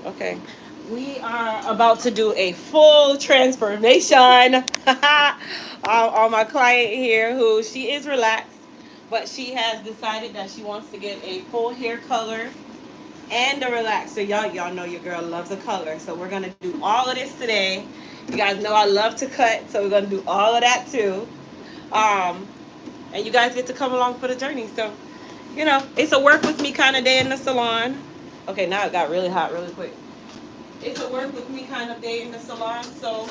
Okay. We are about to do a full transformation on my client here, who she is relaxed, but she has decided that she wants to get a full hair color and a relaxer. Y'all know your girl loves a color, so we're gonna do all of this today. You guys know I love to cut, so we're gonna do all of that too. Um, and you guys get to come along for the journey. So, it's a work with me kind of day in the salon. Okay, now it got really hot really quick. It's a work with me kind of day in the salon. So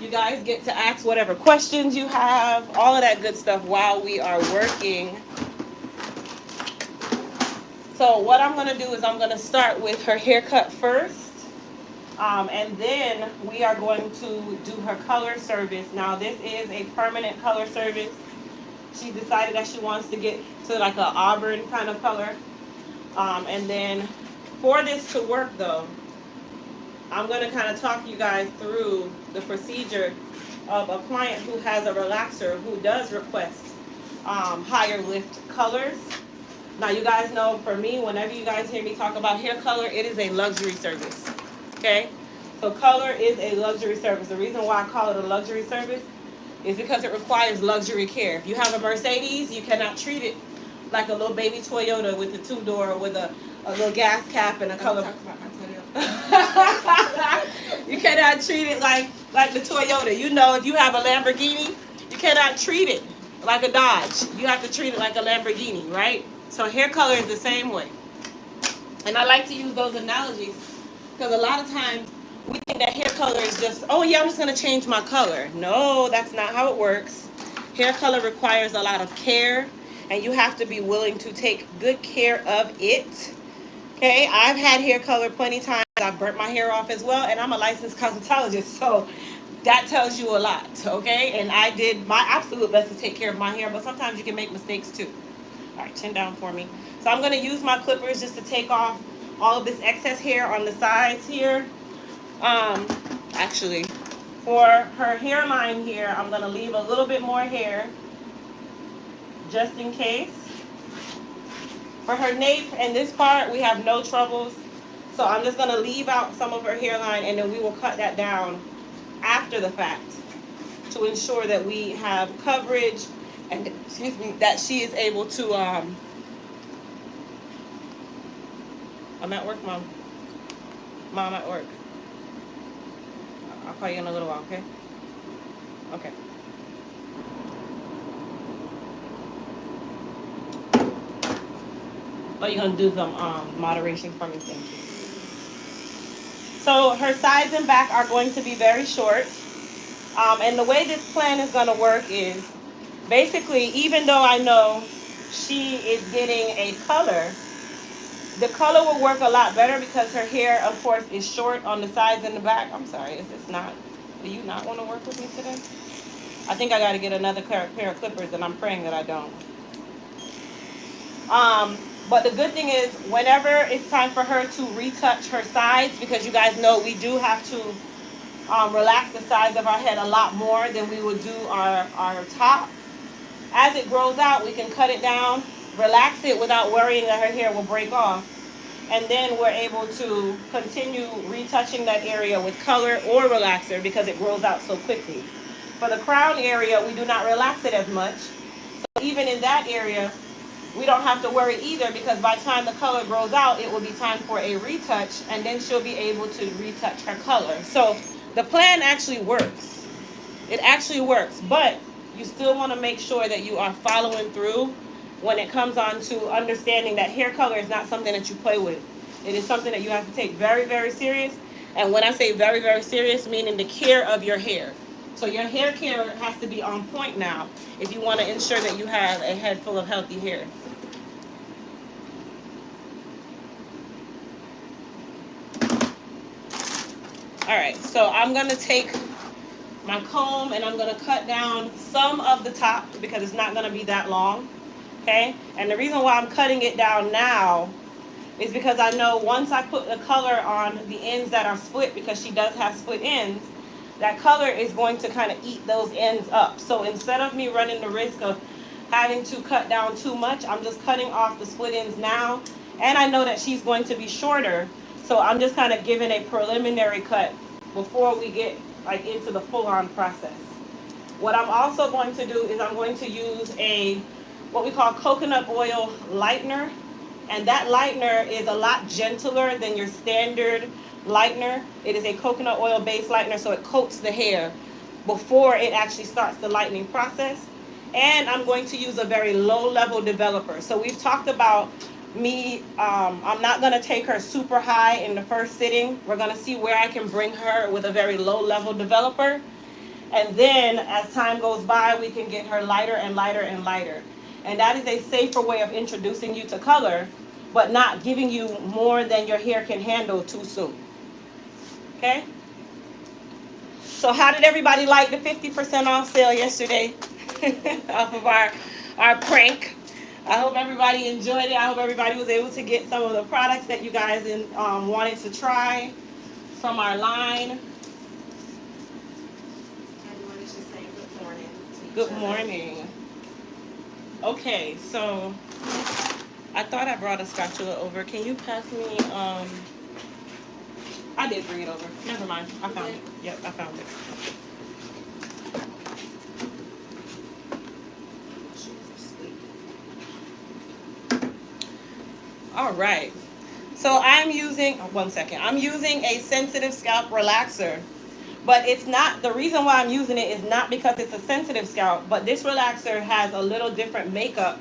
you guys get to ask whatever questions you have, all of that good stuff while we are working. So what I'm going to do is I'm going to start with her haircut first. And then we are going to do her color service. Now this is a permanent color service. She decided that she wants to get to like a auburn kind of color. And then for this to work though, I'm going to kind of talk you guys through the procedure of a client who has a relaxer who does request higher lift colors. Now you guys know for me, whenever you guys hear me talk about hair color, it is a luxury service. Okay? So color is a luxury service. The reason why I call it a luxury service is because it requires luxury care. If you have a Mercedes, you cannot treat it like a little baby Toyota with a two-door with a little gas cap and a color. You cannot treat it like the Toyota. If you have a Lamborghini, you cannot treat it like a Dodge. You have to treat it like a Lamborghini, right? So hair color is the same way. And I like to use those analogies because a lot of times we think that hair color is just, oh yeah, I'm just going to change my color. No, that's not how it works. Hair color requires a lot of care, and you have to be willing to take good care of it. Okay, I've had hair color plenty of times. I've burnt my hair off as well, and I'm a licensed cosmetologist, so that tells you a lot, okay? And I did my absolute best to take care of my hair, but sometimes you can make mistakes too. All right, chin down for me. So I'm going to use my clippers just to take off all of this excess hair on the sides here. Actually, for her hairline here, I'm going to leave a little bit more hair just in case. For her nape and this part, we have no troubles. So I'm just going to leave out some of her hairline, and then we will cut that down after the fact to ensure that we have coverage and, that she is able to, I'm at work, Mom. Mom, at work. I'll call you in a little while, okay? Okay. Oh, you're going to do some moderation for me, thank you. So her sides and back are going to be very short. And the way this plan is going to work is basically, even though I know she is getting a color, the color will work a lot better because her hair, of course, is short on the sides and the back. I'm sorry, is this not, do you not want to work with me today? I think I got to get another pair of clippers, and I'm praying that I don't. But the good thing is, whenever it's time for her to retouch her sides, because you guys know we do have to relax the sides of our head a lot more than we would do our top. As it grows out, we can cut it down, relax it without worrying that her hair will break off. And then we're able to continue retouching that area with color or relaxer because it grows out so quickly. For the crown area, we do not relax it as much. So even in that area, we don't have to worry either, because by the time the color grows out, it will be time for a retouch, and then she'll be able to retouch her color. So the plan actually works. It actually works, but you still want to make sure that you are following through when it comes on to understanding that hair color is not something that you play with. It is something that you have to take very, very serious. And when I say very, very serious, meaning the care of your hair. So your hair care has to be on point now if you want to ensure that you have a head full of healthy hair. All right, so I'm going to take my comb and I'm going to cut down some of the top because it's not going to be that long, okay? And the reason why I'm cutting it down now is because I know once I put the color on the ends that are split, because she does have split ends, that color is going to kind of eat those ends up. So instead of me running the risk of having to cut down too much, I'm just cutting off the split ends now. And I know that she's going to be shorter So I'm just kind of giving a preliminary cut before we get like into the full-on process. What I'm also going to do is I'm going to use a what we call coconut oil lightener, and that lightener is a lot gentler than your standard lightener. It is a coconut oil based lightener, so it coats the hair before it actually starts the lightening process. And I'm going to use a very low level developer. So we've talked about me, I'm not going to take her super high in the first sitting. We're going to see where I can bring her with a very low level developer. And then as time goes by, we can get her lighter and lighter and lighter. And that is a safer way of introducing you to color, but not giving you more than your hair can handle too soon. Okay? So how did everybody like the 50% off sale yesterday off of our prank? I hope everybody enjoyed it. I hope everybody was able to get some of the products that you guys wanted to try from our line. Good morning. Okay, so I thought I brought a spatula over. Can you pass me, I did bring it over. Never mind. I found it. Yep, I found it. All right. So I'm using, one second. I'm using a sensitive scalp relaxer. But it's not, the reason why I'm using it is not because it's a sensitive scalp, but this relaxer has a little different makeup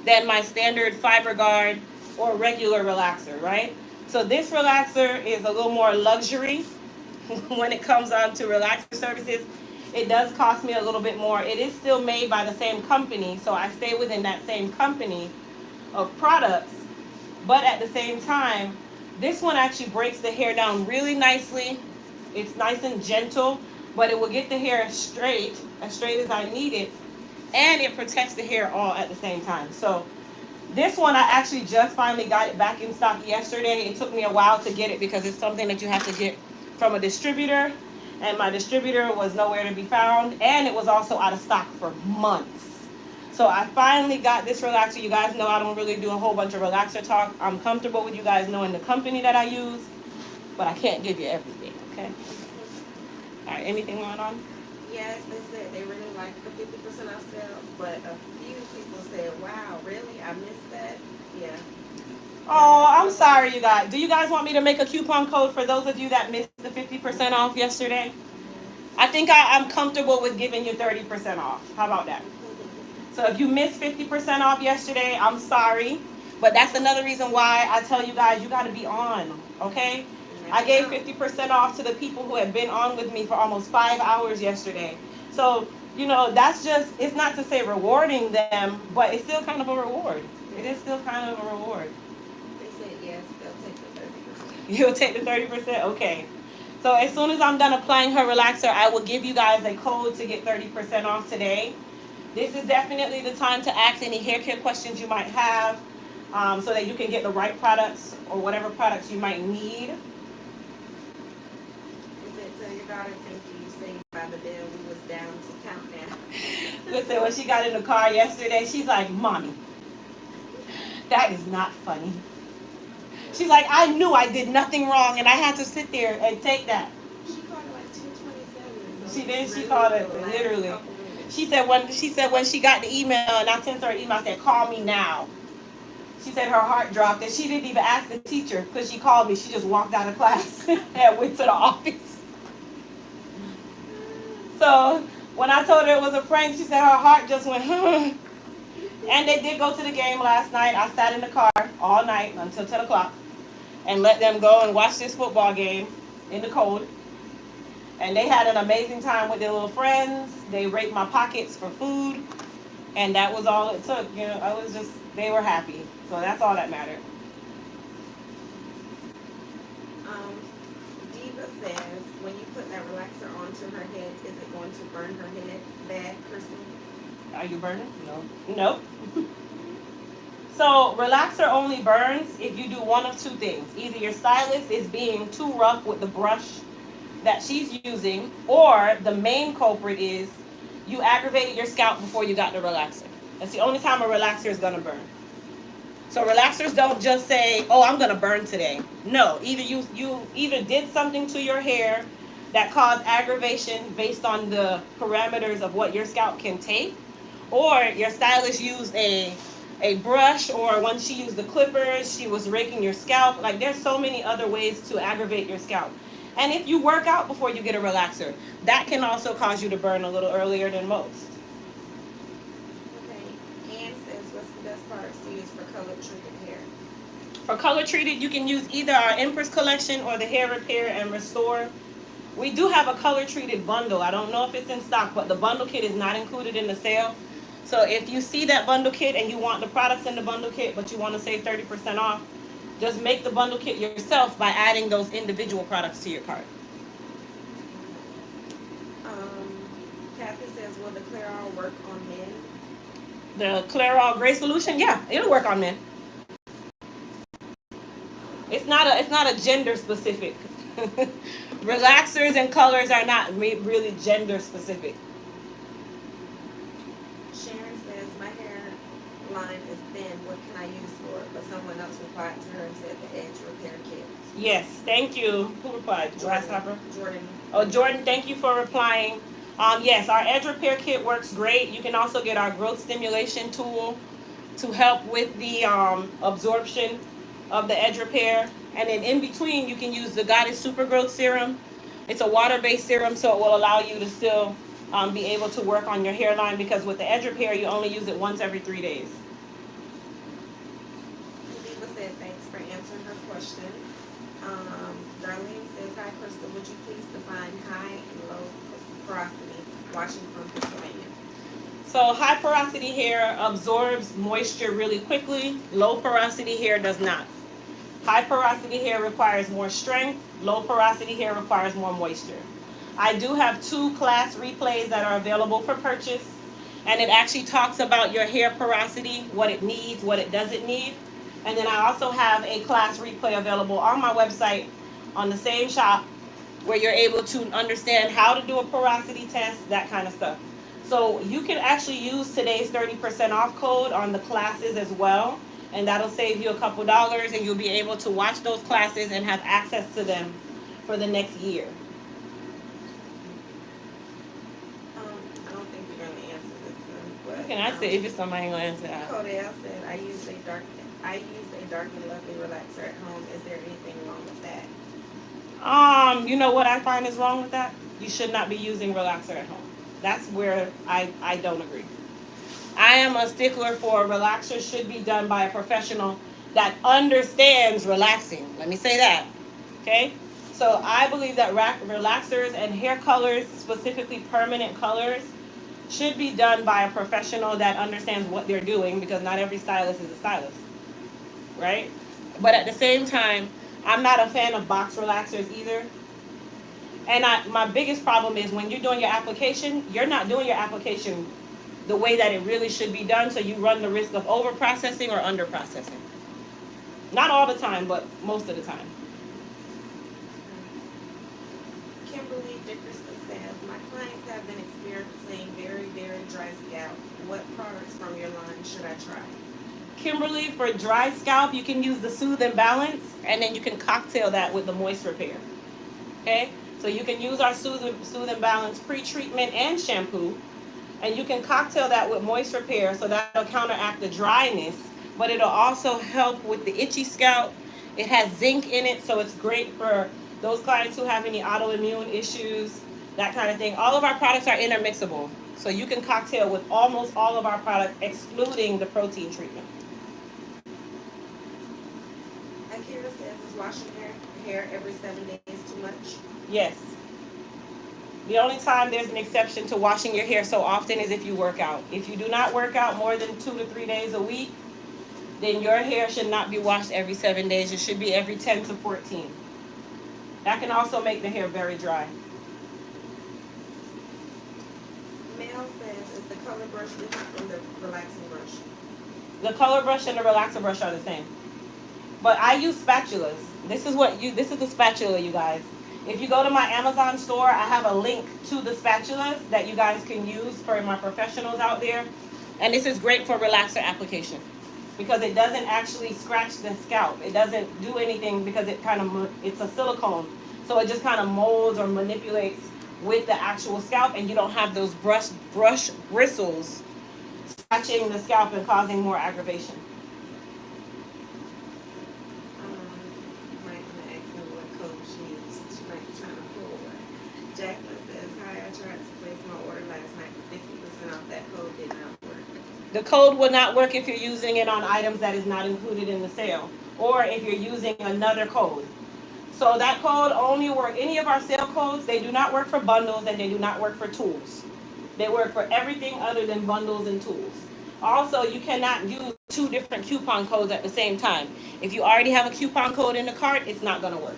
than my standard fiber guard or regular relaxer, right? So this relaxer is a little more luxury when it comes on to relaxer services. It does cost me a little bit more. It is still made by the same company, so I stay within that same company of products. But at the same time, this one actually breaks the hair down really nicely. It's nice and gentle, but it will get the hair straight as I need it, and it protects the hair all at the same time. So this one, I actually just finally got it back in stock yesterday. It took me a while to get it because it's something that you have to get from a distributor, and my distributor was nowhere to be found, and it was also out of stock for months. So I finally got this relaxer. You guys know I don't really do a whole bunch of relaxer talk. I'm comfortable with you guys knowing the company that I use, but I can't give you everything, okay? All right, anything going on? Yes, they said they really liked the 50% off sale, but a few people said, wow, really? I missed that? Yeah. Oh, I'm sorry, you guys. Do you guys want me to make a coupon code for those of you that missed the 50% off yesterday? I think I'm comfortable with giving you 30% off. How about that? So if you missed 50% off yesterday, I'm sorry. But that's another reason why I tell you guys, you got to be on, okay? I gave 50% off to the people who had been on with me for almost 5 hours yesterday. So, you know, that's just, it's not to say rewarding them, but it's still kind of a reward. It is still kind of a reward. They said yes, they'll take the 30%. You'll take the 30%? Okay. So as soon as I'm done applying her relaxer, I will give you guys a code to get 30% off today. This is definitely the time to ask any hair care questions you might have, so that you can get the right products or whatever products you might need. Tell your daughter, thank you saved by the bell. We was down to count down. Listen, when she got in the car yesterday, she's like, Mommy, that is not funny. She's like, I knew I did nothing wrong and I had to sit there and take that. She called it like 2:27. She did, she called it literally. She said when she got the email and I sent her an email, I said, call me now. She said her heart dropped and she didn't even ask the teacher because she called me. She just walked out of class and went to the office. So when I told her it was a prank, she said her heart just went, And they did go to the game last night. I sat in the car all night until 10 o'clock and let them go and watch this football game in the cold. And they had an amazing time with their little friends. They raped my pockets for food. And that was all it took. You know, they were happy. So that's all that mattered. Diva says, when you put that relaxer onto her head, is it going to burn her head bad, Kristen? Are you burning? No. Nope. So relaxer only burns if you do one of two things. Either your stylist is being too rough with the brush that she's using, or the main culprit is you aggravated your scalp before you got the relaxer. That's the only time a relaxer is going to burn. So relaxers don't just say, "Oh, I'm gonna burn today." No, either you either did something to your hair that caused aggravation based on the parameters of what your scalp can take, or your stylist used a brush, or when she used the clippers, she was raking your scalp. Like there's so many other ways to aggravate your scalp. And if you work out before you get a relaxer, that can also cause you to burn a little earlier than most. Okay. Ann says, what's the best products to use for color treated hair? For color treated, you can use either our Empress collection or the Hair Repair and Restore. We do have a color treated bundle. I don't know if it's in stock, but the bundle kit is not included in the sale. So if you see that bundle kit and you want the products in the bundle kit, but you want to save 30% off, just make the bundle kit yourself by adding those individual products to your cart. Kathy says, will the Clairol work on men? The Clairol Gray Solution, yeah, it'll work on men. It's not a gender specific. Relaxers and colors are not really gender specific. Sharon says, my hairline is thin. What can I use for it? But someone else replied to her and said the edge repair kit. Yes, thank you. Who replied? Grasshopper? Jordan. Oh, Jordan, thank you for replying. Yes, our edge repair kit works great. You can also get our growth stimulation tool to help with the absorption of the edge repair. And then in between, you can use the Goddess Super Growth Serum. It's a water-based serum, so it will allow you to still be able to work on your hairline, because with the edge repair, you only use it once every 3 days. Diva said, thanks for answering her question. Darlene says, hi, Crystal. Would you please define high and low porosity washing from Pennsylvania? So high porosity hair absorbs moisture really quickly. Low porosity hair does not. High porosity hair requires more strength. Low porosity hair requires more moisture. I do have 2 class replays that are available for purchase, and it actually talks about your hair porosity, what it needs, what it doesn't need. And then I also have a class replay available on my website on the same shop, where you're able to understand how to do a porosity test, that kind of stuff. So you can actually use today's 30% off code on the classes as well, and that'll save you a couple dollars, and you'll be able to watch those classes and have access to them for the next year. I don't think you're going to answer this one. What can I say if it's somebody ain't gonna answer that? Codell said, I use a dark and lovely relaxer at home. Is there anything wrong with that? You know what I find is wrong with that? You should not be using relaxer at home. That's where I don't agree. I am a stickler for relaxer should be done by a professional that understands relaxing. Let me say that. Okay? So I believe that relaxers and hair colors, specifically permanent colors, should be done by a professional that understands what they're doing, because not every stylist is a stylist. Right? But at the same time, I'm not a fan of box relaxers either. And my biggest problem is when you're doing your application, you're not doing your application the way that it really should be done, so you run the risk of over processing or under processing. Not all the time, but most of the time. Kimberly Dickerson says, my clients have been experiencing very, very dry scalp. What products from your line should I try? Kimberly, for dry scalp, you can use the Soothe and Balance, and then you can cocktail that with the Moist Repair. Okay? So you can use our Soothe and Balance pre-treatment and shampoo, and you can cocktail that with Moist Repair, so that'll counteract the dryness, but it'll also help with the itchy scalp. It has zinc in it, so it's great for those clients who have any autoimmune issues, that kind of thing. All of our products are intermixable, so you can cocktail with almost all of our products, excluding the protein treatment. Akira says, is washing hair every 7 days too much? Yes. The only time there's an exception to washing your hair so often is if you work out. If you do not work out more than 2 to 3 days a week, then your hair should not be washed every 7 days. It should be every 10 to 14. That can also make the hair very dry. Mel says, is the color brush different from the relaxing brush? The color brush and the relaxer brush are the same. But I use spatulas. This is the spatula, you guys. If you go to my Amazon store, I have a link to the spatulas that you guys can use for my professionals out there. And this is great for relaxer application. because it doesn't actually scratch the scalp. It doesn't do anything because it's a silicone. So it just kind of molds or manipulates with the actual scalp, and you don't have those brush bristles scratching the scalp and causing more aggravation. Might want to ask her what code she used. She might be trying to pull one. Jacqueline says, hi, I tried to place my order last night for 50% off. That code did not work. The code will not work if you're using it on items that is not included in the sale, or if you're using another code. So that code only works, any of our sale codes, they do not work for bundles and they do not work for tools. They work for everything other than bundles and tools. Also, you cannot use 2 different coupon codes at the same time. If you already have a coupon code in the cart, it's not going to work.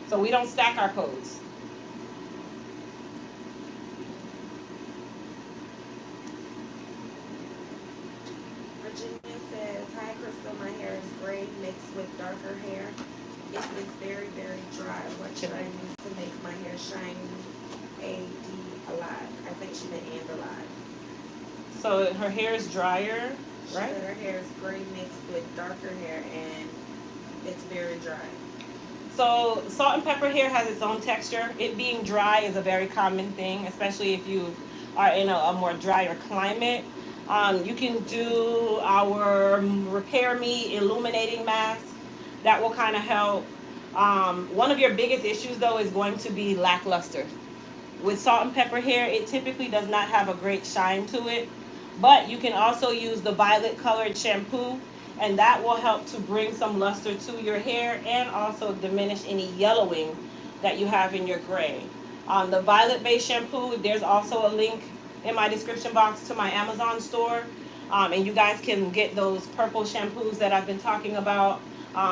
So we don't stack our codes. Virginia says, hi, Crystal, my hair is gray mixed with darker hair. It is very, very dry. What should I use to make my hair shiny? alive. I think she meant and alive. So her hair is drier, She right? said her hair is gray mixed with darker hair and it's very dry. So salt and pepper hair has its own texture. It being dry is a very common thing, especially if you are in a more drier climate. You can do our Repair Me Illuminating Mask. That will kind of help. One of your biggest issues, though, is going to be lackluster. With salt and pepper hair, it typically does not have a great shine to it. But you can also use the violet colored shampoo, and that will help to bring some luster to your hair and also diminish any yellowing that you have in your gray. The violet based shampoo, there's also a link in my description box to my Amazon store, and you guys can get those purple shampoos that I've been talking about.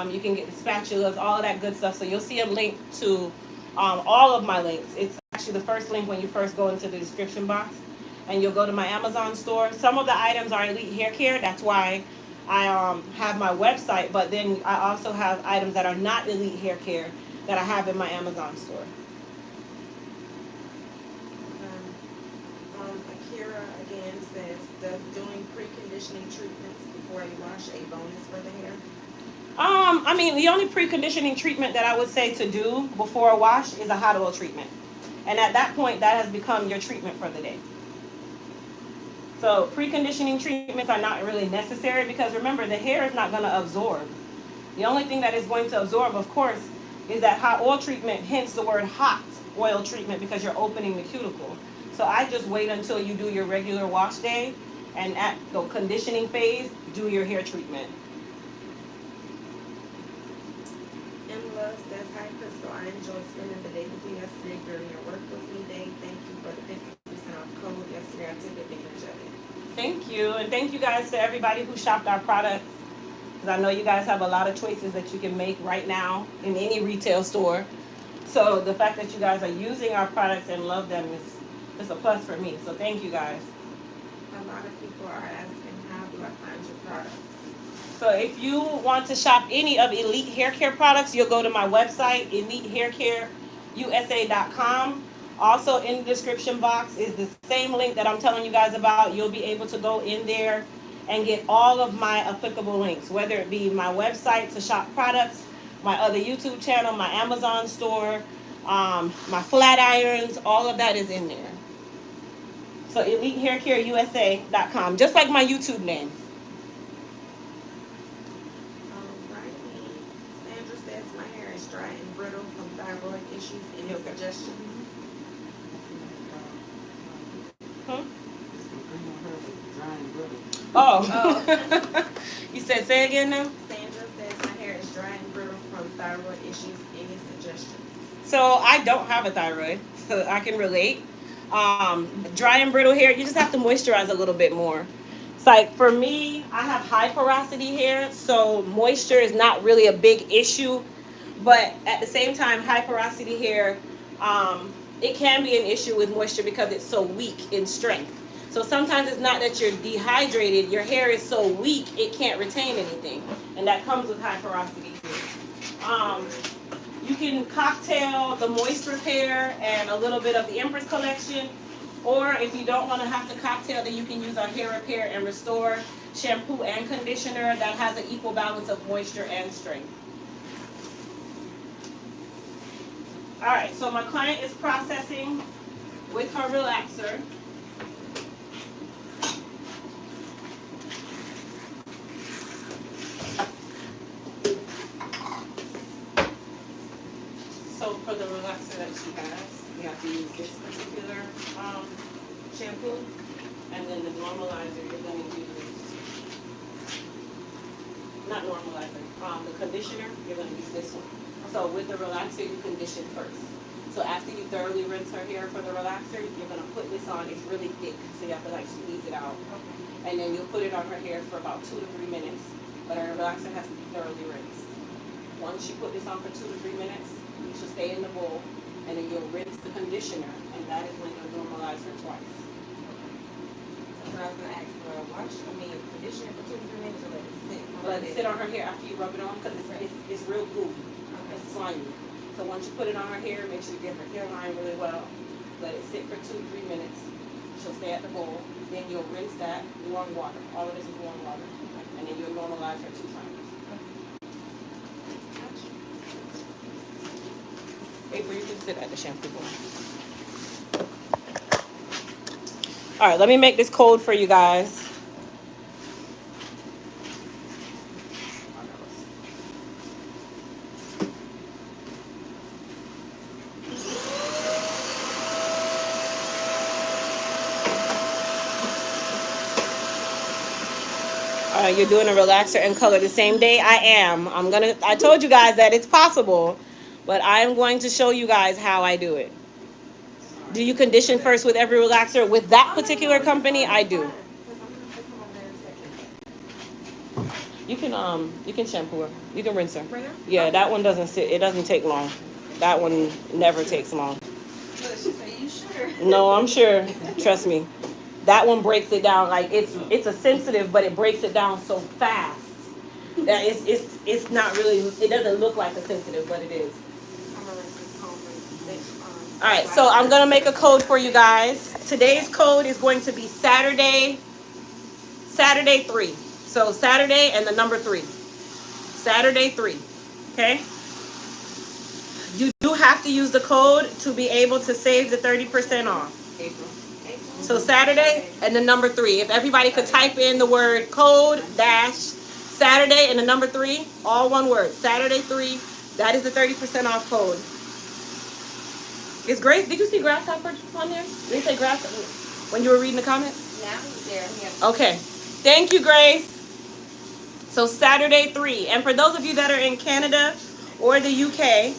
You can get the spatulas, all of that good stuff. So you'll see a link to all of my links. It's actually the first link when you first go into the description box, and you'll go to my Amazon store. Some of the items are Elite Hair Care. That's why I have my website, but then I also have items that are not Elite Hair Care that I have in my Amazon store. Akira again says, does doing preconditioning treatments before you wash a bonus for the hair? I mean, the only preconditioning treatment that I would say to do before a wash is a hot oil treatment. And at that point, that has become your treatment for the day. So preconditioning treatments are not really necessary because remember, the hair is not going to absorb. The only thing that is going to absorb, of course, is that hot oil treatment, hence the word hot oil treatment, because you're opening the cuticle. So I just wait until you do your regular wash day, and at the conditioning phase, do your hair treatment. Love says, hi Crystal, I enjoyed spending the day with you yesterday during your work with me day. Thank you for the 50% off code yesterday. I took advantage of it. Thank you, and thank you guys to everybody who shopped our products, because I know you guys have a lot of choices that you can make right now in any retail store. So the fact that you guys are using our products and love them is a plus for me. So thank you guys. A lot of people are asking, how do I find your products? So if you want to shop any of Elite Hair Care products, you'll go to my website, elitehaircareusa.com. Also in the description box is the same link that I'm telling you guys about. You'll be able to go in there and get all of my applicable links, whether it be my website to shop products, my other YouTube channel, my Amazon store, my flat irons, all of that is in there. So elitehaircareusa.com, just like my YouTube name. Sandra says, my hair is dry and brittle from thyroid issues. Any suggestions? Oh. You said say again now? Sandra says, my hair is dry and brittle from thyroid issues. Any suggestions? So I don't have a thyroid, so I can relate. Dry and brittle hair, you just have to moisturize a little bit more. It's like for me, I have high porosity hair, so moisture is not really a big issue. But at the same time, high porosity hair, it can be an issue with moisture because it's so weak in strength. So sometimes it's not that you're dehydrated, your hair is so weak it can't retain anything. And that comes with high porosity hair. You can cocktail the Moist Repair and a little bit of the Empress collection Or if you don't want to have to cocktail, then you can use our hair repair and restore shampoo and conditioner that has an equal balance of moisture and strength. All right, so my client is processing with her relaxer. So for the relaxer that she has, we have to use this particular shampoo, and then the normalizer you're going to use, not normalizer, the conditioner, you're going to use this one. So with the relaxer, you condition first. So after you thoroughly rinse her hair for the relaxer, you're going to put this on. It's really thick, so you have to like squeeze it out. Okay. And then you'll put it on her hair for about 2 to 3 minutes. But her relaxer has to be thoroughly rinsed. Once you put this on for 2 to 3 minutes, you should stay in the bowl, and then you'll rinse the conditioner, and that is when you'll normalize her twice. So I was going to ask for a conditioner for 2 to 3 minutes, or let it sit? Let it sit on her hair after you rub it on, because it's real gooey. It's slimy. So once you put it on her hair, make sure you get her hairline really well. Let it sit for 2 to 3 minutes. She'll stay at the bowl. Then you'll rinse that warm water. All of this is warm water. And then you'll normalize her 2 times. Avery, you can sit at the shampoo bowl. All right, let me make this cold for you guys. You're doing a relaxer and color the same day? I am. I told you guys that it's possible, but I'm going to show you guys how I do it. Do you condition first with every relaxer? With that particular company, I do. You can shampoo her. You can rinse her. Yeah, that one doesn't sit. It doesn't take long. That one never takes long. You sure? No, I'm sure. Trust me. That one breaks it down like it's a sensitive, but it breaks it down so fast that it's not really. It doesn't look like a sensitive, but it is. All right, so I'm gonna make a code for you guys. Today's code is going to be Saturday 3. So Saturday and the number 3. Saturday 3. Okay. You do have to use the code to be able to save the 30% off. So Saturday and the number 3. If everybody could type in the word code dash Saturday and the number 3, all one word. Saturday 3. That is the 30% off code. Is Grace? Did you see Grasshopper on there? Did they say Grasshopper when you were reading the comments? Now he's there. Yeah. Okay. Thank you, Grace. So Saturday 3. And for those of you that are in Canada or the UK.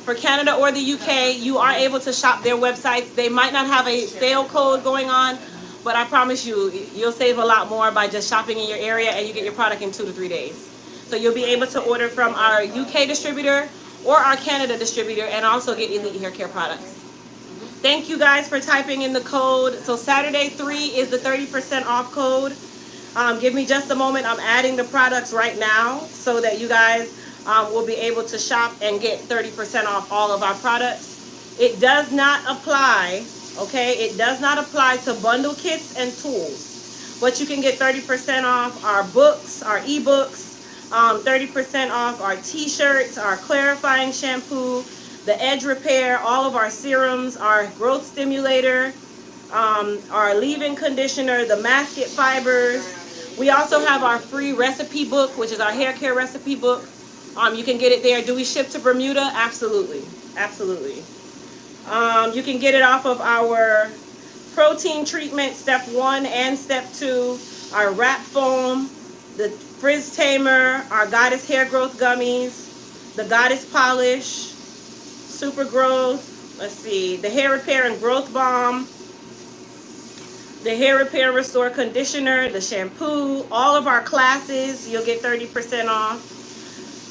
For Canada or the UK, you are able to shop their websites. They might not have a sale code going on, but I promise you, you'll save a lot more by just shopping in your area, and you get your product in 2 to 3 days. So you'll be able to order from our UK distributor or our Canada distributor and also get Elite Hair Care products. Thank you guys for typing in the code. So Saturday 3 is the 30% off code. Give me just a moment. I'm adding the products right now so that you guys will be able to shop and get 30% off all of our products. It does not apply, okay? It does not apply to bundle kits and tools. But you can get 30% off our books, our ebooks, 30% off our t-shirts, our clarifying shampoo, the edge repair, all of our serums, our growth stimulator, our leave-in conditioner, the masket fibers. We also have our free recipe book, which is our hair care recipe book. You can get it there. Do we ship to Bermuda? Absolutely. Absolutely. You can get it off of our protein treatment, step 1 and step 2, our wrap foam, the frizz tamer, our goddess hair growth gummies, the goddess polish, super growth, let's see, the hair repair and growth balm, the hair repair restore conditioner, the shampoo, all of our classes, you'll get 30% off.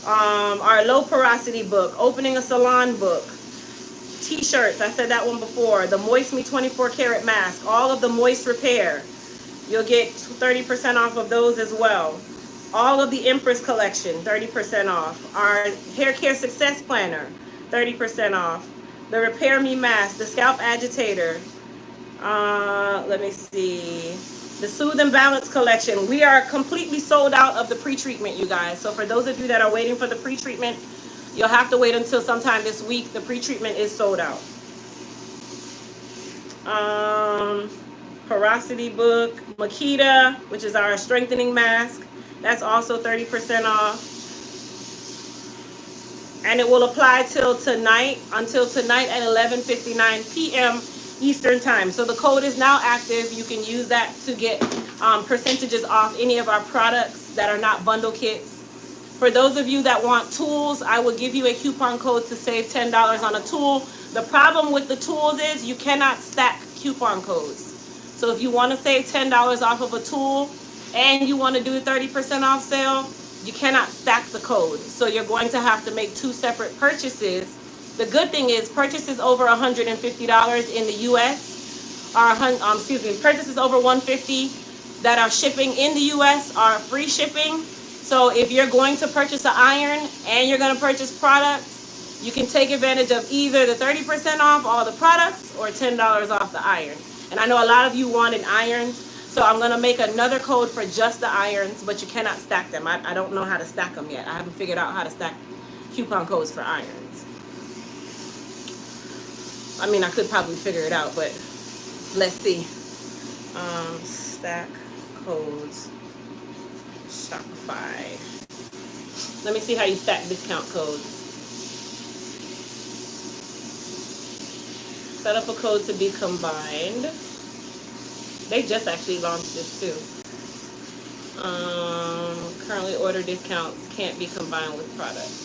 Our low porosity book, opening a salon book, t-shirts, I said that one before, the Moist Me 24 karat mask, all of the moist repair, you'll get 30% off of those as well. All of the Empress collection, 30% off. Our hair care success planner, 30% off. The Repair Me mask, the scalp agitator, Let me see. The Soothe and Balance collection. We are completely sold out of the pre-treatment, you guys. So for those of you that are waiting for the pre-treatment, you'll have to wait until sometime this week. The pre-treatment is sold out. Porosity book. Makita, which is our strengthening mask. That's also 30% off. And it will apply until tonight at 11:59 p.m. Eastern time. So the code is now active. You can use that to get percentages off any of our products that are not bundle kits. For those of you that want tools, I will give you a coupon code to save $10 on a tool. The problem with the tools is you cannot stack coupon codes. So if you want to save $10 off of a tool and you want to do a 30% off sale, you cannot stack the code. So you're going to have to make two separate purchases. The good thing is purchases over $150 in the US are, purchases over $150 that are shipping in the US are free shipping. So if you're going to purchase an iron and you're going to purchase products, you can take advantage of either the 30% off all the products or $10 off the iron. And I know a lot of you wanted irons, so I'm going to make another code for just the irons, but you cannot stack them. I don't know how to stack them yet. I haven't figured out how to stack coupon codes for irons. I mean, I could probably figure it out, but let's see. Stack codes, Shopify. Let me see how you stack discount codes. Set up a code to be combined. They just actually launched this too. Currently order discounts can't be combined with products.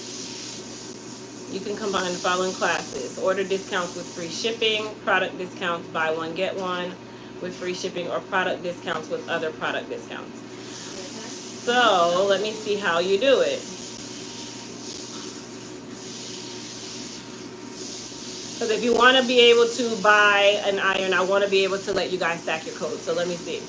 You can combine the following classes. Order discounts with free shipping, product discounts, buy one, get one with free shipping, or product discounts with other product discounts. So let me see how you do it. Because if you want to be able to buy an iron, I want to be able to let you guys stack your code. So let me see.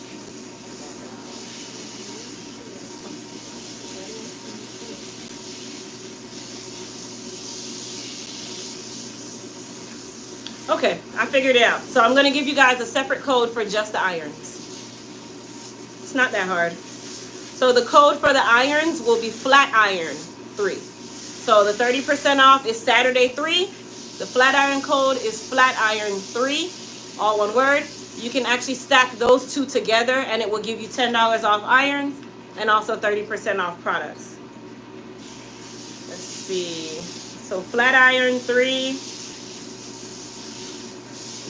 Okay, I figured it out. So I'm going to give you guys a separate code for just the irons. It's not that hard. So the code for the irons will be flat iron 3. So the 30% off is Saturday 3. The flat iron code is flat iron 3, all one word. You can actually stack those two together and it will give you $10 off irons and also 30% off products. Let's see. So flat iron 3.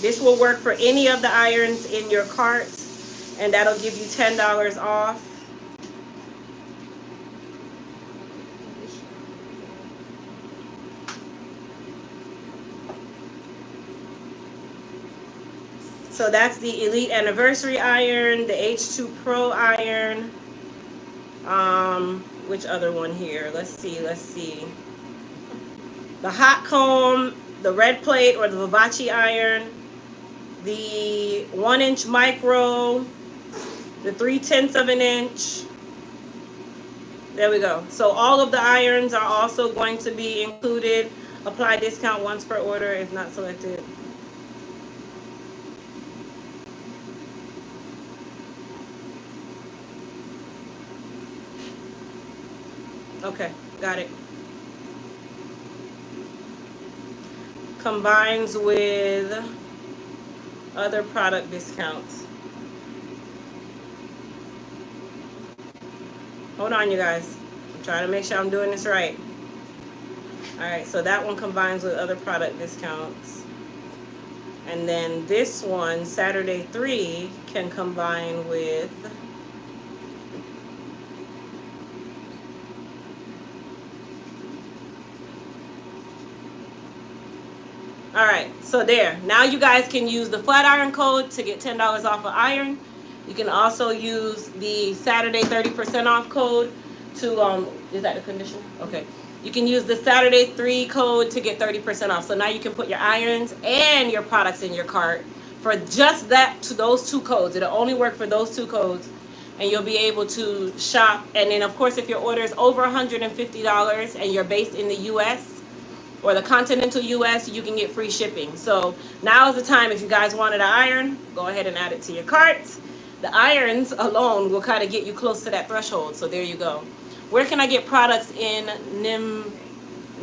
This will work for any of the irons in your cart and that'll give you $10 off. So that's the Elite Anniversary iron, the H2 Pro iron. Which other one here? Let's see. The Hot Comb, the Red Plate or the Vivace iron, the 1-inch micro, the 3/10 of an inch. There we go. So all of the irons are also going to be included. Apply discount once per order if not selected. Okay, got it. Combines with other product discounts. Hold on, you guys. I'm trying to make sure I'm doing this right. Alright, so that one combines with other product discounts. And then this one, Saturday 3, can combine with... Alright, so there. Now you guys can use the flat iron code to get $10 off of iron. You can also use the Saturday 30% off code to, is that the condition? Okay. You can use the Saturday 3 code to get 30% off. So now you can put your irons and your products in your cart for just those two codes. It'll only work for those two codes. And you'll be able to shop. And then, of course, if your order is over $150 and you're based in the U.S., or the continental US, you can get free shipping. So now is the time. If you guys wanted an iron, go ahead and add it to your cart. The irons alone will kind of get you close to that threshold. So there you go. Where can I get products in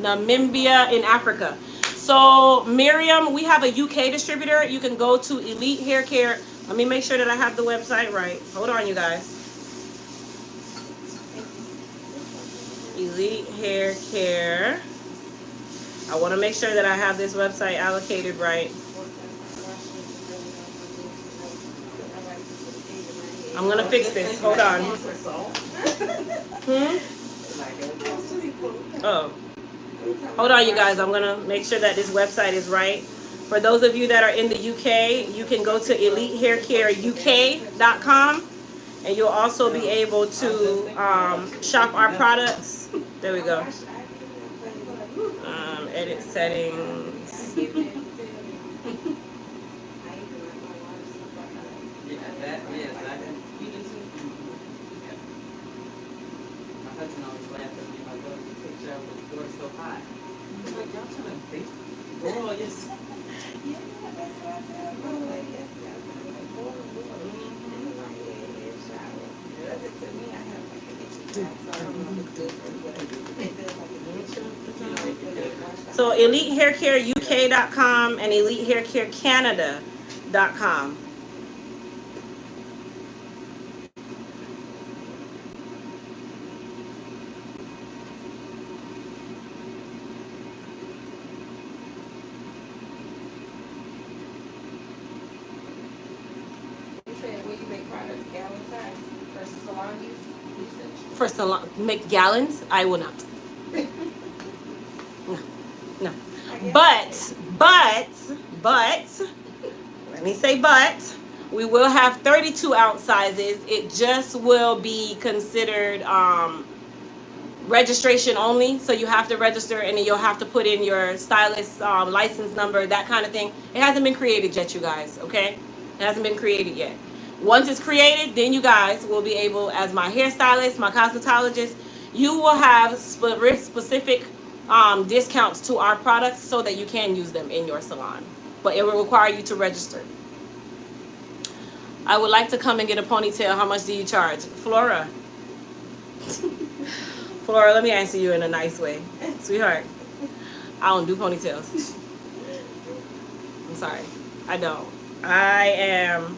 Namibia in Africa? So Miriam, we have a UK distributor. You can go to Elite Hair Care. Let me make sure that I have the website right. Hold on, you guys. Elite Hair Care. I want to make sure that I have this website allocated right. I'm going to fix this. Hold on. Oh. Hold on, you guys. I'm going to make sure that this website is right. For those of you that are in the UK, you can go to elitehaircareuk.com, and you'll also be able to shop our products. There we go. Edit settings. So elitehaircareuk.com and elitehaircarecanada.com. For salon, make gallons? I will not. No. But, let me say we will have 32 ounce sizes. It just will be considered registration only. So you have to register, and then you'll have to put in your stylist license number, that kind of thing. It hasn't been created yet, you guys, okay? It hasn't been created yet. Once it's created, then you guys will be able, as my hairstylist, my cosmetologist, you will have specific discounts to our products so that you can use them in your salon. But it will require you to register. I would like to come and get a ponytail. How much do you charge? Flora. Flora, let me answer you in a nice way. Sweetheart, I don't do ponytails. I'm sorry. I don't. I am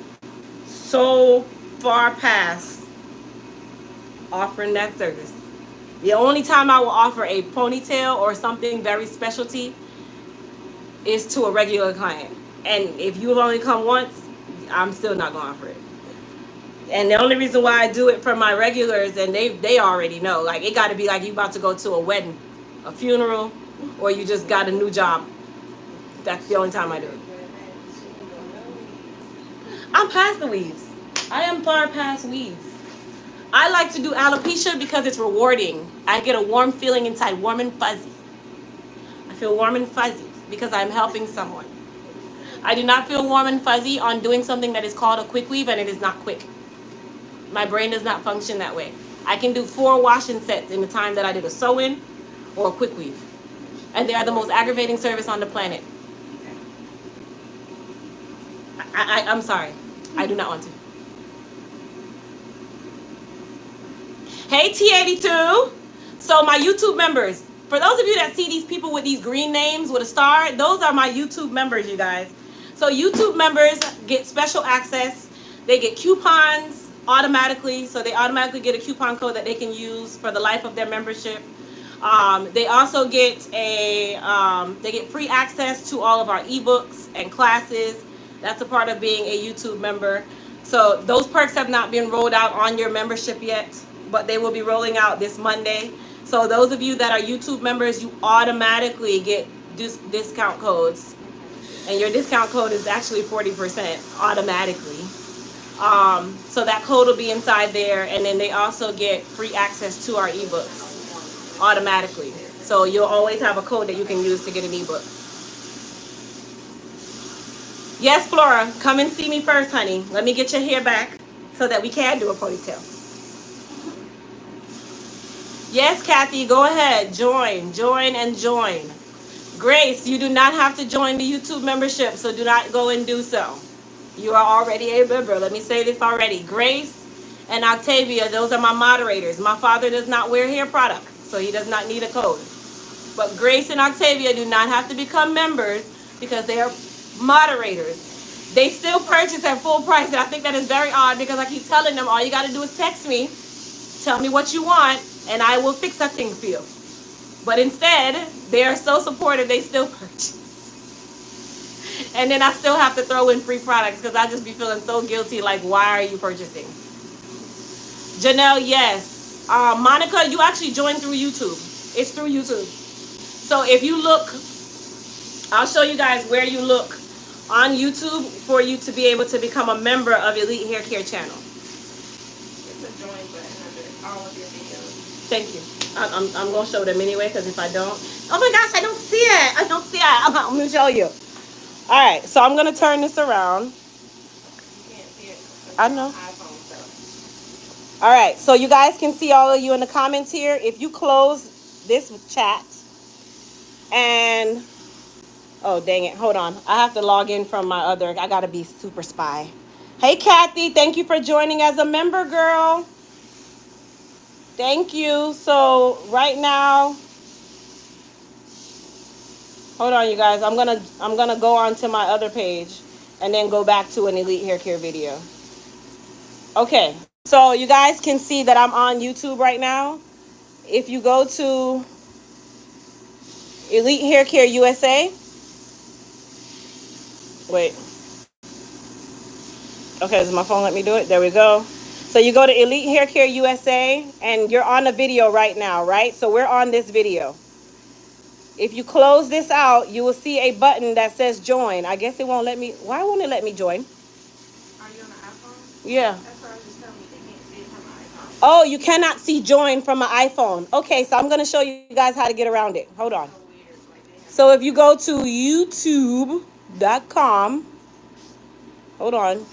so far past offering that service. The only time I will offer a ponytail or something very specialty is to a regular client. And if you've only come once, I'm still not going to offer it. And the only reason why I do it for my regulars, and they already know, like, it got to be like you about to go to a wedding, a funeral, or you just got a new job. That's the only time I do it. I'm past the weaves. I am far past weaves. I like to do alopecia because it's rewarding. I get a warm feeling inside, warm and fuzzy. I feel warm and fuzzy because I'm helping someone. I do not feel warm and fuzzy on doing something that is called a quick weave, and it is not quick. My brain does not function that way. I can do 4 washing sets in the time that I did a sew-in or a quick weave. And they are the most aggravating service on the planet. I'm sorry. I do not want to. Hey, T82. So my YouTube members, for those of you that see these people with these green names with a star, those are my YouTube members, you guys. So YouTube members get special access. They get coupons automatically. So they automatically get a coupon code that they can use for the life of their membership. They also get they get free access to all of our ebooks and classes. That's a part of being a YouTube member. So those perks have not been rolled out on your membership yet, but they will be rolling out this Monday. So those of you that are YouTube members, you automatically get discount codes. And your discount code is actually 40% automatically. So that code will be inside there. And then they also get free access to our ebooks automatically. So you'll always have a code that you can use to get an ebook. Yes, Flora, come and see me first, honey. Let me get your hair back so that we can do a ponytail. Yes, Kathy, go ahead. Join. Grace, you do not have to join the YouTube membership, so do not go and do so. You are already a member. Let me say this already. Grace and Octavia, those are my moderators. My father does not wear hair product, so he does not need a code. But Grace and Octavia do not have to become members because they are moderators. They still purchase at full price, and I think that is very odd because I keep telling them all you got to do is text me, tell me what you want, and I will fix that thing for you. But instead, they are so supportive, they still purchase. And then I still have to throw in free products because I just be feeling so guilty. Like, why are you purchasing? Janelle, yes. Monica, you actually joined through YouTube. It's through YouTube. So if you look, I'll show you guys where you look on YouTube for you to be able to become a member of Elite Hair Care channel. It's a join button under all of your videos. Thank you. I'm going to show them anyway because if I don't, oh my gosh, I don't see it. I don't see it. I'm going to show you. All right, so I'm going to turn this around. You can't see it. I know. iPhone stuff. All right, so you guys can see all of you in the comments here. If you close this chat and, oh, dang it. Hold on. I have to log in from my other, I got to be super spy. Hey, Kathy, thank you for joining as a member, girl. Thank you. So right now, hold on, you guys. I'm gonna go on to my other page and then go back to an Elite Hair Care video. Okay, so you guys can see that I'm on YouTube right now. If you go to Elite Hair Care USA, wait. Okay, does my phone let me do it? There we go. So you go to Elite Hair Care USA and you're on a video right now, right? So we're on this video. If you close this out, you will see a button that says join. I guess it won't let me. Why won't it let me join? Are you on an iPhone? Yeah. That's what I was just telling you. They can't see it from my iPhone. Oh, you cannot see join from an iPhone. Okay, so I'm going to show you guys how to get around it. Hold on. So if you go to youtube.com, hold on,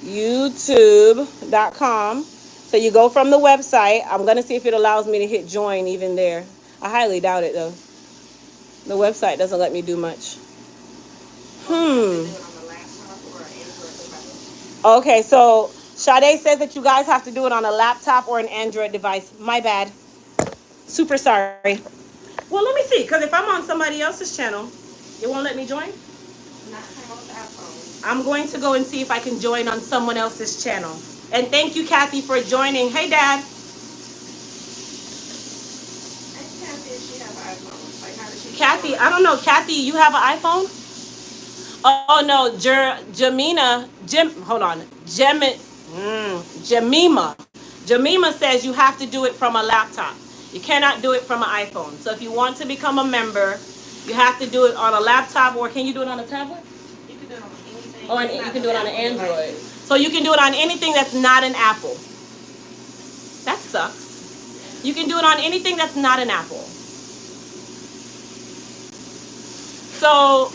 youtube.com. So you go from the website. I'm going to see if it allows me to hit join even there. I highly doubt it, though. The website doesn't let me do much. Okay, so Sade says that you guys have to do it on a laptop or an Android device. My bad. Super sorry. Well, let me see, because if I'm on somebody else's channel, it won't let me join? Not from most iPhones. I'm going to go and see if I can join on someone else's channel. And thank you, Kathy, for joining. Hey, Dad. Kathy, I don't know. Kathy, you have an iPhone? Oh, no. Jemima. Jemima says you have to do it from a laptop. You cannot do it from an iPhone. So if you want to become a member, you have to do it on a laptop, or can you do it on a tablet? You can do it on anything. Or you can do it on an Android. So you can do it on anything that's not an Apple. That sucks. You can do it on anything that's not an Apple. So,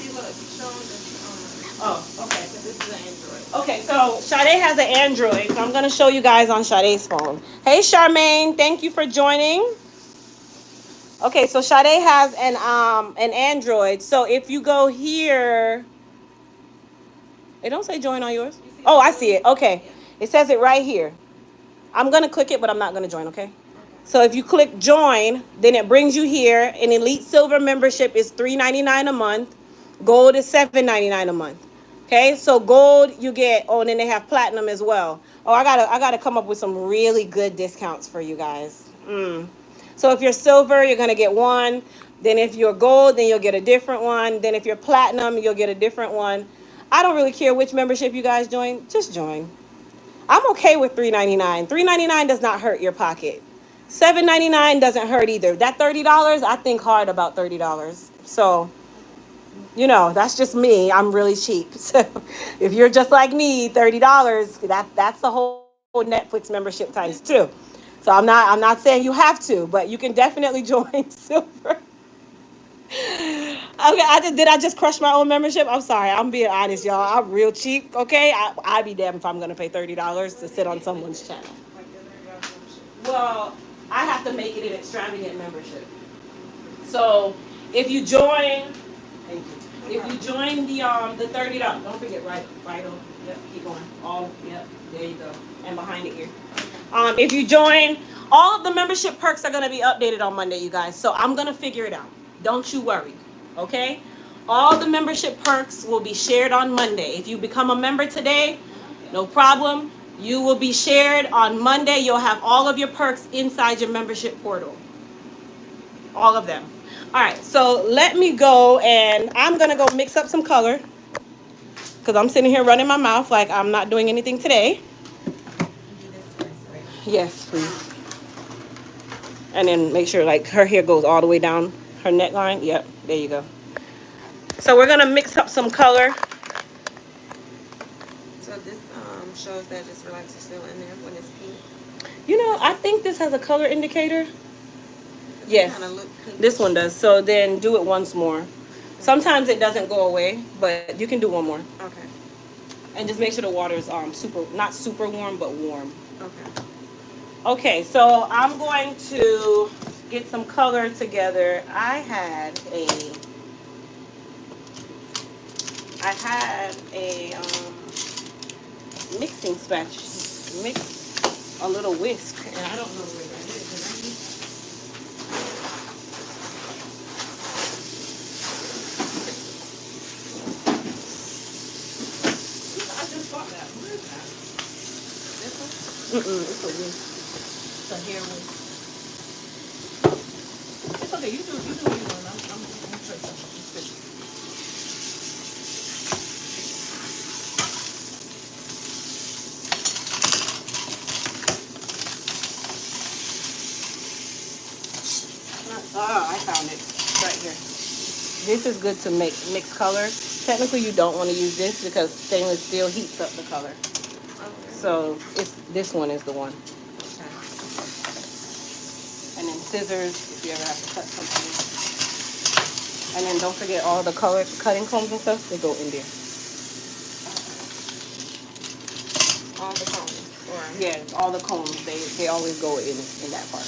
oh, okay. So this is an Android. Okay, so Sade has an Android. So I'm going to show you guys on Sade's phone. Hey, Charmaine. Thank you for joining. Okay, so Sade has an Android. So if you go here, it don't say join on yours. Oh, I see it. Okay. It says it right here. I'm going to click it, but I'm not going to join, okay? So if you click join, then it brings you here. An Elite Silver membership is $3.99 a month. Gold is $7.99 a month. Okay, so gold you get. Oh, and then they have platinum as well. Oh, I gotta come up with some really good discounts for you guys. So if you're silver, you're gonna get one. Then if you're gold, then you'll get a different one. Then if you're platinum, you'll get a different one. I don't really care which membership you guys join. Just join. I'm okay with $3.99. $3.99 does not hurt your pocket. $7.99 doesn't hurt either. That $30, I think hard about $30. So, you know, that's just me. I'm really cheap. So if you're just like me, $30, that's the whole Netflix membership times two. So I'm not saying you have to, but you can definitely join silver. Okay, I just crush my own membership? I'm sorry. I'm being honest, y'all. I'm real cheap, okay? I'd be damned if I'm going to pay $30 to sit on someone's channel. Well, I have to make it an extravagant membership. So If you join, thank you. If you join the $30, don't forget right on. Yep, keep going. All yep, there you go. And behind the ear. If you join, all of the membership perks are gonna be updated on Monday, you guys. So I'm gonna figure it out. Don't you worry. Okay? All the membership perks will be shared on Monday. If you become a member today, no problem. You will be shared on Monday. You'll have all of your perks inside your membership portal. All of them. All right, so let me go and I'm gonna go mix up some color because I'm sitting here running my mouth like I'm not doing anything today. Yes, please. And then make sure like her hair goes all the way down her neckline. Yep, there you go. So we're gonna mix up some color. So this shows that this relaxer still in there when it's pink. You know, I think this has a color indicator. Yes, this one does. So then do it once more. Sometimes it doesn't go away, but you can do one more. Okay. And just make sure the water is not super warm, but warm. Okay. Okay, so I'm going to get some color together. I had a mixing spatula, mix a little whisk, and I don't know where that is. I just bought that. Where is that? This one? It's a whisk. It's a hair whisk. It's okay. You do what you want. I'm sure it's good. I found it right here. This is good to mix color. Technically, you don't want to use this because stainless steel heats up the color. Okay. So this one is the one. Okay. And then scissors if you ever have to cut something. And then don't forget all the cutting combs and stuff. They go in there. All the combs. Right. Yeah, all the combs. They always go in that part.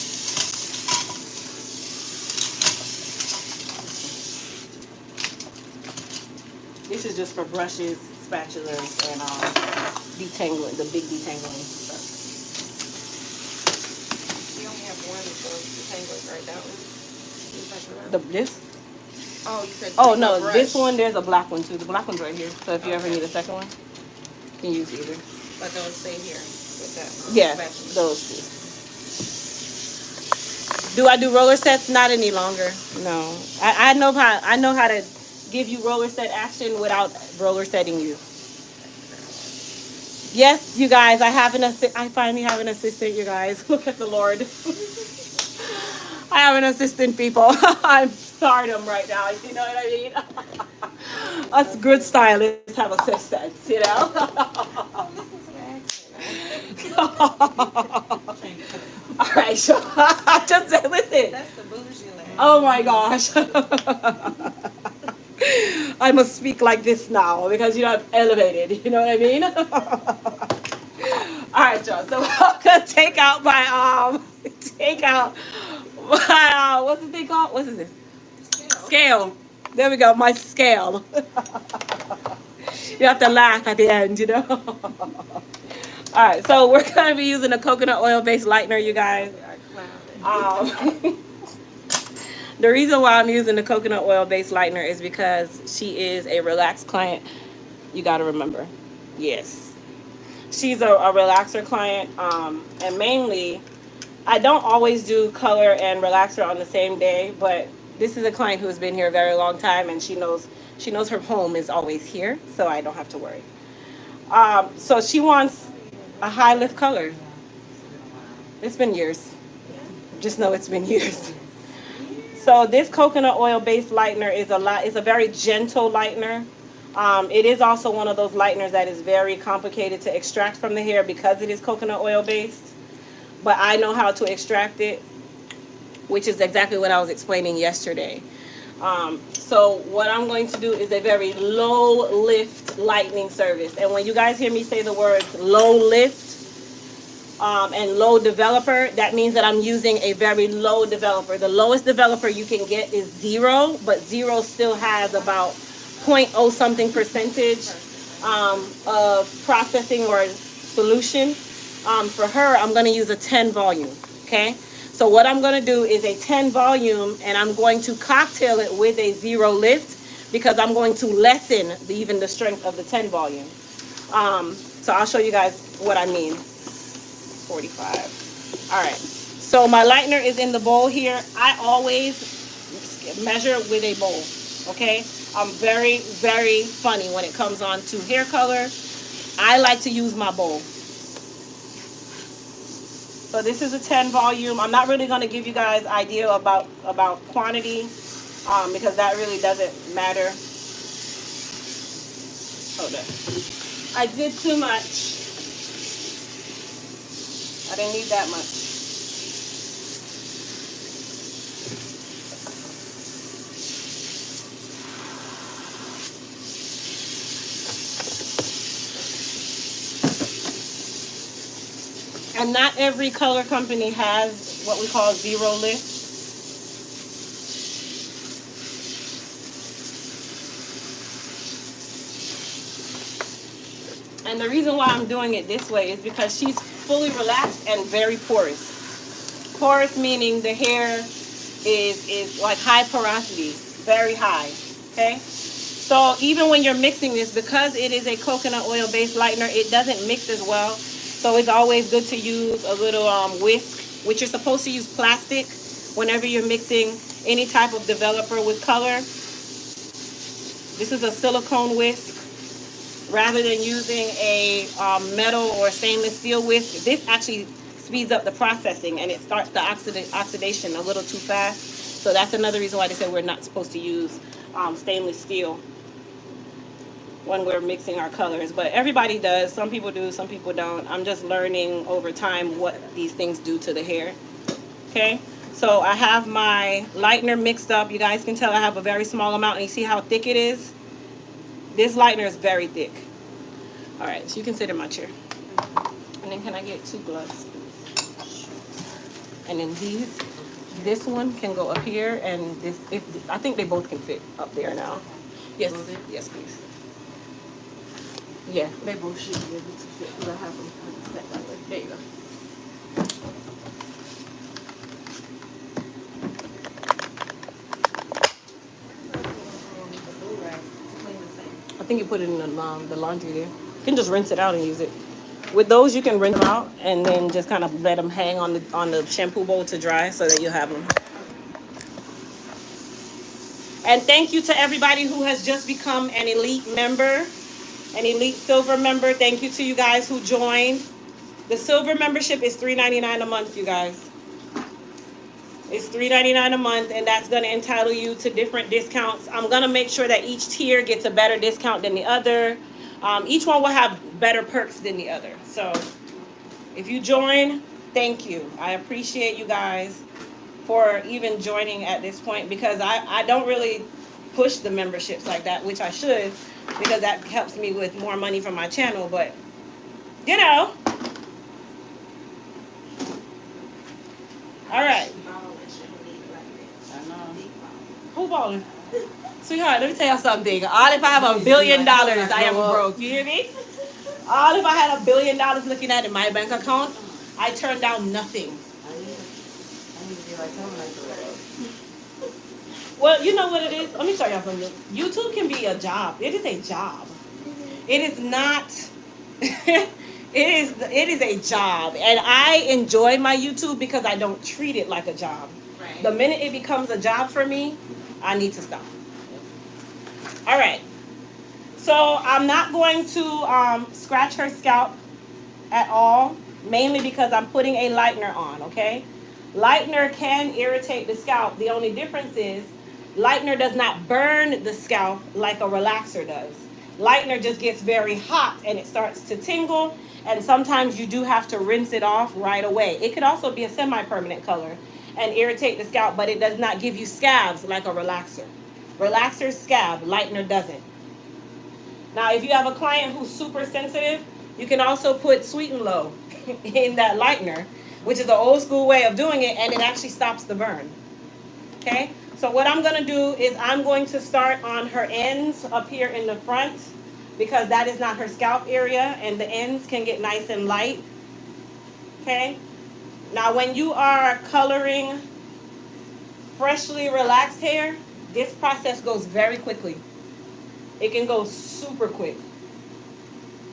This is just for brushes, spatulas, and detangling, the big detangling stuff. You only have one for detanglers, right? That one? This? Oh, you said. Oh no, this one. There's a black one too. The black one's right here. So if you ever need a second one, you can use either. But those stay here with that. Yeah, spatula. those two. Do I do roller sets? Not any longer. No, I know how to give you roller set action without roller setting you. Yes, you guys, I finally have an assistant, you guys. Look at the Lord. I have an assistant, people. I'm stardom right now. You know what I mean? Us good stylists have assistants, you know? All right, so just listen. That's the bougie laugh. Oh my gosh. I must speak like this now because I'm elevated. You know what I mean? All right, y'all. So I'm gonna take out my what's this thing called? What's this? Scale. There we go. My scale. You have to laugh at the end, you know. All right. So we're gonna be using a coconut oil based lightener, you guys. The reason why I'm using the coconut oil based lightener is because she is a relaxed client. You got to remember. Yes. She's a relaxer client. And mainly, I don't always do color and relaxer on the same day, but this is a client who has been here a very long time and she knows her home is always here, so I don't have to worry. So she wants a high lift color. It's been years. Just know it's been years. So this coconut oil based lightener is a very gentle lightener. It is also one of those lighteners that is very complicated to extract from the hair because it is coconut oil based. But I know how to extract it, which is exactly what I was explaining yesterday. So what I'm going to do is a very low lift lightening service. And when you guys hear me say the words low lift, and low developer, that means that I'm using a very low developer. The lowest developer you can get is 0, but 0 still has about point oh something percentage of processing or solution. For her, I'm going to use a 10 volume. Okay. So what I'm going to do is a 10 volume, and I'm going to cocktail it with a 0 lift because I'm going to lessen even the strength of the 10 volume. So I'll show you guys what I mean. 45. All right. So my lightener is in the bowl here. I always measure with a bowl. Okay. I'm very, very funny when it comes on to hair color. I like to use my bowl. So this is a 10 volume. I'm not really going to give you guys idea about quantity because that really doesn't matter. Hold on. I did too much. I didn't need that much. And not every color company has what we call 0 lift. And the reason why I'm doing it this way is because she's fully relaxed and very porous. Porous meaning the hair is like high porosity, very high, okay? So even when you're mixing this, because it is a coconut oil based lightener, it doesn't mix as well. So it's always good to use a little whisk, which you're supposed to use plastic whenever you're mixing any type of developer with color. This is a silicone whisk rather than using a metal or stainless steel whisk. This actually speeds up the processing and it starts the oxidation a little too fast. So that's another reason why they said we're not supposed to use stainless steel when we're mixing our colors, but everybody does. Some people do, some people don't. I'm just learning over time what these things do to the hair. Okay, so I have my lightener mixed up. You guys can tell I have a very small amount, and you see how thick it is. This lightener is very thick. All right, so you can sit in my chair. And then can I get 2 gloves? And then this one can go up here, and this, I think they both can fit up there now. Yes, yes, please. Yeah, they both should be able to fit because I have them set that way. There you go. I think you put it in the laundry there. You can just rinse it out and use it. With those, you can rinse them out and then just kind of let them hang on the shampoo bowl to dry so that you have them. And thank you to everybody who has just become an elite member. An elite silver member. Thank you to you guys who joined. The silver membership is $3.99 a month, you guys. It's $3.99 a month, and that's going to entitle you to different discounts. I'm going to make sure that each tier gets a better discount than the other. Each one will have better perks than the other. So if you join, thank you. I appreciate you guys for even joining at this point because I don't really push the memberships like that, which I should, because that helps me with more money from my channel, but you know. All right. Who balling? Sweetheart, let me tell you something. All if I have $1 billion, I am broke. You hear me? All if I had $1 billion looking at in my bank account, I turn down nothing. Well, you know what it is? Let me show y'all something. YouTube can be a job. It is a job. It is not. it is a job, and I enjoy my YouTube because I don't treat it like a job. Right. The minute it becomes a job for me, I need to stop. All right. So I'm not going to scratch her scalp at all, mainly because I'm putting a lightener on. Okay. Lightener can irritate the scalp. The only difference is lightener does not burn the scalp like a relaxer does. Lightener just gets very hot and it starts to tingle, and sometimes you do have to rinse it off right away. It could also be a semi-permanent color and irritate the scalp, but it does not give you scabs like a relaxer. Relaxer scab, lightener doesn't. Now, if you have a client who's super sensitive, you can also put Sweet and Low. in that lightener, which is the old school way of doing it, and it actually stops the burn. Okay, so what I'm going to do is I'm going to start on her ends up here in the front, because that is not her scalp area, and the ends can get nice and light. Okay, now when you are coloring freshly relaxed hair, this process goes very quickly. It can go super quick.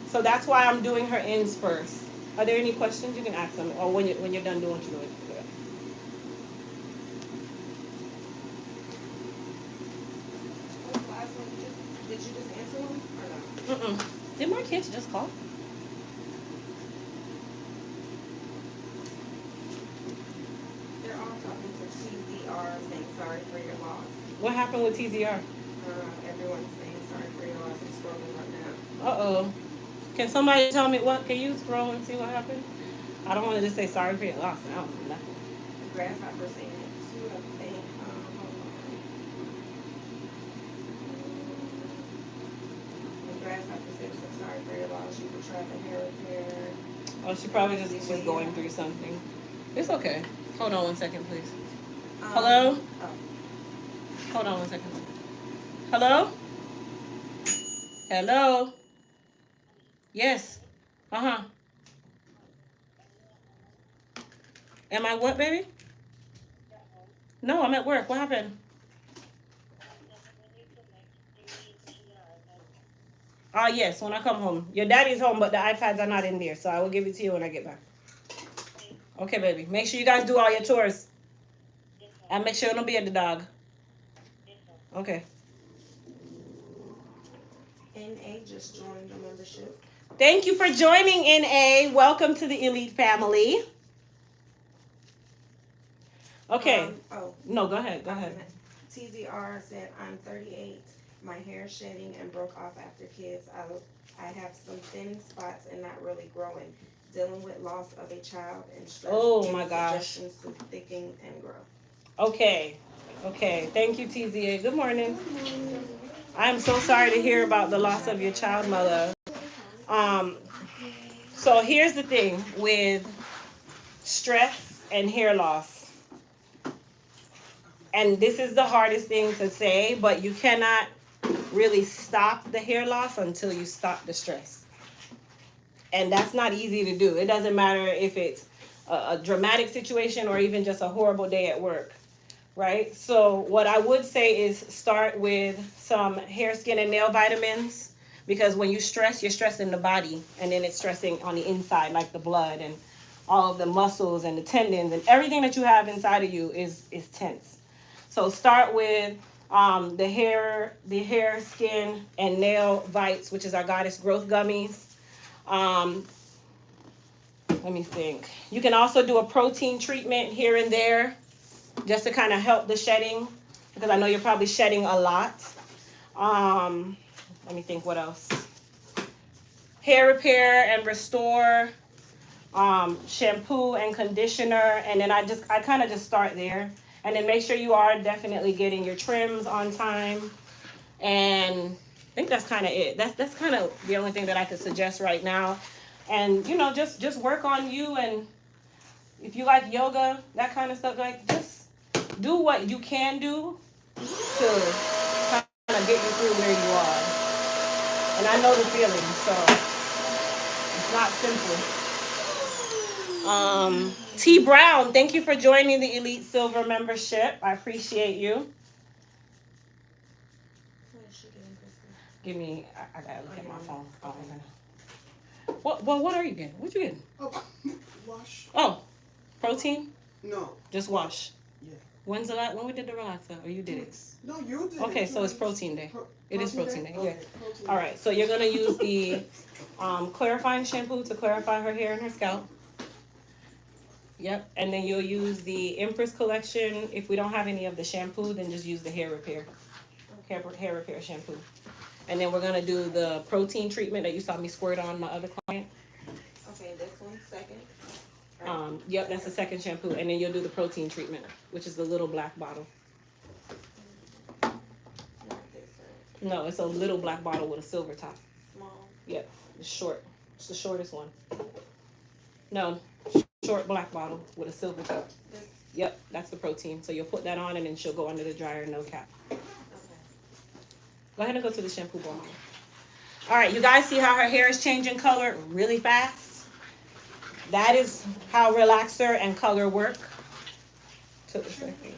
So that's why I'm doing her ends first. Are there any questions? You can ask them, or when you're done doing what you're doing. What's the last one? Did you just answer one or no? Did my kids just call? They're all talking to TZR saying sorry for your loss. What happened with TZR? Everyone's saying sorry for your loss. I'm scrolling right now. Uh-oh. Can somebody tell me what? Can you scroll and see what happened? I don't want to just say sorry for your loss. I don't know nothing. The grasshopper saying it too, I think. Hold on. The grasshopper said so sorry for your loss. You could try the hair repair. Oh, she probably just she's going through something. It's okay. Hold on 1 second, please. Hello? Oh. Hold on 1 second. Hello? Hello? Yes. Uh-huh. Am I what, baby? No, I'm at work. What happened? Yes, when I come home. Your daddy's home, but the iPads are not in there, so I will give it to you when I get back. Okay, baby. Make sure you guys do all your chores. And make sure you don't be at the dog. Okay. NA just joined the membership. Thank you for joining, NA. Welcome to the Elite family. Okay. No, go ahead. Go ahead. TZR said, I'm 38. My hair shedding and broke off after kids. I have some thin spots and not really growing. Dealing with loss of a child and stress. Oh my gosh. Suggestions to thicken and grow. Okay. Okay. Thank you, TZA. Good morning. I'm so sorry to hear about the loss of your child, mother. So here's the thing with stress and hair loss. And this is the hardest thing to say, but you cannot really stop the hair loss until you stop the stress. And that's not easy to do. It doesn't matter if it's a dramatic situation or even just a horrible day at work, right? So what I would say is start with some hair, skin, and nail vitamins, because when you stress, you're stressing the body, and then it's stressing on the inside, like the blood and all of the muscles and the tendons and everything that you have inside of you is tense. So start with the hair, skin, and nail vites, which is our Goddess Growth Gummies. Let me think. You can also do a protein treatment here and there just to kind of help the shedding, because I know you're probably shedding a lot. Let me think what else. Hair repair and restore, shampoo and conditioner, and then I kind of just start there. And then make sure you are definitely getting your trims on time. And I think that's kind of it. That's kind of the only thing that I could suggest right now. And, you know, just work on you. And if you like yoga, that kind of stuff, like, just do what you can do to kind of get you through where you are. And I know the feeling, so it's not simple. T Brown, thank you for joining the Elite Silver membership. I appreciate you. Give me, I gotta look at my phone. Oh, what are you getting? What you getting? Oh, wash. Oh, protein? No. Just wash. Yeah. When we did the relaxer, or you did it? No, you did. Okay, so it's protein day. It is protein day. Okay, Yeah. protein All day. right. So you're gonna use the clarifying shampoo to clarify her hair and her scalp. Yep. And then you'll use the Empress collection. If we don't have any of the shampoo, then just use the hair repair shampoo. And then we're gonna do the protein treatment that you saw me squirt on my other client. Okay, this one second. Yep, that's the second shampoo. And then you'll do the protein treatment, which is the little black bottle. Not this one. No, it's a little black bottle with a silver top. Small. Yep, it's short. It's the shortest one. No, short black bottle with a silver top. This, Yep, that's the protein. So you'll put that on and then she'll go under the dryer, no cap. okay. Go ahead and go to the shampoo bowl. All right, you guys see how her hair is changing color really fast? That is how relaxer and color work. Took a second.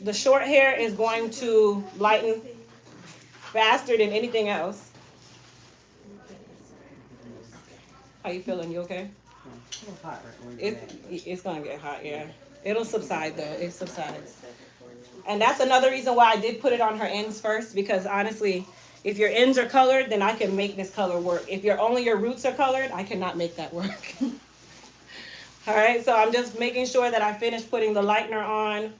The short hair is going to lighten faster than anything else. How you feeling? You okay? It's gonna get hot, yeah. It'll subside though. It subsides. And that's another reason why I did put it on her ends first, because honestly, if your ends are colored, then I can make this color work. If only your roots are colored, I cannot make that work. All right, so I'm just making sure that I finish putting the lightener on.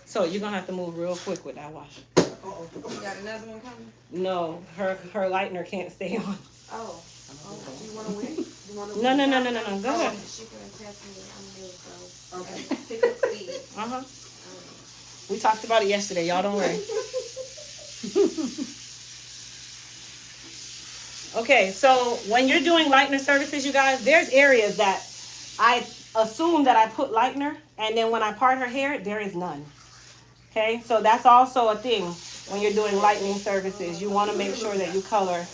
So you're gonna have to move real quick with that wash. Uh-oh. You got another one coming? No, her lightener can't stay on. Oh. You want to win? You want to No. Go ahead. She couldn't test me. I'm new, so. Okay. Pick up speed. Uh-huh. We talked about it yesterday. Y'all don't worry. Okay, so when you're doing lightener services, you guys, there's areas that I assume that I put lightener, and then when I part her hair, there is none. Okay, so that's also a thing when you're doing lightening services. You want to make sure that you color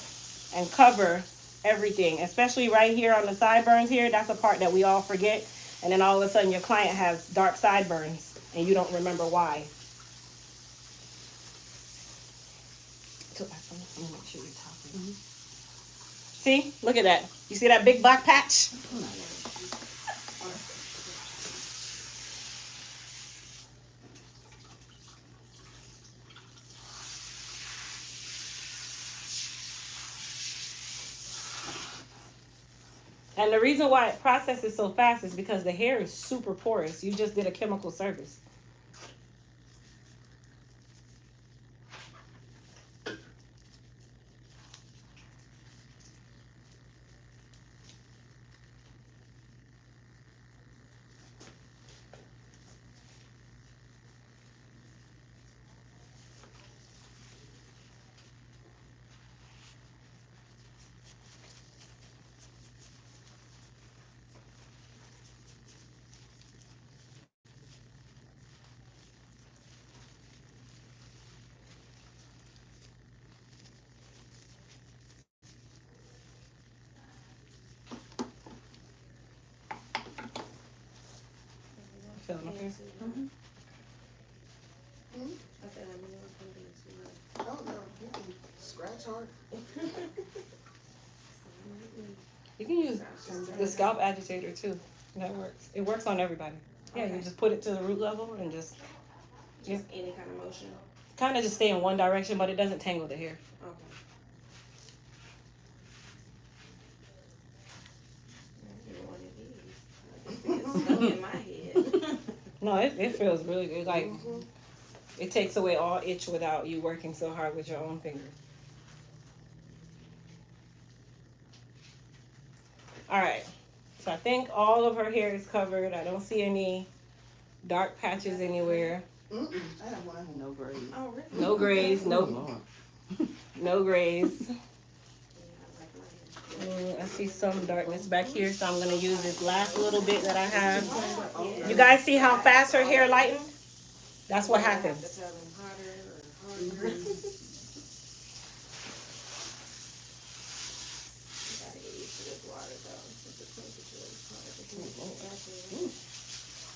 and cover everything, especially right here on the sideburns here. That's a part that we all forget, and then all of a sudden your client has dark sideburns and you don't remember why. So I'm gonna make sure you're talking. See, look at that. You see that big black patch? And the reason why it processes so fast is because the hair is super porous. You just did a chemical service. Feeling okay? Mm-hmm. I said, let me know if I'm being too much. Oh no, you can scratch hard. You can use the scalp agitator too. That works. It works on everybody. Yeah, you just put it to the root level and just Any kind of motion. kind of just stay in one direction, but it doesn't tangle the hair. Okay. It's stuck in my head. No, it feels really good. Like it takes away all itch without you working so hard with your own fingers. All right. So I think all of her hair is covered. I don't see any dark patches anywhere. I have one. No grays. Oh, really? No grays. No grays. I see some darkness back here, so I'm gonna use this last little bit that I have. You guys see how fast her hair lightened? That's what happens.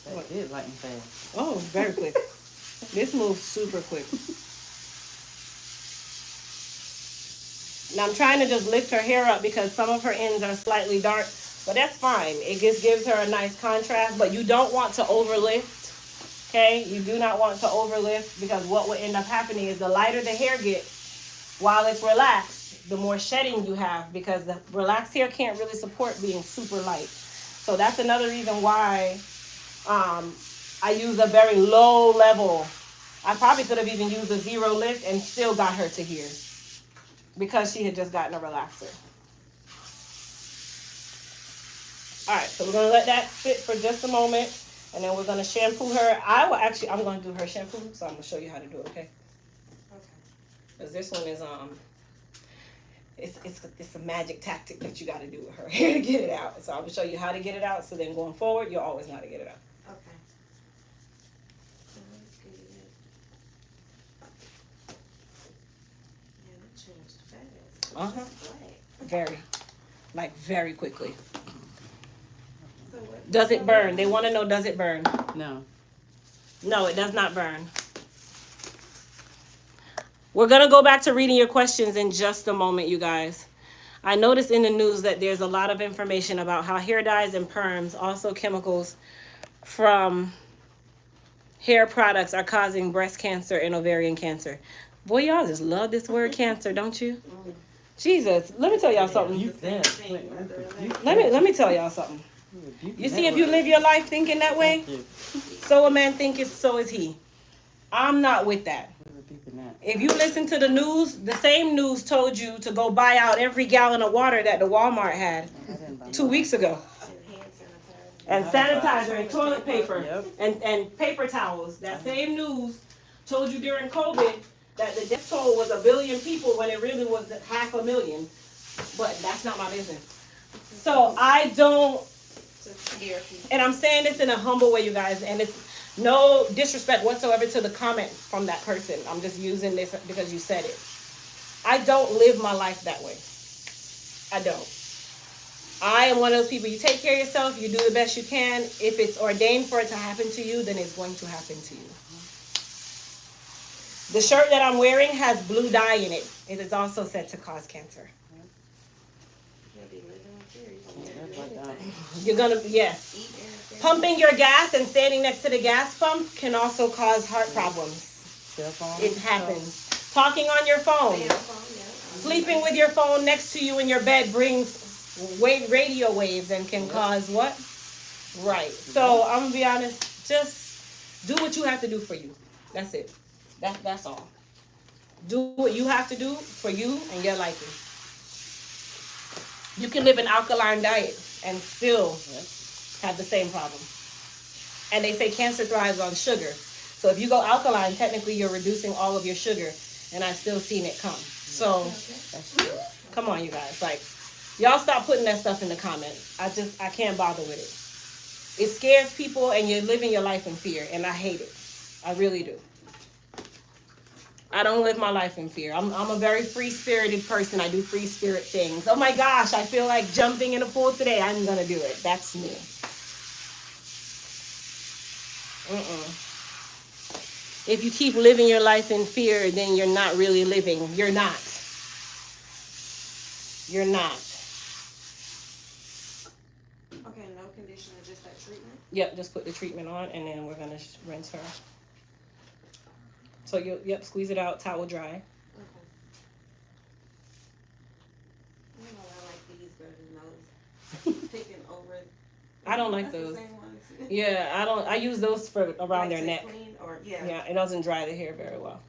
That is lighting fast. Oh, very quick. This moves super quick. Now I'm trying to just lift her hair up because some of her ends are slightly dark, but that's fine. It just gives her a nice contrast, but you don't want to overlift, okay? You do not want to overlift because what will end up happening is the lighter the hair gets while it's relaxed, the more shedding you have because the relaxed hair can't really support being super light. So that's another reason why I use a very low level. I probably could have even used a zero lift and still got her to here because she had just gotten a relaxer. All right, so we're gonna let that sit for just a moment and then we're gonna shampoo her. I'm gonna do her shampoo, so I'm gonna show you how to do it, okay? Because this one is it's a magic tactic that you got to do with her hair to get it out. So I'm gonna show you how to get it out. So then going forward, you'll always know how to get it out. Okay. Sounds good. Yeah, that changed fast. Uh-huh. Just black. Very, like very quickly. So what Does it burn? They want to know, does it burn? No. No, it does not burn. We're going to go back to reading your questions in just a moment, you guys. I noticed in the news that there's a lot of information about how hair dyes and perms, also chemicals from hair products, are causing breast cancer and ovarian cancer. Boy, y'all just love this word cancer, don't you? Jesus, let me tell y'all something. You that. Let me tell y'all something. You see, if you live your life thinking that way, so a man thinketh, so is he. I'm not with that. If you listen to the news, the same news told you to go buy out every gallon of water that the Walmart had 2 weeks ago. And sanitizer and toilet paper and paper towels. That same news told you during COVID that the death toll was 1 billion people when it really was 500,000. But that's not my business. So I don't, and I'm saying this in a humble way, you guys, and it's no disrespect whatsoever to the comment from that person. I'm just using this because you said it. I don't live my life that way. I don't. I am one of those people, you take care of yourself, you do the best you can. If it's ordained for it to happen to you, then it's going to happen to you. The shirt that I'm wearing has blue dye in it. It is also said to cause cancer. You're gonna, yes. Pumping your gas and standing next to the gas pump can also cause heart problems. It happens. Talking on your phone. Sleeping with your phone next to you in your bed brings radio waves and can cause what? Right. So I'm gonna be honest, just do what you have to do for you. That's it. That's all. Do what you have to do for you and your liking. You can live an alkaline diet and still have the same problem. And they say cancer thrives on sugar. So if you go alkaline, technically you're reducing all of your sugar, and I've still seen it come. So come on, you guys. Like, y'all stop putting that stuff in the comments. I can't bother with it. It scares people, and you're living your life in fear, and I hate it. I really do. I don't live my life in fear. I'm a very free-spirited person. I do free spirit things. Oh my gosh, I feel like jumping in a pool today. I'm going to do it. That's me. If you keep living your life in fear, then you're not really living. You're not. You're not. Okay, no conditioner, just that treatment? Yep, just put the treatment on, and then we're going to rinse her. So squeeze it out, towel dry. Okay. You know, I like these better than those. Picking over. I don't like That's the those. same ones. Yeah, I use those for around their neck. Clean or, yeah. Yeah, it doesn't dry the hair very well.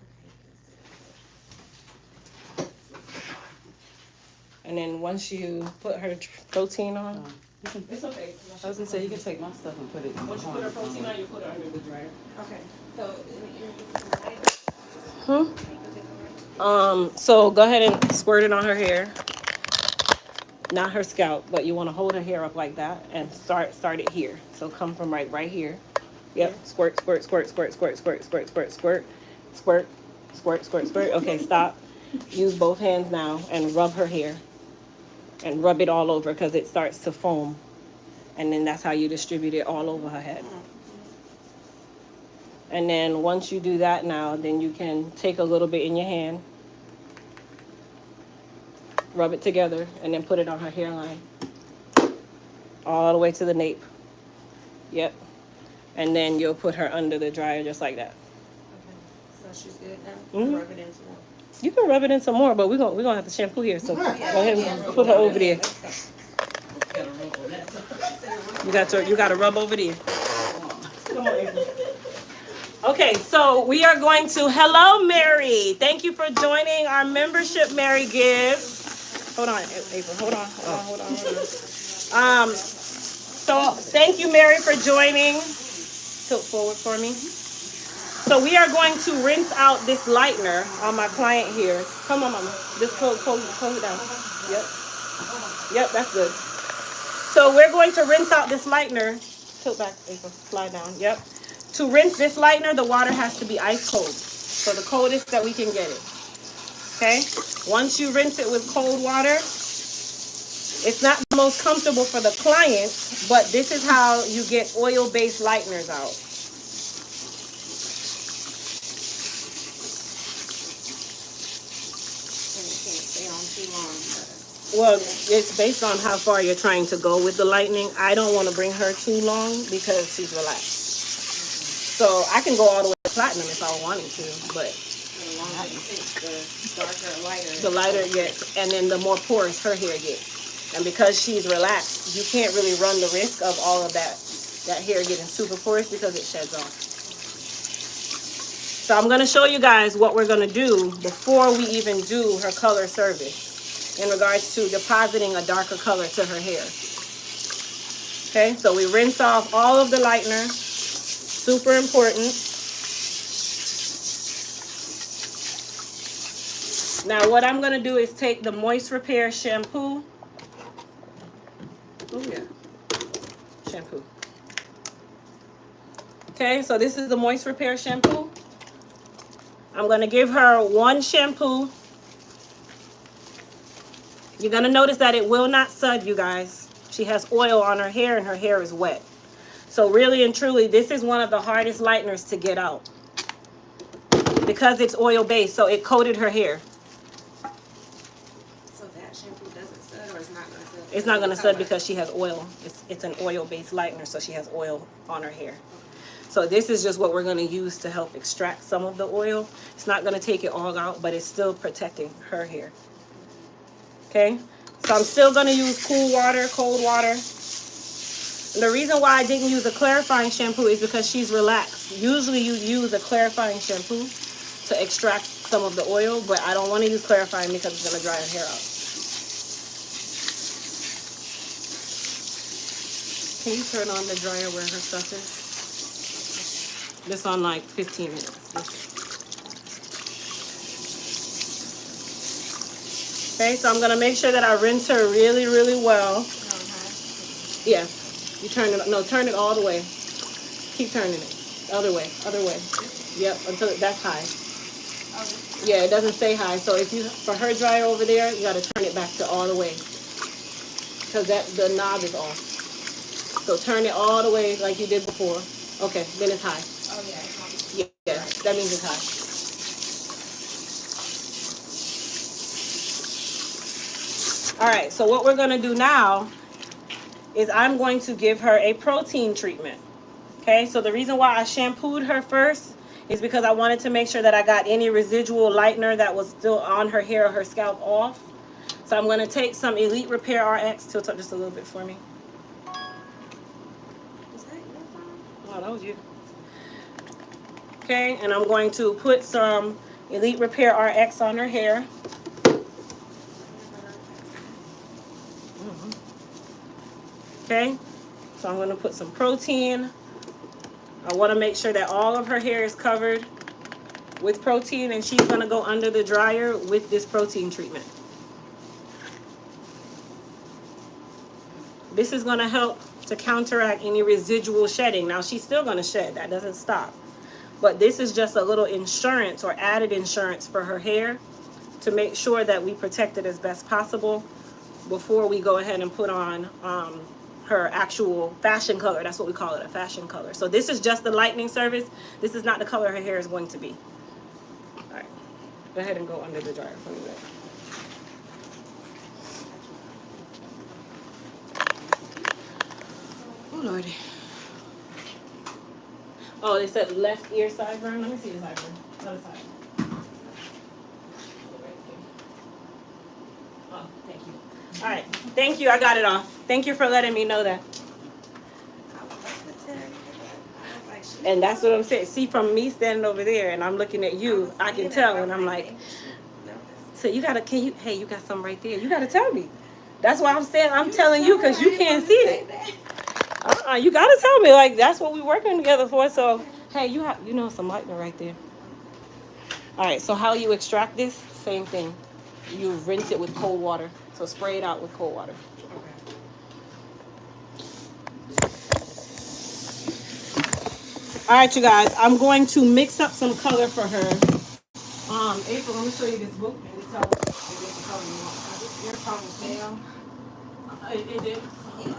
And then once you put her protein on, it's okay. I was gonna say you can take my stuff and put it in the Once you put her protein on, you put her under the dryer. Okay. So, So go ahead and squirt it on her hair. Not her scalp, but you want to hold her hair up like that and start it here. So come from right here. Yep. Squirt, squirt, squirt, squirt, squirt, squirt, squirt, squirt, squirt, squirt, squirt, squirt, squirt. Okay, stop. Use both hands now and rub her hair. And rub it all over because it starts to foam. And then that's how you distribute it all over her head. And then once you do that now, then you can take a little bit in your hand, rub it together, and then put it on her hairline. All the way to the nape. Yep. And then you'll put her under the dryer just like that. Okay. So she's good now? Rub it in some more. You can rub it in some more, but we're gonna have to shampoo here, so go ahead and put her over there. You got to rub over there. Come on, April. Okay, so we are going to, hello, Mary. Thank you for joining our membership, Mary Gibbs. Hold on, April. Hold on. So thank you, Mary, for joining. Tilt forward for me. So we are going to rinse out this lightener on my client here. Come on, mama. Just close it down. Yep. Yep, that's good. So we're going to rinse out this lightener. Tilt back, April. Slide down. Yep. To rinse this lightener, the water has to be ice cold. So the coldest that we can get it. Okay? Once you rinse it with cold water, it's not the most comfortable for the client, but this is how you get oil-based lighteners out. Well, it's based on how far you're trying to go with the lightning. I don't want to bring her too long because she's relaxed. So I can go all the way to platinum if I wanted to, but the lighter it gets, and then the more porous her hair gets. And because she's relaxed, you can't really run the risk of all of that hair getting super porous because it sheds off. So I'm going to show you guys what we're going to do before we even do her color service in regards to depositing a darker color to her hair. Okay, so we rinse off all of the lightener. Super important. Now what I'm going to do is take the Moist Repair shampoo. Oh yeah, shampoo. Okay, so this is the Moist Repair shampoo. I'm going to give her one shampoo. You're going to notice that it will not sud, you guys. She has oil on her hair and her hair is wet. So really and truly, this is one of the hardest lighteners to get out because it's oil-based, so it coated her hair. So that shampoo doesn't sud, or it's not going to sud? It's not going to sud because she has oil. It's an oil-based lightener, so she has oil on her hair. So this is just what we're going to use to help extract some of the oil. It's not going to take it all out, but it's still protecting her hair. Okay, so I'm still going to use cool water, cold water. And the reason why I didn't use a clarifying shampoo is because she's relaxed. Usually you use a clarifying shampoo to extract some of the oil, but I don't want to use clarifying because it's going to dry her hair out. Can you turn on the dryer where her stuff is? This on like 15 minutes. Okay, so I'm going to make sure that I rinse her really, really well. Yeah, you turn it, no, turn it all the way. Keep turning it. Other way, other way. Yep, until that's high. Yeah, it doesn't stay high. So if you, for her dryer over there, you got to turn it back to all the way. Because the knob is off. So turn it all the way like you did before. Okay, then it's high. Oh, yeah. Yeah, that means it's high. All right, so what we're going to do now is I'm going to give her a protein treatment. Okay, so the reason why I shampooed her first is because I wanted to make sure that I got any residual lightener that was still on her hair or her scalp off. So I'm going to take some Elite Repair RX. Tilt up just a little bit for me. Is that your phone? Oh, that was you. Okay, and I'm going to put some Elite Repair RX on her hair. Okay, so I'm going to put some protein. I want to make sure that all of her hair is covered with protein, and she's going to go under the dryer with this protein treatment. This is going to help to counteract any residual shedding. Now, she's still going to shed. That doesn't stop. But this is just a little insurance or added insurance for her hair to make sure that we protect it as best possible before we go ahead and put on her actual fashion color. That's what we call it, a fashion color. So this is just the lightening service. This is not the color her hair is going to be. All right, go ahead and go under the dryer for me. Oh, Lordy. Oh, they said left ear sideburn. Let me see the sideburn. Other side. Oh, thank you. All right, thank you. I got it off. Thank you for letting me know that. And that's what I'm saying. See, from me standing over there and I'm looking at you, I can tell, and I'm like, so you gotta, hey, you got something right there. You gotta tell me. That's why I'm saying, I'm telling you because you can't see it. You gotta tell me, like, that's what we're working together for. So Hey, you know some lightener right there. All right, so how you extract this? Same thing. You rinse it with cold water. So spray it out with cold water. Okay. All right, you guys. I'm going to mix up some color for her. April, let me show you this book and tell me if it's the color you want. Your color fail. It did. Yeah.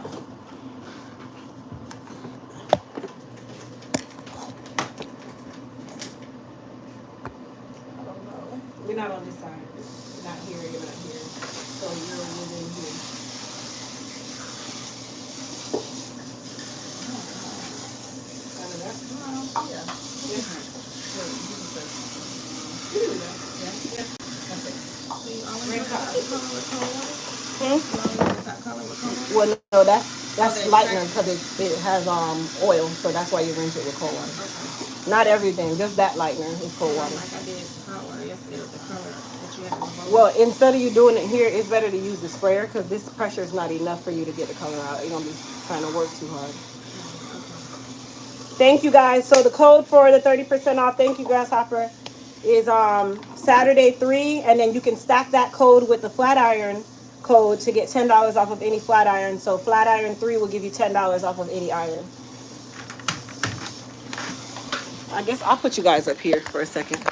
I don't know. We're not on this side. You're not here. You're not here. So you're within here. Kind of that. Yeah. Different. So you can say, You do that. Yeah. That's it. So you always Red use that color. color with cold water? Hmm? You always use that color with cold water? Well, no, that's Okay, lightener extract- because it has oil, so that's why you rinse it with cold water. Okay. Not everything, just that lightener is cold water. Like I did hot water yesterday with the color that you had in the bowl. Well, instead of you doing it here, it's better to use the sprayer because this pressure is not enough for you to get the color out. You're gonna be trying to work too hard. Thank you guys. So the code for the 30% off, thank you, Grasshopper, is Saturday 3, and then you can stack that code with the flat iron code to get $10 off of any flat iron. So flat iron 3 will give you $10 off of any iron. I guess I'll put you guys up here for a second.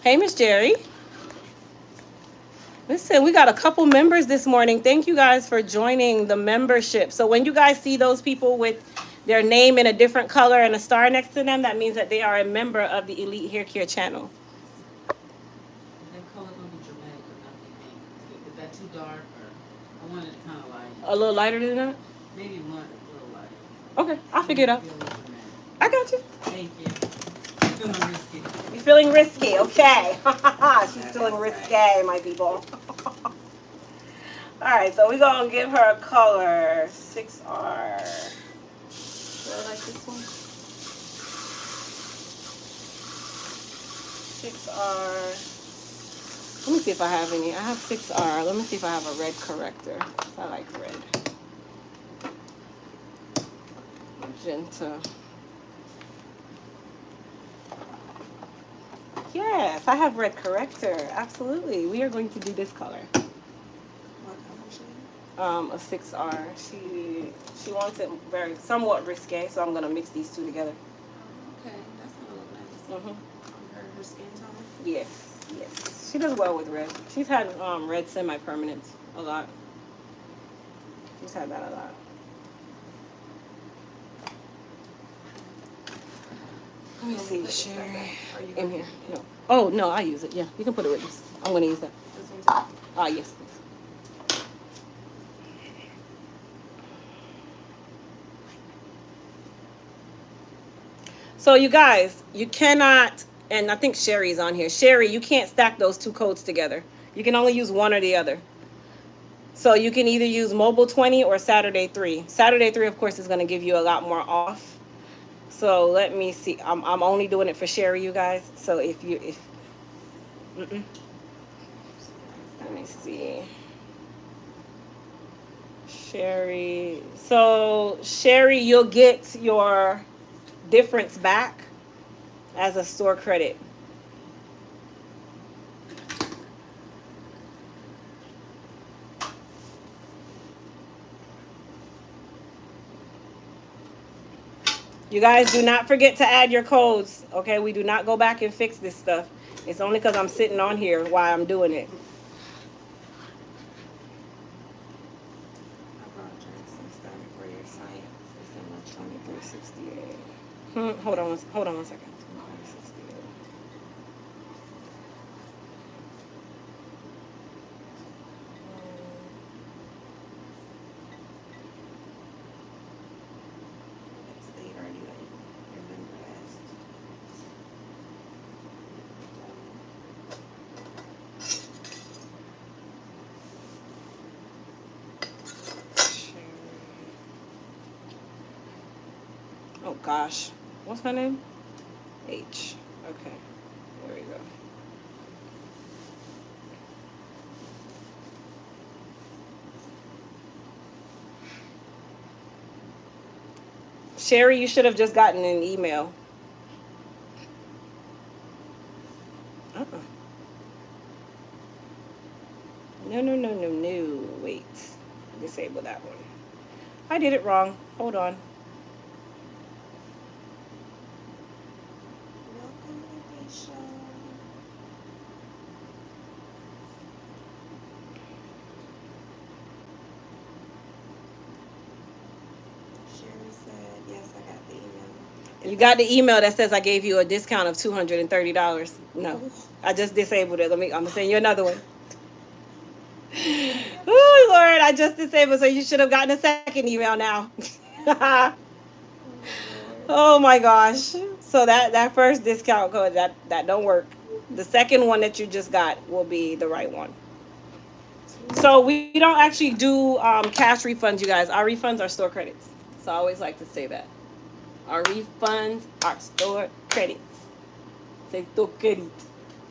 Hey, Miss Jerry. Listen, we got a couple members this morning. Thank you guys for joining the membership. So when you guys see those people with their name in a different color and a star next to them, that means that they are a member of the Elite Hair Care channel. That color gonna be dramatic or not be pink? Is that too dark or I wanted it kind of light? A little lighter than that? Maybe one a little lighter. Okay, I'll figure it out. Feel a little dramatic. I got you. Thank you. Feeling risky. You feeling risky? Okay. She's feeling risque, my people. All right, so we're going to give her a color 6R. Do I like this one? 6R. Let me see if I have any. I have 6R. Let me see if I have a red corrector. I like red. Magenta. Yes, I have red corrector. Absolutely. We are going to do this color. What color shade? A 6R. She wants it very somewhat risque, so I'm gonna mix these two together. Okay, that's gonna look nice. Her skin tone. Yes, yes. She does well with red. She's had red semi-permanents a lot. She's had that a lot. Let me see, Sherry. In here. No. Oh no, I use it. Yeah, you can put it with this. I'm gonna use that. This one too? Ah, yes, please. So you guys, you cannot, and I think Sherry's on here. Sherry, you can't stack those two codes together. You can only use one or the other. So you can either use Mobile 20 or Saturday 3. Saturday 3, of course, is going to give you a lot more off. So let me see. I'm only doing it for Sherry, you guys. So if let me see. Sherry. So Sherry, you'll get your difference back as a store credit. You guys do not forget to add your codes, okay? We do not go back and fix this stuff. It's only because I'm sitting on here while I'm doing it. I apologize. I'm starting for your science. It's in my 2368. Hold on one second. 2368. state are you in? Remember last. Oh gosh, what's her name? H. Okay, there we go. Sherry, you should have just gotten an email. Uh-uh. No, no, no, no, no. Wait. Disable that one. I did it wrong. Hold on. Welcome, Alicia. Sherry said, yes, I got the email. You got the email that says I gave you a discount of $230. No, I just disabled it. I'm gonna send you another one. Oh Lord, I just disabled, so you should have gotten a second email now. Oh my gosh. So that first discount code that don't work. The second one that you just got will be the right one. So we don't actually do cash refunds, you guys. Our refunds are store credits. So I always like to say that. Our refunds are store credits. Say store credit.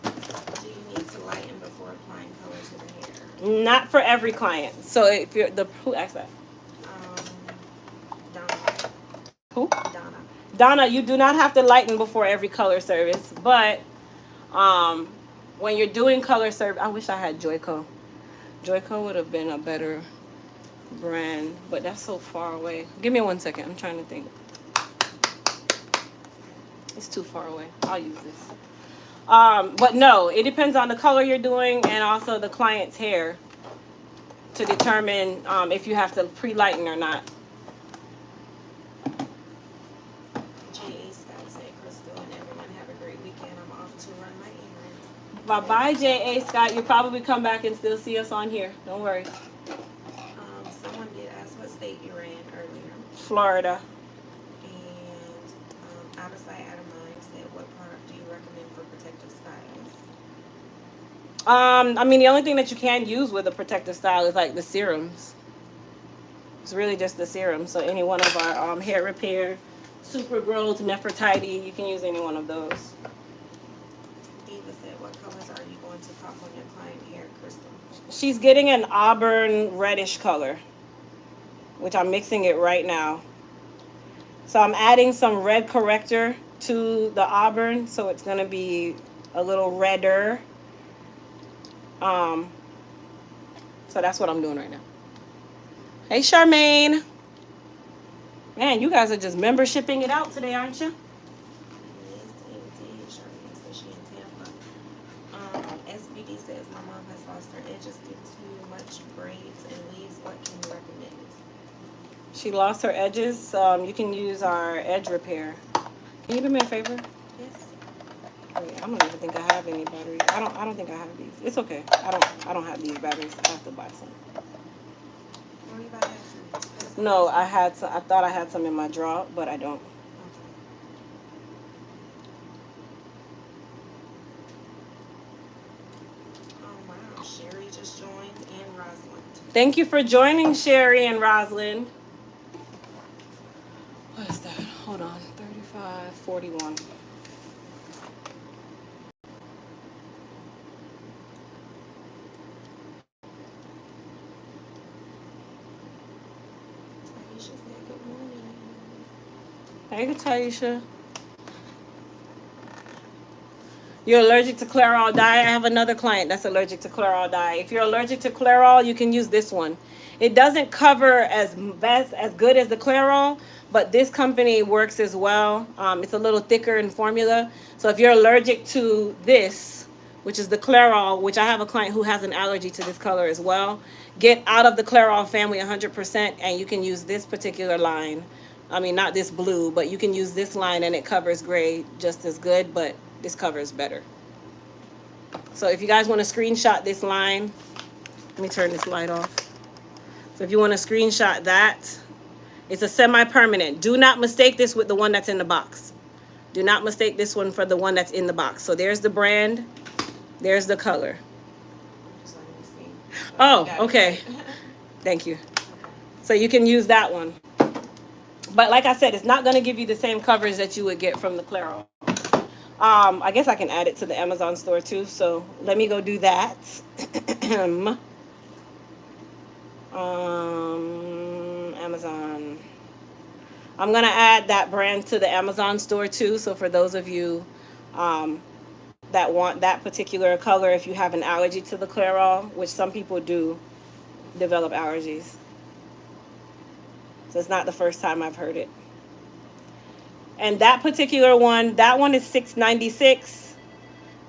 Do you need to lighten before applying color to the hair? Not for every client. So if you're who asked that? Donna. Who? Donna. Donna, you do not have to lighten before every color service, but when you're doing color service, I wish I had Joico. Joico would have been a better brand, but that's so far away. Give me 1 second. I'm trying to think. It's too far away. I'll use this. But no, it depends on the color you're doing and also the client's hair to determine if you have to pre-lighten or not. J.A. Scott said, Crystal and everyone have a great weekend. I'm off to run my errands. Bye-bye, J.A. Scott. You'll probably come back and still see us on here. Don't worry. Someone did ask what state you were in earlier. Florida. And out of sight, out of mind said, what product do you recommend for protective styles? I mean, the only thing that you can use with a protective style is like the serums. It's really just the serum. So any one of our hair repair, super growth, Nefertiti, you can use any one of those. Eva said, what colors are you going to pop on your client hair, Crystal? She's getting an auburn reddish color, which I'm mixing it right now. So I'm adding some red corrector to the auburn, so it's going to be a little redder. So that's what I'm doing right now. Hey, Charmaine. Man, you guys are just membershiping it out today, aren't you? SBD says, my mom has lost her edges due to much braids and leaves. What can you recommend? She lost her edges. You can use our edge repair. Can you do me a favor? Yes. Wait, I don't even think I have any batteries. I don't think I have these. It's okay. I don't have these batteries. I have to buy some. Where you buy that? No, I had some. I thought I had some in my drawer, but I don't. Oh wow, Sherry just joined and Rosalind. Thank you for joining, Sherry and Rosalind. What is that? Hold on. 35.41. Taisha said good morning. Hey, Taisha. You're allergic to Clairol dye. I have another client that's allergic to Clairol dye. If you're allergic to Clairol, you can use this one. It doesn't cover as good as the Clairol, but this company works as well. It's a little thicker in formula. So if you're allergic to this, which is the Clairol, which I have a client who has an allergy to this color as well, get out of the Clairol family 100%, and you can use this particular line. I mean, not this blue, but you can use this line and it covers gray just as good, but this covers better. So if you guys want to screenshot this line, let me turn this light off. So if you want to screenshot that, it's a semi-permanent. Do not mistake this with the one that's in the box. Do not mistake this one for the one that's in the box. So there's the brand. There's the color. Oh, okay. Thank you. So you can use that one. But like I said, it's not going to give you the same coverage that you would get from the Clairol. I guess I can add it to the Amazon store too. So let me go do that. Amazon. I'm gonna add that brand to the Amazon store too. So for those of you that want that particular color, if you have an allergy to the Clairol, which some people do develop allergies, so it's not the first time I've heard it. And that particular one, that one is $6.96,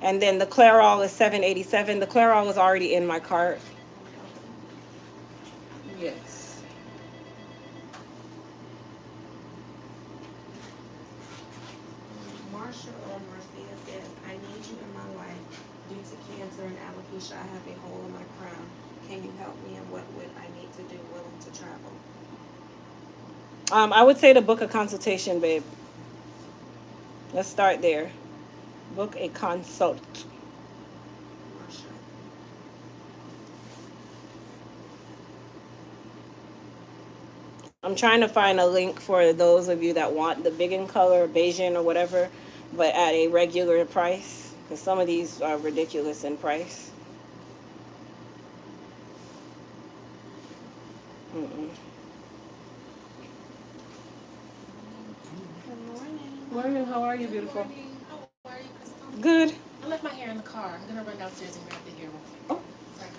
and then the Clairol is $7.87. The Clairol is already in my cart. Yes. Marsha or Marcia says, I need you in my life. Due to cancer and alopecia, I have a hole in my crown. Can you help me, and what would I need to do? Willing to travel? I would say to book a consultation, babe. Let's start there. Book a consult. Marsha. I'm trying to find a link for those of you that want the big in color, Bayesian or whatever, but at a regular price. Because some of these are ridiculous in price. Mm-mm. Good morning. Morning, how are you, beautiful? Good morning. How are you, Crystal? Good. I left my hair in the car. I'm gonna run downstairs and grab the hair real quick. Oh. So I can-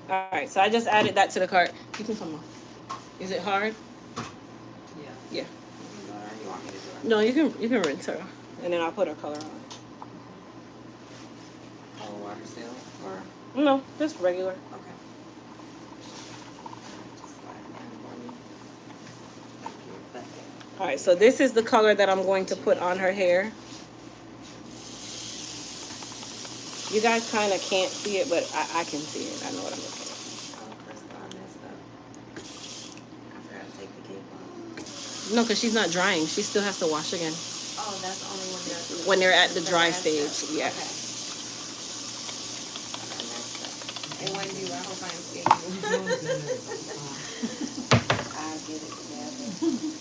All right, so I just added that to the cart. You can come on. Is it hard? Yeah. Yeah. You want me to do it? No, you can rinse her, and then I'll put her color on. Cold water still? Or, No, just regular. okay. Just slide it down for me. Thank you. All right, so this is the color that I'm going to put on her hair. You guys kind of can't see it, but I can see it. I know what I'm looking at. Oh, Crystal, I messed up. I forgot to take the cape off. No, because she's not drying. She still has to wash again. Oh, that's the only one that's... When they're at the dry that's stage, it. yeah. Okay. I messed up. And when you, I hope I ain't scared you. I'll get it together.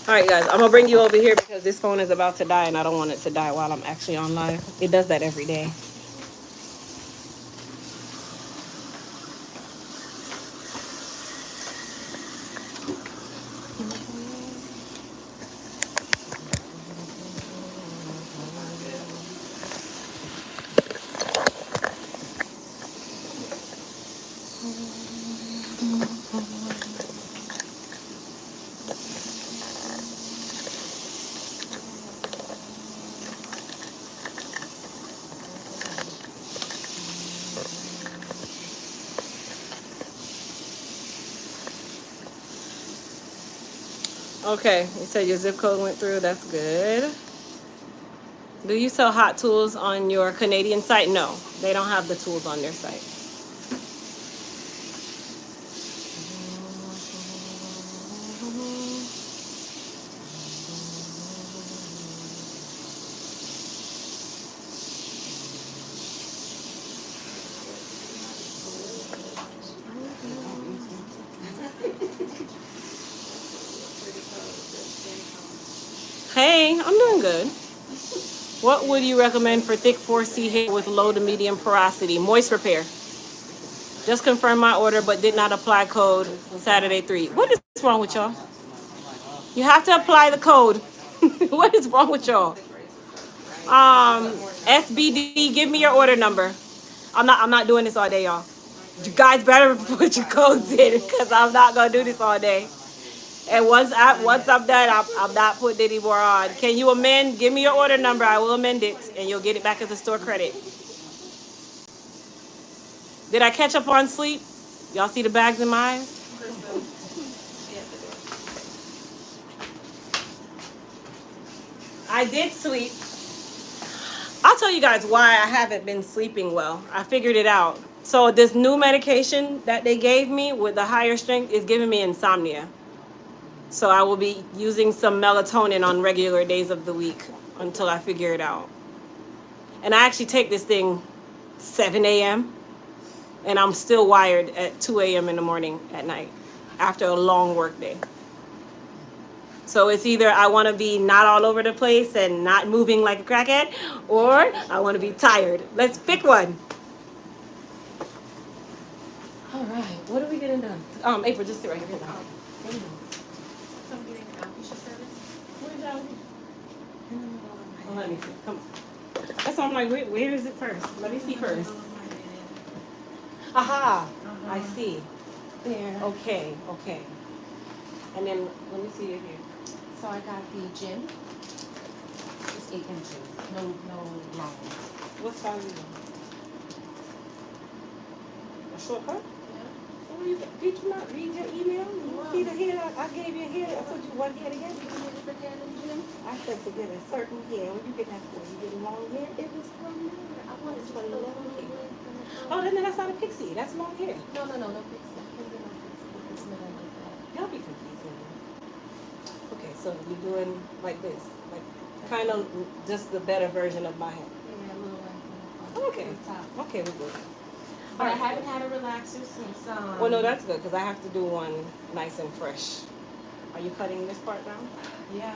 All right, guys, I'm going to bring you over here because this phone is about to die, and I don't want it to die while I'm actually on live. It does that every day. Okay, you said your zip code went through. That's good. Do you sell hot tools on your Canadian site? No, they don't have the tools on their site. Hey, I'm doing good. What would you recommend for thick 4C hair with low to medium porosity? Moist repair. Just confirmed my order but did not apply code Saturday 3. What is wrong with y'all? You have to apply the code. What is wrong with y'all? SBD, give me your order number. I'm not doing this all day, y'all. You guys better put your codes in because I'm not gonna do this all day. And once I'm done, I'm not putting any more on. Can you amend? Give me your order number. I will amend it, and you'll get it back as a store credit. Did I catch up on sleep? Y'all see the bags in my eyes? I did sleep. I'll tell you guys why I haven't been sleeping well. I figured it out. So this new medication that they gave me with the higher strength is giving me insomnia. So I will be using some melatonin on regular days of the week until I figure it out. And I actually take this thing 7 a.m. and I'm still wired at 2 a.m. in the morning at night after a long work day. So it's either I want to be not all over the place and not moving like a crackhead, or I want to be tired. Let's pick one. All right, what are we getting done? April, just sit right here. So I'm getting alopecia service. Where's y'all? Oh, let me see. Come on. That's why I'm like, where is it first? Let me see first. Aha, I see. There. Okay. And then let me see it here. So I got the gym. It's 8 inches. No long. What size is it? A shortcut? So what did you not read your email? You see the hair I gave you here? I told you one hair to get. I said to get a certain hair. When you get that for, you get long hair? It was from there. I wanted to For go long long hair. hair. Oh, then that's not a pixie. That's long hair. No pixie. I can do no pixie. It's middle like that. Y'all be confusing me. Okay, so you're doing like this. Like kind of just the better version of my hair. Yeah, a little like Okay. top. Okay, we're good. But I haven't had a relaxer since Well, no, that's good because I have to do one nice and fresh. Are you cutting this part down? yeah.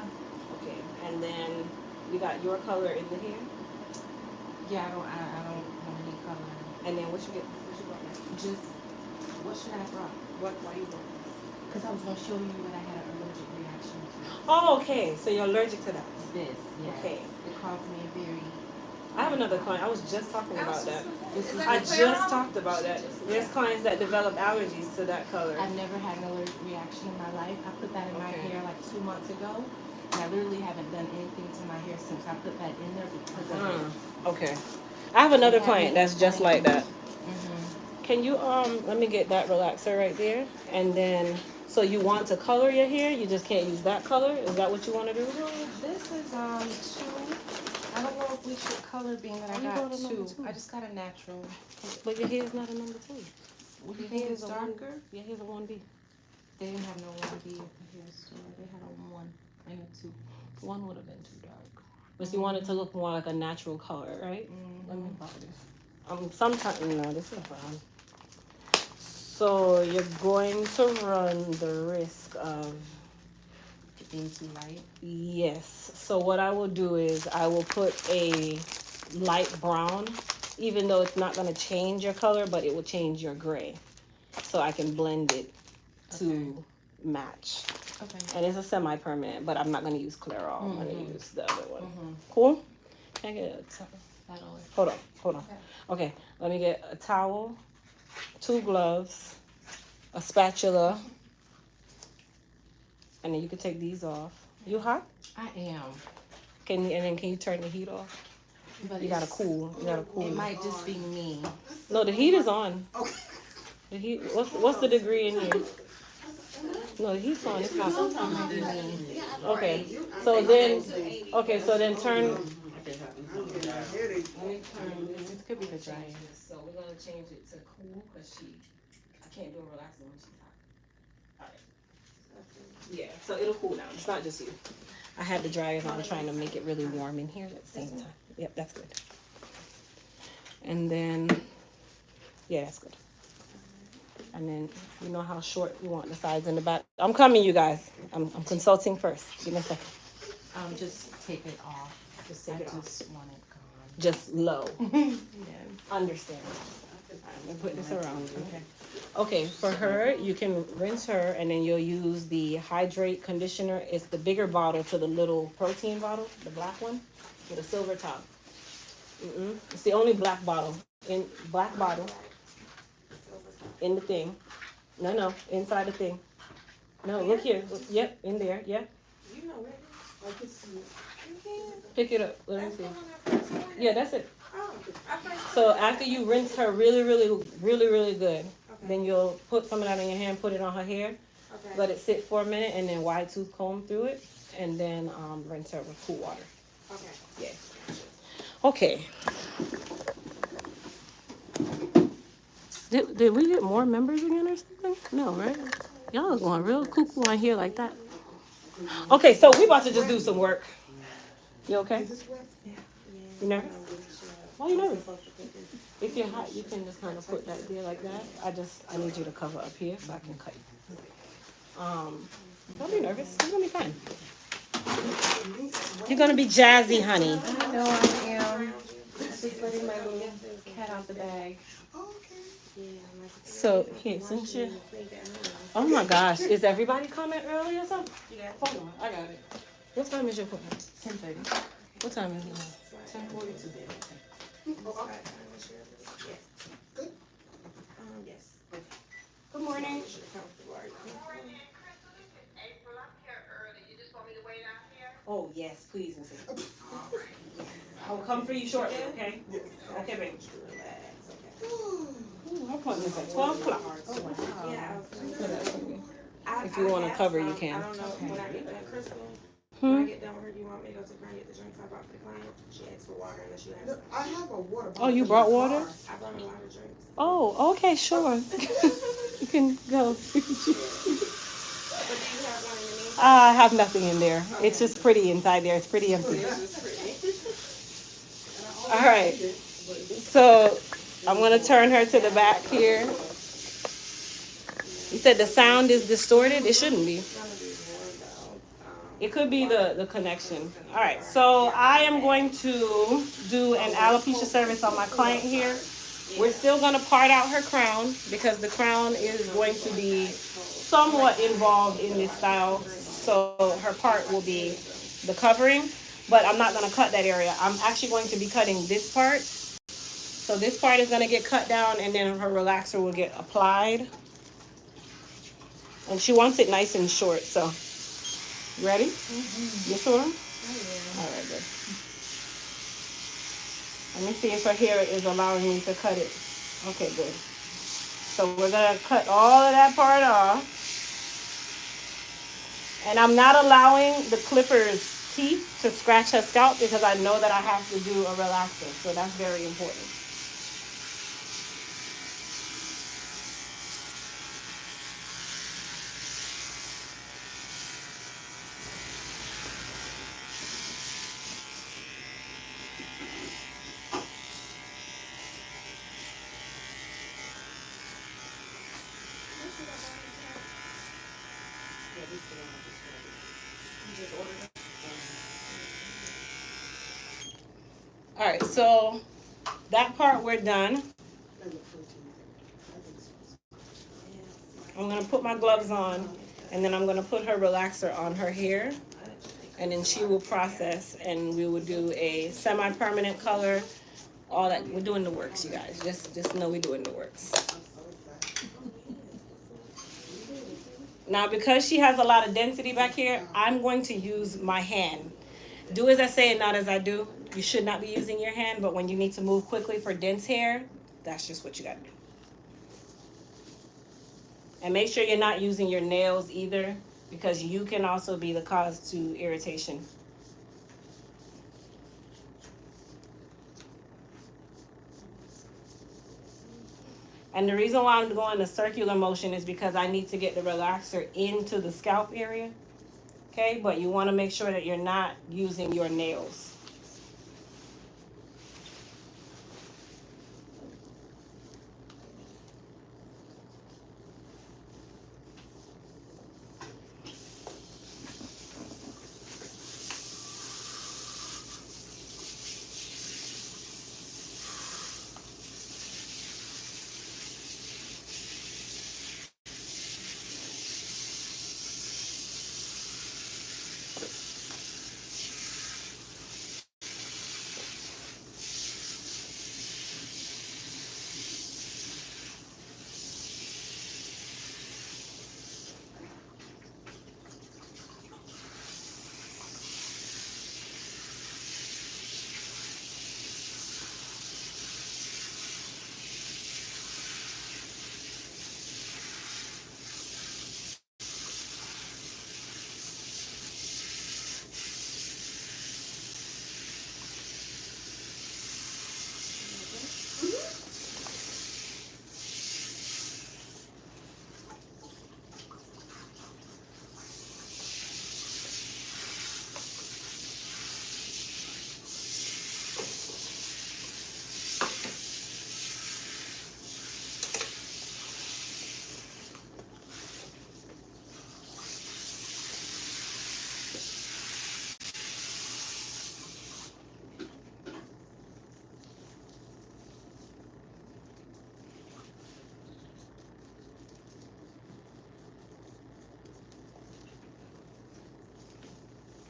Okay, and then you got your color in the hair, Yeah, I don't want any color. and then what you got next? Just what should I brought? Why you doing this? Because I was gonna show you what I had an allergic reaction to. Oh, okay. So you're allergic to that. This, yes. Okay. It caused me a very. I have another client. I was just talking about that. This is I just talked about that. There's clients that develop allergies to that color. I've never had an allergic reaction in my life. I put that in my Okay. hair like 2 months ago, and I literally haven't done anything to my hair since I put that in there because of it. Okay. I have another client that's just like that. Mm-hmm. Can you let me get that relaxer right there, and then so you want to color your hair? You just can't use that color. Is that what you want to do? This is 2. I don't know if we should color being that I Why you got got a number 2. 2? I just got a natural. But your hair's not a number 2. Would you think it's darker? Your hair's a 1B. They didn't have no 1B at the hair store. They had a 1 and a 2. 1 would have been too dark. But you want it to look more like a natural color, right? Mm-hmm. Let me borrow this. Sometimes no, this is brown. So you're going to run the risk of Being too light. yes. So what I will do is I will put a light brown, even though it's not going to change your color, but it will change your gray. So I can blend it to match. Okay. And it's a semi-permanent, but I'm not going to use Clairol. I'm going to use the other one. Mm-hmm. Cool? Can I get a towel? That'll work. Hold on. Okay, let me get a towel, 2 gloves, a spatula, and then you can take these off. You hot? I am. And then can you turn the heat off? But You gotta cool. It might just be me. No, the heat is on. The heat. What's the degree in here? No, the heat's on. It's hot. Okay. So then turn. Let me turn this. It could be the dryer. So we're gonna change it to cool because I can't do a relaxing when she's hot. Alright. Yeah, so it'll cool down. It's not just you. I had the dryers on trying to make it really warm in here at the same time. Yep, that's good. And then, yeah, that's good. And then you know how short you want the sides and the back. I'm coming, you guys. I'm consulting first. Give me a second. Just take it off. Just take it off. Just want it gone. Just low. Yes. Understand. I'm gonna put this around you. Okay, for her, you can rinse her and then you'll use the hydrate conditioner. It's the bigger bottle to the little protein bottle, the black one with a silver top. It's the only black bottle in the thing. No, inside the thing. No, look here. Look, yep, in there. Yep. You know it. I could see it. Pick it up. Let me see. Yeah, that's it. Oh, So after you rinse her really good, then you'll put some of that in your hand, put it on her hair, let it sit for a minute, and then wide tooth comb through it, and then rinse her with cool water. Okay. Yeah. Okay. Did we get more members again or something? No, right? Y'all are going real cuckoo on here like that. Okay, so we about to just do some work. You okay? You nervous? Why are you nervous? If you're hot, you can just kind of put that there like that. I need you to cover up here so I can cut you. Don't be nervous. It's gonna be fine. You're gonna be jazzy, honey. I know I am. I'm just letting my little cat out the bag. So here, since you. Oh my gosh, is everybody coming early or something? Yeah. Hold on, I got it. What time is your appointment? 10:30. What time is it? 10:42. Yes. Good morning. Oh yes, please, Miss. I'll come for you shortly, okay? Okay, baby. Ooh, her appointment's at 12 o'clock. Yeah. If you want to cover, you can. I don't know when I get done, Crystal. When I Hmm? get done with her, do you want me to go to the car and get the drinks I brought for the clients? She asked for water unless you have Look, some. I have a water bottle. Oh, you in brought my water? car. I brought a lot of drinks. Oh, okay, sure. You can go. But do you have one in the meantime? I have nothing in there. It's just pretty inside there. It's pretty empty. All right. So I'm gonna turn her to the back here. You said the sound is distorted. It shouldn't be. It could be the connection. All right. So I am going to do an alopecia service on my client here. We're still gonna part out her crown because the crown is going to be somewhat involved in this style. So her part will be the covering, but I'm not gonna cut that area. I'm actually going to be cutting this part. So this part is gonna get cut down and then her relaxer will get applied. And she wants it nice and short, so. You ready? Mm-hmm. You sure? Oh, yeah. All right, good. Let me see if her hair is allowing me to cut it. Okay, good. So we're gonna cut all of that part off. And I'm not allowing the clipper's teeth to scratch her scalp because I know that I have to do a relaxer. So that's very important. All right, so that part we're done. I'm gonna put my gloves on and then I'm gonna put her relaxer on her hair and then she will process and we will do a semi-permanent color, all that. We're doing the works, you guys. Just know we're doing the works. Now, because she has a lot of density back here, I'm going to use my hand. Do as I say and not as I do. You should not be using your hand, but when you need to move quickly for dense hair, that's just what you gotta do. And make sure you're not using your nails either, because you can also be the cause to irritation. And the reason why I'm going the circular motion is because I need to get the relaxer into the scalp area. Okay, but you want to make sure that you're not using your nails.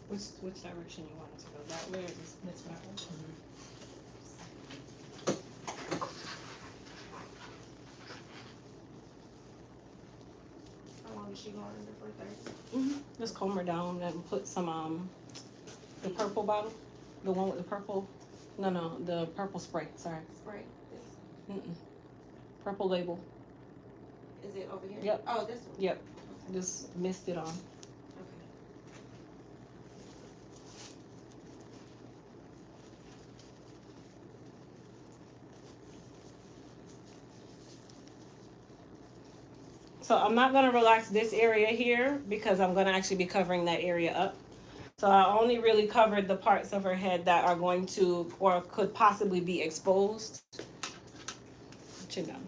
Which direction you want it to go? That way or this way? How long is she going under for 30? Just comb her down and put some the purple bottle, the one with the purple. No, the purple spray. Sorry. Spray. This. Purple label. Is it over here? Yep. Oh, this one. Yep. Just mist it on. Okay. So I'm not gonna relax this area here because I'm gonna actually be covering that area up. So I only really covered the parts of her head that are going to or could possibly be exposed. Chin down.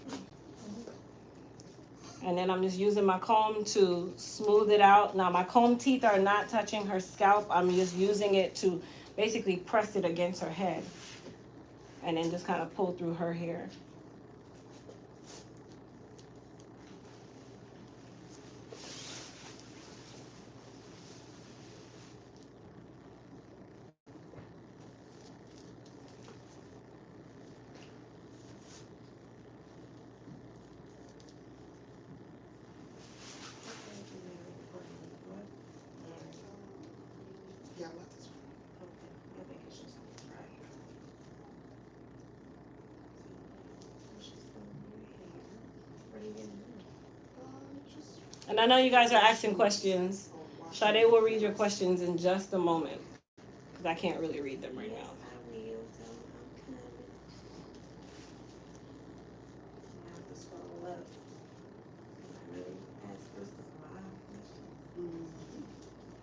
And then I'm just using my comb to smooth it out. Now my comb teeth are not touching her scalp. I'm just using it to basically press it against her head. And then just kind of pull through her hair. Yeah, what is And I know you guys are asking questions. Sade will read your questions in just a moment. Because I can't really read them right now. I will. So I'm coming. I have to scroll up. I really ask Crystal a lot of questions.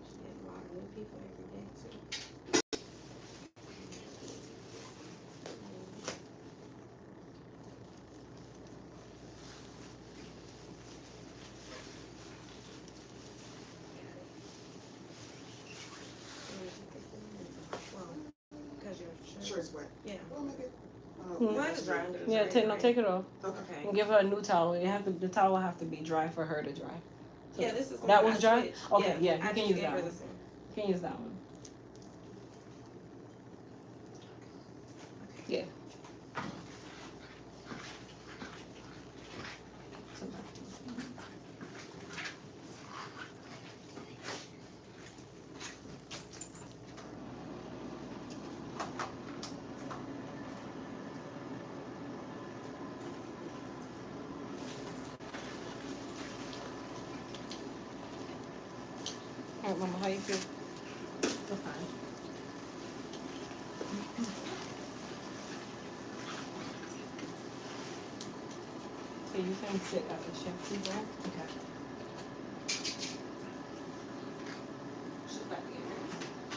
She has a lot of new people every day too. Because your Sure, it's wet. Yeah. Well, maybe. Mine is dry under the Yeah, dryer, right? take it off. Okay. And give her a new towel. The towel have to be dry for her to dry. So Yeah, this is that one was I dry? switched. Okay, yeah, you I can just use gave that her one. this one. You can use that one. Yeah. All right, Mama, how you feel? Feel fine. So you can sit at the chef too, right? Okay. She's about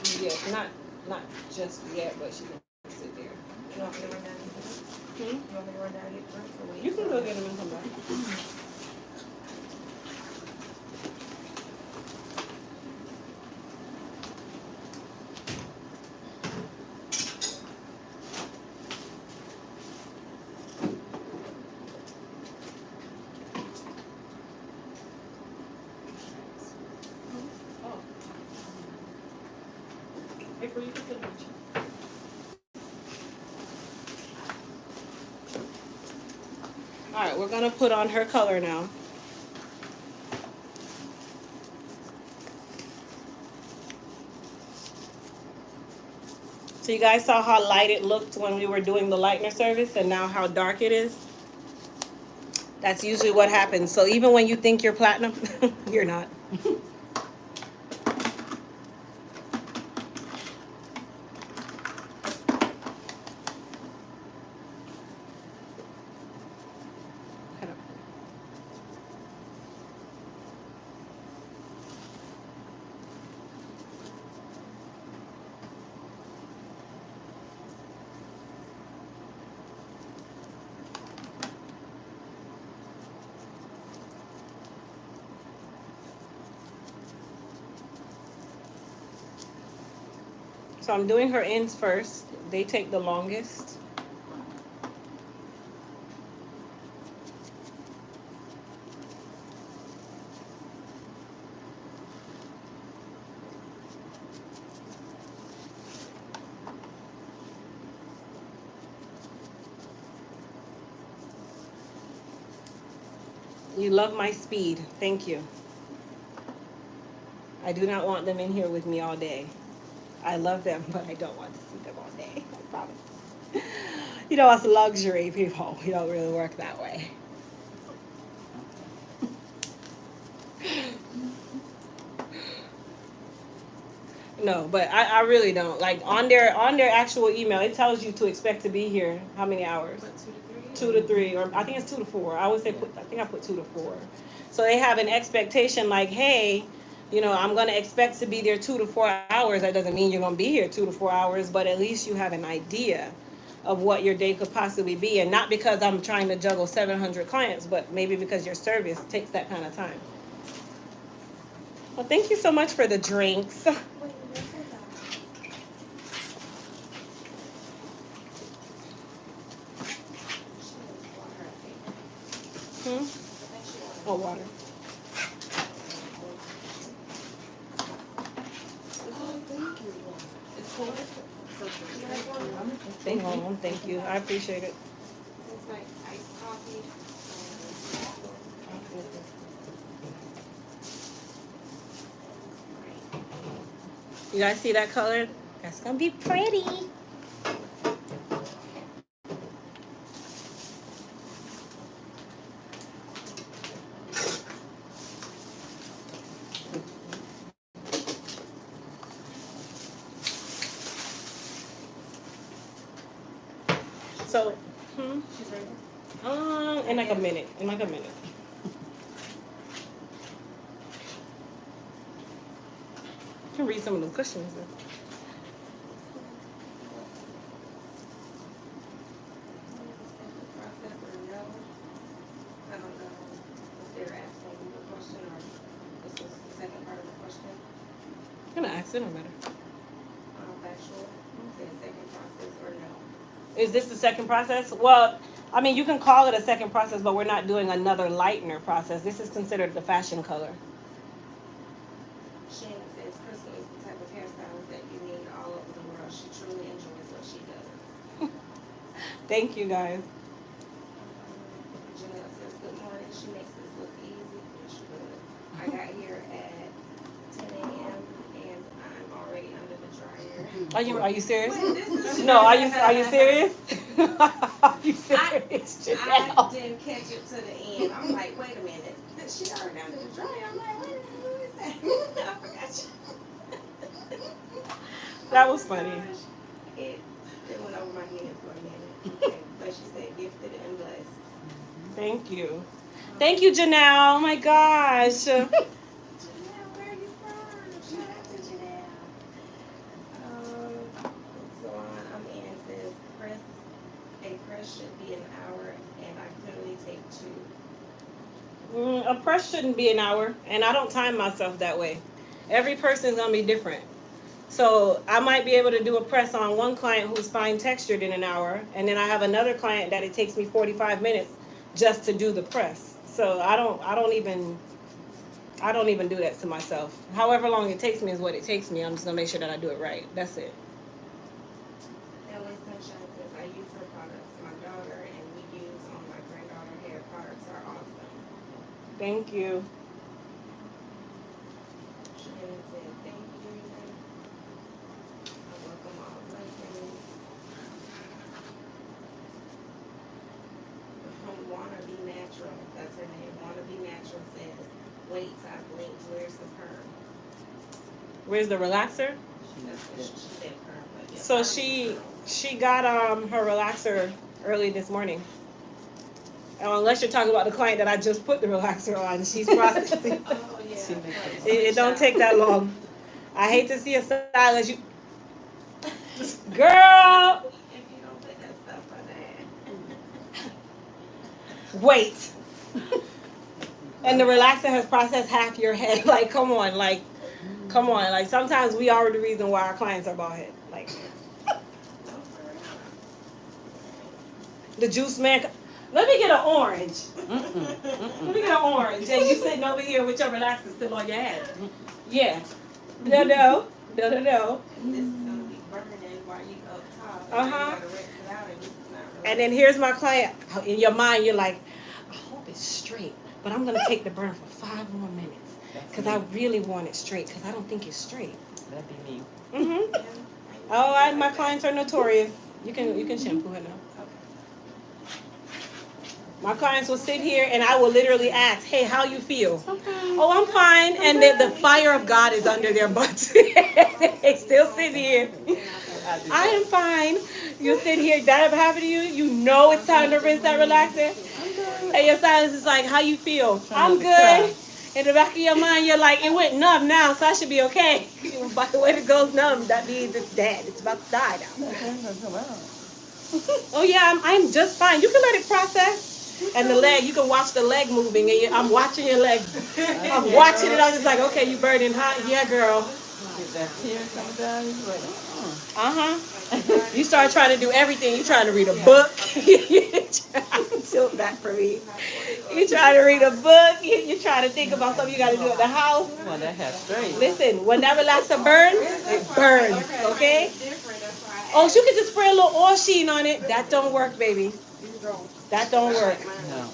to get Yeah, not just yet, but she can sit there. You want me to run down and get her? Hmm? You want me to run down and get her? Or wait? You can go get them and come back. Oh. April, you can sit down. All right, we're gonna put on her color now. So you guys saw how light it looked when we were doing the Lightener service and now how dark it is? That's usually what happens. So even when you think you're platinum, you're not. So I'm doing her ends first. They take the longest. You love my speed. Thank you. I do not want them in here with me all day. I love them, but I don't want to see them all day. I promise. You know, us luxury people, we don't really work that way. No, but I really don't. Like on their actual email, it tells you to expect to be here how many hours? What, 2 to 3, or I think it's 2 to 4. I would say I think I put 2 to 4. So they have an expectation like, hey, you know, I'm gonna expect to be there 2 to 4 hours. That doesn't mean you're gonna be here 2 to 4 hours, but at least you have an idea of what your day could possibly be, and not because I'm trying to juggle 700 clients, but maybe because your service takes that kind of time. Well, thank you so much for the drinks. Wait, this is water, I think. Hmm? I think she wanted Oh, water. Oh, thank you. It's cold. You guys want one? Thank you. Thank you. I appreciate it. It's like iced coffee. You guys see that color? That's gonna be pretty. So, She's ready. in like a minute. In like a minute. You can read some of the questions. Though. Process or no? I don't know if they're asking the question or this was the second part of the question. I'm gonna ask it no matter. Factual, say second process or no? Is this the second process? Well, I mean, you can call it a second process, but we're not doing another Lightener process. This is considered the fashion color. Shannon says Crystal is the type of hairstylist that you need all over the world. She truly enjoys what she does. Thank you, guys. Janelle says good morning. She makes this look easy. She does. I got here at 10 a.m. and I'm already under the dryer. Are you serious? Wait, this is No, are you serious? Are you serious, I Janelle? didn't catch it to the end. I'm like, wait a minute. She already under the dryer. I'm like, wait a minute, who is that? I forgot you. That was funny. It went over my head for a minute. Okay. But she said gifted and blessed. Thank you. Thank you, Janelle. Oh my gosh. Janelle, where are you from? Shout out to Janelle. So I'm in. Says a press should be an hour, and I clearly take 2. A press shouldn't be an hour, and I don't time myself that way. Every person's gonna be different. So I might be able to do a press on one client who's fine textured in an hour, and then I have another client that it takes me 45 minutes just to do the press. So I don't even do that to myself. However long it takes me is what it takes me. I'm just gonna make sure that I do it right. That's it. LA Sunshine says I use her products. My daughter and we use on my granddaughter hair products are awesome. Thank you. Shannon said thank you. I welcome all blessings. Wanna be natural. That's her name. Wanna be natural says, wait, I blinked. Where's the perm? Where's the relaxer? That's what she said perm, but yeah, So perm is she got her relaxer early this morning. Unless you're talking about the client that I just put the relaxer on, she's processing. perm. Oh yeah. It don't take that long. I hate to see a stylist. You, girl, If you don't put that stuff on there. wait. And the relaxer has processed half your head. Like, come on, come on. Like, sometimes we are the reason why our clients are bald head. Like, the juice man. Let me get an orange. Let me get an orange. And you sitting over here with your relaxer still on your head. Yeah. No. This is gonna be burning while you up top. And then you gotta rinse it out, and this is not really. And then here's my client. In your mind, you're like, I hope it's straight. but I'm gonna take the burn for 5 more minutes because I really want it straight because I don't think it's straight. That'd be me. Mhm. Yeah. Oh, my clients are notorious. You can shampoo it now. My clients will sit here and I will literally ask, "Hey, how you feel?" "Oh, I'm fine." And the fire of God is under their butts. They still sit here. "I am fine." You sit here. That ever happened to you? You know it's time to rinse that relaxer. And your silence is like, "How you feel?" "I'm good." In the back of your mind, you're like, "It went numb now, so I should be okay." By the way it goes numb, that means it's dead. It's about to die now. "Oh yeah, I'm just fine." You can let it process. And the leg, you can watch the leg moving, and I'm watching your leg. I'm watching it. I'm just like, "Okay, you burning hot, yeah, girl." Get that tear coming down. He's like, You start trying to do everything. You trying to read a book. Tilt back for me. You trying to read a book. You trying to think about something you got to do at the house. well, that hair straight. Listen, when that relaxer burns, it burns. Okay. Oh, you can just spray a little oil sheen on it. That don't work, baby. That don't work. No.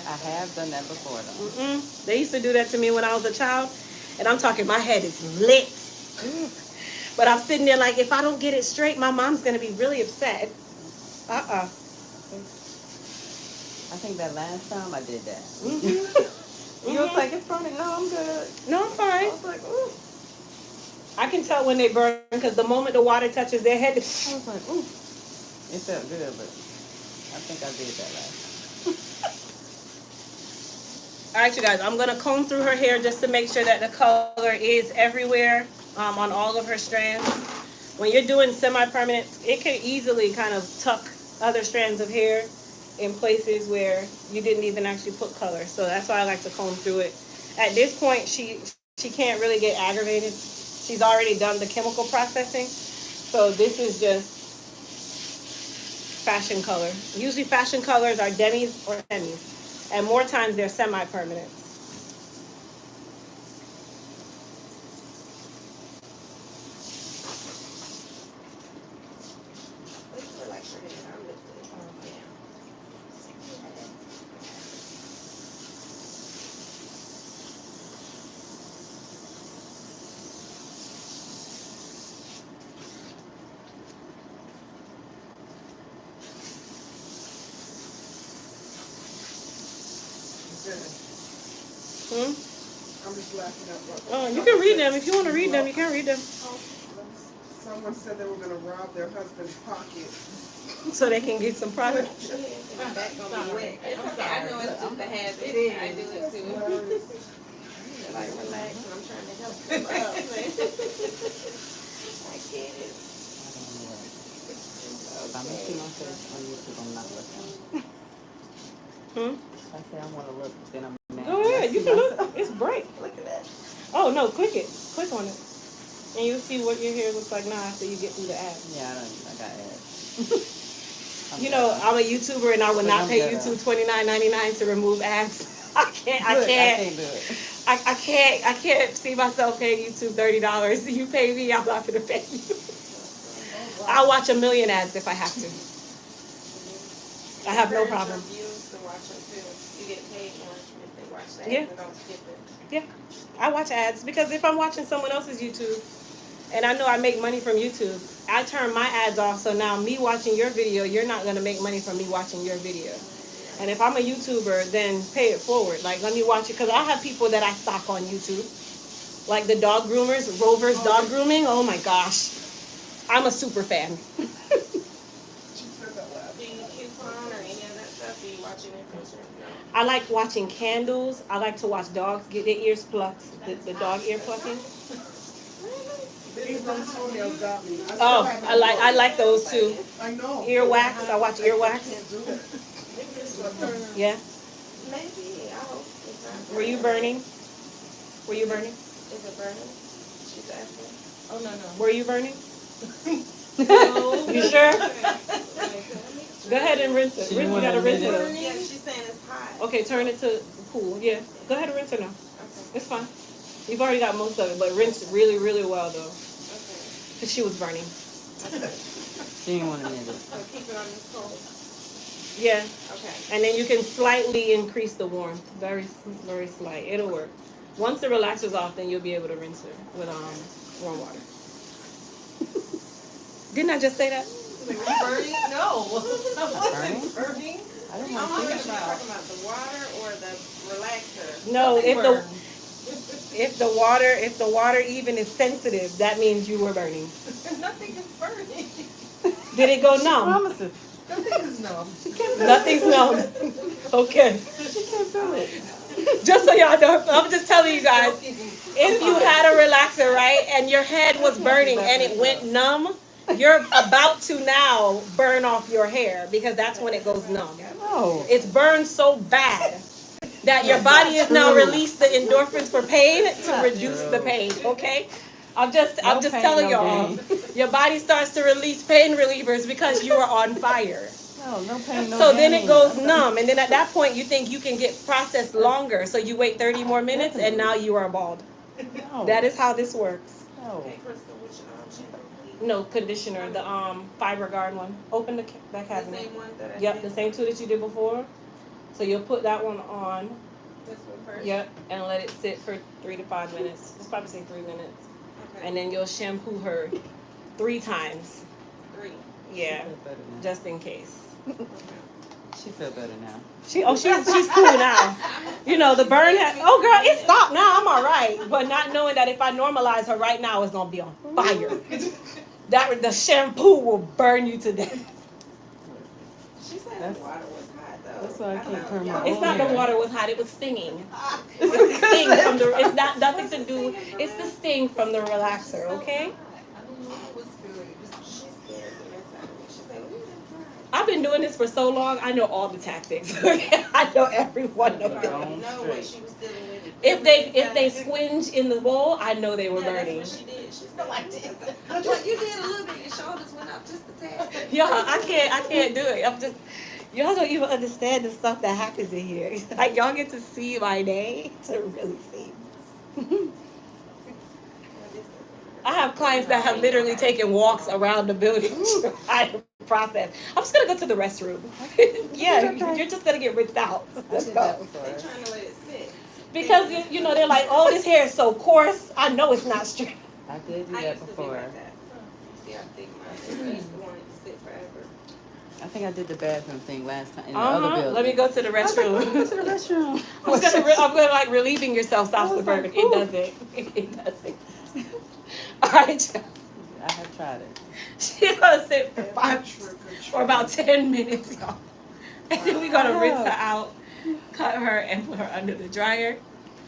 I have done that before, though. They used to do that to me when I was a child, and I'm talking my head is lit. But I'm sitting there like, if I don't get it straight, my mom's gonna be really upset. I think that last time I did that. You was like, it's burning. No, I'm good. No, I'm fine. I was like, ooh. I can tell when they burn because the moment the water touches their head, I was like, ooh. It felt good, but I think I did that last time. All right, you guys, I'm going to comb through her hair just to make sure that the color is everywhere on all of her strands. When you're doing semi-permanent, it can easily kind of tuck other strands of hair in places where you didn't even actually put color. So that's why I like to comb through it. At this point, she can't really get aggravated. She's already done the chemical processing. So this is just fashion color. Usually fashion colors are demis or semis. And more times they're semi-permanent. I'm just laughing at what. Oh, you can read them. If you want to read them, you can read them. Someone said they were going to rob their husband's pocket. So they can get some product. My back gonna be wet. It's okay. I know it's just a habit. I do it too. Like relax, and I'm trying to help them up. I get it. If I'm going to see my face on YouTube, I'm not looking. Hmm? I say I want to look, then I'm mad. Go ahead. You can look. It's bright. Look at that. Oh, no. Click it. Click on it. And you'll see what your hair looks like now after you get through the ad. Yeah, I got ads. You know, I'm a YouTuber and I would not pay YouTube $29.99 to remove ads. I can't do it. I can't see myself paying YouTube $30. You pay me, I'm not gonna pay you. I'll watch a million ads if I have to. I have no problem. Viewers to watch them too. You get paid more if they watch that. Yeah. And don't skip it. Yeah, I watch ads because if I'm watching someone else's YouTube and I know I make money from YouTube, I turn my ads off. So now me watching your video, you're not going to make money from me watching your video. And if I'm a YouTuber, then pay it forward. Like, let me watch it because I have people that I stock on YouTube. Like the dog groomers, Rover's Dog Grooming. Oh my gosh. I'm a super fan. Do you coupon or any of that stuff? Do you watch it in future? No. I like watching candles. I like to watch dogs get their ears plucked, the dog ear plucking. Antonio got me. Oh, I like those too. I know. Ear wax. I watch ear wax. Yeah. Maybe. I hope it's not. Were you burning? Were you burning? Is it burning? She's asking. Oh, no. Were you burning? No. You sure? Go ahead and rinse it. She You wanted gotta to rinse rinse it. Yeah, she's saying it's hot. Okay, turn it to cool. Yeah. Go ahead and rinse it now. Okay. It's fine. You've already got most of it, but rinse really, really well though. Okay. Because she was burning. She didn't want to minute it. So keep it on this cold. Yeah, Okay. and then you can slightly increase the warmth. Very, very slight. It'll work. Once the relaxer's off, then you'll be able to rinse her with warm water. Didn't I just say that? Burning? No. Burning? Burning? I didn't I'm want to wondering think if you're about. talking about the water or the relaxer. No, Nothing if the water even is sensitive, that means you were burning. Nothing is burning. Did it go numb? Promises. Nothing is numb. Nothing's numb. Okay. She can't feel it. Just so y'all know, I'm just telling you guys, if you had a relaxer, right, and your head was burning and it went numb, you're about to now burn off your hair because that's when it goes numb. No. It's burned so bad that your body has now released the endorphins for pain to reduce the pain, okay? I'm just pain, telling no y'all, gain. your body starts to release pain relievers because you are on fire. No pain, no So then gain. it goes numb, and then at that point you think you can get processed longer, so you wait 30 more minutes, and now you are bald. No. That is how this works. No. Okay, Crystal, which shampoo? No conditioner, the Fiber Guard one. Open that The cabinet. same one that I Yep, did? the same two that you did before. So you'll put that one on. This one first? Yep, and let it sit for 3 to 5 minutes. Just probably say 3 minutes, Okay. and then you'll shampoo her 3 times. 3. Yeah, She feel better now. just in case. Okay. She feel better now. She's cool now. You know, the burn girl, it stopped now. I'm all right. But not knowing that if I normalize her right now, it's going to be on fire. The shampoo will burn you to death. She said That's- the water was hot though. that's why I can't know, turn my y'all- It's not yeah. the water was hot. It was stinging. It's the sting from it's not nothing to do. It's the sting from the relaxer, okay? I don't know what was good. She scared the mess out of me. She said, "Ooh, that's hot." I've been doing this for so long. I know all the tactics. I know every one of You them. already know what she was dealing with. If they squinge in the bowl, I know they were burning. That's what she did. She said like this. But you did a little bit. Your shoulders went up just a tad. Y'all, I can't do it. Y'all don't even understand the stuff that happens in here. Like y'all get to see my day to really see. I have clients that have literally taken walks around the building to try to process. I'm just gonna go to the restroom. Yeah, you're just gonna get rinsed out. I Let's did go. that before. They're trying to let it sit. Because you know they're like, oh, this hair is so coarse. I know it's not straight. I did do I that used to be before. like that. See, I think I used to want it to sit forever. I think I did the bathroom thing last time in the other building. Let me go to the I was like, restroom. let me go to the restroom. I'm gonna like relieving yourself stops the was like, burn. It ooh. doesn't. It doesn't. All right, I have tried it. she's gonna sit for 5 or about 10 minutes, y'all, and then we're gonna rinse her out, cut her, and put her under the dryer.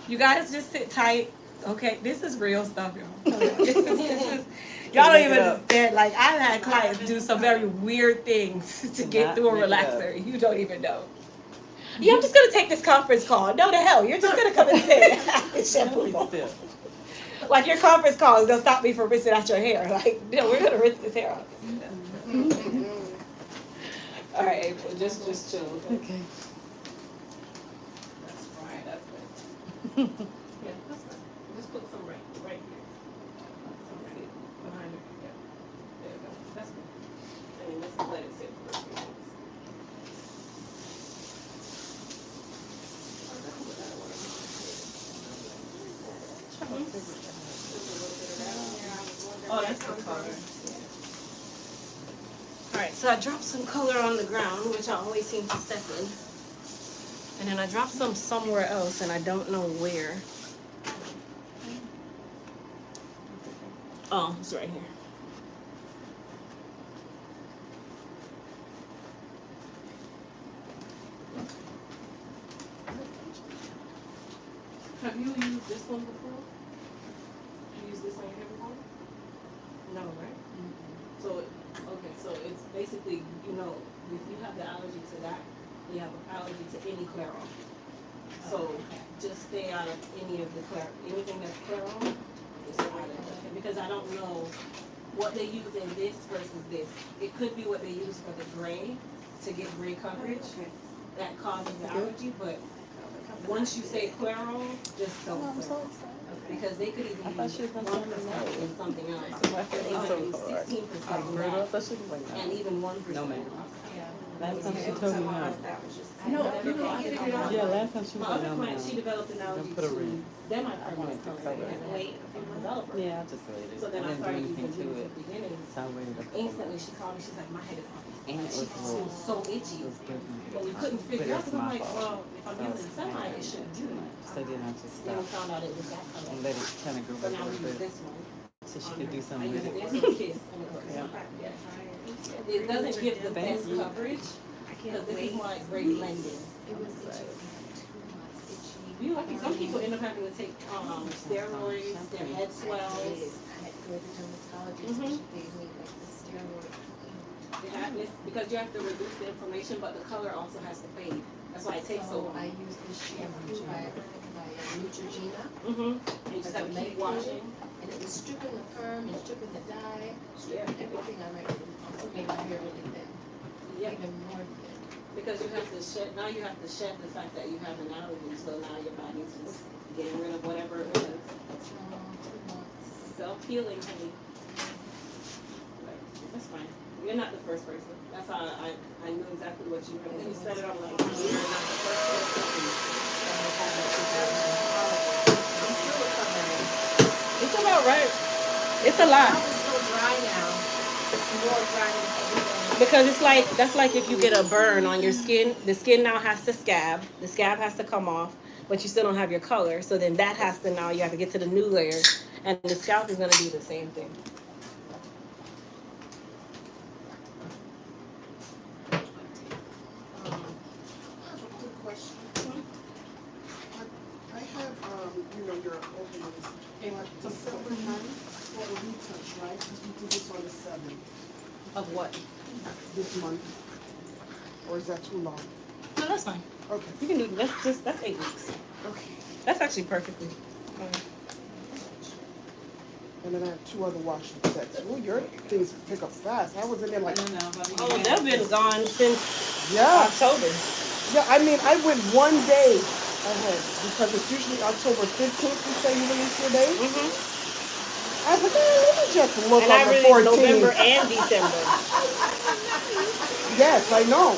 You guys just sit tight. Okay, this is real stuff, y'all. This is y'all don't even understand. Like I've had clients do some very weird things to get Not through a make it up. relaxer. You don't even know. Yeah, I'm just gonna take this conference call. No, the hell, you're just gonna come and sit and shampoo bowl. Still. Like your conference call is gonna stop me from rinsing out your hair. Like, no, we're gonna rinse this hair out. All right, April, just chill. Okay. Okay. That's fine. That's good. Yeah, that's fine. Just put some right here. Some right behind it. Yeah. There you go. That's good. And then just let it sit for a few minutes. Oh, that's the color. Alright, so I dropped some color on the ground, which I always seem to step in. And then I dropped some somewhere else, and I don't know where. Oh, it's right here. Have you used this one before? You used this on your hair before? No, right? So, so it's basically, you know, if you have the allergy to that, you have an allergy to any Clairol. So just stay out of any of the anything that's Clairol, just stay out of it. Because I don't know what they use in this versus this. It could be what they use for the gray, to get gray coverage, that causes the allergy, but once you say Clairol, just don't. Oh, I'm so Clairol. excited. Because they could I even thought use she was gonna 1% tell me no. in something else. My hair They is might so use hard. 16% I in thought that, she was like, and no. even 1%. No, ma'am. Yeah. Last time she Every told me time I no. establish this, No, I never you know, I painted figured on out. Yeah, my last time she My was other no, client, she developed an allergy Don't put a to ring. semi-permanent I color. wanted to And color wait it. a few developer. Yeah, I just waited. So then I didn't do started anything using to beauty it. from the beginning. So I waited a couple Instantly, months. she called me. She's like, my head is on. And it was She was so itchy. It was different. But we couldn't But figure out it's because I'm my like, fault. well, if I'm So I was using semi, paying it shouldn't too do much. So then I just Then we stopped found out it was that color. and let it kind of grow So back now a we little use bit this one. so she could do I something use with this it. and kiss and it works. Yeah. It doesn't give the Thank best you. coverage because this is more like great blending. It was itchy. 2 months itchy. You lucky. Some people end up having to take steroids, their head swells. I had to go to the dermatologist and she gave me like the steroid. Because you have to reduce the inflammation, but the color also has to fade. That's why it takes so long. I used this shampoo by Neutrogena. And you just have to keep washing. And it was stripping the perm and stripping the dye, Yeah. stripping everything I made. Also made my hair really thin. Yeah. Even more thin. Because you have to shed. Now you have to shed the fact that you have an allergy. So now your body's just getting rid of whatever it is. 2 months. Self-healing, honey. That's fine. You're not the first person. That's how I knew exactly what you were. And then you said it, I'm like, you're not the first person. I'm still recovering. It's about right. It's a lot. I was so dry now. It's more dryness every day. Because it's like, that's like if you get a burn on your skin, the skin now has to scab. The scab has to come off, but you still don't have your color. So then that has to now, you have to get to the new layer. And the scalp is going to do the same thing. I have a quick question. I have, your openings. December 9th for a retouch, right? Because we did this on the 7th Of what? this month. Or is that too long? No, that's fine. Okay. You can do, that's 8 weeks. Okay. That's actually perfectly fine. And then I have 2 other washing sets. Oh, your things pick up fast. I was in there like, Oh, they've been gone since yeah. October. Yeah, I mean, I went one day ahead because it's usually October 15th you say you release your day. I was like, let me just look And on I the released 14th. November and December. Yes, I know.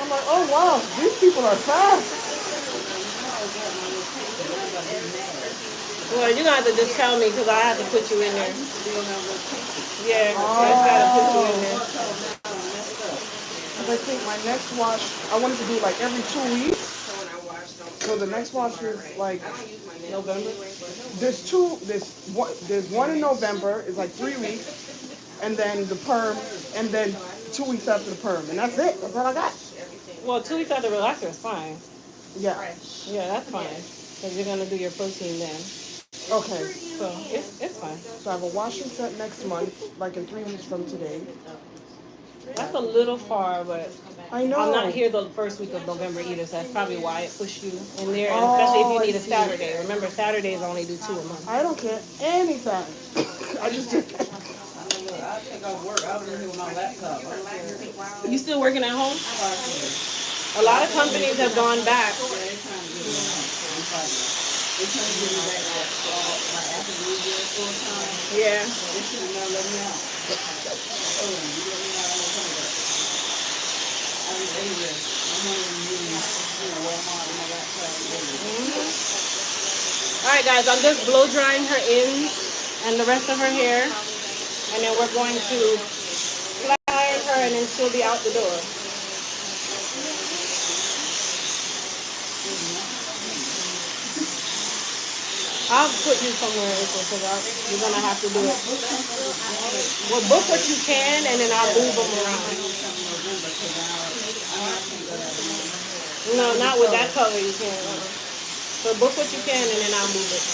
I'm like, oh wow, these people are fast. Well, you're gonna have to just tell me because I have to put you in there. Yeah, I just gotta put you in there. Because I think my next wash, I wanted to do like every 2 weeks. So the next wash is like November. there's one in November, it's like 3 weeks, and then the perm, and then 2 weeks after the perm, and that's it. That's all I got. Well, 2 weeks after relaxer is fine. Yeah. Yeah, that's fine. Because you're gonna do your protein then. Okay. So it's fine. So I have a washing set next month, like in 3 weeks from today. That's a little far, but I know. I'm not here the first week of November either, so that's probably why it pushed you in there. And especially if you need a Saturday. Remember, Saturdays only do 2 a month. I don't care anytime. I just do. I take off work. I was in here with my laptop. You still working at home? A lot of companies have gone back. They trying to get me back like after we did full time. Yeah. They should have never let me out. Oh, you let me out, I'm gonna come back. I was anywhere. I'm one of them meetings, Walmart and my laptop. All right, guys, I'm just blow drying her ends and the rest of her hair, and then we're going to flat iron her, and then she'll be out the door. I'll put you somewhere, April, because you're gonna have to do it. Well, book what you can, and then I'll move them around. No, not with that color. You can't. So book what you can, and then I'll move it.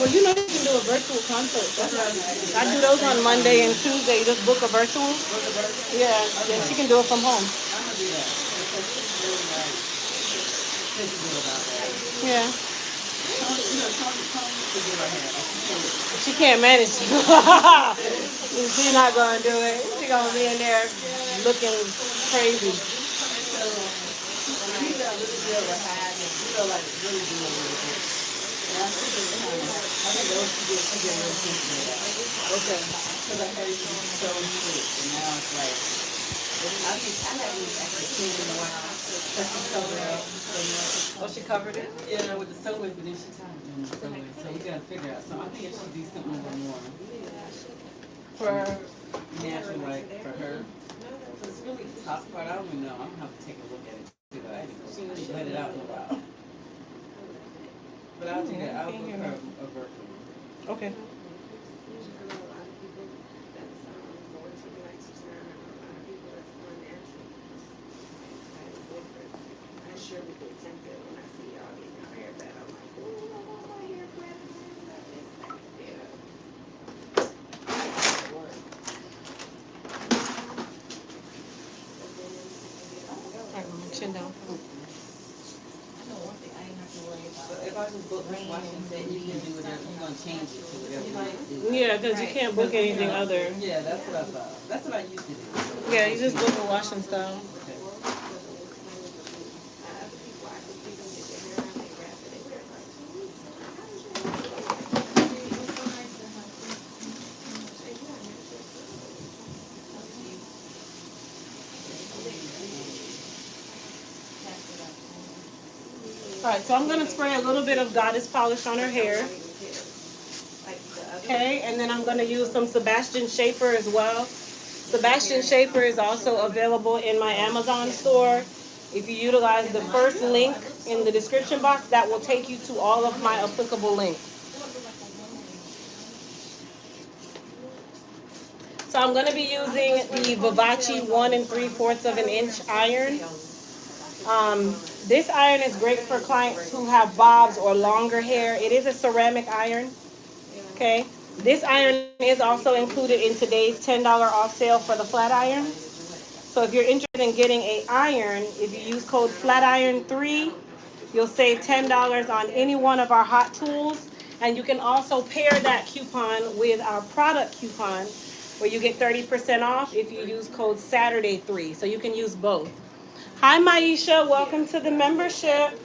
Well, you know you can do a virtual consult. That's what I was I do those on Monday and Tuesday. You just book a virtual. Yeah, then she can do it from home. I'm gonna do that. Because she's really like sensitive about that. Yeah. Tony used to do her hair. Like, She can't manage. She's not gonna do it. She gonna be in there looking crazy. so when you got really deal with hide and you know like really deal with it. And I think it's kind of I think those people she get really sensitive about. Okay. Because her hair used to be so thick and now it's like I haven't actually seen in a while. Because she covered up so much. Oh, she covered it? Yeah, with the sewing, but then she tired of doing the sewing. So we gotta figure out. So I think if she do something a little more For her. natural, like for her. So it's really the top part. I don't even know. I'm gonna have to take a look at it too. Like, she really let it out in a while. But I'll do that. I'll book her a virtual. Okay. I know a lot of people that's going to relaxers now. I know a lot of people that's going natural. That is different. I sure would get tempted when I see y'all getting your hair done. I'm like, ooh, I want my hair flattened. I love this thing. Yeah. All right, Mom, chin down. I know one thing I ain't have to worry about. So if I just book Miss Washington, you can do whatever. You're gonna change it to whatever you like to do. Yeah, because you can't book anything other. Yeah, that's what I thought. That's what I used to do. Yeah, you just book a wash and style. Okay. Other people, I could see them get their hair done, they wrap it, they wear it like 2 weeks. I'm like, how did you do All right, so I'm gonna spray a little bit of Goddess polish on her hair. Okay, and then I'm gonna use some Sebastian Shaper as well. Sebastian Shaper is also available in my Amazon store. If you utilize the first link in the description box, that will take you to all of my applicable links. So I'm gonna be using the Vivace 1 3/4 of an inch iron. This iron is great for clients who have bobs or longer hair. It is a ceramic iron. Okay. This iron is also included in today's $10 off sale for the flat iron. So if you're interested in getting an iron, if you use code FLATIRON3, you'll save $10 on any one of our hot tools. And you can also pair that coupon with our product coupon where you get 30% off if you use code SATURDAY3. So you can use both. Hi, Maisha. Welcome to the membership.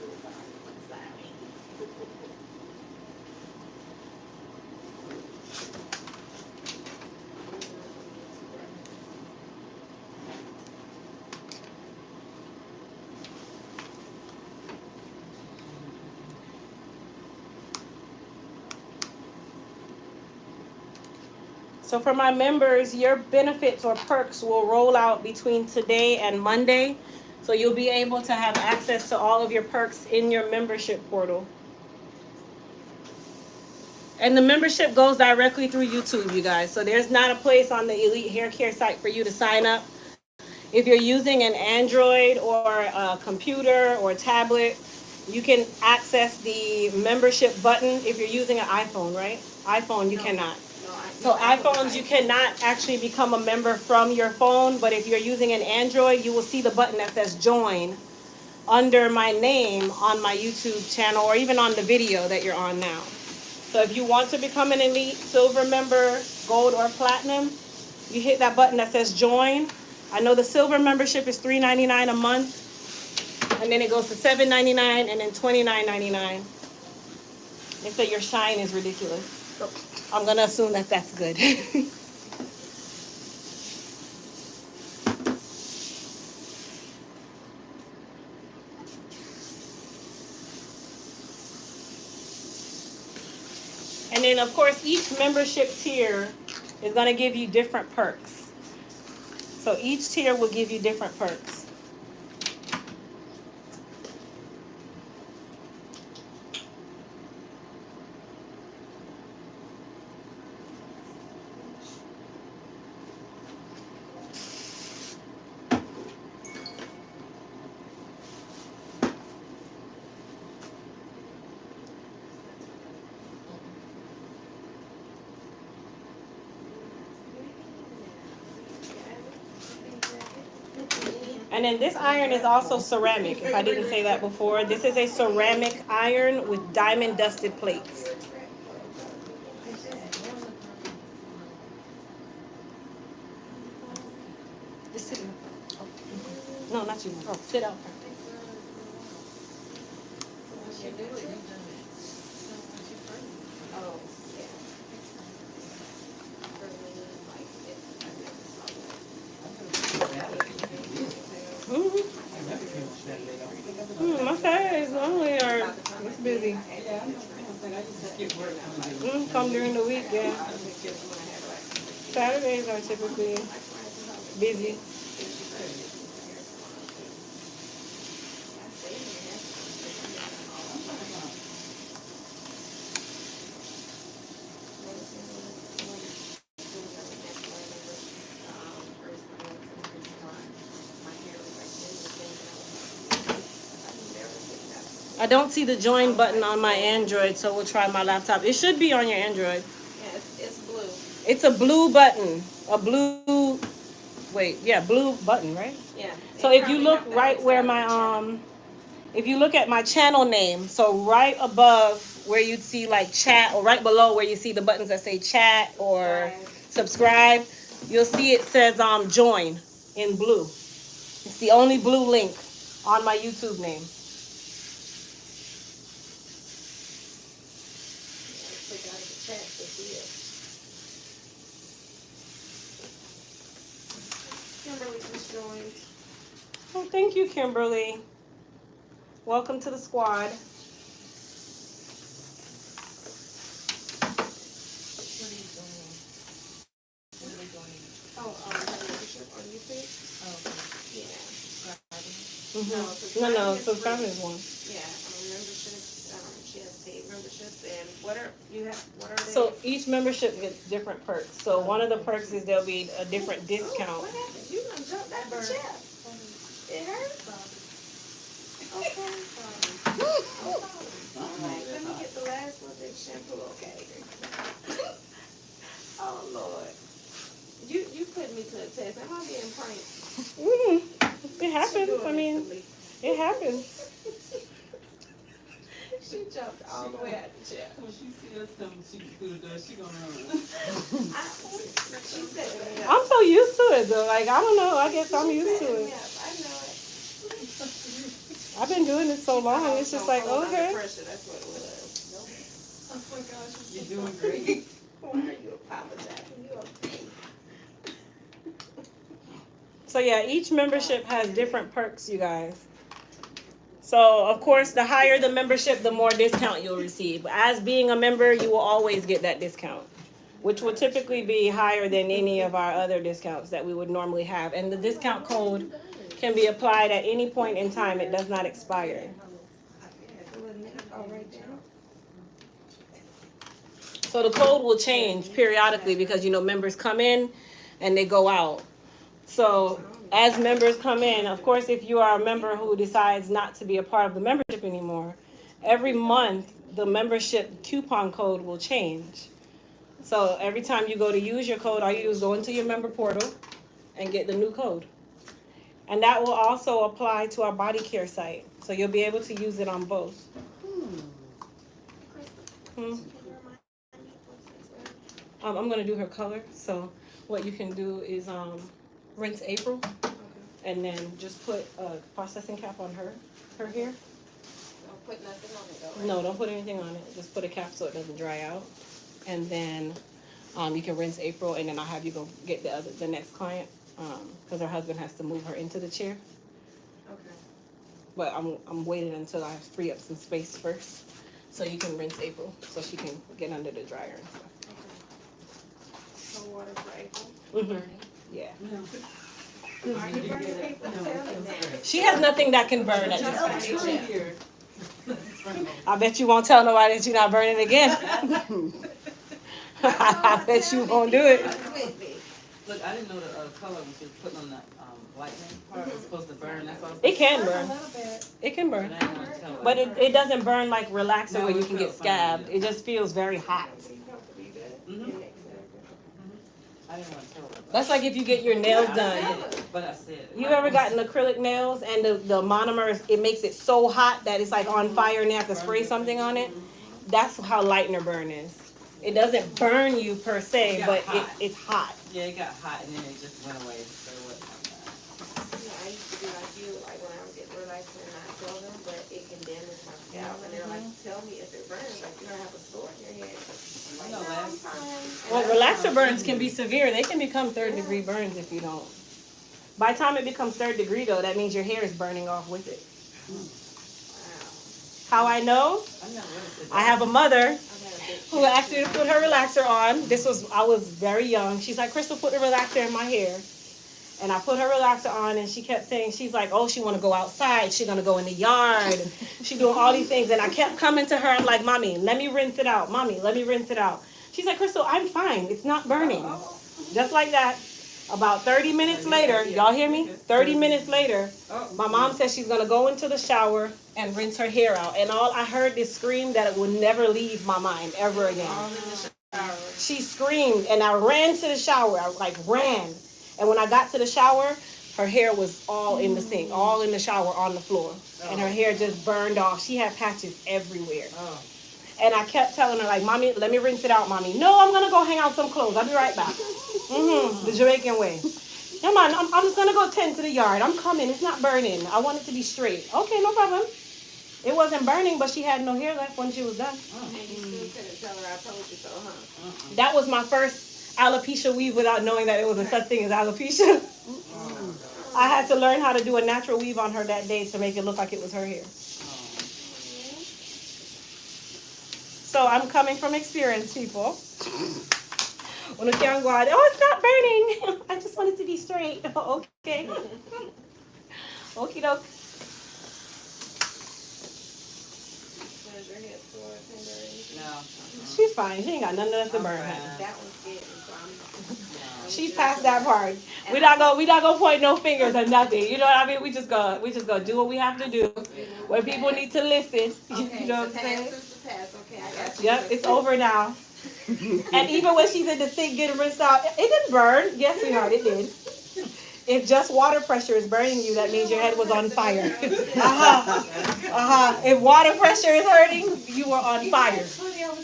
So for my members, your benefits or perks will roll out between today and Monday. So you'll be able to have access to all of your perks in your membership portal. And the membership goes directly through YouTube, you guys. So there's not a place on the Elite Hair Care site for you to sign up. If you're using an Android or a computer or tablet, you can access the membership button. If you're using an iPhone, right? iPhone, you cannot. So iPhones, you cannot actually become a member from your phone, but if you're using an Android, you will see the button that says join under my name on my YouTube channel or even on the video that you're on now. So if you want to become an Elite Silver member, Gold, or Platinum, you hit that button that says join. I know the Silver membership is $3.99 a month, and then it goes to $7.99 and then $29.99. They say your shine is ridiculous. So I'm going to assume that that's good. And then, of course, each membership tier is going to give you different perks. So each tier will give you different perks. And then this iron is also ceramic, if I didn't say that before. This is a ceramic iron with diamond dusted plates. Just sit down. No, not you. Oh, sit down. Oh, yeah. My Saturdays normally are it's busy. Come during the week, yeah. Saturdays are typically busy. I don't see the join button on my Android, so we'll try my laptop. It should be on your Android. Yeah, it's blue. It's a blue button. Blue button, right? Yeah. So if you look right where my if you look at my channel name, so right above where you'd see like chat, or right below where you see the buttons that say chat or subscribe, you'll see it says join in blue. It's the only blue link on my YouTube name. Kimberly just joined. Oh, thank you, Kimberly. Welcome to the squad. Oh, membership on YouTube? Oh, Yeah. No, subscribe is one. Yeah, membership. She has paid memberships, and what are they? So each membership gets different perks. So one of the perks is there'll be a different discount. What happened? You done jumped at the chip. It hurts? Okay. Alright, let me get the last little bit of shampoo, okay? Oh, Lord. You put me to a test. Am I being pranked? It happens. I mean, it happens. She jumped all the way out the chair. When she sees us coming, she through the door, she gonna run. She said to me, I'm so used to it though. Like, I don't know. I guess I'm used to it. I know it. I've been doing it so long. It's just like, okay. Pressure, that's what it was. Oh my gosh, you're doing great. Why are you apologizing? You okay? So yeah, each membership has different perks, you guys. So of course, the higher the membership, the more discount you'll receive. As being a member, you will always get that discount, which will typically be higher than any of our other discounts that we would normally have. And the discount code can be applied at any point in time. It does not expire. So the code will change periodically because, members come in and they go out. So as members come in, of course, if you are a member who decides not to be a part of the membership anymore, every month the membership coupon code will change. So every time you go to use your code, all you do is go into your member portal and get the new code. And that will also apply to our body care site. So you'll be able to use it on both. I'm going to do her color. So what you can do is rinse April and then just put a processing cap on her hair. Don't put nothing on it though, right? No, don't put anything on it. Just put a cap so it doesn't dry out. And then you can rinse April, and then I'll have you go get the next client because her husband has to move her into the chair. Okay. But I'm waiting until I free up some space first, so you can rinse April so she can get under the dryer and stuff. Okay. No water for April? Yeah. Are you burning April? Tell me that. She has nothing that can burn at this point. Here. I bet you won't tell nobody that you're not burning again. I bet you won't do it. Look, I didn't know the color when she was putting on the lightning part was supposed to burn. That's why I was It can burn. It can burn. I didn't want to tell her. But it doesn't burn like relaxer where you can get scabbed. It just feels very hot. I didn't want to tell her. But That's like if you get your nails I done. said it, but I said it. You ever gotten acrylic nails and the monomer, it makes it so hot that it's like on fire and they have to spray something on it? That's how Lightener burn is. It doesn't burn you per se, but it's hot. Yeah, it got hot and then it just went away. So it wasn't like that. I used to be like you, like when I was getting relaxed and not tell them, but it can damage my scalp. And they're like, tell me if it burns, like you don't have a sore in your head. Like, No, no, I'm last- fine. Well, relaxer burns can be severe. They can become third-degree burns if you don't. By the time it becomes third degree, though, that means your hair is burning off with it. How I know? I have a mother who asked me to put her relaxer on. I was very young. She's like, Crystal, put the relaxer in my hair. And I put her relaxer on, and she kept saying, she's like, oh, she want to go outside. She's going to go in the yard. And she's doing all these things. And I kept coming to her. I'm like, Mommy, let me rinse it out. Mommy, let me rinse it out. She's like, Crystal, I'm fine. It's not burning. Just like that. About 30 minutes later, y'all hear me? 30 minutes later, my mom said she's going to go into the shower and rinse her hair out. And all I heard is scream that it would never leave my mind ever again. She screamed, and I ran to the shower. I ran. And when I got to the shower, her hair was all in the sink, all in the shower on the floor. And her hair just burned off. She had patches everywhere. And I kept telling her, like, Mommy, let me rinse it out, Mommy. No, I'm going to go hang out some clothes. I'll be right back. The Jamaican way. Come on, I'm just going to go tend to the yard. I'm coming. It's not burning. I want it to be straight. Okay, no problem. It wasn't burning, but she had no hair left when she was done. And you still couldn't tell her I told you so, huh? That was my first alopecia weave without knowing that it was a such thing as alopecia. I had to learn how to do a natural weave on her that day to make it look like it was her hair. So I'm coming from experience, people. When a young God, oh, it's not burning. I just want it to be straight. Okay. Okie doke. Was your head sore, tender, or anything? No. She's fine. She ain't got nothing left to burn. That one's getting, so I'm. She's past that part. We not gonna point no fingers or nothing. You know what I mean? We just gonna do what we have to do. When people need to listen, Okay, you know what I'm the saying? past is the past. Okay, I got you. Yep, it's over now. And even when she's in the sink getting rinsed out, it didn't burn. Yes, sweetheart, it did. If just water pressure is burning you, that means your head was on fire. If water pressure is hurting, you are on fire. I was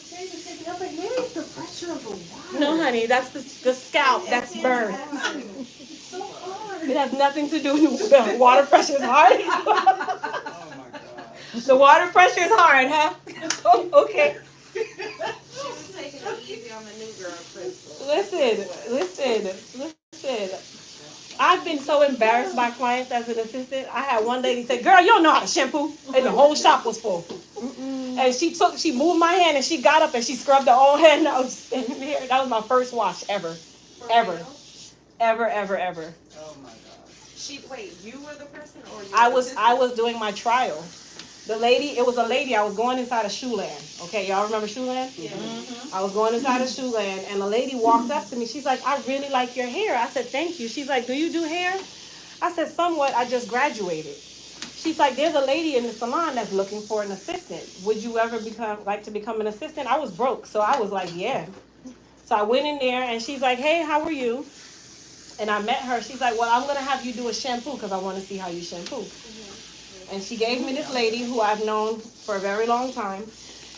saying the same thing. I was like, maybe it's the pressure of the water. No, honey, that's the scalp. That's burned. It's so hard. It has nothing to do with the water pressure is hard. Oh my God. The water pressure is hard, huh? Oh, okay. She was taking it easy on the new girl, Crystal. Listen. I've been so embarrassed by clients as an assistant. I had one lady say, girl, you don't know how to shampoo. And the whole shop was full. And she moved my hand and she got up and she scrubbed her own hand. And I was standing there. That was my first wash ever. Ever. Oh my God. Wait, you were the person or you I were the was assistant? doing my trial. It was a lady, I was going inside a shoe land. Okay, y'all remember shoe land? Yeah. I was going inside a shoe land and a lady walked up to me. She's like, I really like your hair. I said, thank you. She's like, do you do hair? I said, somewhat. I just graduated. She's like, there's a lady in the salon that's looking for an assistant. Would you ever like to become an assistant? I was broke, so I was like, yeah. So I went in there and she's like, hey, how are you? And I met her. She's like, well, I'm going to have you do a shampoo because I want to see how you shampoo. And she gave me this lady who I've known for a very long time.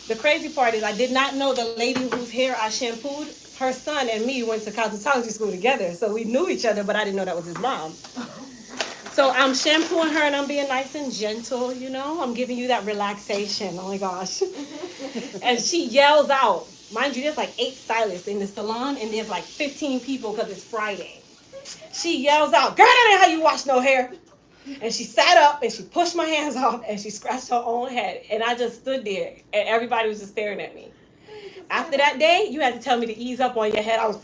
The crazy part is I did not know the lady whose hair I shampooed. Her son and me went to cosmetology school together. So we knew each other, but I didn't know that was his mom. So I'm shampooing her and I'm being nice and gentle, you know. I'm giving you that relaxation. Oh, my gosh. And she yells out. Mind you, there's like 8 stylists in the salon and there's like 15 people because it's Friday. She yells out, girl, that ain't how you wash no hair. And she sat up and she pushed my hands off and she scratched her own head. And I just stood there and everybody was just staring at me. After that day, you had to tell me to ease up on your head. I was...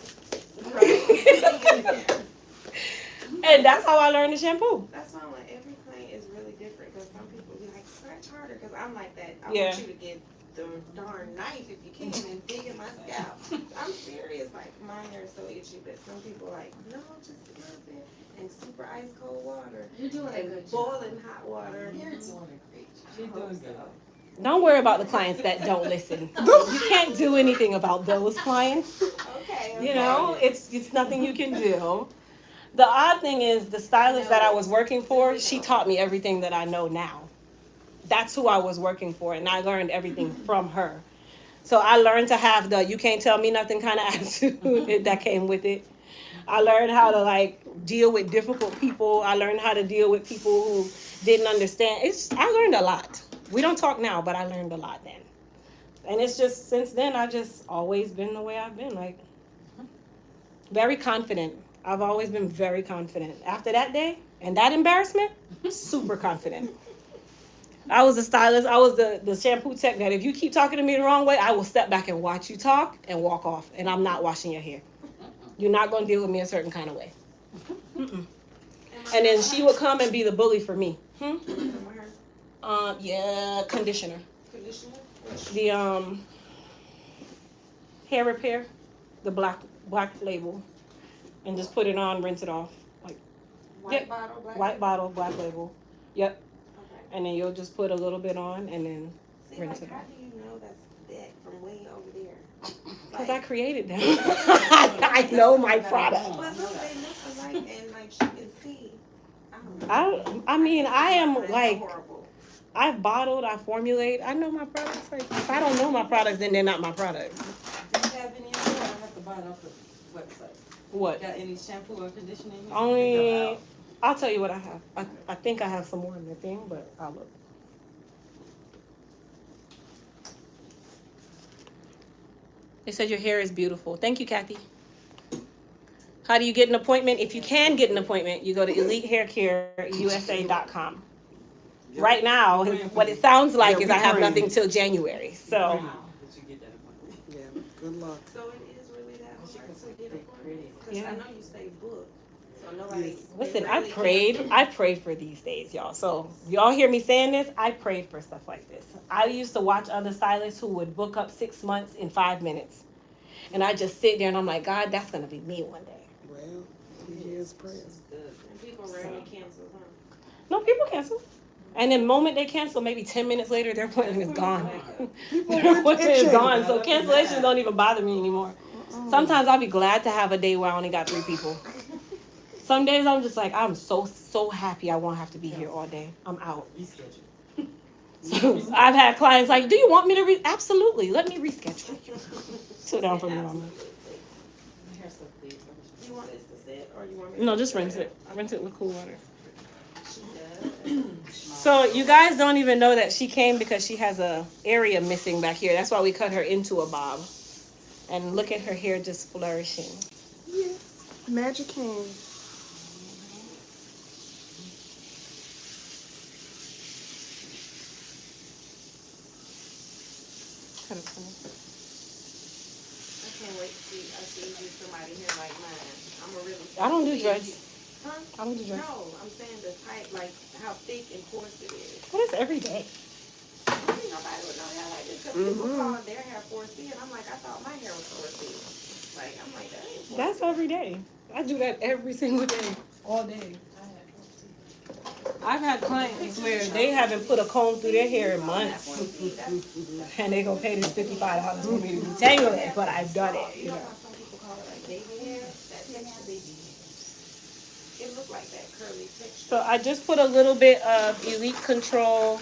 And that's how I learned to shampoo. That's why when every client is really different because some people be like, scratch harder because I'm like that. I Yeah. want you to get the darn knife if you can and dig in my scalp. I'm serious. Like, my hair is so itchy, but some people like, no, just a little bit. And super ice cold water. You're doing a And good job. boiling hot water. You're doing a great job. She's doing good. Don't worry about the clients that don't listen. You can't do anything about those clients. Okay. You know, it's nothing you can do. The odd thing is the stylist that I was working for, she taught me everything that I know now. That's who I was working for, and I learned everything from her. So I learned to have the you can't tell me nothing kind of attitude that came with it. I learned how to like deal with difficult people. I learned how to deal with people who didn't understand. I learned a lot. We don't talk now, but I learned a lot then. And it's just since then I just always been the way I've been, like very confident. I've always been very confident. After that day and that embarrassment, super confident. I was a stylist. I was the shampoo tech that if you keep talking to me the wrong way, I will step back and watch you talk and walk off. And I'm not washing your hair. You're not going to deal with me a certain kind of way. Mm-mm. And then she would come and be the bully for me. Yeah, conditioner. The hair repair, the black label, and just put it on, rinse it off. Like White bottle, black. white bottle, black label. Yep. Okay. And then you'll just put a little bit on and then See, rinse like, it how off. do you know that's that from way over there? Because I created them. I know my product. But look, they look alike, and like she can see. I don't know. I mean, I am It's like, horrible. I've bottled, I formulate. I know my products. Like, if I don't know my products, then they're not my products. Do you have any in there? I have to buy it off the website. What? Got any shampoo or conditioner in here? Only, I'll tell you what I have. I think I have some more in the thing, but I'll look. They said your hair is beautiful. Thank you, Kathy. How do you get an appointment? If you can get an appointment, you go to elitehaircareusa.com. Right now, what it sounds like is I have nothing till January. So, Yeah, good luck. So it is really that hard to get appointments? Because Yeah. I know you stay booked, so nobody. listen, they I really prayed. can't- I prayed for these days, y'all. So, y'all hear me saying this? I prayed for stuff like this. I used to watch other stylists who would book up 6 months in 5 minutes. And I just sit there and I'm like, God, that's going to be me one day. Well, he hears prayers. And people rarely cancel, huh? No, people cancel. And the moment they cancel, maybe 10 minutes later, their appointment is gone. Their appointment is gone. So cancellations don't even bother me anymore. Sometimes I'll be glad to have a day where I only got 3 people. Some days I'm just like, I'm so happy I won't have to be here all day. I'm out. So I've had clients like, do you want me to absolutely, let me reschedule. Sit down for me, mama. My hair's so big. You want this to sit, or you want me to? No, just rinse it. Rinse it with cool water. She does. So you guys don't even know that she came because she has a area missing back here. That's why we cut her into a bob. And look at her hair just flourishing. Yes, magic hand. Kind of funny. I can't wait to see you somebody here like mine. I'm a really. I don't do see dreads. you- Huh? I don't do dreads. No, I'm saying the type, like how thick and coarse it is. What is every day? I think nobody would know hair like this because people call their hair 4C, and I'm like, I thought my hair was 4C. Like, I'm like, that ain't 4C. That's every day. I do that every single day, all day. I've had clients where they haven't put a comb through their hair in months, and they gonna pay this $55 for me to detangle it, but I've done it. You know how some people call it like baby hair? That texture, it look like that curly texture. So I just put a little bit of Elite Control,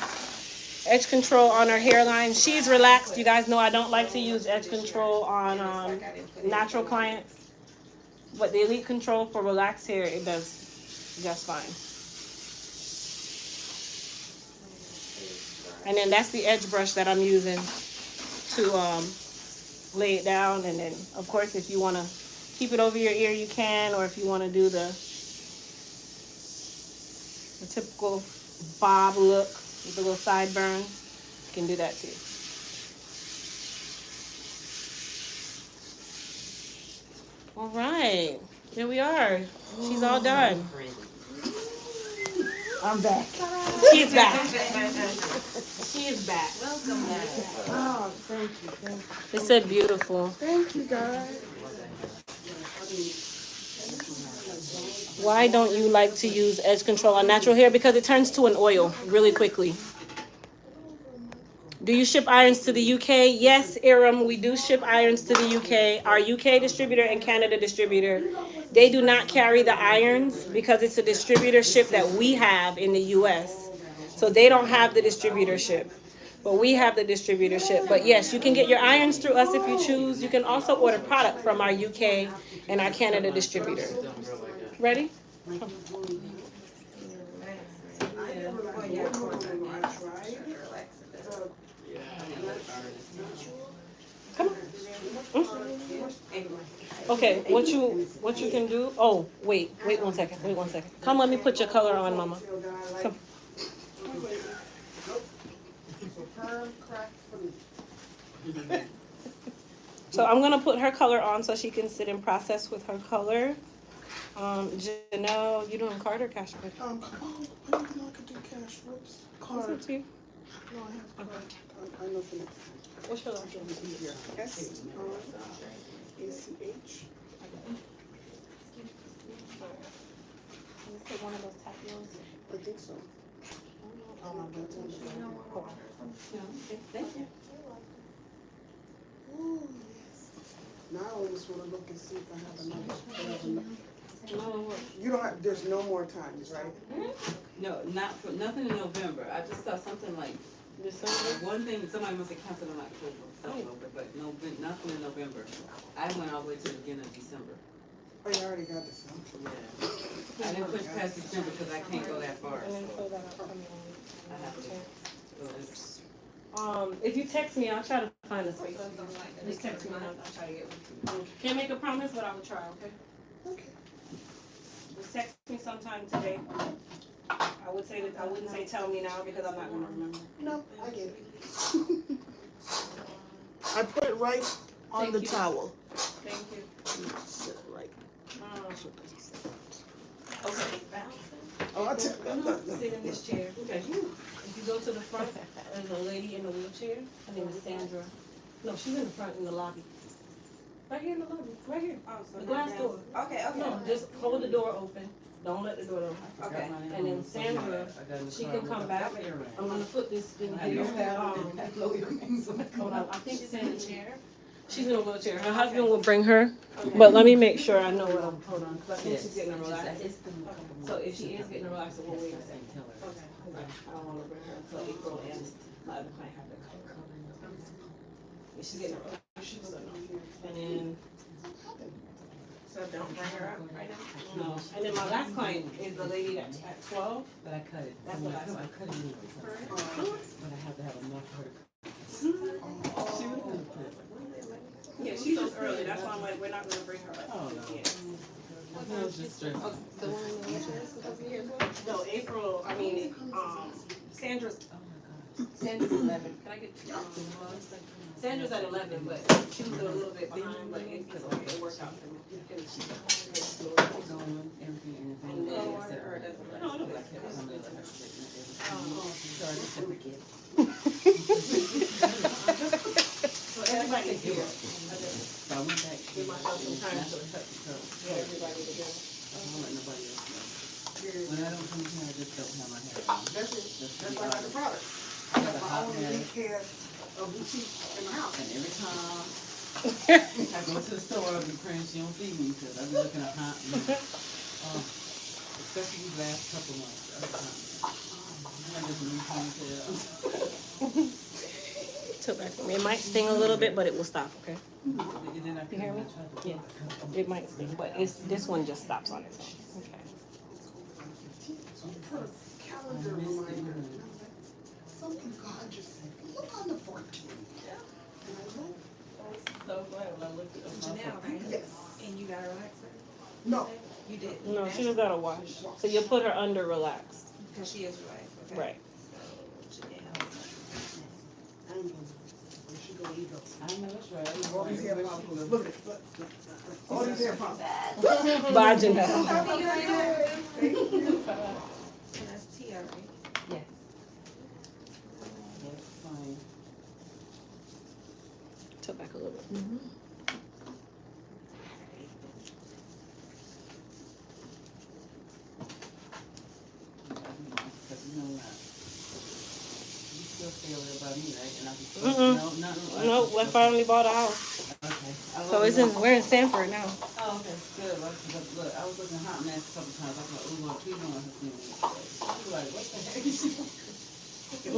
edge control on her hairline. She's relaxed. You guys know I don't like to use edge control on natural clients, but the Elite Control for relaxed hair, it does just fine. And then that's the edge brush that I'm using to lay it down. And then, of course, if you want to keep it over your ear, you can. Or if you want to do the typical bob look with the little sideburn, you can do that too. All right. Here we are. She's all done. I'm back. She's back. She is back. Welcome back. Oh, thank you, thank you. They said beautiful. Thank you, guys. Why don't you like to use edge control on natural hair? Because it turns to an oil really quickly. Do you ship irons to the UK? Yes, Iram, we do ship irons to the UK. Our UK distributor and Canada distributor, they do not carry the irons because it's a distributorship that we have in the US. So they don't have the distributorship. But we have the distributorship. But yes, you can get your irons through us if you choose. You can also order product from our UK and our Canada distributor. Ready? Come on. Okay, what you can do? Oh, wait 1 second. Wait 1 second. Come, let me put your color on, Mama. Come. So I'm gonna put her color on so she can sit and process with her color. Janelle, you doing card or cash? I didn't know I could do cash. Whoops. What's Card. up to you? No, I have card. I know for next time. What's your last Which one is easier? S ACH. Is it one of those tapios? I think so. Oh my God. Thank you. Oh, yes. Now I almost want to look and see if I have another. You don't have, there's no more times, right? No, not for, nothing in November. I just saw something like, one thing, somebody must have canceled in October, but no, nothing in November. I went all the way to the beginning of December. Oh, you already got this, huh? Yeah. I didn't push past December because I can't go that far. So I have to. So it's, If you text me, I'll try to find a space. Just text me and I'll try to get one. Can't make a promise, but I will try, okay? Okay. Just text me sometime today. I wouldn't say tell me now because I'm not gonna remember. No, I get it. I put it right on Thank the you. towel. Thank you. Sit right. Okay. Oh, I tell you. Sit in this chair. Okay. If you go to the front, there's a lady in a wheelchair. Her name is Sandra. No, she's in the front in the lobby. Right here in the lobby. Right here. Oh, so The not glass down- door. Okay, okay. No, just hold the door open. Don't let the door open. Okay. And then Sandra, she can come back. I'm gonna put this thing here. Hold on. I think Sandra. She's in a wheelchair. Her husband will bring her. But let me make sure I know what I'm. Hold on, 'cause I think she's getting a relaxer. So if she is getting a relaxer, we'll wait a second. Okay. I don't wanna bring her until April and my other client have to come. Yeah, she's getting a relaxer, so no. And then, So don't bring her up right now? no. And then my last client is the lady that's at 12. but I cut it. That's the last I one. cut it anyway. But I have to have enough for her to. She was gonna put it. Yeah, she's just early. That's why I'm like, we're not gonna bring her up. Oh, no. Yeah. I was just stressed. The one in the wheelchair is supposed to be here as well? No, April, Sandra's, Oh my God. Sandra's 11. Can I get two? Sandra's at 11, but she was a little bit behind, but it's okay. It worked out for me. Going, everything, and And then- everything. I said, or it doesn't matter. no, no, I kept coming to her statement and everything. So I just said, forget it. So everybody is here. So I went back. Give myself some time That's to what cut the curl. get everybody together. I don't let nobody else know. When I don't come here, I just don't have my hair on. That's it. That's why I got the product. I got a My hot only hair. big hair of boutique in the house. And every time I go to the store, I'll be praying she don't see me because I be looking hot. Especially these last couple months. I just need ponytail. Took back from me. It might sting a little bit, but it will stop, okay? And then I You hear me? Yeah. Yeah. It might sting, but this one just stops on it. Okay. Calendar reminder. And I was like, something God just said, look on the 14th. And I looked. So glad when I looked at Janelle, right? Yes. And you got a relaxer? No. You did? No, she just got a wash. So you'll put her under relaxed. Because she is relaxed, okay? Right. So, Janelle. I ain't gonna. Where she go, he go. I know it's right. All these hair follicles. Look at it. Look. All these hair follicles. Bye, Janelle. Thank you. And that's Tia, right? Yes. Yes, fine. Took back a little bit. Because you know not. You still feel it about me, right? And I Nope, I finally bought a house. Okay. I So love it's it. in we're in Sanford now. Oh, okay, good. Look, I was looking at hot mess a couple times. I thought, oh, Lord, please don't let her see me. She was like, what the heck is she?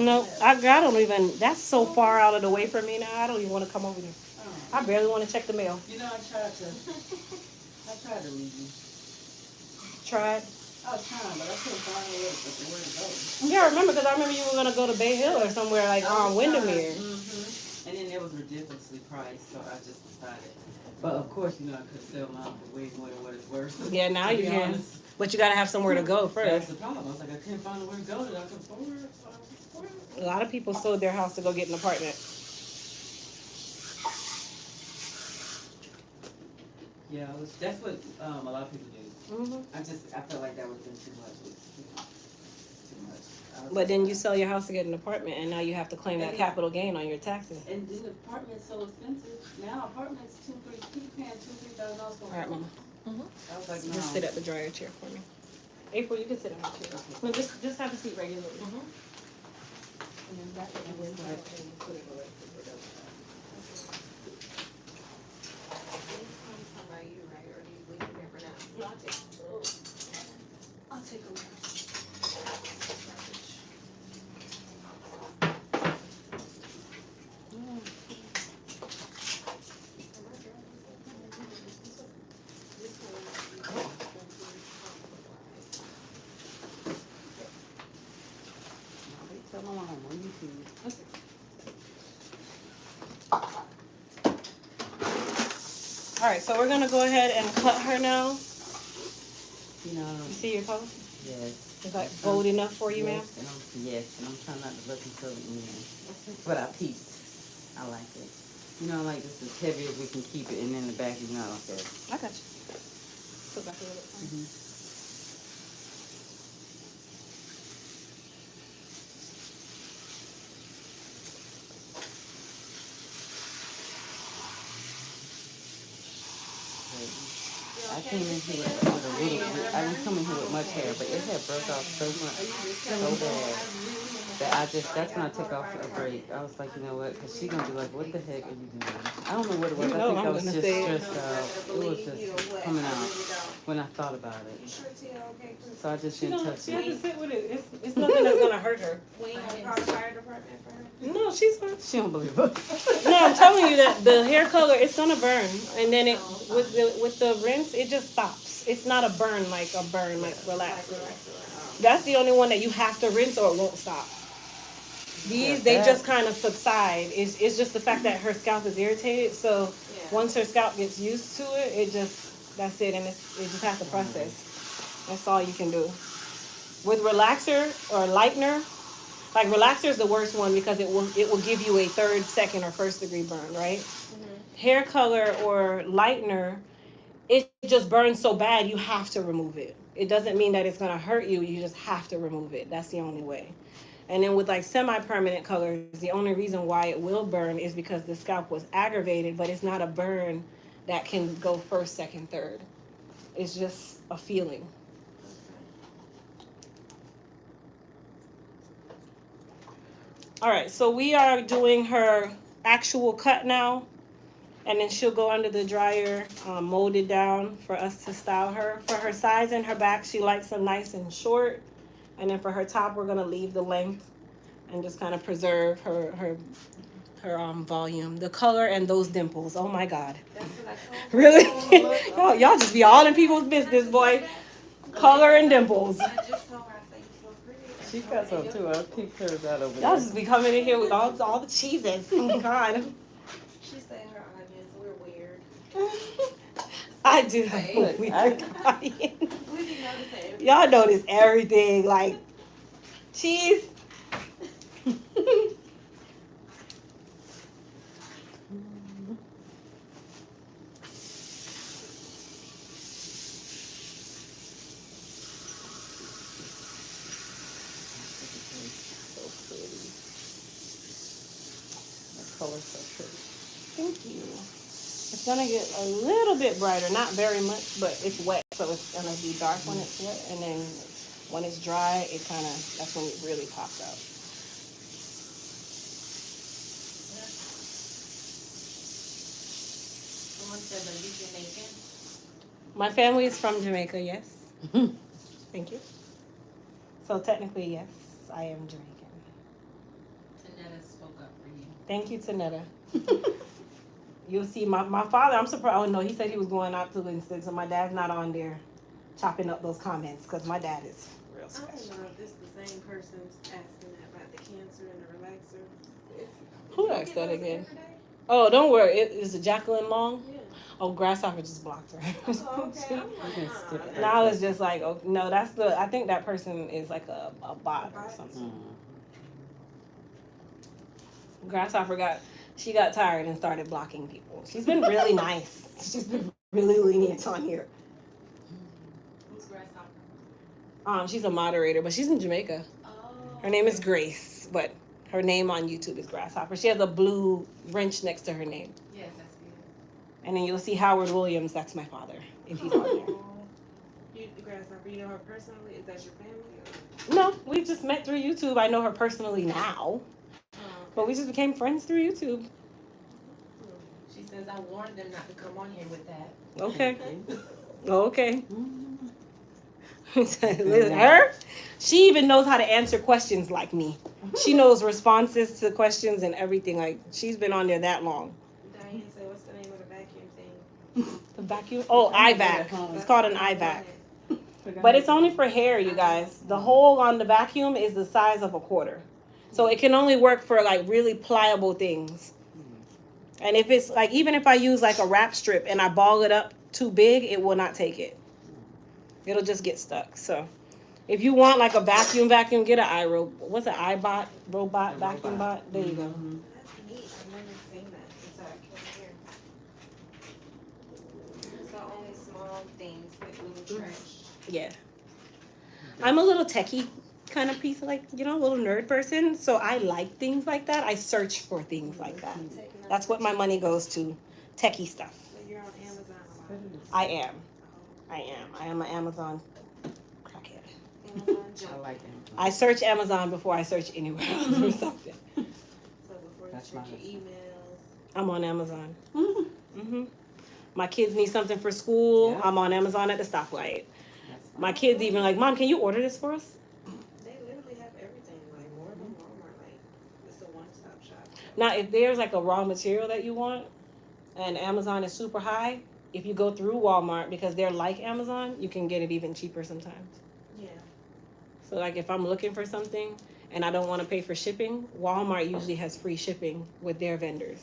No, I don't even. That's so far out of the way for me now. I don't even want to come over there. Oh. I barely want to check the mail. You know, I tried to leave you. Tried. I was trying, but I couldn't find where to go. Yeah, I remember because I remember you were gonna go to Bay Hill or somewhere like Windermere. Mm-hmm. And then it was ridiculously priced, so I just decided. But of course, you know, I could sell mine for way more than what it's worth. Yeah, now to you be can. honest. But you gotta have somewhere to go That's first. the problem. I was like, I couldn't find where to go that I could afford. A lot of people sold their house to go get an apartment. Yeah, that's what a lot of people do. Hmm. I felt like that would have been too much. Too much. But then you sell your house to get an apartment, and now you have to claim that capital gain on your taxes. And then the apartment's so expensive. Now apartments people paying $2,000-$3,000 for. All right, Mama. I was like, no. Just sit at the dryer chair for me. April, you can sit on the chair. No, just have a seat regularly. And then back up and then put it away. No, I'll take a look. Tell my mom when you see. All right, so we're gonna go ahead and cut her now. You know, You see your color? yes. Is that bold enough for you, ma'am? Yes, and I'm trying not to look until the end. But I peeped. I like it. You know, like this as heavy as we can keep it, and then the back, you know, okay. I got you. Put back a little bit. I came in here with a little bit. I didn't come in here with much hair, but it had broke off so much, so bad that that's when I took off a break. I was like, you know what? Because she's gonna be like, what the heck are you doing? I don't know what it was. You I know think I'm I was gonna just say it. stressed out. It was just coming out when I thought about it. So I just didn't touch She has to it. sit with it. It's nothing that's gonna hurt her. We ain't gonna call the fire department for her. No, she's fine. She don't believe it. No, I'm telling you that the hair color it's gonna burn, and then it with the rinse it just stops. It's not a burn like relaxer. That's the only one that you have to rinse or it won't stop. These they just kind of subside. It's just the fact that her scalp is irritated. So once her scalp gets used to it, that's it, and it just has to process. That's all you can do. With relaxer or lightener, like relaxer is the worst one because it will give you a third, second, or first degree burn, right? Mm-hmm. Hair color or lightener, it just burns so bad you have to remove it. It doesn't mean that it's gonna hurt you. You just have to remove it. That's the only way. And then with like semi-permanent colors, the only reason why it will burn is because the scalp was aggravated, but it's not a burn that can go first, second, third. It's just a feeling. All right, so we are doing her actual cut now, and then she'll go under the dryer, molded down for us to style her. For her sides and her back, she likes them nice and short. And then for her top, we're gonna leave the length and just kind of preserve her volume, the color, and those dimples. Oh my God! That's what I told her. Really? Y'all just be all in people's business, boy. Color and dimples. I just told her, I said, you're so pretty. She got some too. I picked hers out over Y'all there. just be coming in here with all the cheeses. Oh God. She said her onions were weird. I do. Look, We be noticing. Y'all notice everything, like cheese. Color so pretty. Thank you. It's gonna get a little bit brighter, not very much, but it's wet, so it's gonna be dark when it's wet, and then when it's dry, that's when it really pops out. Someone said, are you Jamaican? My family is from Jamaica, yes. Thank you. So technically, yes, I am Jamaican. Tanetta spoke up for you. Thank you, Tanetta. You'll see my father, I'm surprised. Oh, no, he said he was going out to Winston, so my dad's not on there chopping up those comments because my dad is real I special. don't know if this the same person's asking that about the cancer and the relaxer. Who You asked get that those again? every day? Oh, don't worry. It is a Jacqueline Long. Yeah. Oh, Grasshopper just blocked her. Oh, okay. I'm like, can skip that. Now it's just like, oh, no, that's the, I think that person is like a bot or something. Grasshopper she got tired and started blocking people. She's been really nice. She's been really lenient on here. Who's Grasshopper? She's a moderator, but she's in Jamaica. Oh. Her name is Grace, but her name on YouTube is Grasshopper. She has a blue wrench next to her name. Yes, that's good. And then you'll see Howard Williams. That's my father, if he's on there. You, Grasshopper, you know her personally? Is that your family? No, we just met through YouTube. I know her personally now, but we just became friends through YouTube. She says, I warned them not to come on here with that. Okay. Okay. Her? She even knows how to answer questions like me. She knows responses to questions and everything. Like, she's been on there that long. Diane said, what's the name of the vacuum thing? The vacuum? Oh, iVac. It's called an iVac. But it's only for hair, you guys. The hole on the vacuum is the size of a quarter. So it can only work for like really pliable things. And if it's like, even if I use like a wrap strip and I ball it up too big, it will not take it. It'll just get stuck. So if you want like a vacuum, get an what's an iBot, robot, vacuum bot? There you go. That's neat. I've never seen that until I came here. So only small things like little trash. Yeah. I'm a little techie kind of piece, like, a little nerd person. So I like things like that. I search for things like that. That's what my money goes to, techie stuff. So you're on Amazon a lot. I am an Amazon crackhead. Amazon junk. I like him. I search Amazon before I search anywhere else or something. So before you That's check your nice. emails. I'm on Amazon. My kids need something for school. Yeah. I'm on Amazon at the stoplight. That's My kids even like, Mom, can you order this for us? They literally have everything, like more than Walmart. Like it's a one-stop shop. Now, if there's like a raw material that you want and Amazon is super high, if you go through Walmart, because they're like Amazon, you can get it even cheaper sometimes. Yeah. So like if I'm looking for something and I don't want to pay for shipping, Walmart usually has free shipping with their vendors.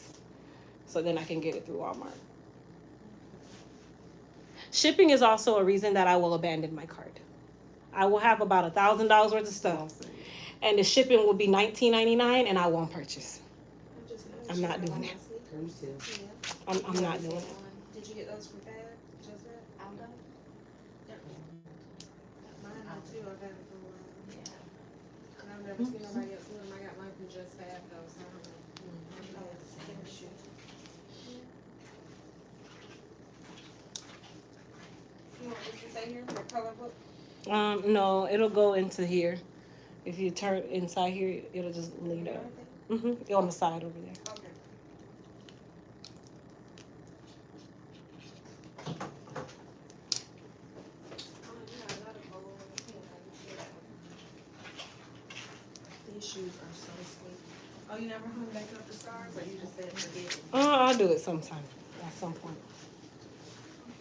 So then I can get it through Walmart. Shipping is also a reason that I will abandon my cart. I will have about $1,000 worth of stuff, and the shipping will be $19.99, and I won't purchase. I'm not doing that. Me too. Yeah. I'm not doing it. Did you get those from Fab? Just that? I'm done. Mine are too. I've had it for a while. Yeah. And I've never seen nobody else with them. I got mine from Just Fab though, so I don't know. Oh, it's the same shoe. You want this to say here, the color book? No, it'll go into here. If you turn inside here, it'll just lean up. On the side over there. Okay. These shoes are so sweet. Oh, you never hung back up the scarves, or you just said forget it? I'll do it sometime, at some point.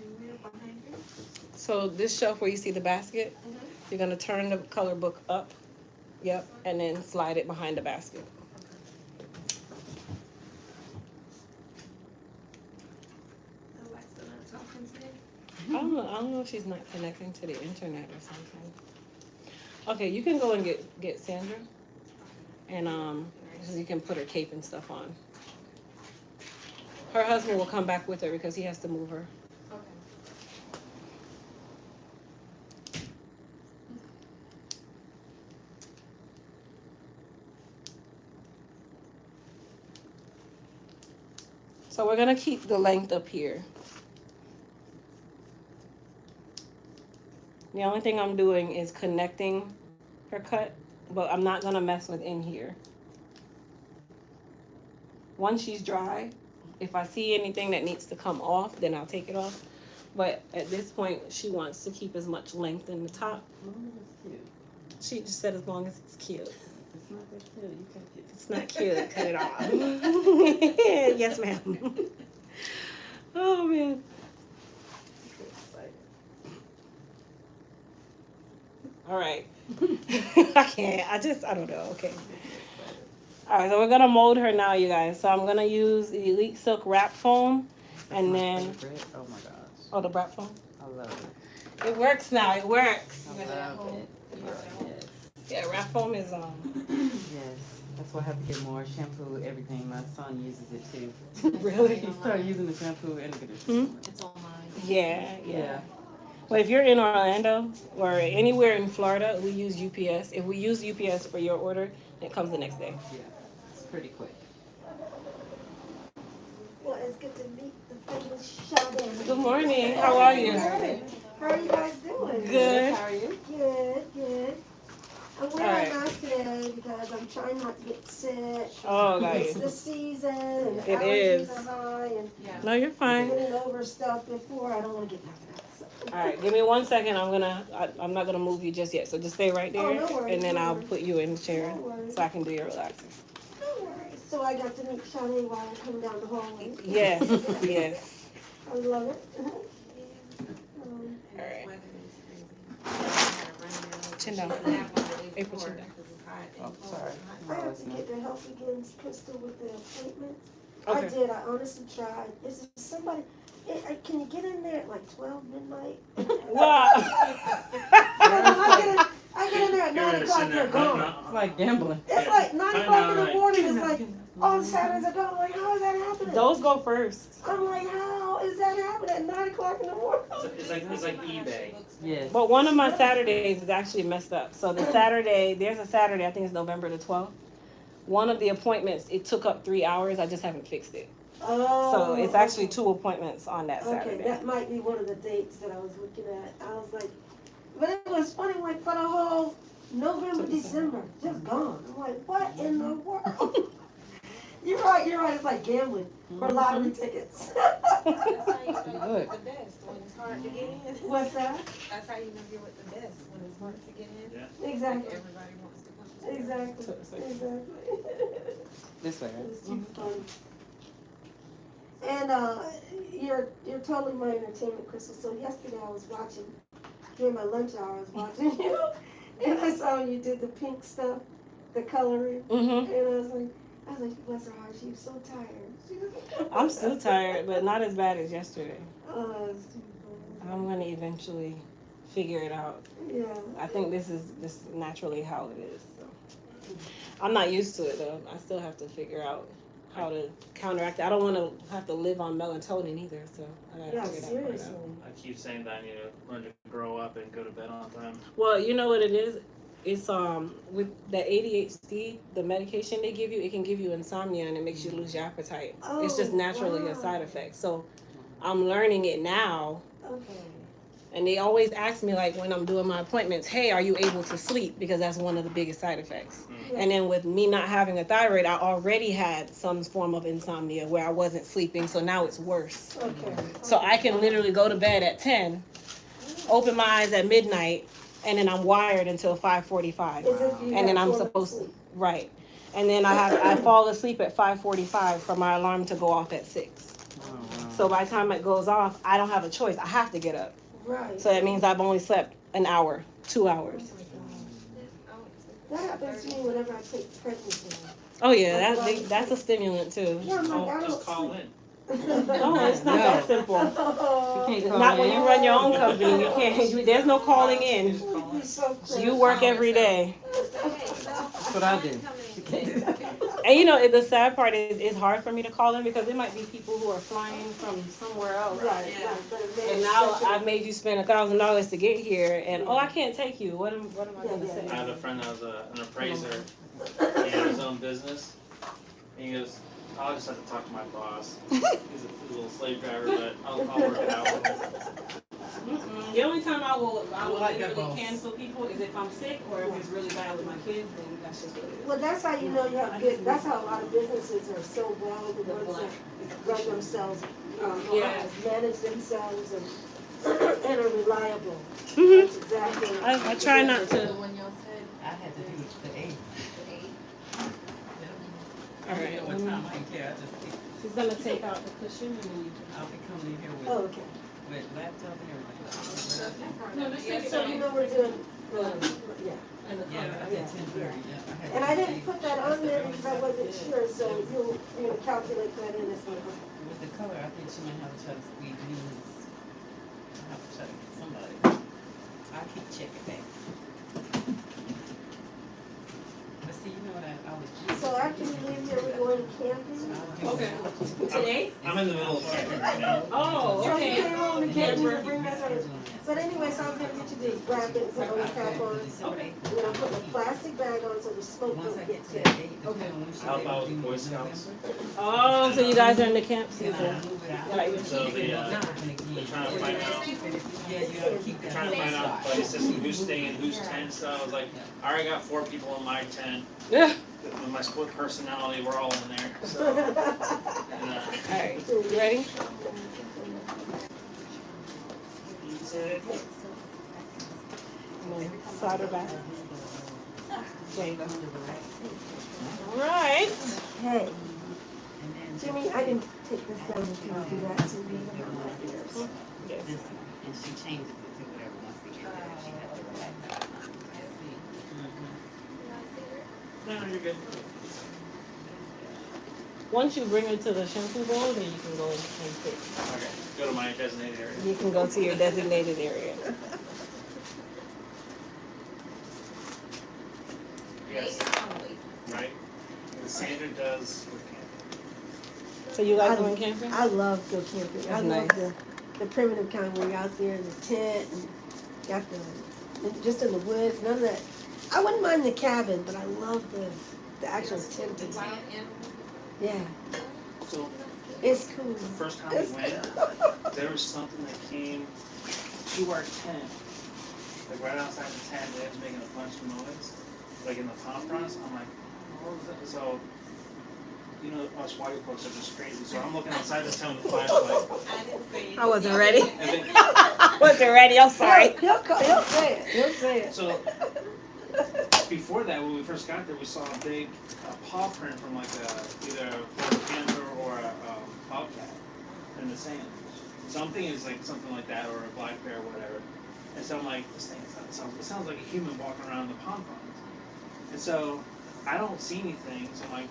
You read behind you? So this shelf where you see the basket, you're gonna turn the color book up. Yep, and then slide it behind the basket. Alexa not talking today? I don't know if she's not connecting to the internet or something. Okay, you can go and get Sandra, and you can put her cape and stuff on. Her husband will come back with her because he has to move her. Okay. So we're gonna keep the length up here. The only thing I'm doing is connecting her cut, but I'm not gonna mess with in here. Once she's dry, If I see anything that needs to come off, then I'll take it off. But at this point, she wants to keep as much length in the top. It's cute. She just said as long as it's cute. It's not that cute. You take it. It's not cute. Cut it off. Yes, ma'am. Oh, man. All right. I can't. I don't know. Okay. All right, so we're going to mold her now, you guys. So I'm going to use the Elite Silk Wrap Foam. That's And my then, favorite. Oh my gosh. oh, the wrap foam? I love it. It works now. It works. I love it. Yes. Yeah, wrap foam is, Yes. That's why I have to get more shampoo, everything. My son uses it too. really? He started using the shampoo and the conditioner. It's online. Yeah. Yeah. Well, if you're in Orlando or anywhere in Florida, we use UPS. If we use UPS for your order, it comes the next day. Yeah. It's pretty quick. Well, it's good to meet the famous Sade. Good morning. How are you? Good. How are you guys doing? Good. How are you? Good, good. I'm All wearing right. a mask today because I'm trying not to get sick. Oh, got It's you. the season and the It allergies is. are high and No, you're fine. getting over stuff before I don't want to get nothing else. All right, give me 1 second. I'm not gonna move you just yet. So just stay right there, Oh, no worries, and then no I'll worries. put you in the chair No worries. so I can do your relaxing. No worries. So I got to meet Sade while I come down the hallway. Yes, yes. I love it. All right. Chin Chin down. April, chin down. Oh, sorry. I have to get the help again, Crystal, with the appointments. Okay. I did. I honestly tried. Is there somebody? Can you get in there at like 12 midnight? Wow. I get in there at 9 o'clock. They're gone. It's like gambling. It's like 9 o'clock in the morning. It's like all Saturdays are gone. I'm like, how is that happening? Those go first. I'm like, how is that happening at 9 o'clock in the morning? It's like eBay. Yes. But one of my Saturdays is actually messed up. So the Saturday, there's a Saturday, I think it's November the 12th. One of the appointments, it took up 3 hours. I just haven't fixed it. Oh. So it's actually okay. 2 appointments on that Okay, Saturday. that might be one of the dates that I was looking at. I was like, but it was funny, like for the whole November, December, just gone. I'm like, what in the world? You're right. It's like gambling for lottery tickets. That's how you know Good. you're with the best when it's hard to get in. What's that? That's how you know you're with the best when it's hard to get in. Yeah. Exactly. Everybody wants to come. Exactly. Exactly. This way, right? It's too funny. And you're totally my entertainment, Crystal. So yesterday I was watching, during my lunch hour, I was watching you, and I saw you did the pink stuff, the coloring, Mm-hmm. and I was like, bless her heart, she was so tired. I'm still tired, but not as bad as yesterday. Oh, it's too funny. I'm gonna eventually figure it out. Yeah. I think this is just naturally how it is. So I'm not used to it though. I still have to figure out how to counteract it. I don't want to have to live on melatonin either. So I gotta Yeah, figure that part seriously. out. I keep saying that I need to learn to grow up and go to bed on time. Well, you know what it is? It's with the ADHD, the medication they give you, it can give you insomnia and it makes you lose your appetite. It's just Oh, naturally wow. a side effect. So I'm learning it now. Okay. And they always ask me, like, when I'm doing my appointments, hey, are you able to sleep? Because that's one of the biggest side effects. And then with me not having a thyroid, I already had some form of insomnia where I wasn't sleeping. So now it's worse. Okay. So I can literally go to bed at 10, open my eyes at midnight, and then I'm wired until 5:45. As if you And then have I'm fallen supposed to, asleep. right. And then I fall asleep at 5:45 for my alarm to go off at 6. Oh, wow. So by the time it goes off, I don't have a choice. I have to get up. Right. So that means I've only slept an hour, 2 hours. That happens to me whenever I take pregnancy. Oh yeah, that's a stimulant too. Yeah, I'm like, I don't Just call sleep. in. No, it's not that simple. Oh, You can't call Not when in. you run your own company. You can't. There's no calling in. Just call in. you're so crazy. You work every day. That's what I do. And you know, the sad part is it's hard for me to call in because there might be people who are flying from somewhere else. Right, right. But it And now I've made you spend $1,000 to get here, and I can't take you. What am I gonna Yeah, say? I had a friend that was an appraiser. He had his own business. And he goes, I'll just have to talk to my boss. He's a little slave driver, but I'll work it out with him. The only time I will like that literally boss. cancel people is if I'm sick or if it's really bad with my kids, then that's just what it is. Well, that's how you know you have good, that's how a lot of businesses are so well, the ones that run themselves, Yeah. manage themselves and, and are reliable. Mhm. That's exactly. I try not The to. one y'all said, I had to do the 8. the 8. All right. What time I ain't care. I just pick. She's gonna take out the cushion and then you I'll be coming in here Oh, with, okay. with laptop and everything. No, this is So you know we're doing, yeah. Yeah, I Yeah. had 10:30. Yeah, I had And I to didn't put that on there because I wasn't sure, so you're gonna calculate that in as well. With the color, I think she might have to try to squeeze these. I have to try to get somebody. I'll keep checking back. But see, you know what I was just. So after you leave here, we're going camping. Okay. Today? I'm in the middle of camping right now. Oh, So you okay. came home to camping to bring that up. But anyway, so I was gonna get you to wrap it and put on the cap on. Okay. And then I'm putting a plastic bag on so the smoke Once I don't get get to to that it. date, Okay. depending on when she Help say out we with do Boy in Scouts. November, Oh, so you guys are in the camp then season. I'll move it out. Right. So the, And they're again, trying to find out, yeah, you gotta keep that. trying to find out buddy system, who's staying in whose tent, so I was like, I already got 4 people in my tent. Yeah. With my split personality, we're all in there, so. And, Alright, you ready? Slide her back. There you go. Alright. Hey, Jimmy, I didn't take this down if you do that, so you don't have my ears. Yes. And she changed it to whatever once we get there. She had to relax. no, you're good. Once you bring her to the shampoo bowl, then you can go and sit. Okay, go to my designated area. You can go to your designated area. Yes, right? And Sandra does with camping. So you like I- going camping? I love go camping. I That's love nice. the primitive kind where you're out there in the tent and got the, just in the woods, none of that. I wouldn't mind the cabin, but I love the actual tenting. Yeah, So it's cool. the first time we It's went, there was something that came to our tent, like right outside the tent, it was making a bunch of noise, like in the palm fronts. I'm like, what was that? So, you know, us white folks are just crazy. So I'm looking outside the tent with a flashlight. I wasn't ready. And then, Wasn't ready, I'm sorry. He'll say it. He'll say it. so before that, when we first got there, we saw a big paw print from like either a Florida panther or a bobcat in the sand. So I'm thinking it's like something like that, or a black bear or whatever. And so I'm like, this thing sounds like a human walking around the palm fronds. And so I don't see anything, so I'm like,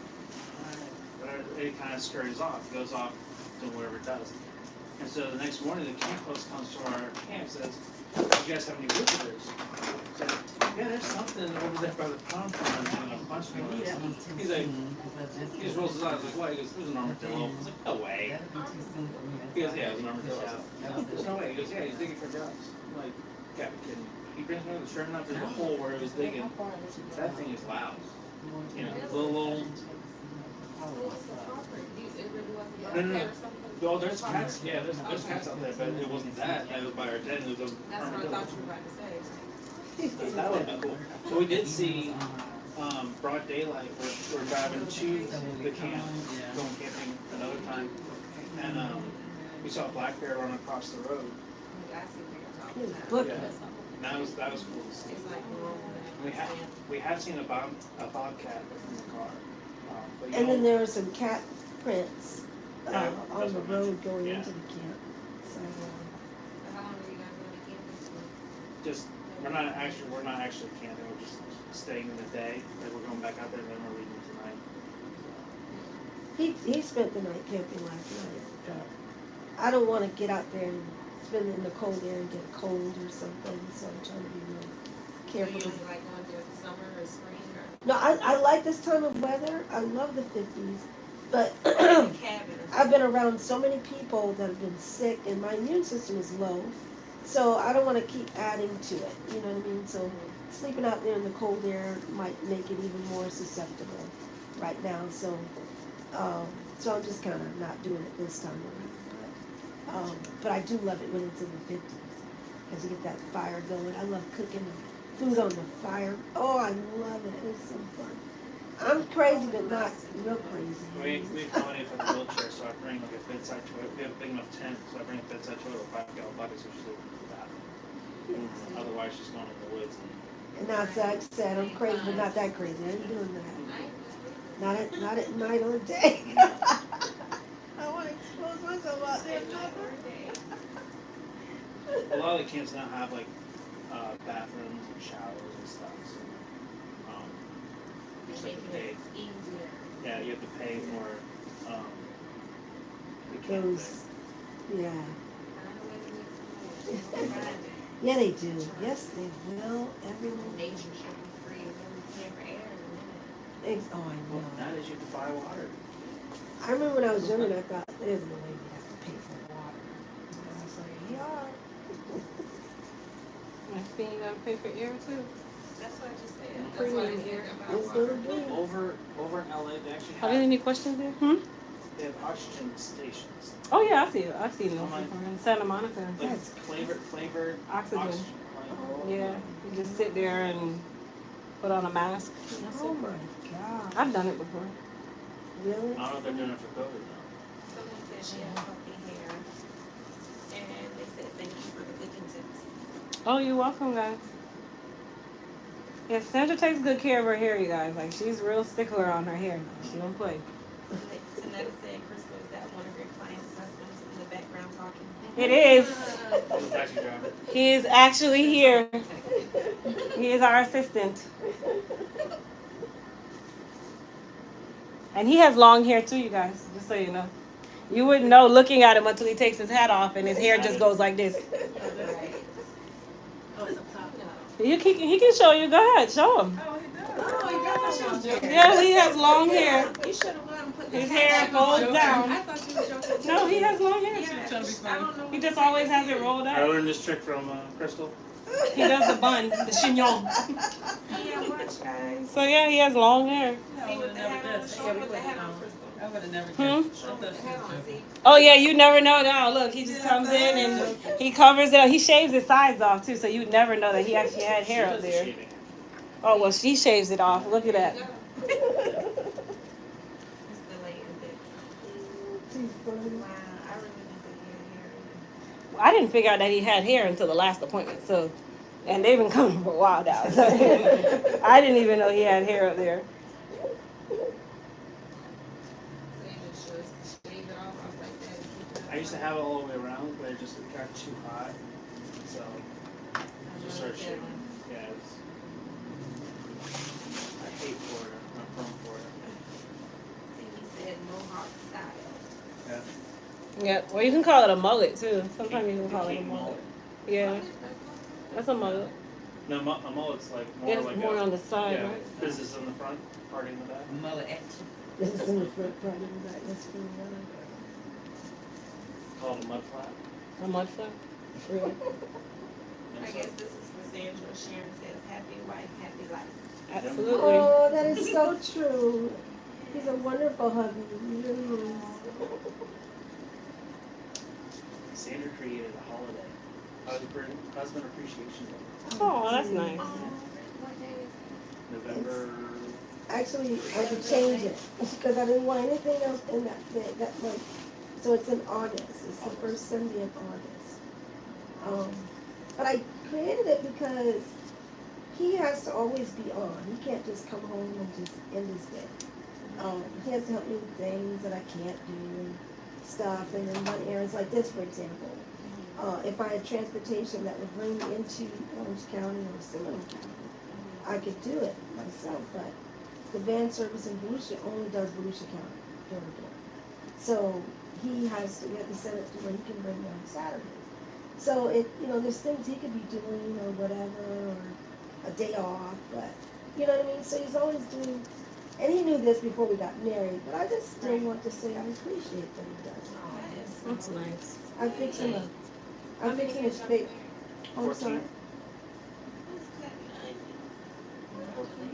alright, but it kind of scurries off, it goes off doing whatever it does. And so the next morning, the camp host comes to our camp and says, do you guys have any visitors? So, yeah, there's something over there by the palm fronds and a bunch of For me, that noise. was too He's like, soon, 'cause I just. he just rolls his eyes like, what? He goes, there's an armadillo. I was like, no way. That'd be too soon for me. He goes, yeah, it was an armadillo. That was There's no way. He goes, yeah, he's digging for drugs. I'm like, yeah, be kidding me. He brings me over, sure enough, there's a hole where he was digging. That thing is loud. You know, little. No. Well, there's cats. Yeah, there's cats out there, but it wasn't that. That was by our tent. It was a armadillo. That would be cool. So we did see broad daylight. We're driving to the camp, going camping another time, and we saw a black bear run across the road. Look, Yeah. And that was cool to see. We have seen a bobcat from the car. But you and then don't- there were some cat prints Yeah, on that's the what I road mentioned. going Yeah. into the camp. So, just we're not actually camping. We're just staying in the day. Like we're going back out there and then we're leaving tonight. he spent the night camping last night. But I don't want to get out there and spend it in the cold air and get a cold or something. So I'm trying to be real careful. No, I like this time of weather. I love the 50s. But I've been around so many people that have been sick and my immune system is low. So I don't want to keep adding to it. You know what I mean? So sleeping out there in the cold air might make it even more susceptible right now. So so I'm just kind of not doing it this time around. But I do love it when it's in the 50s. Because you get that fire going. I love cooking food on the fire. Oh, I love it. It's so fun. I'm crazy, but not real crazy. We accommodate for the wheelchair, so I bring like a bedside toilet. We have a big enough tent, so I bring a bedside toilet with 5-gallon buckets, so she's in the bathroom. Yeah. Otherwise, she's going in the woods. And that's like I said, I'm crazy, but not that crazy. I ain't doing that. Not at night or day. I want to expose myself out there. A lot of the camps now have like bathrooms and showers and stuff. So, you just have to pay. Yeah, you have to pay for the camp Those, thing. yeah. Yeah, they do. Yes, they will. Everyone. Nature should be free and then pay for air. Oh, I Well, know. that is you have to buy water. I remember when I was younger, and I thought, there's no way we have to pay for water. And I was like, yeah. Next thing you gotta pay for air too. That's what I just said. That's what I It's about gonna be. Over in LA, they actually Are there have any questions there? they have oxygen stations. Oh yeah, I see it. I've seen those Oh, my. before in Santa Monica. Like That's flavored Oxygen. like, Yeah, you just sit there and put on a mask. That's Oh it. my God. I've done it before. Really? I don't know if they're doing it for COVID though. Someone said she has healthy hair, and they said thank you for the cooking tips. Oh, you're welcome, guys. Yeah, Sandra takes good care of her hair, you guys. Like, she's real stickler on her hair. She don't play. Tanetta said, Crystal, is that one of your clients' husbands in the background talking? It is. It's a taxi driver. He is actually here. He is our assistant. And he has long hair too, you guys, just so you know. You wouldn't know looking at him until he takes his hat off and his hair just goes like this. Right. Oh, it's up top. He can show you. Go ahead, show him. Oh, he does. Oh, he does show hair. Yeah, he has long hair. You should have let him put His the hair hat folds on. down. I thought you were joking. No, he has long hair. Yeah, Trying to be funny. I don't know. He just always has it rolled I up. learned this trick from Crystal. He does the bun, the chignon. Yeah, watch, guys. So yeah, he has long hair. I See would with have the never hat on. guessed. Show him with the hat on, Crystal. I would have never guessed. Hmm? I Show him thought with the she hat was on, joking. see? Oh yeah, you never know. Now look, he just comes in and he covers it. He shaves his sides off too, so you never know that he actually had hair up there. Oh well, she shaves it off. Look at that. It's the lady that. She's funny. Wow, I really need to get hair. I didn't figure out that he had hair until the last appointment. So, and they've been coming for a while now. So I didn't even know he had hair up there. So you just shave it off like that and keep it I used to have it all the way around, but it just got too hot. So I just started shaving. Yeah, it's, I hate Florida. I'm from Florida. See, he said mohawk style. Yeah. Yeah. Well, you can call it a mullet too. Sometimes you can call it a King mullet. Yeah, that's a mullet. No, a mullet's like more It's like more a, on the side, yeah, right? business in the front, party in the back. Mullet action. This is in the front part of the back. That's pretty well. Called a mud flat. A mud flap. Really? I guess this is for Sandra. Sharon says, happy wife, happy life. Absolutely. Oh, that is so true. He's a wonderful hubby. He really is. Sandra created a holiday. Husband Appreciation Day. Oh, that's nice. What day is November. Actually, I could change it because I didn't want anything else in that month. So it's in August. It's the first Sunday of August. But I created it because he has to always be on. He can't just come home and just end his day. He has to help me with things that I can't do and stuff. And then run errands like this, for example. If I had transportation that would bring me into Orange County or Seminole County, I could do it myself. But the van service in Volusia only does Volusia County door to door. So we have to set it to where he can bring me on Saturdays. So there's things he could be doing or whatever, or a day off, but you know what I mean? So he's always doing, and he knew this before we got married, but I just still want to say I appreciate that he does. That's nice. I'm fixing his face. Oh, I'm sorry. 14.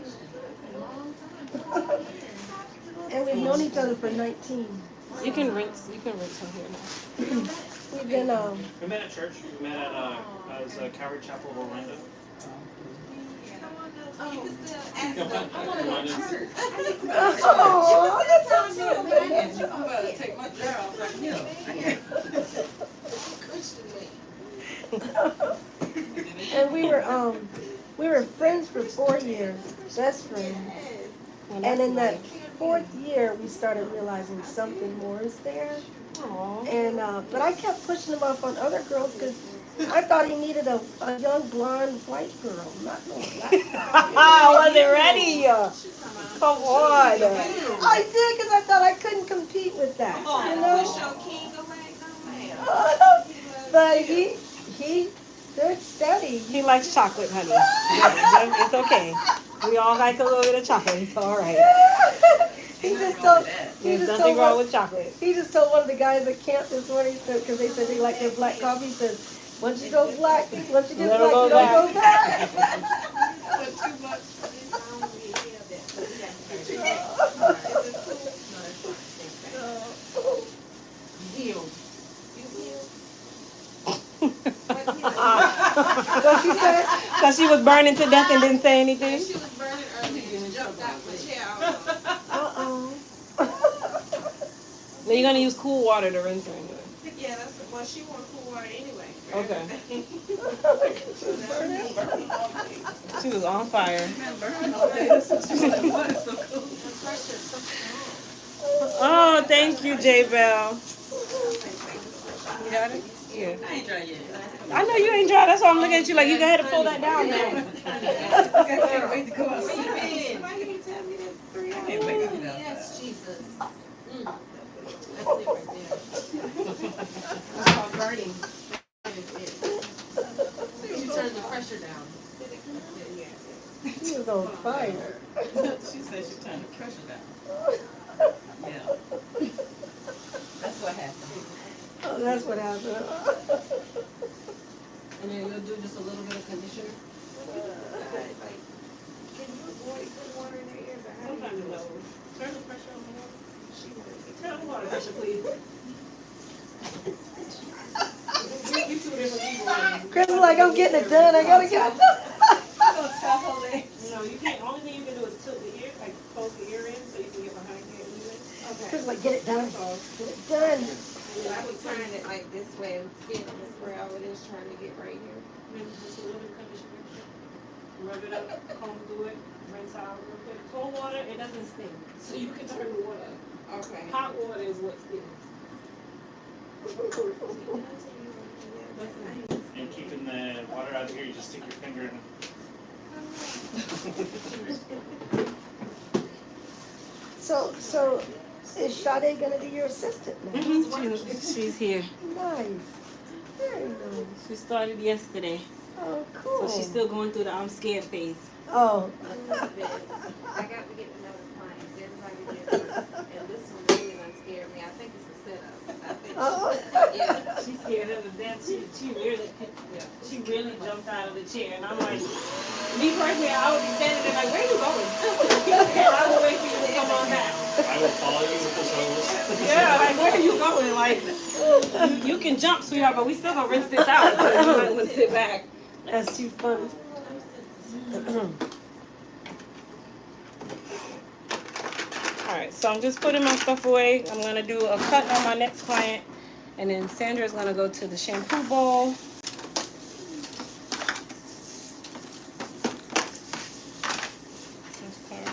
And we've known each other for 19. You can rinse her hair now. We've been We met at church. We met at Calvary Chapel of Orlando. Oh, you can still ask Yeah, them. I want to go to church. oh, that's so sweet. I'm about to take my shirt off like him. And we were friends for 4 years, best friends. Well, And that's in that nice. 4th year, we started realizing something more is there. Aw. And but I kept pushing him off on other girls because I thought he needed a young blonde white girl, not no black girl. I wasn't ready. Come on. I did because I thought I couldn't compete with that. You know? Push your king away, no ma'am. But he stood steady. He likes chocolate, honey. It's okay. We all like a little bit of chocolate. It's all right. He just told. He There's just nothing told wrong one, with chocolate. he just told one of the guys at camp this morning because they said they like their black coffee. He said, once you go black, once you get Never black, go you don't go back." back. What she said? Because she was burning to death and didn't say anything. She was burning early and jumped out my chair. Uh-oh. Now you're going to use cool water to rinse her anyway. Yeah, that's well. She want cool water anyway. Okay. She was on fire. Oh, thank you, J Bell. You got it? Yeah. I ain't dry yet. I know you ain't dry. That's why I'm looking at you like you go ahead and pull that down now. I can't wait to go outside. Why you tell me that 3 hours? I can't wait to get outside. Yes, Jesus. That's it right there. That's called burning. That is it. She turned the pressure down. He was on fire. She said she turned the pressure down. Yeah. That's what happened. Oh, that's what happened. And then you'll do just a little bit of conditioner. Like, can you avoid putting water in their ears? Or how do Sometimes you it do it? knows. Turn the pressure on the water. She knows. Turn the water pressure, please. You two different people. Chris was like, I'm getting it done. I gotta get it done. No, you can't. Only thing you can do is tilt the ear, like close the ear in so you can get behind it even. Okay. Chris was like, get it done. Get it done. I was turning it like this way and skin this where I was trying to get right here. Maybe just a little bit of conditioner. Rub it up, comb through it, rinse out real quick. Cold water, it doesn't sting. So you can turn the water up. Okay. Hot water is what stings. And keeping the water out of here, you just stick your finger in. So is Sade gonna be your assistant now? She's here. Nice. Very nice. She started yesterday. Oh, cool. So she's still going through the I'm scared phase. Oh. I got to get to know the clients. Everybody did. And this one really done scared me. I think it's a setup. I think yeah. She's scared of the death. She really jumped out of the chair. And I'm like, me personally, I would be standing there like, where are you going? I will wait for you to come on back. I will follow you with this hose. Yeah, like, where are you going? Like, you can jump, sweetheart, but we still gonna rinse this out. So you might want to sit back. That's too funny. Alright, so I'm just putting my stuff away. I'm gonna do a cut on my next client. And then Sandra's gonna go to the shampoo bowl. And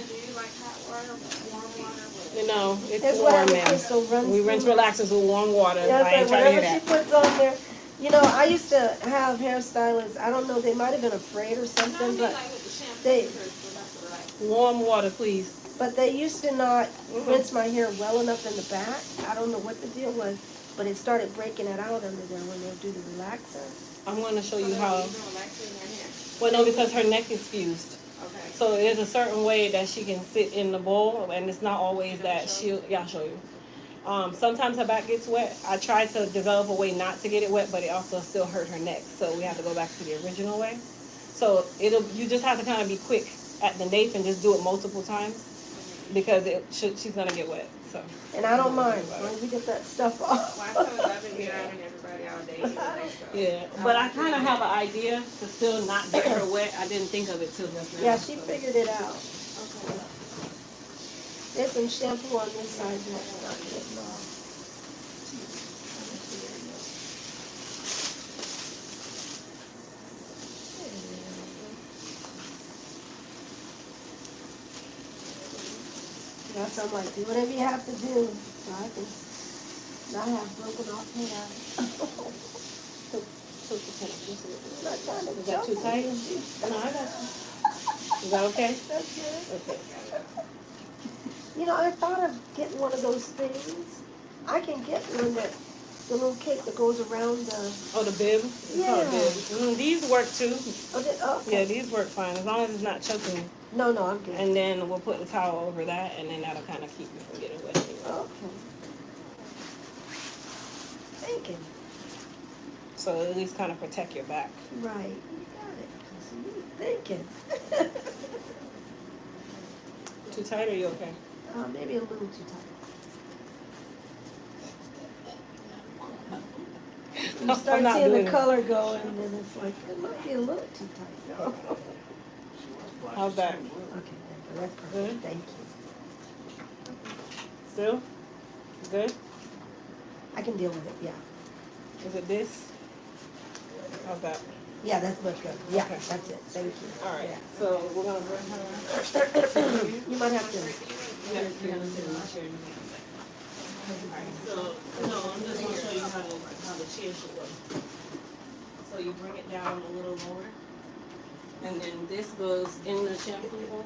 do you like hot water, warm water? You know, it's That's warm, what man. Crystal runs We rinse through. relaxers with warm water. Yeah, I ain't it's like trying to hear whatever she that. puts on there. You know, I used to have hairstylists. I don't know, they might have been afraid or something, but they Warm water, please. but they used to not rinse my hair well enough in the back. I don't know what the deal was, but it started breaking it out under there when they'll do the relaxer. I'm gonna show you how. Well, no, because her neck is fused. Okay. So there's a certain way that she can sit in the bowl, and it's not always that she'll. Yeah, I'll show you. Sometimes her back gets wet. I tried to develop a way not to get it wet, but it also still hurt her neck. So we have to go back to the original way. So you just have to kind of be quick at the nape and just do it multiple times. because she's gonna get wet. So. And I don't mind, as long as we get that stuff off. Well, I told her I've been driving everybody all day anyway, so. Yeah, but I kind of have an idea to still not get her wet. I didn't think of it till just now. Yeah, she figured it out. Okay. There's some shampoo on this side that's not getting off. That's I'm like, do whatever you have to do, so I can not have broken off hair. I'm not trying to Is that too jump. tight? No, I got you. Is that okay? That's good. Okay. You know, I thought of getting one of those things. I can get one that, the little cape that goes around the, Oh, the bib? It's called a Yeah. bib. These work too. oh, okay. Yeah, these work fine as long as it's not choking. No, I'm good. And then we'll put the towel over that, and then that'll kind of keep you from getting wet anyway. Okay. Thinking. So at least kind of protect your back. Right, you got it. See, you thinking. Too tight, or you okay? Maybe a little too tight. You I'm start not seeing doing the it. color go, and then it's like, it might be a little too tight. No. How's that? Okay, that's perfect. Good? Thank you. Still? Good? I can deal with it, yeah. Is it this? How's that? Yeah, that's much better. Yeah, Okay. that's it. Thank you. All right. Yeah. So we're gonna bring her. You might have to. Yeah, you're gonna sit in my chair. Alright, so, no, I'm just gonna show you how the chair should look. So you bring it down a little lower, and then this goes in the shampoo bowl,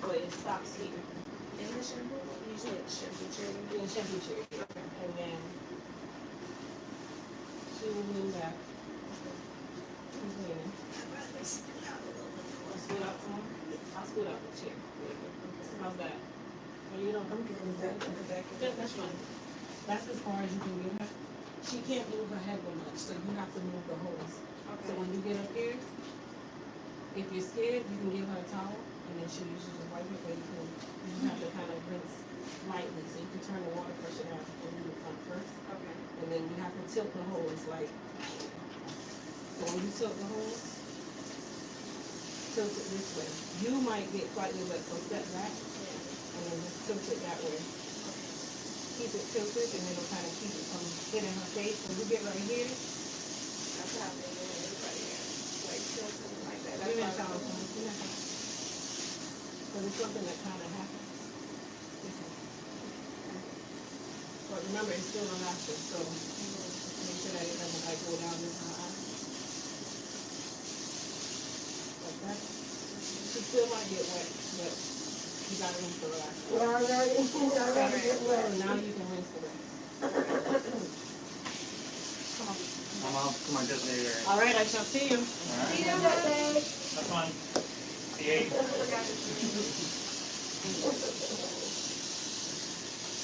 but it stops here. In the shampoo, usually it's shampoo chair. In the shampoo chair, and then she will lean back. She's leaning. I'll scoot out some more. I'll scoot out the chair. How's that? Well, you don't. I'm good with that. Yeah, that's fine. That's as far as you can get her. She can't move her head very much, so you have to move the hose. So when you get up here, if you're scared, you can give her a towel, and then she usually just wipe it, but you just have to kind of rinse lightly, so you can turn the water pressure down and do the front first. Okay. And then you have to tilt the hose, like, so when you tilt the hose, tilt it this way. You might get slightly wet, so step back, and then just tilt it that way. Keep it tilted, and it'll kind of keep it from hitting her face. When you get right here, That's how they do it, everybody else. Like, still something like that. you That's didn't why tell us, because it's something that kind of happens. But remember, it's still an option, so make sure that it doesn't like go down this high. Like that. She still might get wet, but you gotta rinse the rest. Yeah, I already get So wet. now you can rinse the rest. I'm off to my designated area. All right, I shall see you. Alright, Okay. that's fine. See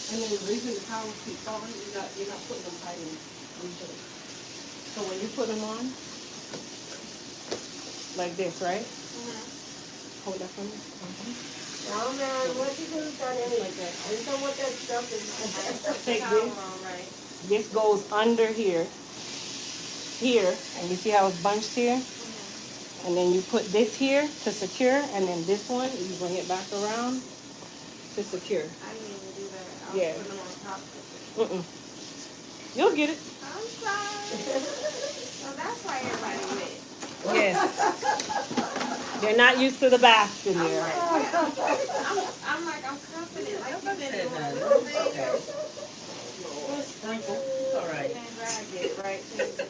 And then the reason the towels keep falling, you're not putting them tight in usually. So when you put them on, like this, right? Hold that for me. Oh man, what you do done anything. Like that. I just don't want that stuff in my Take towel this. on, right? This goes under here, and you see how it's bunched here? And then you put this here to secure, and then this one, you bring it back around to secure. I didn't even do that. I was Yeah. putting them on top of it. You'll get it. I'm sorry. So that's why everybody wet. Yes. They're not used to the baths in I'm there. like, I'm confident, like you've been doing a little thing. All right. And drag it, right?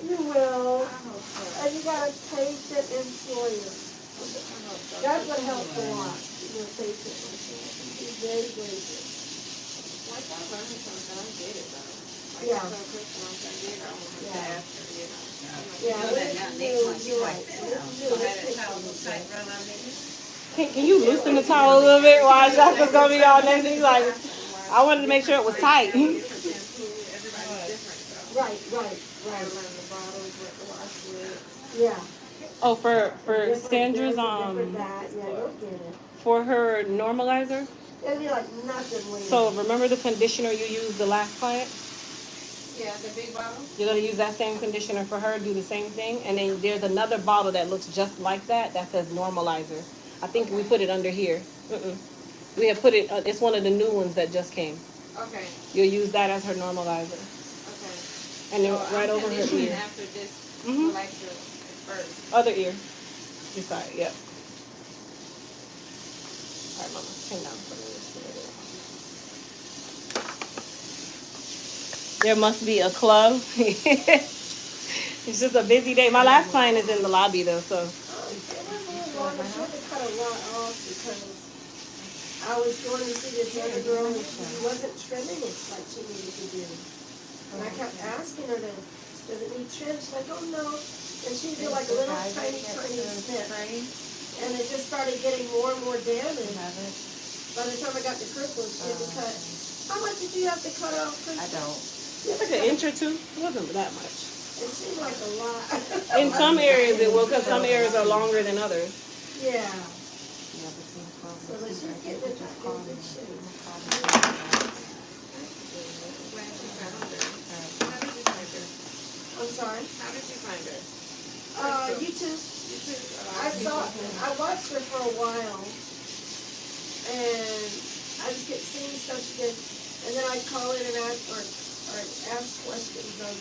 You will. I hope so. And you got a patient employer. That's what helps a lot. Your patient employer. She's very gracious. Once I learn something, I get it though. Like Yeah. I told Christian, I did, I want to Yeah. ask her, you know. Yeah, what you do, you're right. What you do, Can you loosen the towel a little bit while Shaka's gonna be all nasty? Like, I wanted to make sure it was tight. Everybody's different, so. Right, I right. learned the bottles, what to wash with. Yeah. Oh, for Different Sandra's this, different that. Yeah, you'll get it. for her normalizer, It'll be like nothing later. So remember the conditioner you used the last client? Yeah, the big bottle. You're gonna use that same conditioner for her, do the same thing, and then there's another bottle that looks just like that says normalizer. I think we put it under here. We have put it. It's one of the new ones that just came. Okay. You'll use that as her normalizer, Okay. and then So right I'm over her conditioning ear, after this Mhm. relaxer first. other ear, this side. Yep. All right, mama, hang down for a minute. There must be a club. It's just a busy day. My last client is in the lobby though, so. It wasn't long. I had to cut a lot off because I was going to see this other girl and she wasn't trimming it like she needed to do. And I kept asking her does it need trim? She's like, oh no. And she'd do like a little tiny snip. And it just started getting more and more damage. By the time I got to Crystal, she had to cut. How much did you have to cut off, Crystal? I don't. Like an inch or two. It wasn't that much. It seemed like a lot. In some areas it will, because some areas are longer than others. Yeah. So let's just get it back in good shape. Glad you found her. How did you find her? I'm sorry. How did you find her? YouTube. YouTube. I watched her for a while, and I just kept seeing stuff she did, and then I'd call in and ask questions on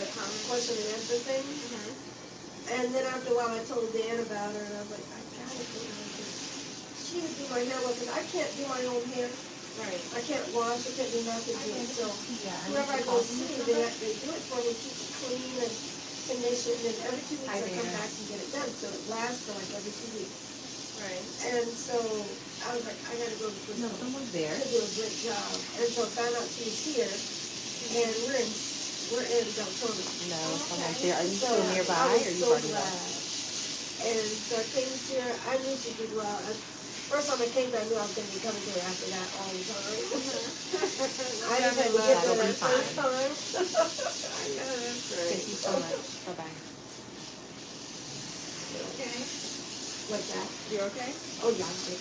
the comment question and answer thing. And then after a while, I told Dan about her, and I was like, I gotta do her. She would do my hair well, because I can't do my own hair. Right. I can't wash, I can't do nothing to it. So whoever I go see, they do it for me, keep it clean and conditioned, and every 2 weeks I come back and get it done. So it lasts for like every 2 weeks. Right. And so I was like, I gotta go to Crystal. Someone's there. To do a great job. And so I found out she was here, and we're in Deltona. No, someone's there. Are you So still nearby I or was are you so already glad. left? And so I came here, I knew she did well. First time I came here, I knew I was going to be coming here after that all the time. I just had to get there that first time. I know, that's great. Thank you so much. Bye-bye. Okay. What's that? You okay? Oh, yeah, I'm good.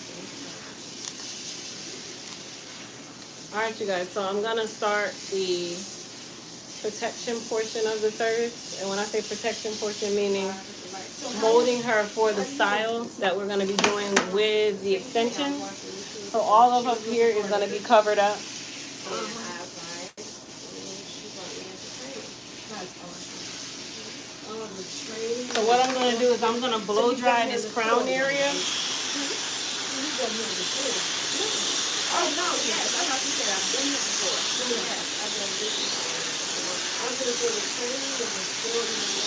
All right, you guys. So I'm gonna start the protection portion of the service, and when I say protection portion, meaning molding her for the style that we're gonna be doing with the extension. So all of up here is gonna be covered up. So what I'm gonna do is I'm gonna blow dry this crown area. Oh, no, yes. I thought you said I've been here before. Yes, I've done this before. I'm going to do the training and the story and the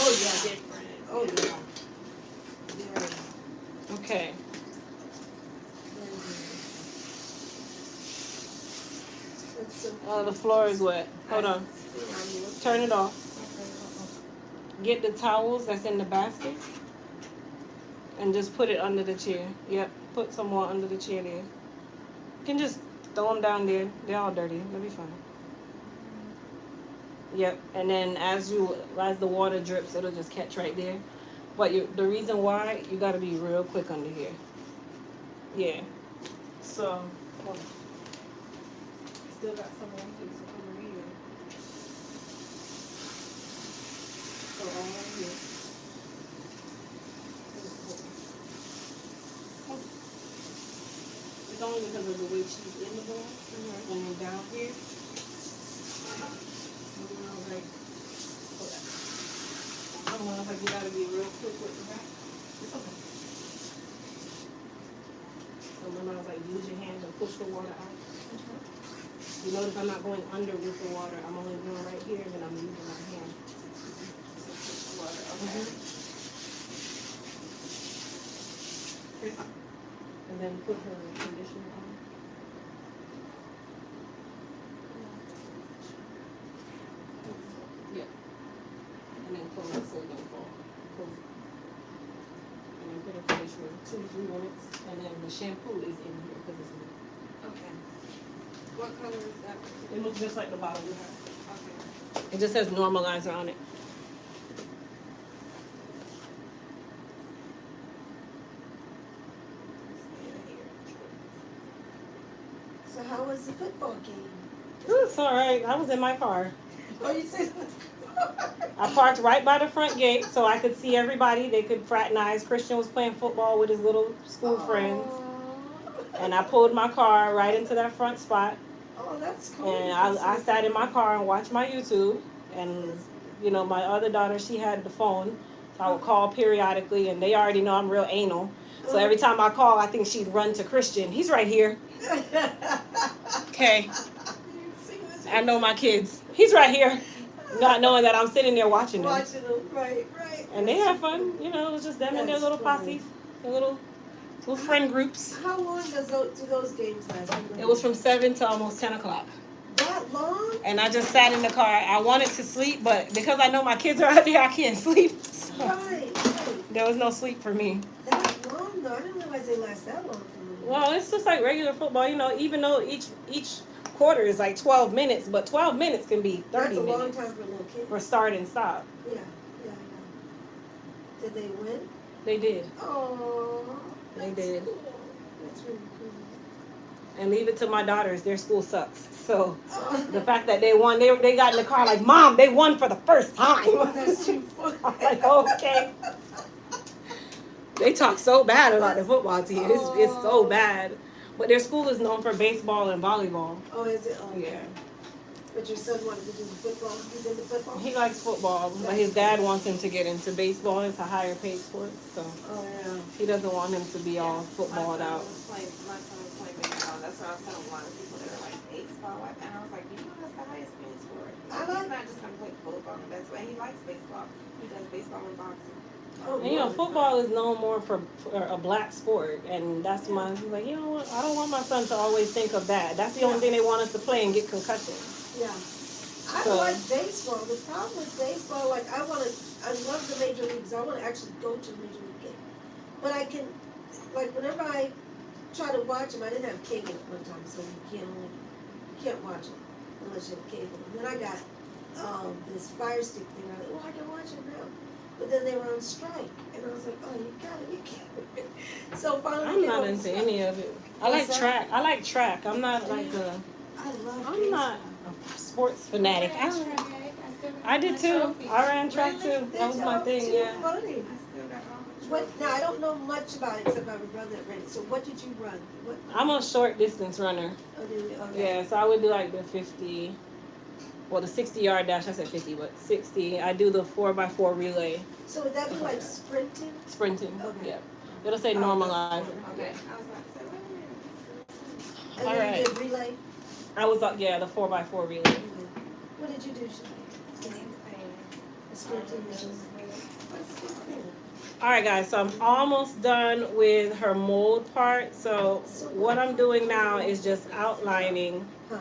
Oh, yeah. Different. Oh, yeah. Okay. The floor is wet. Hold on. Turn it off. Get the towels that's in the basket and just put it under the chair. Yep, put some more under the chair there. You can just throw them down there. They're all dirty. They'll be fine. Yep, and then as the water drips, it'll just catch right there. But the reason why, you gotta be real quick under here. Yeah. So, hold on. Still got some more here, so over here. So all right here. It's only because of the way she's in the bowl. And then down here. And then I was like, hold on. I don't know if you gotta be real quick with the back. It's okay. So remember I was like, use your hands and push the water out. You notice I'm not going under with the water. I'm only going right here, and then I'm using my hand. And then put her conditioner on. Yeah. And then close it so it don't fall. Close it. And then put her conditioner 2-3 minutes. And then the shampoo is in here because it's new. Okay. What color is that? It looks just like the bottle we have. Okay. It just says normalizer on it. So how was the football game? It was all right. I was in my car. Oh, you said. I parked right by the front gate so I could see everybody. They could fraternize. Christian was playing football with his little school friends. And I pulled my car right into that front spot. Oh, that's cool. And I sat in my car and watched my YouTube. And, you know, my other daughter, she had the phone. So I would call periodically. And they already know I'm real anal. So every time I call, I think she'd run to Christian. He's right here. Okay. I know my kids. He's right here. Not knowing that I'm sitting there watching them. Watching them, right. And they have fun. You know, it was just them and their little posse. Their little friend groups. How long do those games last? It was from 7 to almost 10 o'clock. That long? And I just sat in the car. I wanted to sleep, but because I know my kids are out there, I can't sleep. So Right. there was no sleep for me. That long though? I didn't realize they last that long for me. Well, it's just like regular football, you know, even though each quarter is like 12 minutes, but 12 minutes can be 30 That's a long minutes time for a little kid. for start and stop. Yeah. Did they win? They did. Oh. They did. Cool. That's really cool. And leave it to my daughters. Their school sucks. So Oh, the fact that they won, they got in the car like, Mom, they won for the first time. that's too funny. I'm like, okay. They talk so bad about the football team. It's so bad. But their school is known for baseball and volleyball. Oh, is it? Oh, Yeah. But your son wanted to do the football. He's into football. He likes football, but his dad wants him to get into baseball. It's a higher paid sport, so Oh, yeah. he doesn't want him to be all footballed out. My son was playing baseball. That's why I was telling a lot of people that are like baseball. And I was like, you know, that's the highest paid sport. He's not just gonna play football. That's why he likes baseball. He does baseball and boxing. Oh, And, you know, football is known more for a black sport, and that's my. He's like, you know what? I don't want my son to always think of that. That's the only thing they want us to play and get concussions. Yeah. I So- like baseball. The problem with baseball, like I love the major leagues. I want to actually go to the major league game. But I can, like whenever I try to watch them, I didn't have cable at one time, so you can't watch them unless you have cable. And then I got this Fire Stick thing. I thought, I can watch it now. But then they were on strike, and I was like, oh, you gotta be kidding me. So finally, I'm not into any of it. I like track. I like track. I'm not like a. I love. I'm not a sports fanatic. I did too. I ran track too. That was my thing. Yeah. Funny. What? Now I don't know much about it except I have a brother that ran it. So what did you run? What? I'm a short distance runner. Oh, did you? Okay. Yeah, so I would do like the 50, well the 60-yard dash. I said 50, but 60. I do the 4x4 relay So would that be like sprinting? sprinting. Okay. Yeah. It'll say normalize. Okay. I was about to say, wait a minute. And All then you right. did relay? I was the 4x4 relay. What did you do, Shanae? Sprinting. That's good. All right, guys. So I'm almost done with her mold part. So what I'm doing now is just outlining. Huh.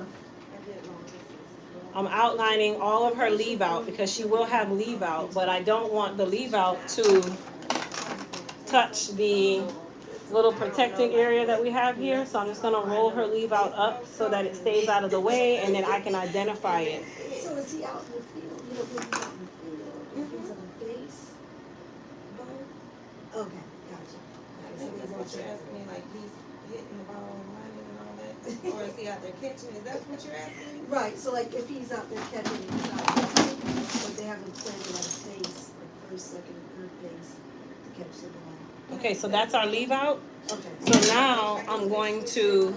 I'm outlining all of her leave out because she will have leave out, but I don't want the leave out to touch the little protecting area that we have here. So I'm just gonna roll her leave out up so that it stays out of the way and then I can identify it. So is he out in the field? You know, when he's out in the field, if he's on a base? Okay, gotcha. I think that's what you're asking me, like he's hitting the ball and running and all that, or is he out there catching? Is that what you're asking? Right, so like if he's out there catching, he's out there, but they haven't planted on base, like first, second, and third base to catch the ball. Okay, so that's our leave out. Okay. So now I'm going to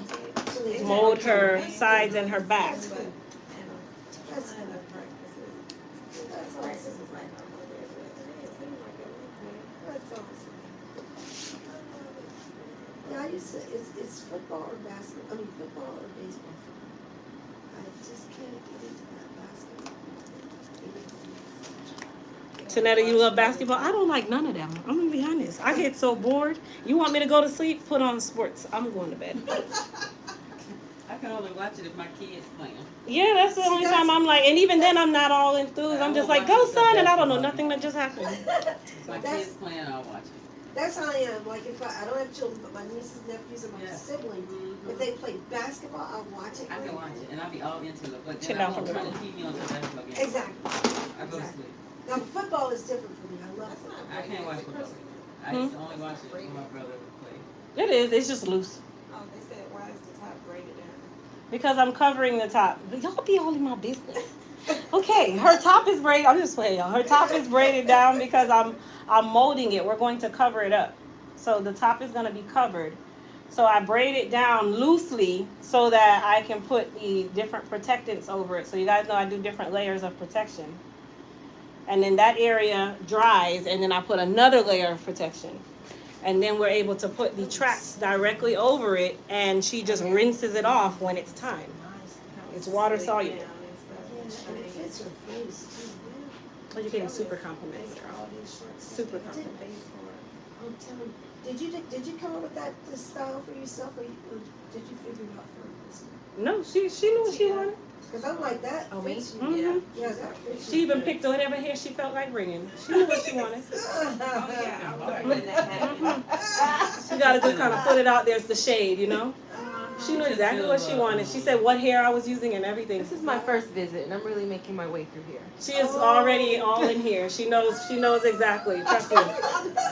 So they mold her sides and her back. That's good. That's good. That's awesome. That's awesome. Yeah, I used to, it's football or basketball, I mean football or baseball for me. I just can't get into that basketball. Tanetta, you love basketball? I don't like none of them. I'm gonna be honest. I get so bored. You want me to go to sleep? Put on sports. I'm going to bed. I can only watch it if my kids playing. Yeah, that's the only time I'm like, and even then I'm not all enthused. I'm just like, go son, and I don't know nothing that just happened. If my That's- kids playing, I'll watch it. That's how I am, like if I don't have children, but my nieces, nephews, and my Yeah. siblings, if they play basketball, I'll watch it. I can watch it, and I'll be all into it, but Chill then I out won't for turn a the TV on to basketball game. Exactly. I go to Exactly. sleep. Now football is different for me, I love That's football. not I can't watch football. I used to only watch it when my brother would play. It is. It's just loose. Oh, they said, why is the top graded down? because I'm covering the top. Y'all be all in my business. Okay, her top is braided. I'm just playing, y'all. Her top is braided down because I'm molding it. We're going to cover it up. So the top is going to be covered. So I braid it down loosely so that I can put the different protectants over it. So you guys know I do different layers of protection. And then that area dries, and then I put another layer of protection. And then we're able to put the tracks directly over it, and she just rinses it off when it's time. It's water soluble. Yeah, and it fits her face too. Oh, you're getting super compliments. All these shorts. Super You did compliment. face for it. I'm telling you. Did you come up with this style for yourself, or did you figure it out for yourself? No, she knew what she wanted. Because I'm like that. Oh, me? fits you. Mhm. Yeah, that fits She you. even picked whatever hair she felt like bringing. She knew what she wanted. Oh, yeah, I was letting that happen. She gotta just kind of put it out there. It's the shade, you know. She knew exactly what she wanted. She said what hair I was using and everything. This is my first visit, and I'm really making my way through here. She is already all in here. She knows exactly. Trust me.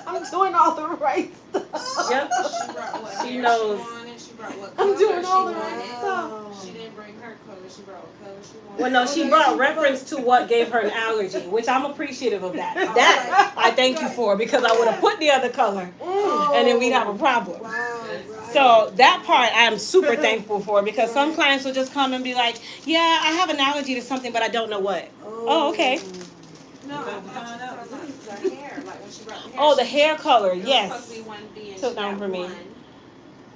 I'm doing all the right stuff. Yep. She brought what She hair knows. she wanted, she brought what I'm color doing she all the wanted. right stuff. She didn't bring her color, she brought what color she wanted. Well, no, she brought reference to what gave her an allergy, which I'm appreciative of that. That I thank you for, because I would have put the other color and then we'd have a problem. Wow, right. So that part I am super thankful for, because some clients will just come and be like, yeah, I have an allergy to something, but I don't know what. Oh, okay. No, I found out the hair, like when she brought the hair. Oh, the hair color, It was yes. supposed to be 1B and Took she down got for me. 1.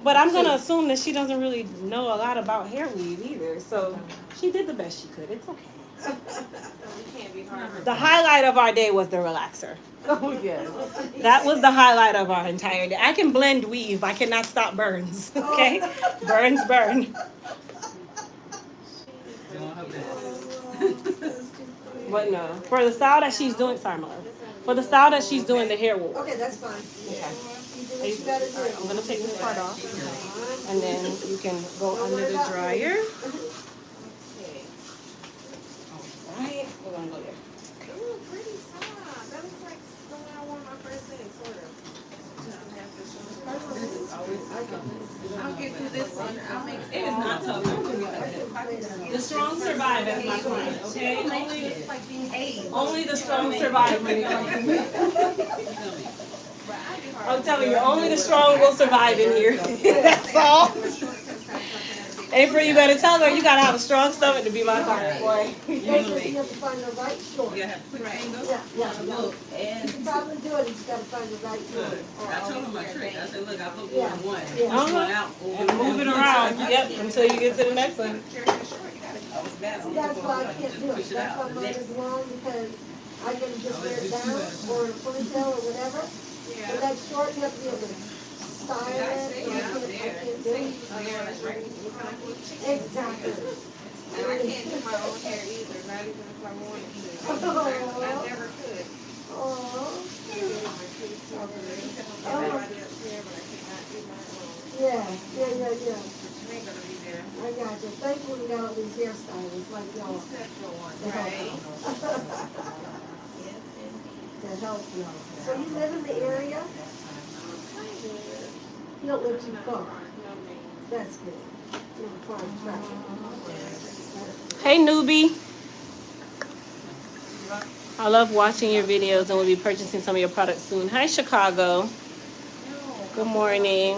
But I'm gonna assume that she doesn't really know a lot about hair weave either. So she did the best she could. It's okay. So we can't be hard. The highlight of our day was the relaxer. Oh, yes. That was the highlight of our entire day. I can blend weave. I cannot stop burns. Okay? Burns burn. Doing her best. But no. For the style that she's doing, sorry, Mother. For the style that she's doing, the hair will. Okay, that's fine. Okay. You do what you gotta do. I'm gonna take this part off, and then you can go under the dryer. Alright, we're gonna go there. Ooh, pretty top. That looks like the one I wore my first day, sort of. Just to have the shoulder. I'll get through this one. I'll make It is not tough. The strong survive as my client, okay? Only the strong survive when it comes to me. I'm telling you, only the strong will survive in here. That's all. April, you better tell her you gotta have a strong stomach to be my client, boy. You have to find the right short. You have to put your fingers Yeah, yeah, on the yeah. book You and can probably do it, you just gotta find the right short. I told him my trick. I said, look, I put Yeah. one. Yeah. Push one out. And move it around, yep, until you get to the next one. See, that's why I can't do it. Push it That's why out. mine is long, because I can just wear it down or a ponytail or whatever. But that short, you have to be able to style it. I can't do it. Exactly. And I can't do my own hair either, not even if I wanted to. I never could. Oh. Everybody else there, but I could not do my own. Yeah. But you ain't gonna be there. I got you. Thankfully, we got all these hairstylists like y'all Except for one. to help Right. out. Yes, indeed. To help y'all. So you live in the area? You don't live too far. No, ma'am. That's good. You don't find traffic. Hey, newbie. I love watching your videos and will be purchasing some of your products soon. Hi, Chicago. Good morning.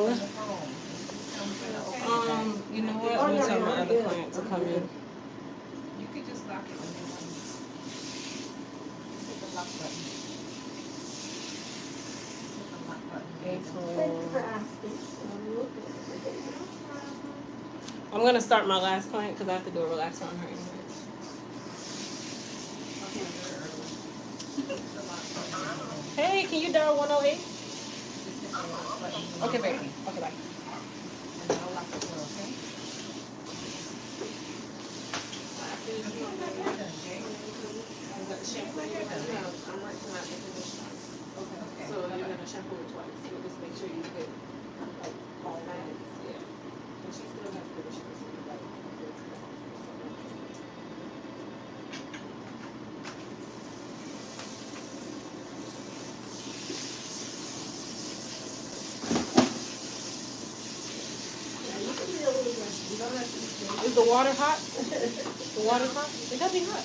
You know what? I'm gonna tell my other client to come in. You could just lock it when you want. Hit the lock button. Hit the lock button. Thank you for asking. I'm gonna start my last client because I have to do a relaxer on her anyway. Hey, can you dial 108? Okay, baby. Okay, bye. And I'll lock the door, okay? Shampoo, I'm right tonight with the conditioner. Okay. So you're gonna shampoo it twice, so just make sure you get like all sides, yeah. And she still has conditioner, so you like. Yeah, you can be a little rusty. You don't have to be Is the water hot? The water's hot? It gotta be hot.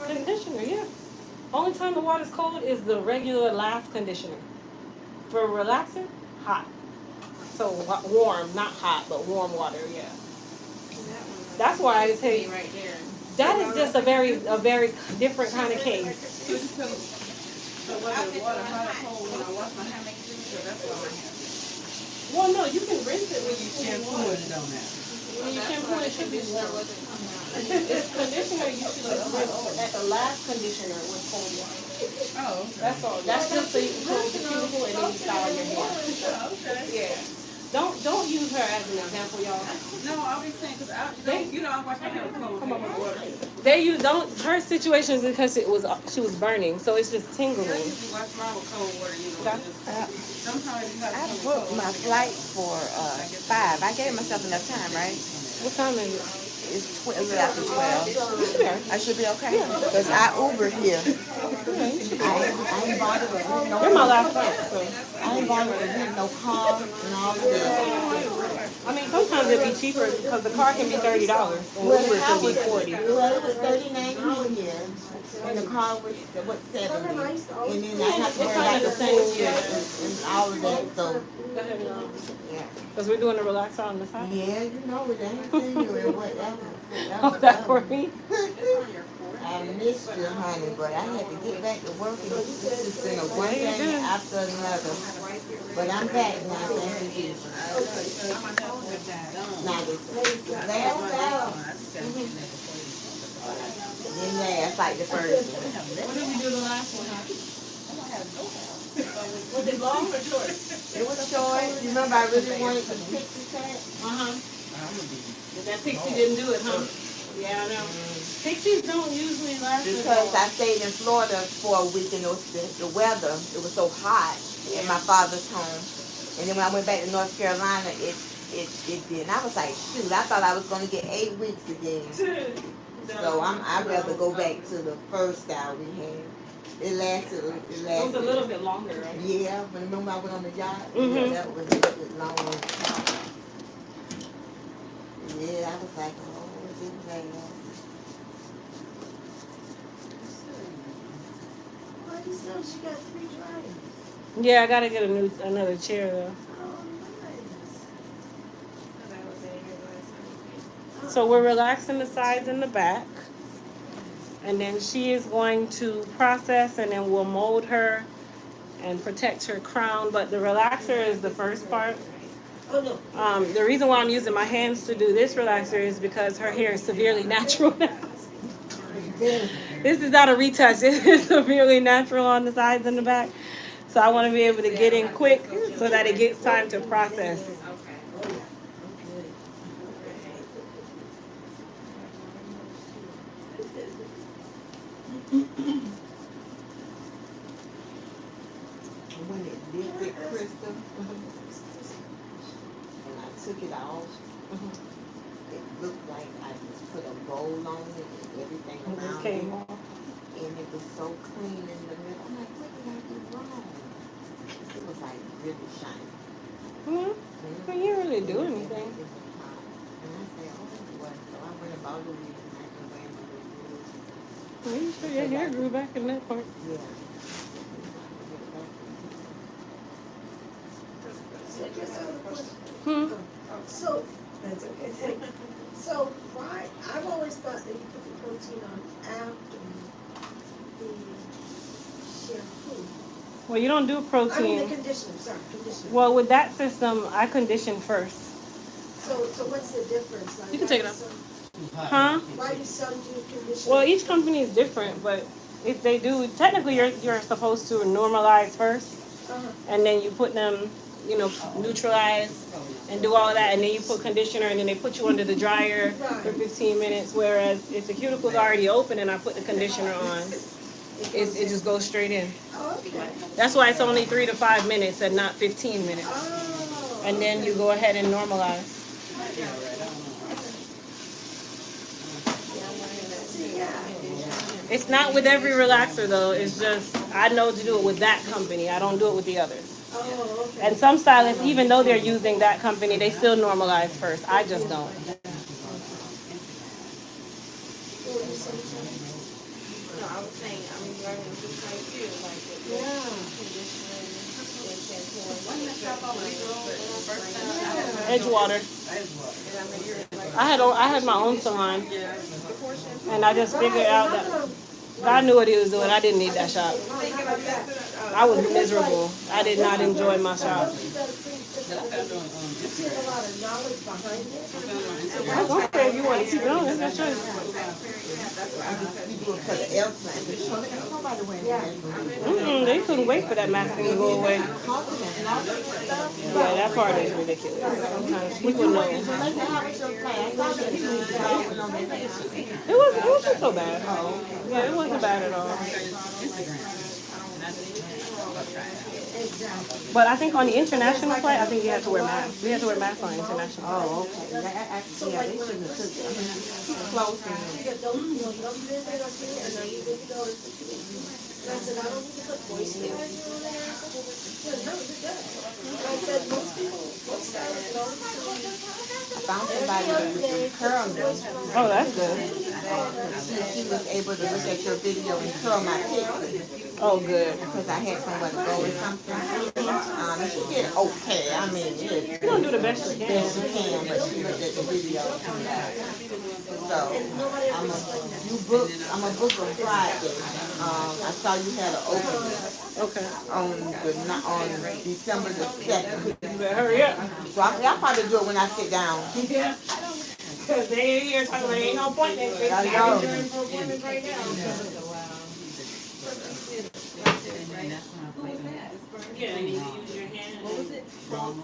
Conditioner, yeah. Only time the water's cold is the regular last conditioner. For relaxing, hot. So warm, not hot, but warm water, yeah. That's why I say right there. that is just a very different kind of case. So whether the water hot or cold, when I wash my hair, make it so that's why I have. Well, no, you can rinse it when you Shampoo shampoo. it don't matter. When you shampoo, it should be warm. It's conditioner, you should rinse at the last conditioner with cold water. Oh, okay. That's all. That's just so you can close the cuticle and then you style your hair. Oh, okay. Yeah. Don't use her as an example, y'all. No, I'll be saying, cause I wash my hair with cold. Come on, water. They use don't her situation is because she was burning, so it's just tingling. I usually wash mine with cold water, you know. Sometimes you have I to booked my flight for 5. I gave myself enough time, right? What time is it? It's a little after 12. I should be okay. Because I Ubered here. I ain't bothered with no. You're my last flight, so. I ain't bothered with no car and all of that. I mean, sometimes it'd be cheaper because the car can be $30 and Uber can be $40. Well, it was 39 here, and the car was 70. And then I have to worry about the food and all of that. So yeah. Because we're doing the relaxer on the side. Yeah, you know it ain't you and whatever. Oh, that for me? I missed you, honey, but I had to get back to work, and this has been a one thing after another. But I'm back now, thank you, Jesus. Now, the last hour didn't last like the first one. What did we do the last one? Was it long or short? It was short. You remember I really wanted to pixie cut? But that pixie didn't do it, huh? Yeah, I know. Pixies don't usually last as Because long. I stayed in Florida for a week, and the weather, it was so hot at my father's home. And then when I went back to North Carolina, it did. And I was like, shoot, I thought I was going to get 8 weeks again. So I'd rather go back to the first style we had. It lasted. It was a little bit longer, right? Yeah, but remember I went on the yacht? Mhm. Yeah, that was a little bit longer. Yeah, I was like, oh, it didn't last. Well, you know she got 3 dryers. Yeah, I gotta get another chair though. Oh, nice. So we're relaxing the sides and the back. And then she is going to process and then we'll mold her and protect her crown. But the relaxer is the first part. Oh, no. The reason why I'm using my hands to do this relaxer is because her hair is severely natural now. This is not a retouch. This is severely natural on the sides and the back. So I want to be able to get in quick so that it gets time to process. When it did get crystal, and I took it off, it looked like I just put a bowl on it and everything It just around came it. off. And it was so clean in the middle. I'm like, what did I do wrong? It was like really shiny. Hmm? Well, you didn't really do anything. And I said, oh, what? So I went about the week and I can wear it. Well, you sure your hair grew back in that part? Yeah. So just a question. Hmm? So, that's okay. So why, I've always thought that you put the protein on after the shampoo. Well, you don't do I mean the protein. conditioner, sorry, conditioner. Well, with that system, I condition first. So what's the difference? Like, You can why take it do off. some- Huh? Why do some do conditioner? Well, each company is different, but if they do, technically you're supposed to normalize first, and then you put them, neutralize and do all of that, and then you put conditioner, and then they put you under the dryer for 15 minutes. Whereas if the cuticle's already open and I put the conditioner on, it just goes straight in. Oh, okay. That's why it's only 3 to 5 minutes and not 15 minutes. Oh. And then you go ahead and normalize. It's not with every relaxer though. It's just I know to do it with that company. I don't do it with the others. Oh, okay. And some stylists, even though they're using that company, they still normalize first. I just don't. was saying, I mean, you're gonna do like you, like with the conditioning and shampoo. When you shop all week long, first time. Edgewater. I had my own salon, and I just figured out that God knew what He was doing. I didn't need that shop. I was miserable. I did not enjoy my shop. That's okay if you want to keep going. That's your choice. They couldn't wait for that masking to go away. Yeah, that part is ridiculous. Sometimes people know. It wasn't so bad. Yeah, it wasn't bad at all. But I think on the international flight, I think you have to wear masks. We have to wear masks on international. Oh, okay. Yeah, they shouldn't have took it. Too close. I said, I don't need to put voicemail. No, you're good. I said, most people, most stylists don't. I found somebody with curl me. Oh, that's good. She was able to look at your video and curl my pixie. Oh, good. Because I had somewhere to go or something. She did okay. I mean, You're going to do the best you can. best she can, but she looked at the video. So, I'm a book on Friday. I saw you had an opening Okay. on December the 2nd. You better hurry up. So I'll probably do it when I sit down. Yeah. Because they ain't here talking about ain't no appointments. They I got know. insurance for appointments right now. Yeah, and you use your hand. What was it?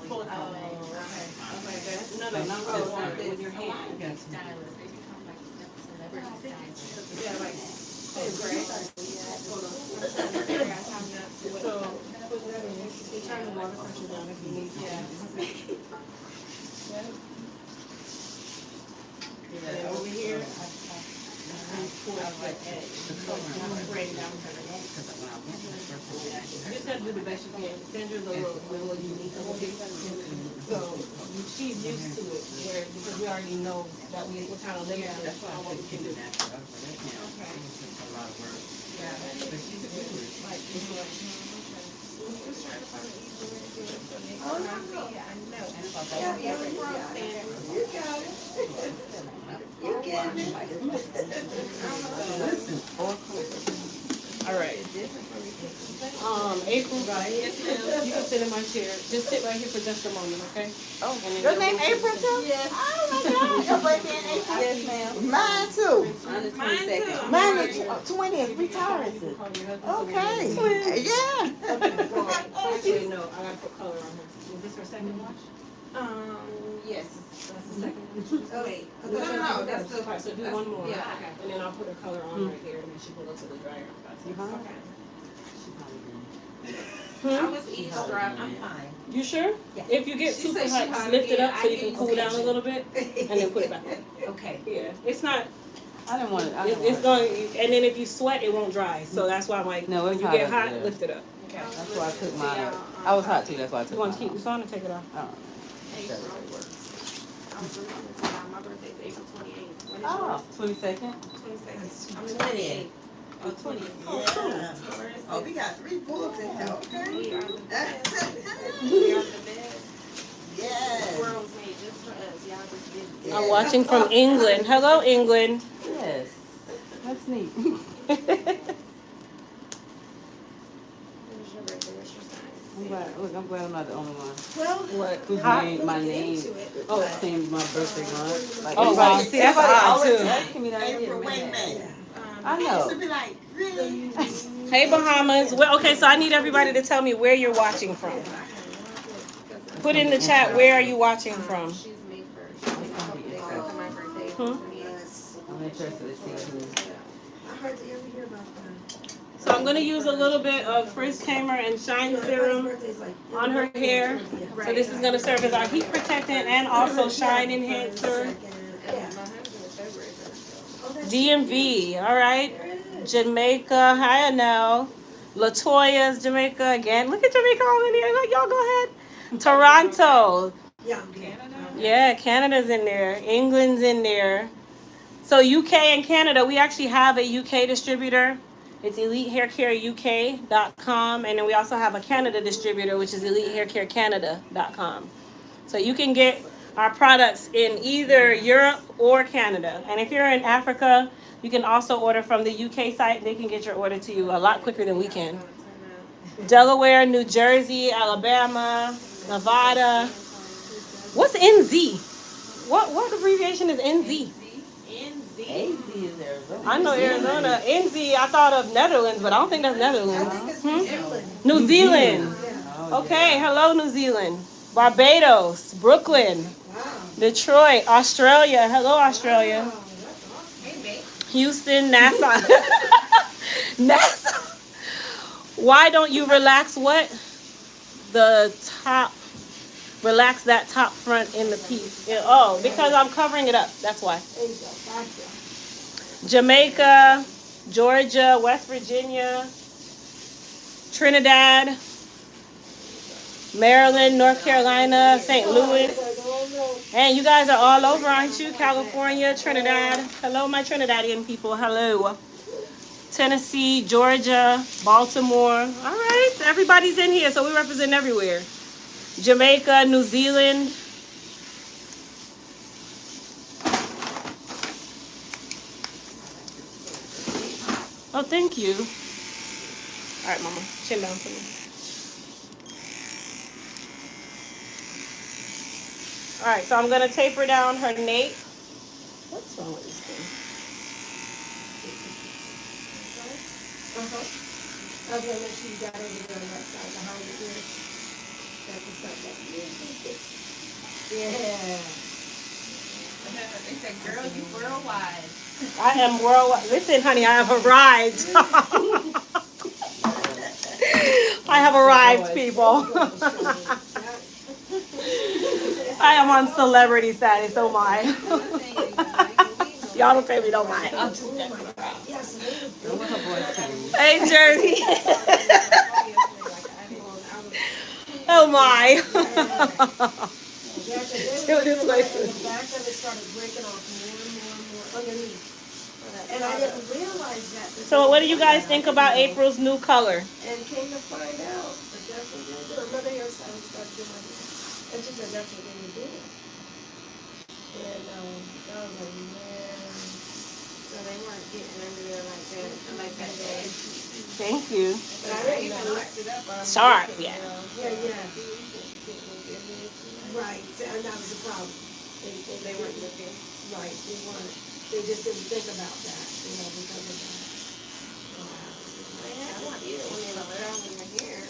Pull it out. No, not with your hand. Yeah, like, so put that in. They turn the water pressure down if you need to. And then over here, pour that egg. Spray down her neck. You just gotta do the best you can. Sandra's a little unique a little bit. So she's used to it where because we already know that we're kind of limited on what we can do. Okay. All right. April, you can sit in my chair. Just sit right here for just a moment, okay? Oh, your name April too? Yes. Oh my God, your birthday in April? Yes, ma'am. Mine too. On the 22nd. Mine is 20th, retired. Okay. Yeah. Actually, no, I gotta put color on her. Was this her second wash? Yes. That's the second one? Oh, wait. No, that's the. Alright, so do one more. Yeah. Okay. And then I'll put her color on right here and then she will go to the dryer. Okay. Hmm? I was eavesdropping. I'm fine. You sure? Yes. If you get She super said she hot, hot just lift it again. up so I you can get cool down a attention. little bit and then put it back on. Okay. Yeah, it's not, I didn't want it. it's going, and then if you sweat, it won't dry. So that's why I'm like, No, when it's you hot get up hot, there. lift it up. Okay. That's why I took mine out. I was hot too, that's why I took You mine want to keep this on or take it off? out. April. I was looking at the time. My birthday's April 28th. When is Oh, yours? 22nd? 22nd. I'm the 28th. Oh, 20th. Yeah. Taurus. Oh, we got 3 bulls in here, okay? We are the best. We are the best. The Yes. world was made just for us. Y'all just did. I'm watching from England. Hello, England. Yes. That's neat. When is your birthday? What's your sign? I'm glad I'm not the only one. Well, What? Who's Hot? named my name? Oh. Same my birthday month. Like, Oh, wow. See, that's odd, too. asking me that. April, wait a minute. I I used know. to be like, really? Hey, Bahamas. Well, okay, so I need everybody to tell me where you're watching from. Put in the chat, where are you watching from? She's May 1st. She's a couple days after my birthday. Hmm? Yes. I'm interested to see who. I hardly ever hear about that. So I'm going to use a little bit of Frizz Tamer and Shine Serum on her hair. So this is going to serve as our heat protectant and also shine enhancer. And my husband is February 1st. DMV, all right. Jamaica, hi Anel. Latoya's Jamaica again. Look at Jamaica all in here. Like, y'all go ahead. Toronto. Yeah. Yeah, Canada's in there. England's in there. So UK and Canada, we actually have a UK distributor. It's elitehaircareuk.com, and then we also have a Canada distributor, which is elitehaircarecanada.com. So you can get our products in either Europe or Canada. And if you're in Africa, you can also order from the UK site. They can get your order to you a lot quicker than we can. Delaware, New Jersey, Alabama, Nevada. What's NZ? What abbreviation is NZ? AZ is Arizona. I know Arizona. NZ, I thought of Netherlands, but I don't think that's Netherlands. New Zealand. New Zealand. Oh, Okay, yeah. hello, New Zealand. Barbados, Brooklyn, Detroit, Australia. Hello, Australia. Houston, Nassau. Nassau. Why don't you relax what? The top. Relax that top front in the piece. Yeah, oh, because I'm covering it up. That's why. There you go. Gotcha. Jamaica, Georgia, West Virginia, Trinidad, Maryland, North Carolina, St. Louis. And you guys are all over, aren't you? California, Trinidad. Hello, my Trinidadian people. Hello. Tennessee, Georgia, Baltimore. All right, everybody's in here, so we represent everywhere. Jamaica, New Zealand. Oh, thank you. All right, Mama, chin down for me. All right, so I'm gonna taper down her nape. What's wrong with this thing? I was gonna make sure you got everything on that side behind the ear. That's the stuff that yeah. They said, girl, you worldwide. I am worldwide. Listen, honey, I have arrived. I have arrived, people. I am on celebrity status, oh my. Y'all don't pay me no mind. I'm just Hey, Jersey. Oh my. Do this way. The back of it started breaking off more and more underneath. And I didn't realize that. So what do you guys think about April's new color? And came to find out, but that's what they're doing. Another hairstylist started doing my hair. And she said that's what they were doing. And I was like, man. So they weren't getting under there like that day. Thank you. But I didn't know. Sharp, yeah. Yeah. Right, and that was the problem. They weren't looking. Right, they weren't. They just didn't think about that, because of that. I want you when they were down in your hair.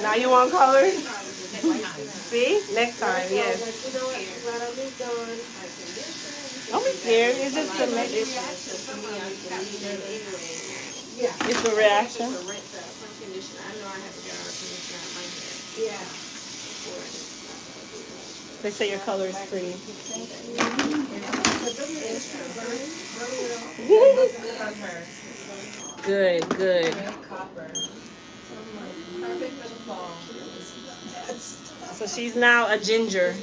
Now you want color? See? Next time, yes. Like, you know what, glad I moved on. Don't be scared. It's just a message. Yeah. It's a reaction. Some conditioner. I know I have to get our conditioner out my hair. Yeah. They say your color is pretty. Good, good. So she's now a ginger.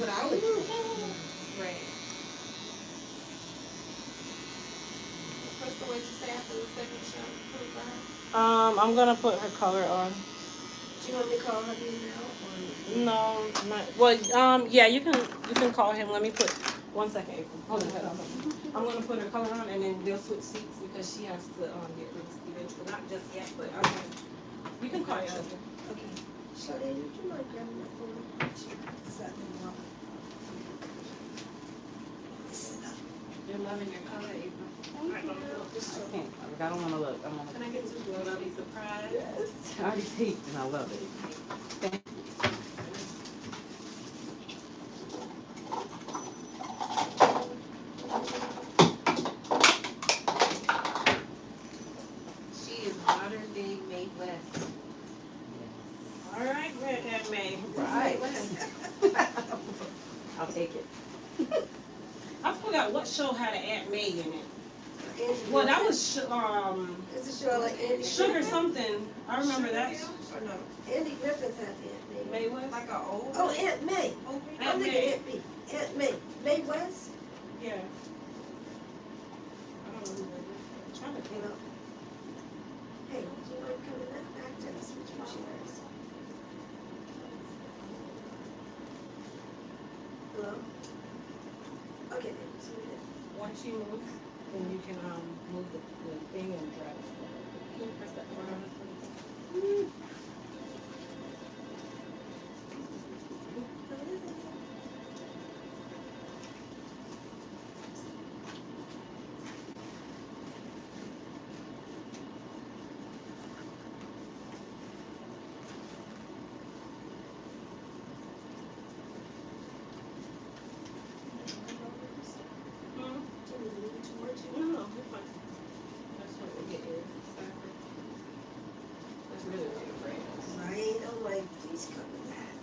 I'm gonna put her color on. Do you want me to call her now? No, not well. Yeah, you can call him. Let me put 1 second. April. Hold on. I'm gonna put her color on, and then they'll switch seats because she has to get rid eventually. Not just yet, but you can call your husband. Okay. Shade, would you mind grabbing my phone? You're loving your color, April. I don't want to look. Can I get two? Will I be surprised? Yes. I already peeked and I love it. Thank you. She is modern day Mae West. All right, Redhead May. Right. I'll take it. I forgot what show had an Aunt May in it. Well, that was It's a show like Andy Sugar Griffith. something. I remember that. Or no, Andy Griffith had Aunt May. May West. Like an old. Oh, Aunt May. I'm Aunt thinking May. Aunt May. Aunt May. May West? Yeah. I don't remember. I'm trying to You know, Hello? Okay, then, so we did. Once you move, then you can move the thing and drag it forward. Can you press that button? So we leave it towards you. No, you're fine. That's what we get here. That's really what your brain is. Right, I'm like, please come with that.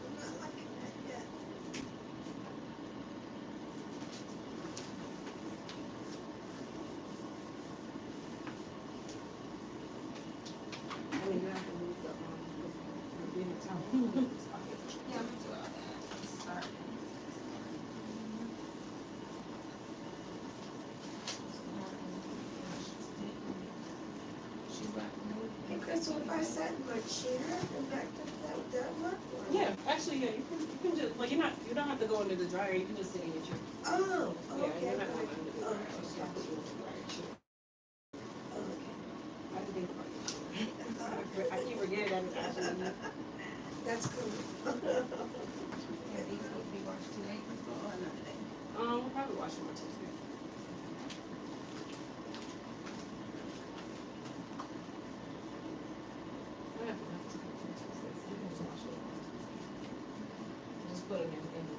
I'm not liking that yet. I mean, you have to move the unit time. Yeah, I'm gonna do all that. Start. Hey, Crystal, if I sat in my chair and backed up, would that work? Or- Yeah, actually, yeah, you can just, well, you don't have to go under the dryer, you can just sit in your chair. Oh, Yeah, okay. you're not going under the Oh, dryer, you just have to go in the dryer chair. okay. I have to think about it. I keep forgetting that it's actually. That's cool. Yeah, these will be washed today or another day. We'll probably wash them on Tuesday. I have enough to cook on Tuesday, so we can just wash it. Just put them in the oven.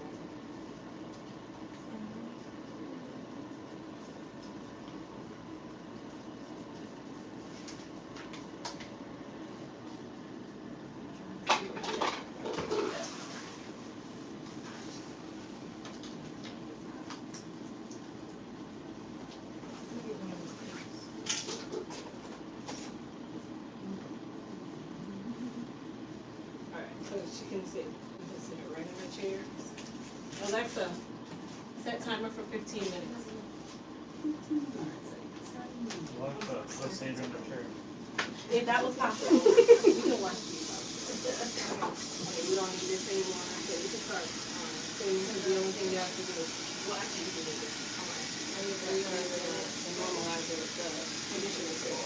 Alright, so she can sit right in her chair. Alexa, set timer for 15 minutes. Let's say in the chair. If that was possible, we can watch these. Okay, we don't need this anymore, so we can start, saying the only thing you have to do. Well, actually, you can do this. Alright. And normalize the conditioner too.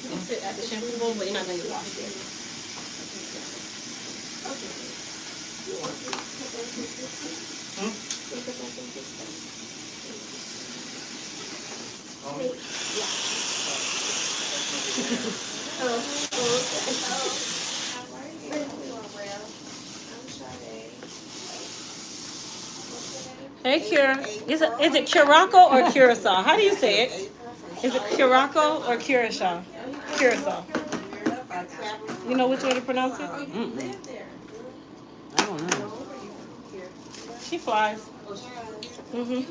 You can sit at the shampoo bowl, but you're not going to wash it. Hey, Kira. Is it Curacao or Curacao? How do you say it? Is it Curacao or Curacao? Curacao. You know which way to pronounce it? Mm-mm. I don't know. She flies. Mhm.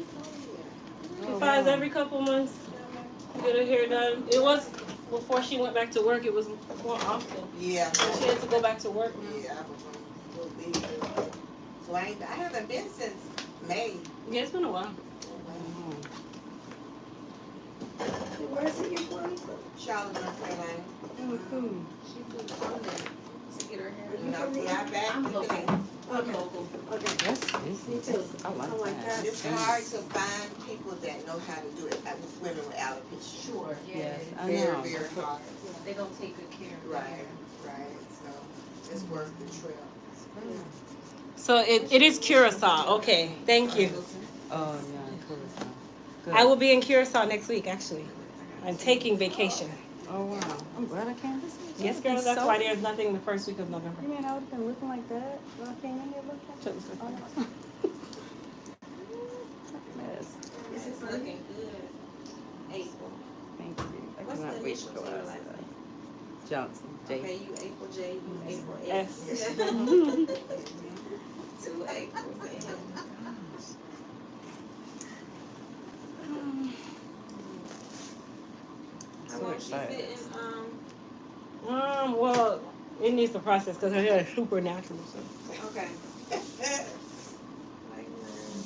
She flies every couple months. Get her hair done. It was before she went back to work. It was more often. Yeah. She had to go back to work now. Yeah, we'll be here. So I haven't been since May. Yeah, it's been a while. Where is it you're flying from? Charlotte, North Carolina. Oh, cool. She flew from there to get her hair You And I from fly there? back. I'm to local. the- Okay. Local. Okay. Me too. I like I like that. that. It's hard to find people that know how to do it, like with women with alopecia. Sure, yeah. Yes, I Very, know. very hard. They don't take good care of their Right, hair. right. So it's worth the trail. So it is Curacao. Okay, thank you. Oh, yeah, cool. Good. I will be in Curacao next week, actually. I'm taking vacation. Oh, wow. I'm glad I came this week. Yes, girl, that's why there's nothing the first week of November. You mean I would have been looking like that when I came in here looking like that? Oh, mess. This is looking good. April. Thank you. I What's cannot the wait to initials go of your outside. last name? Johnson, J. Okay, you April J, you April S. S. Two Aprils. How So long she excited. sitting, Well, it needs to process because her hair is super natural. So. okay.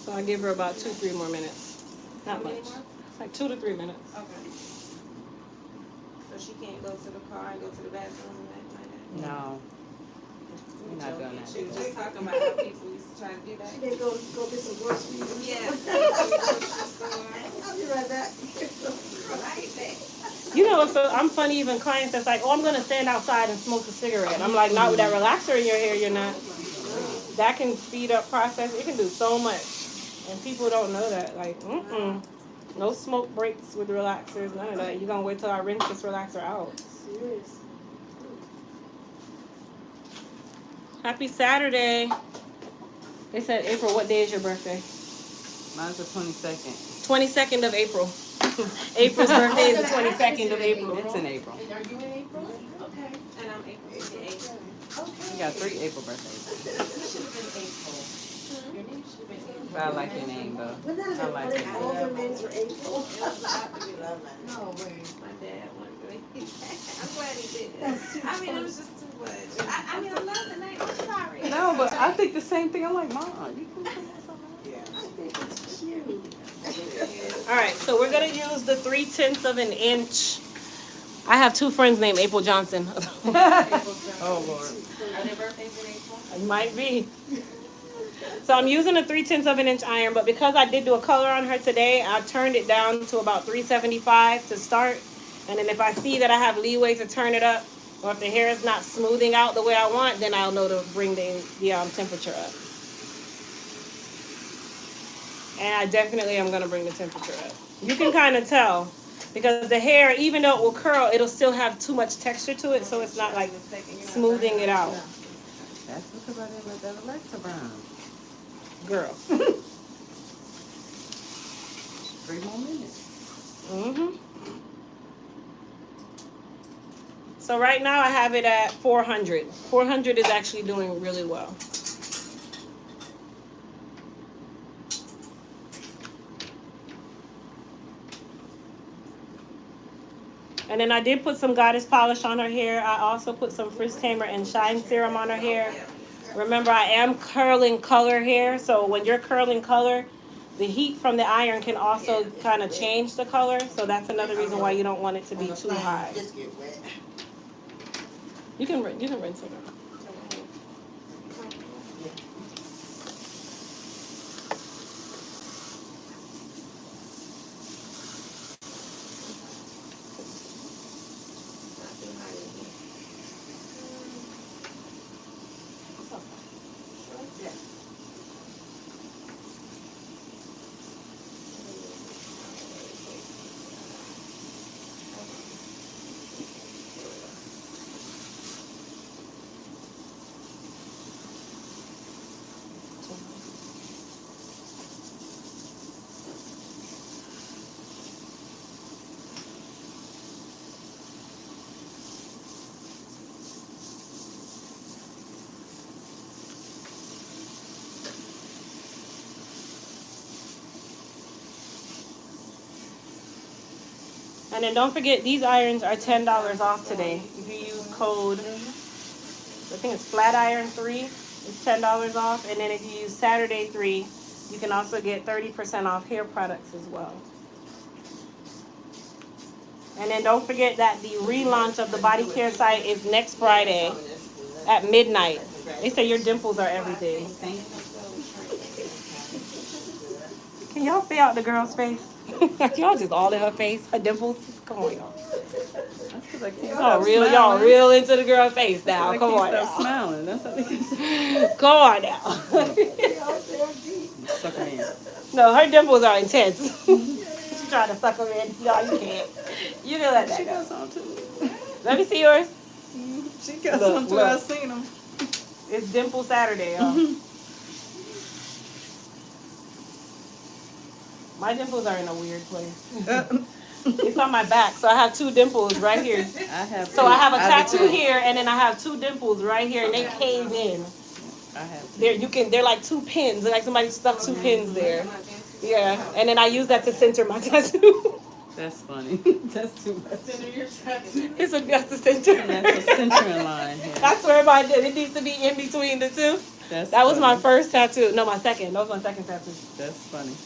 So I give her about 2-3 more minutes. Not much. How many more? Like 2 to 3 minutes. Okay. she can't go to the car and go to the bathroom and that like that. No, we're not doing that. She was just talking about how people used to try to do that. She didn't go get some groceries. Yeah. I'll be right back. You know, so I'm funny. Even clients that's like, "Oh, I'm gonna stand outside and smoke a cigarette." I'm like, "Not with that relaxer in your hair. You're not." That can speed up process. It can do so much, and people don't know that. Like, no smoke breaks with relaxers. None of that. You're gonna wait till I rinse this relaxer out. Serious. Happy Saturday. They said, April, what day is your birthday? Mine's the 22nd. 22nd of April. April's birthday is the 22nd of April. It's in April. And are you in April? Okay. And I'm April 28th. We got 3 April birthdays. It should have been April. Your name should have been April. But I like your name though. Wouldn't that I have like been your funny? All name. their names are April. No way. My dad wanted to I'm glad he did that. I mean, it was just too much. I mean, I love the name. I'm sorry. No, but I think the same thing. I'm like, Mom, you can come up with something else. I think it's cute. All right, so we're going to use the 3/10 of an inch. I have 2 friends named April Johnson. Oh, Lord. Are their birthdays in April? It might be. So I'm using a 3/10 of an inch iron, but because I did do a color on her today, I turned it down to about 375 to start. And then if I see that I have leeway to turn it up, or if the hair is not smoothing out the way I want, then I'll know to bring the temperature up. And I definitely am going to bring the temperature up. You can kind of tell. Because the hair, even though it will curl, it'll still have too much texture to it, so it's not like smoothing it out. That's because I didn't let that Alexa burn. Girl. 3 more minutes. So right now I have it at 400. 400 is actually doing really well. And then I did put some Goddess polish on her hair. I also put some Frizz Tamer and Shine Serum on her hair. Remember, I am curling color hair, so when you're curling color, the heat from the iron can also kind of change the color. So that's another reason why you don't want it to be too high. You can rinse it out. And then don't forget, these irons are $10 off today. If you use code, I think it's Flat Iron 3, it's $10 off. And then if you use Saturday 3, you can also get 30% off hair products as well. And then don't forget that the relaunch of the body care site is next Friday at midnight. They say your dimples are everything. Can y'all stay out the girl's face? Y'all just all in her face, her dimples. Come on, y'all. Y'all real into the girl's face now. Come on now. Smiling. That's how they Come on now. suck her in. No, her dimples are intense. She's trying to suck them in. No, you can't. You can let that She go. got some too. Let me see yours. She got Look, some too. look. I seen them. It's Dimple Saturday, y'all. My dimples are in a weird place. It's on my back, so I have 2 dimples right here. I have. So I have a do tattoo too. here, and then I have 2 dimples right here, and they cave in. I have. They're like 2 pins, like somebody stuck 2 pins there. Yeah, and then I use that to center my tattoo. That's funny. That's too much. That's the center. That's a centering line here. That's where it needs to be in between the 2. That's That was my funny. first tattoo. No, my second. That was my second tattoo. That's funny.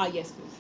Yes, please.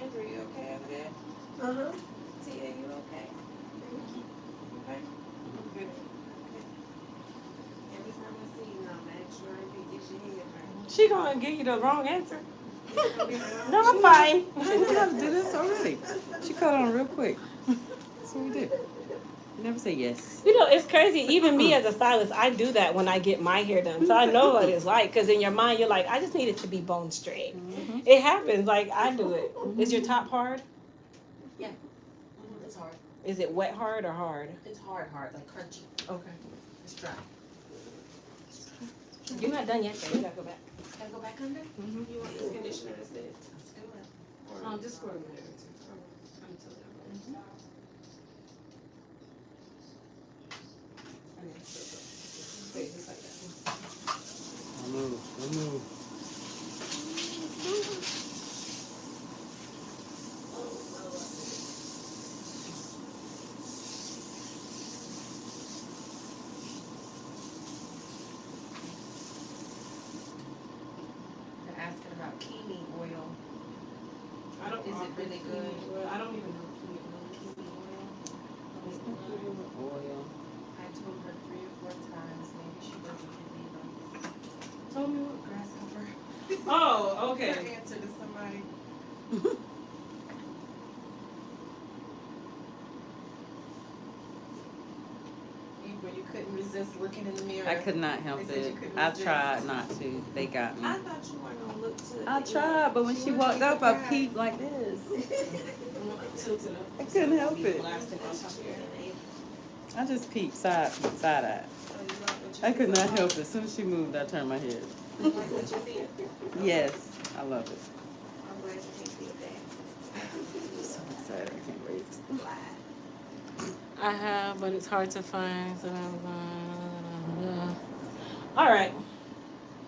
Andrew, you okay over there? Uh-huh. Tia, you okay? Okay? Good. Every time I see you, I'm actually trying to get your head right. She gonna give you the wrong answer. It's gonna be wrong. No, I'm fine. She knew how to do this already. She caught on real quick. That's what we did. You never say yes. You know, it's crazy. Even me as a stylist, I do that when I get my hair done. So I know what it's like. Because in your mind, you're like, I just need it to be bone straight. Mm-hmm. It happens. Like, I do it. Is your top hard? It's hard. Is it wet hard or hard? It's hard, like crunchy. Okay. It's dry. You're not done yet, though. You gotta go back. Can I go back under? You want this conditioner to sit? Let's do it. Just for a minute or two. Until that works. And then stay just like that. Remove. They're asking about kiwi oil. I don't. Is it offer really kiwi good? oil. I don't even know kiwi oil. Oil. I told her 3 or 4 times. Maybe she doesn't believe us. Told me what? Grasshopper. Oh, okay. Her answer to somebody. You couldn't resist looking in the mirror. I could not help They said you it. couldn't I resist. tried not to. They got me. I thought you weren't gonna look to I tried, but when she walked up, I peeped like this. Tilted up. I couldn't help it. Blasting on top of your head. I just peeped side eye. I could not help it. As soon as she moved, I turned my head. Like what you see? Yes, I love it. I'm glad you can't see it back. I'm so excited. I can't wait. I have, but it's hard to find. So all right.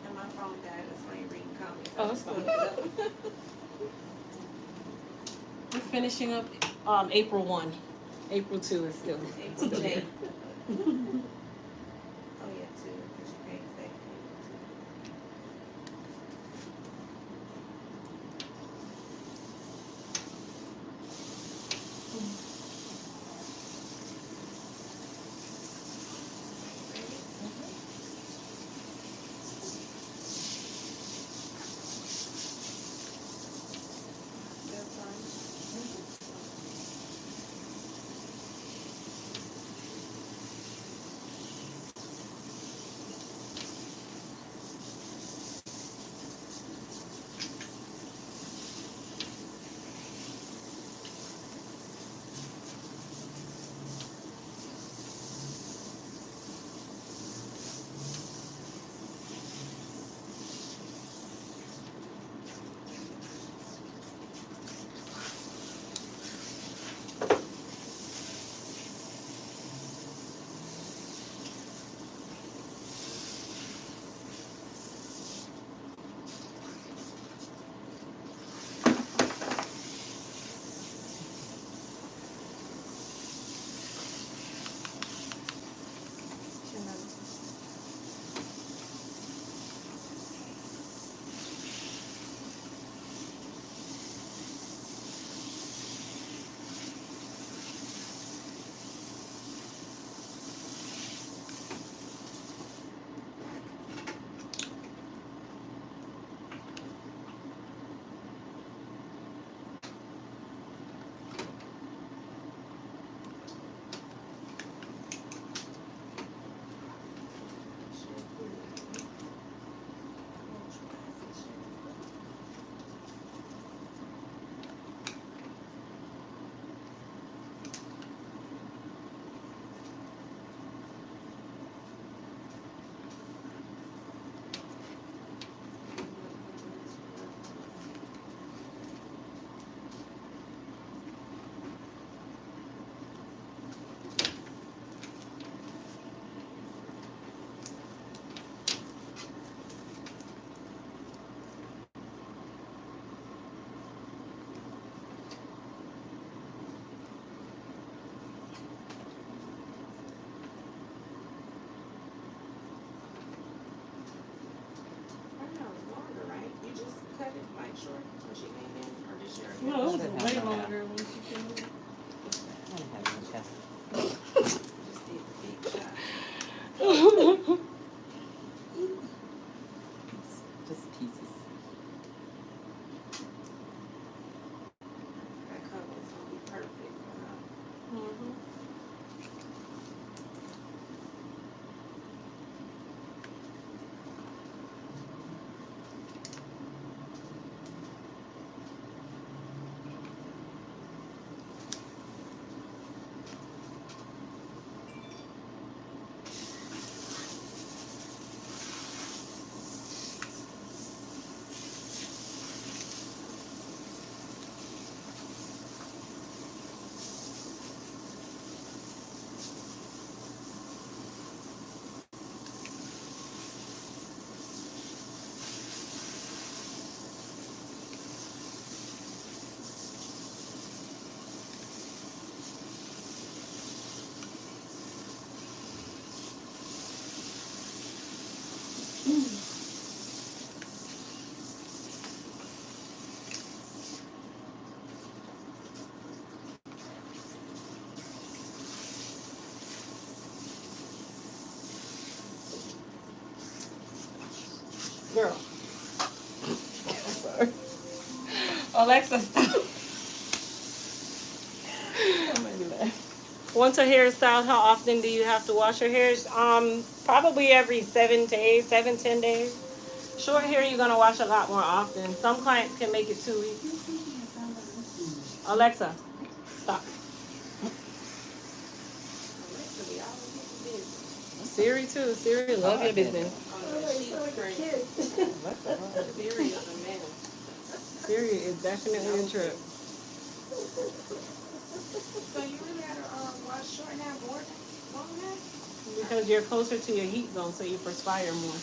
And my phone died, that's why you're reading comments. Oh, it's fine. We're finishing up April 1. April 2 is still. April J. Oh yeah, 2, because you paid that. That's fine. Girl. I'm sorry. Alexa, stop. Once her hair is styled, how often do you have to wash your hair? Probably every 7, 10 days. Short hair, you're gonna wash a lot more often. Some clients can make it 2 weeks. Alexa, stop. Siri too. Siri, love your business. Siri is definitely a trip. So you really had to wash short hair, long hair? Because you're closer to your heat zone, so you perspire more.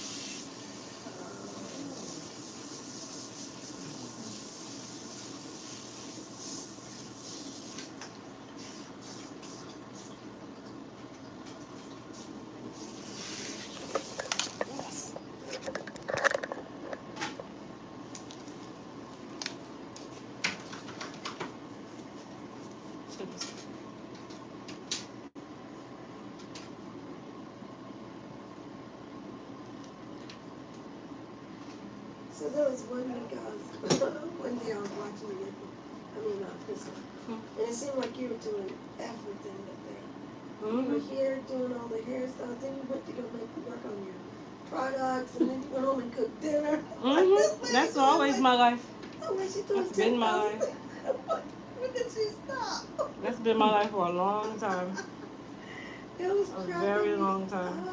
So there was one week one day I was watching it, this one, and it seemed like you were doing everything that day. You were here doing all the hairstyles, then you went to go work on your products, and then you went home and cooked dinner. That's always my life. That's been my life. When did she stop? That's been my life for a long time. It was A very long time.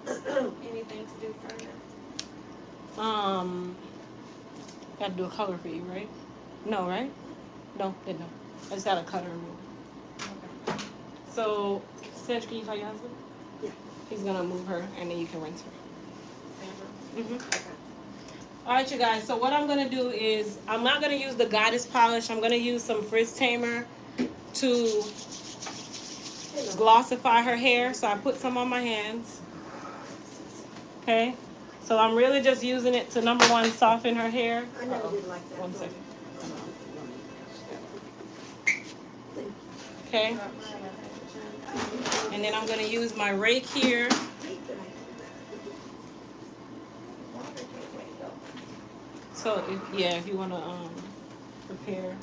Anything to do further? Gotta do a color for you, right? No, right? No, didn't know. I just got a cutter removed. Okay. So, Sandra, can you call your husband? Yeah. He's gonna move her, and then you can rinse her. Sandra? Okay. All right, you guys. So what I'm gonna do is I'm not gonna use the Goddess polish. I'm gonna use some frizz tamer to glossify her hair. So I put some on my hands. Okay. So I'm really just using it to, number one, soften her hair. I never did like that. 1 second. Okay. And then I'm gonna use my rake here. So if you wanna prepare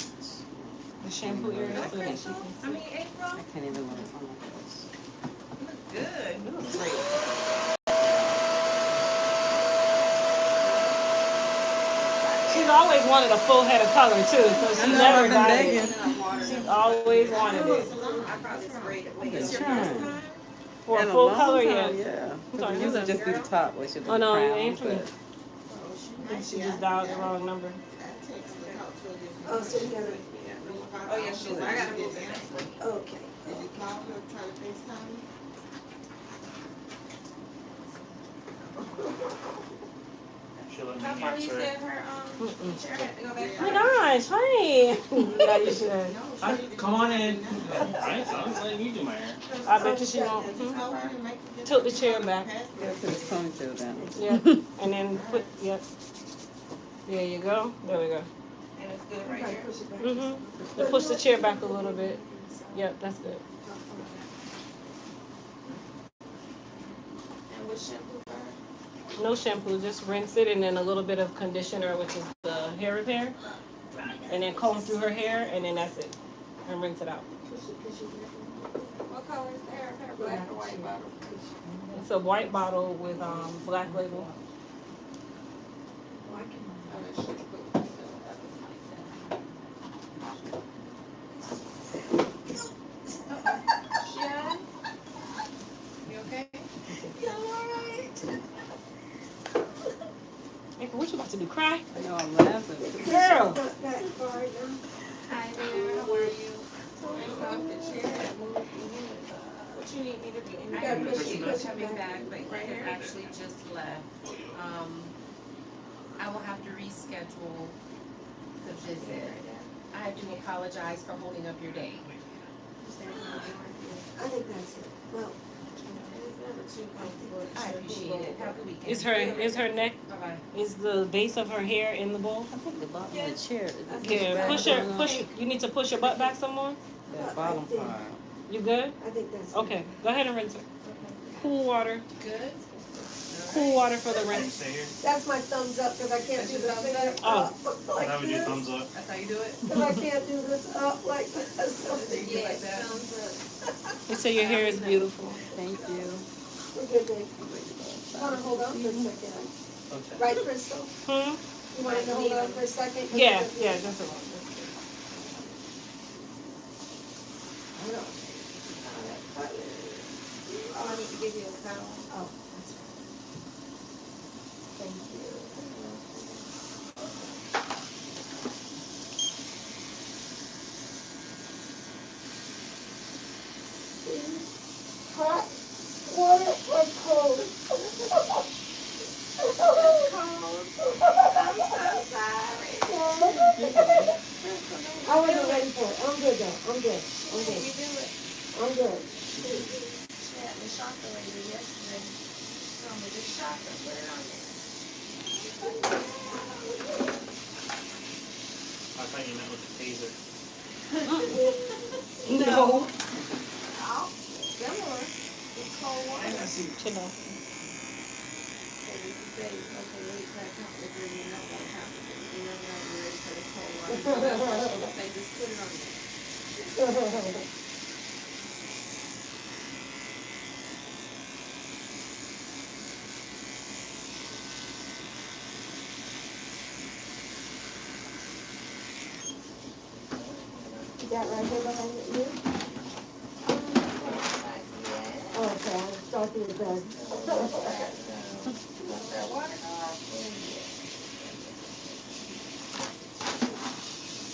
the shampoo area so that she can see. I can't even look. Oh my gosh. Good. You look great. She's always wanted a full head of color too, so she never got it. She's always wanted it. I probably sprayed it. I've been It's your trying. first time? For a In full long color, time, yeah. Yeah. I'm sorry, Usually who's just do the top, which should be Oh no, the it crown, ain't for me. but She just dialed the wrong number. Oh, so you gotta, Oh, yeah, she's, I gotta move it. okay. She'll let me How far you answer said it. her, chair had to go back? Oh my gosh, honey. Yeah, you should. Come on in. Right? I'm letting you do my hair. I bet you she won't. Tilt the chair back. yeah, put his ponytail down. Yeah. And then put, yep. There you go. There we go. And it's good right here. Then push the chair back a little bit. Yep, that's good. And with shampoo for her? No shampoo, just rinse it and then a little bit of conditioner, which is the hair repair. And then comb through her hair and then that's it. And rinse it out. What color is the hair? Hair black or white bottle? It's a white bottle with black label. Oh, that shit's cool. Shannon? You okay? Yeah, all right. April, what you about to do? Cry? I know I'm laughing. Girl! Not that far, no. Hi there, how are you? It's off the chair. What you need me to do? You I gotta push appreciate it, you push it coming back. back, but he has actually just left. I will have to reschedule the visit. I do apologize for holding up your day. I think that's it. Well, I appreciate it. Have a good weekend. Is her neck, Bye-bye. is the base of her hair in the bowl? I think the bottom of the chair. Yeah, push, you need to push your butt back some more? That bottom part. You good? I think that's. Okay, go ahead and rinse her. Cool water. Good? Cool water for the Can you rinse. stay here? That's my thumbs up, cause I can't do the finger Oh. up like That would be a this. thumbs up. That's how you do it? Cause I can't do this up like this. Yes, thumbs up. You say your hair is beautiful. Thank you. We're good, babe. Wanna hold on for a second? Okay. Right, Crystal? Hmm? You wanna hold on for a second? Yeah, yeah, just a moment. Oh, I need to give you a towel. Oh, that's right. Thank you. Hot water or cold? I wasn't ready for it. I'm good though. I'm good. I'm good. You do it. I'm good. She had the shocker lady yesterday. She told me the shocker, put it on there. I thought you meant with the taser. No. Similar. It's cold water. Chill out. So you can say, okay, wait till I count to three, you know what count to three. You never know you're ready for the cold water. So that's why she would say, just put it on there. You got right here behind you? Okay, I'll start to the bed.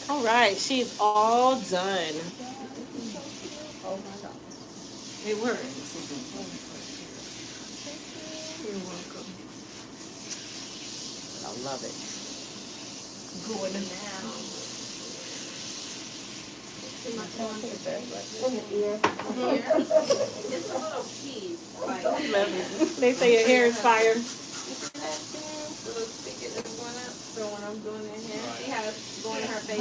All right, she's all done. It works. You're welcome. I love it. Going now. In the ear. It's a little piece, like, They say your hair is fire. that thing, the little spigot that's going up. So when I'm doing her hair, see how it's going in her face,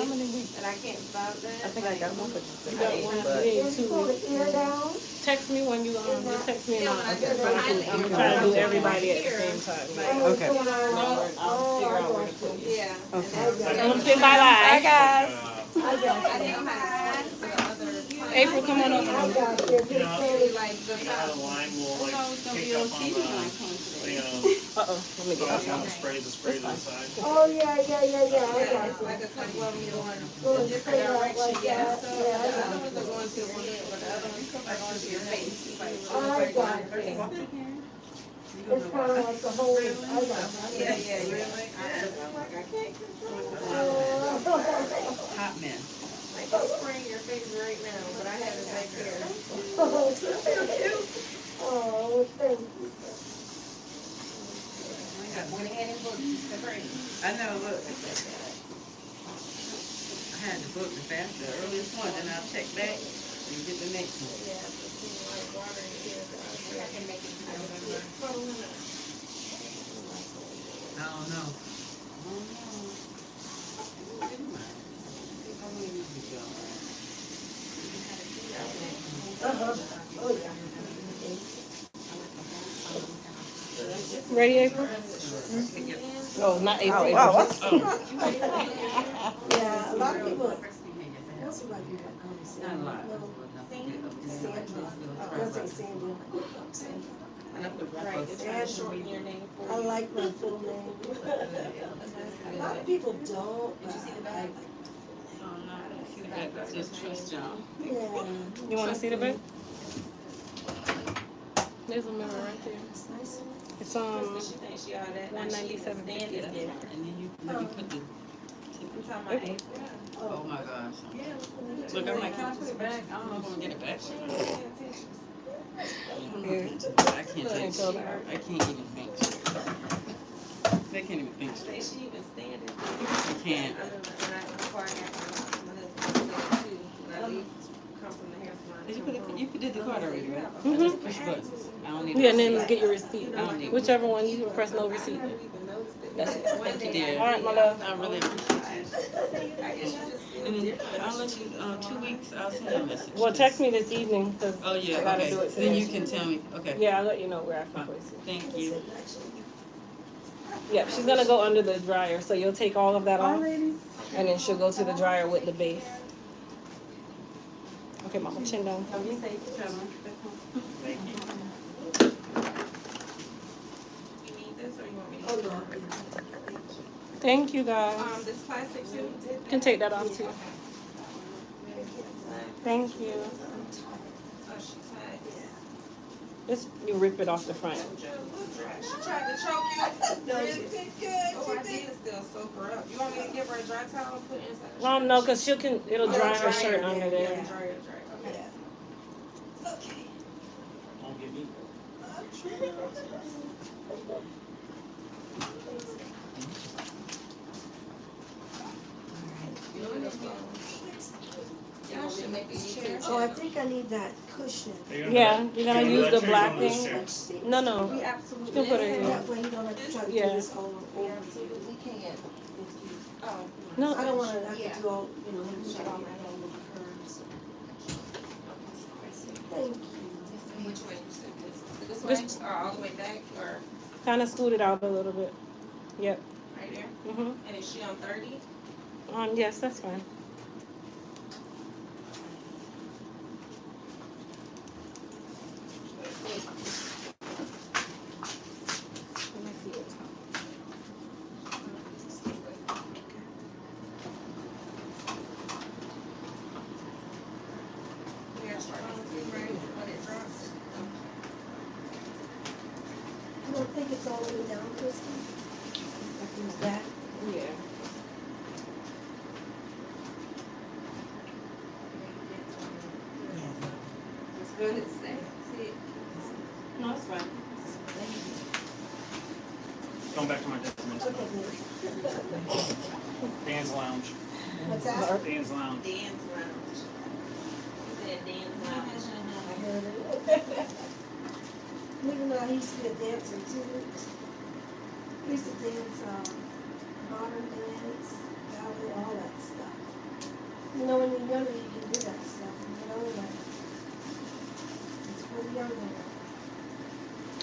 and I can't stop that. I think I got one for You got one but today You too. pull the ear down. Text me when you just text me and Yeah, I'll when I do I'm trying to do everybody at the same time. Okay. I'll figure out where to put it. Yeah. Okay. I'm saying bye bye. guys. I got I you. didn't know how to explain to the other clients. April, come on over. I got you. You know, Just Like the you know how the line will like No, it's gonna pick be on up on TV when I the, come today. you know, Uh-oh, let me so get that's this how out. the spray to the side. Oh, yeah, yeah, yeah, yeah, I Yeah, got it's you. like a couple of them going Going in different straight out direction, like yeah. that. So Yeah, I the got other it. ones are going to your head, but the other ones are going to your face. Like, I got it. It's kind of like the whole, I got it. yeah, yeah, you're like, I'm like, I can't control it. Hot mess. Like, I'm spraying your face right now, but I have it back here. Oh, thank you. Went ahead and booked the spray. I know, look. I had to book the faster, the earliest one, then I'll check back and get the next one. Yeah, but see, like, water in here, I can make it do November. I don't know. Oh, yeah. Ready, April? No, not April. Oh, April. wow, what's- Yeah, a lot of people, most of my people are going to say, Not a lot. I'll say Sandy. Sandy. Right, it's trying to shorten your name for I you. like my full name. A lot of people don't, but I like Just trust y'all. yeah. You want to see the book? There's a mirror right there. It's nice. It's She thinks she all that. Now she even $197.50. stand is different. And then you put the, I'm talking about April. oh my gosh. Look, I'm like, can I put it back? I don't know if I'm gonna get it back. I can't take shit. I can't even think straight. They can't even think Say straight. she even stand is I different. can't. I know that before I got my husband said too, when I leave, come from the hair salon. Did you put it, you did the card already, right? I Mhm. just push buttons. I don't need Yeah, and to then see. get your receipt. I don't need Whichever one you can press no receipt. I never even noticed it. That's it. Thank you. All right, my love. I really appreciate it. I guess you just feel And then different. I'll let you, 2 weeks, I'll send you a message. Well, text me this evening because Oh, yeah, I gotta okay. do it Then today. you can tell me, okay. Yeah, I'll let you know where I can Fine. place it. Thank you. Yep, she's gonna go under the dryer, so you'll take all of that Bye, off, ladies. and then she'll go to the dryer with the base. Okay, mama, chin down for Be me. safe traveling back home. Thank you. You need this or you want me to? Oh, no. Thank you, guys. This plastic too? You can take that off too. Thank you. Oh, she tied. Just you rip it off the front. She tried to choke you. No, Really? she did good. Oh, I did still soak her up. You want me to give her a dry towel and put it inside the shirt? No, cause it'll dry her shirt under there. Yeah, dry. Okay. Yeah. Okay. Don't give me. Y'all should make these chairs. Oh, I think I need that cushion. Yeah, you're gonna use the black thing. thing. No. We absolutely. You can put it in. That way you don't have to try to do Yeah. this all We over. absolutely can. Oh. No. I don't wanna have Yeah. to do all, you know, have to shut all that all over curves. Thank you. Which way you sit this? This- This way or all the way back or Kind of scoot it out a little bit. Yep. right there? Mhm. And is she on 30? Yes, that's fine. Let me see it. We gotta start on two, right? When it drops. I don't think it's all the way down, Kristen. Like in the back. Yeah. It's good, it's safe. See it? No, it's fine. Going back to my destination. Dan's Lounge. What's that? Dan's Lounge. Dan's lounge. He said Dan's lounge. I heard it. Even though I used to be a dancer too. I used to dance, modern dance, ballet, all that stuff. You know, when you're younger, you can do that stuff, and you know, like, it's for the younger.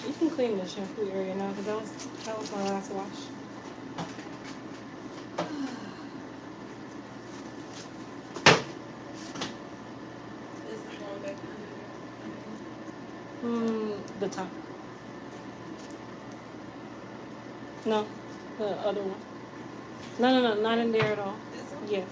You can clean the shampoo area now because that was my last wash. This is going back The top. No, the other one. No, not in there at all. this one? Yes.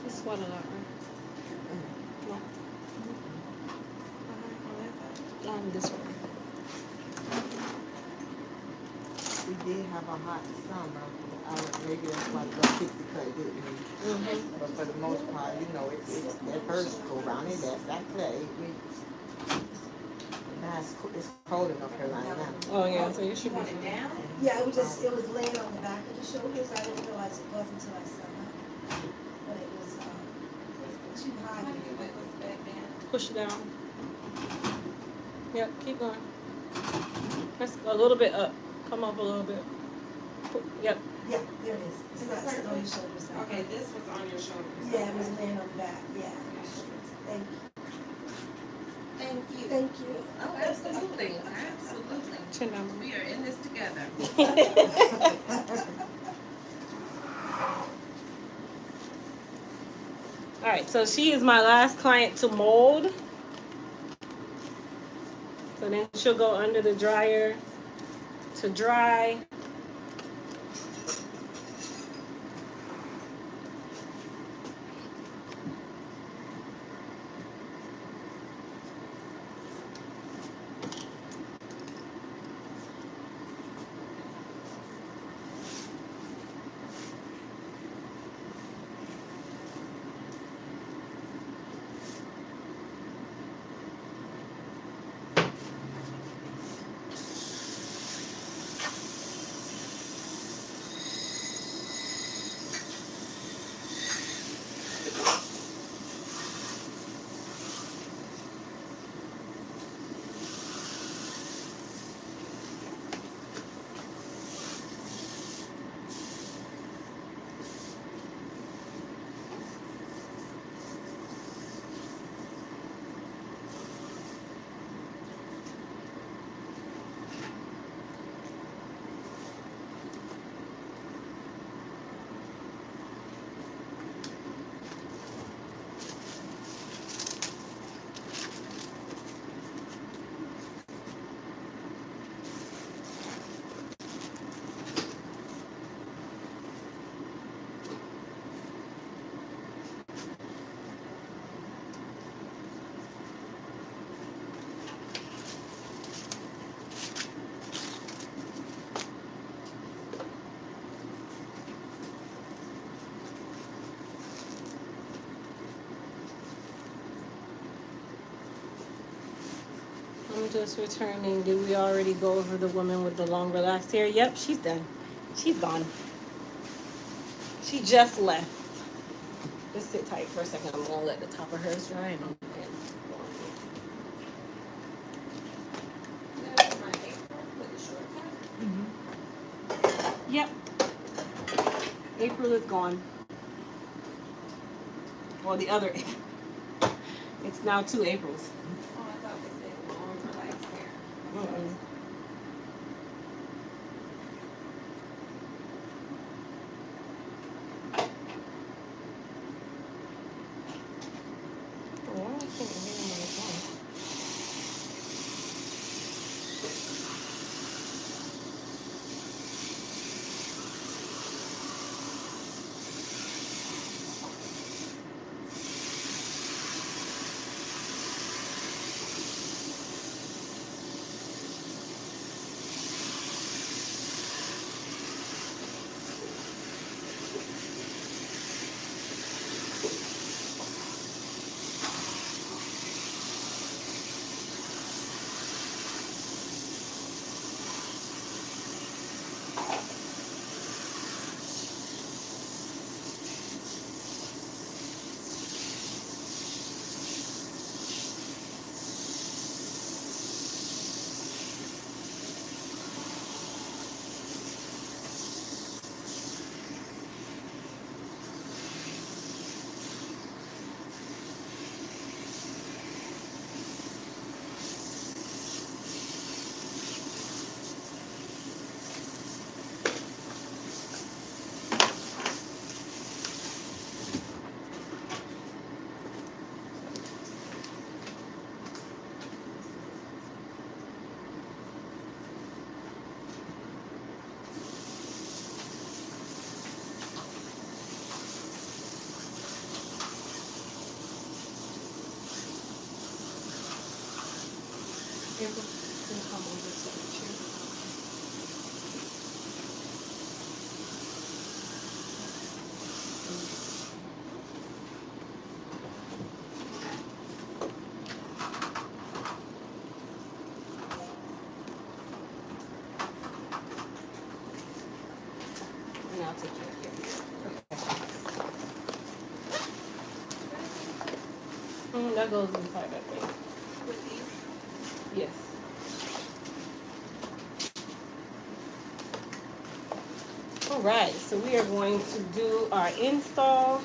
Just sweat a lot, right? This one. We did have a hot summer. Maybe that's why the pixie cut didn't reach. But for the most part, you know, it's that first go round it, that's after 8 weeks. Now it's cold in North Carolina now. Oh yeah, so you should be Want it fine. down? Yeah, it was laying on the back of the shoulders. I didn't realize it was until I sat up. But it was too high. How do you let this back down? Push it down. Yep, keep going. Press a little bit up. Come up a little bit. Yep. Yeah, there it is. It's not sitting on your shoulders. now. Okay, this was on your shoulders. Yeah, it was laying on the back, yeah. Thank you. Thank you. Thank you. Oh, absolutely, absolutely. Chin down. We are in this together. All right, so she is my last client to mold. So then she'll go under the dryer to dry. I'm just returning. Did we already go over the woman with the long relaxed hair? Yep, she's done. She's gone. She just left. Just sit tight for a second. I'm gonna let the top of hers dry and then There's my April with the short cut. Yep. April is gone. Well, the other April. It's now 2 Aprils. Oh, I thought we said long relaxed hair. Mm-mm. Why I can't hear my phone? April, can you come over to the chair? And I'll take care of your hair. That goes inside that thing. With these. Yes. right, so we are going to do our install.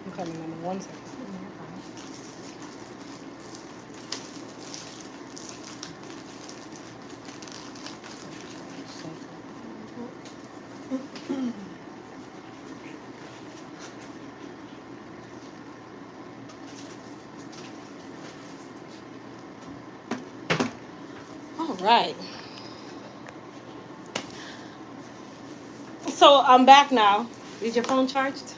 I'm coming in 1 second. All right. So I'm back now. Is your phone charged?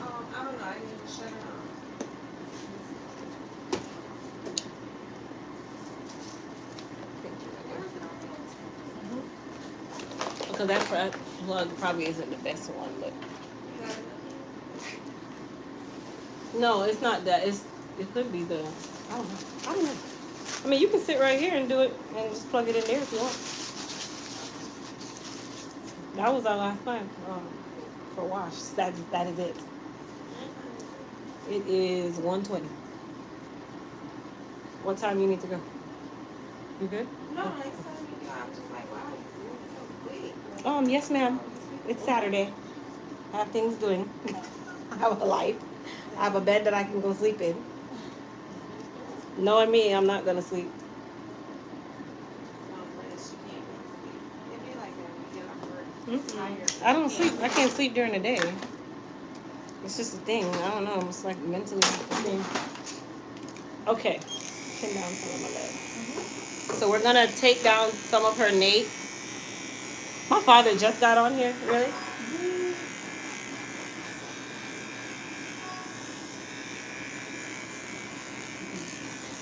I don't know. I need to shut it off. Because that plug probably isn't the best one, but no, it's not that. It could be the. I don't know. I don't know. I mean, you can sit right here and do it, and just plug it in there if you want. That was our last time for wash. That is it. It is 1:20. What time you need to go? You good? No, next time you go, I'm just like, wow, you're moving so quick. Yes, ma'am. It's Saturday. I have things doing. I have a life. I have a bed that I can go sleep in. Knowing me, I'm not gonna sleep. I don't sleep. I can't sleep during the day. It's just a thing. I don't know. It's like mentally a thing. Okay. Pin down some of my leg. So we're gonna take down some of her nape. My father just got on here. Really?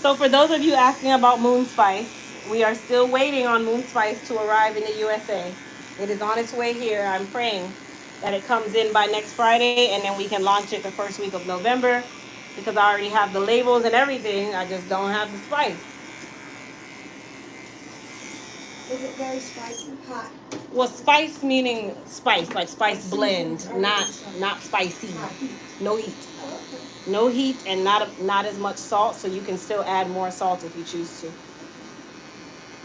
So for those of you asking about Moon Spice, we are still waiting on Moon Spice to arrive in the USA. It is on its way here. I'm praying that it comes in by next Friday, and then we can launch it the first week of November, because I already have the labels and everything. I just don't have the spice. Is it very spicy? Hot? Well, spice meaning spice, like spice blend, not spicy. No heat. No heat and not as much salt, so you can still add more salt if you choose to.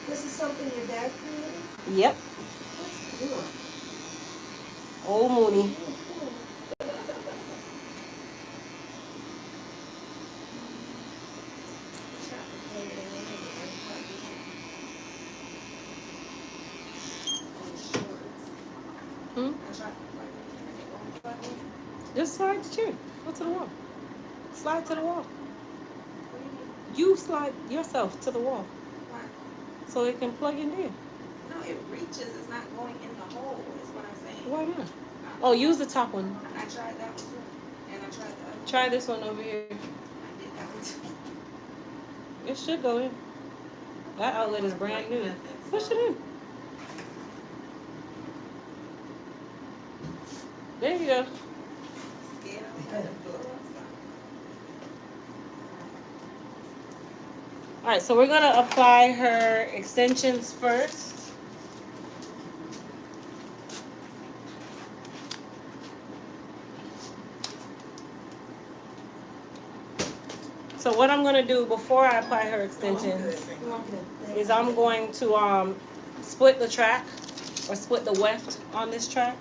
This is something your dad created? Yep. That's cool. Old Mooney. Just slide the chair. Go to the wall. Slide to the wall. You slide yourself to the wall. Why? So it can plug in there. No, it reaches. It's not going in the hole, is what I'm saying. Why not? Oh, use the top one. I tried that one too. And I tried the other one. Try this one over here. I did that one too. It should go in. That outlet is brand new. Push it in. There you go. Scared of it. All right, so we're gonna apply her extensions first. So what I'm gonna do before I apply her extensions is I'm going to split the track, or split the weft on this track.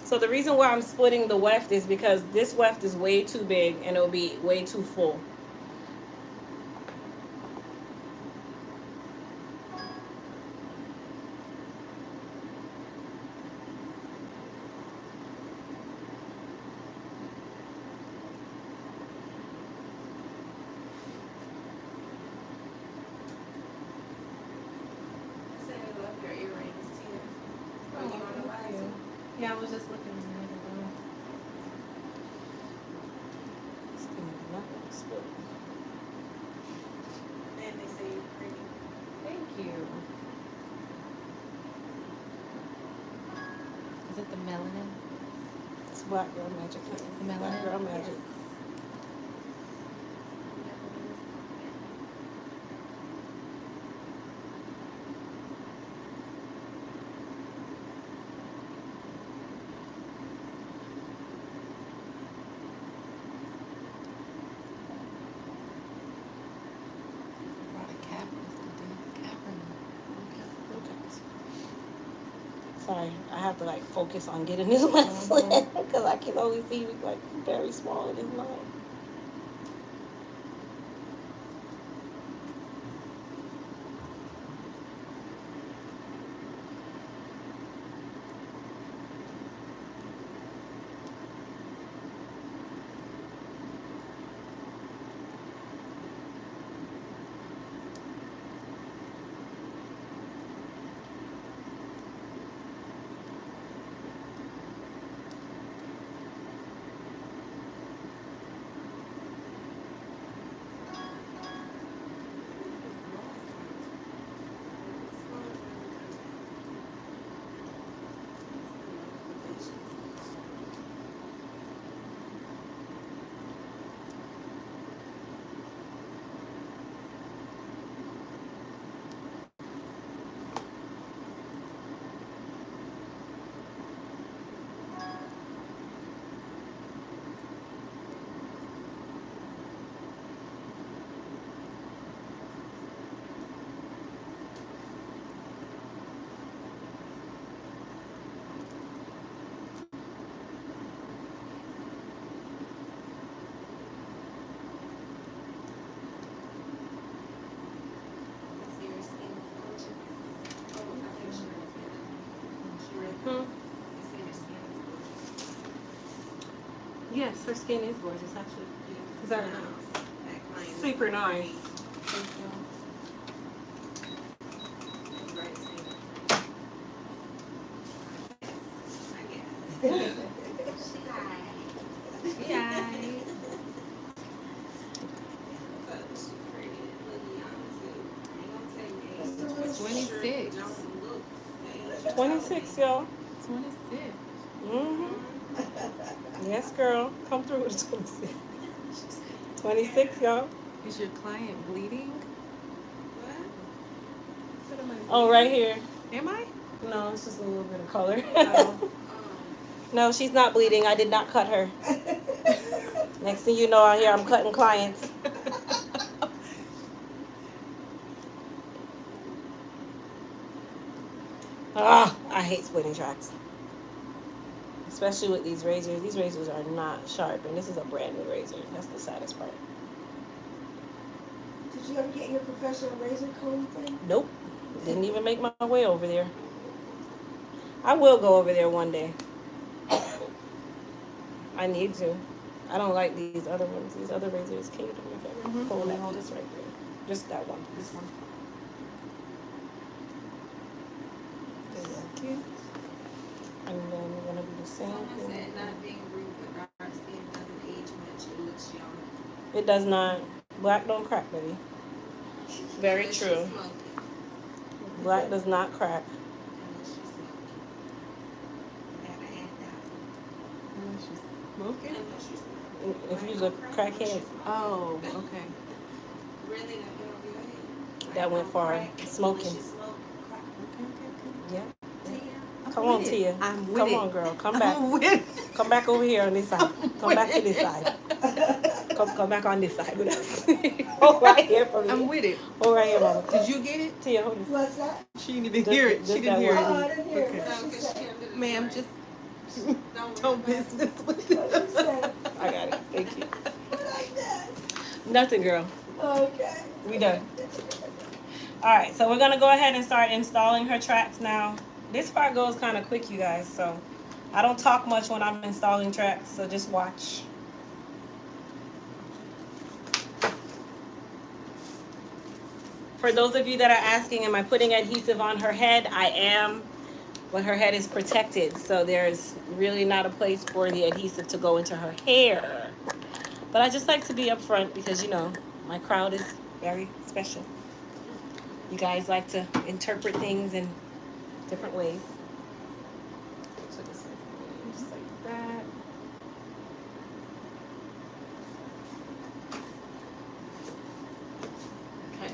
So the reason why I'm splitting the weft is because this weft is way too big and it'll be way too full. was just looking in the other room. And they say you're pretty. Thank you. Is it the melanin? It's Black Girl Magic. The Black melanin? Girl Magic. Brought a cap with the cap or no? Sorry, I have to like focus on getting this lens because I can only see like very small in his mind. They say your skin is gorgeous. Oh, I think she read that. She read Hmm. that. They say your skin is gorgeous. Yes, her skin is gorgeous actually. Yeah. Very nice. That client is Super nice. Thank you. right to say that. I guess. She lied. Yeah. So she's pretty and look young too. I ain't gonna tell you age, but she 26. sure don't look the age. 26, y'all. 26. Mm-hmm. Yes, girl. Come through with a 26. 26, y'all. Is your client bleeding? What? Oh, right here. Am I? No, it's just a little bit of color. Oh. No, she's not bleeding. I did not cut her. Next thing you know, out here I'm cutting clients. Ah, I hate splitting tracks. Especially with these razors. These razors are not sharp, and this is a brand new razor. That's the saddest part. Did you ever get your professional razor comb thing? Nope. Didn't even make my way over there. I will go over there one day. I need to. I don't like these other ones. These other razors. Can you do me a favor? Mhm. Pull that this right there. Just that one. This one. Thank you. And then we're gonna do the same Someone thing. said not being rude, but dark skin doesn't age much. It looks young. It does not. Black don't crack, baby. Very Unless true. you smoke it. Black does not crack. Unless you smoke it. Gotta add that. Unless she's smoking? Unless you smoke it. If you're a crackhead, Oh, okay. Really, that went over your head. that went far. Crack. Smoking. Unless you smoke crack. Yeah. Tia. Come on, Tia. I'm with Come it. on, girl. Come back. I'm with it. Come back over here on this side. Come back to with this it. side. Come back on this side with us. Hold right here for me. I'm with it. Hold right here, mama. Did you get it? Tia, hold this. What's that? She didn't even Just- hear it. just She didn't that hear one. it. Oh, I didn't hear Okay. what No, she because said. she didn't do the Ma'am, right. just Don't don't worry about business with What it. she said. I got it. Thank you. Like that. Nothing, girl. Okay. We done. All right, so we're gonna go ahead and start installing her tracks now. This part goes kind of quick, you guys, so I don't talk much when I'm installing tracks, so just watch. For those of you that are asking, am I putting adhesive on her head? I am. but her head is protected, so there's really not a place for the adhesive to go into her hair. But I just like to be upfront because, you know, my crowd is very special. You guys like to interpret things in different ways. So just like that. Okay.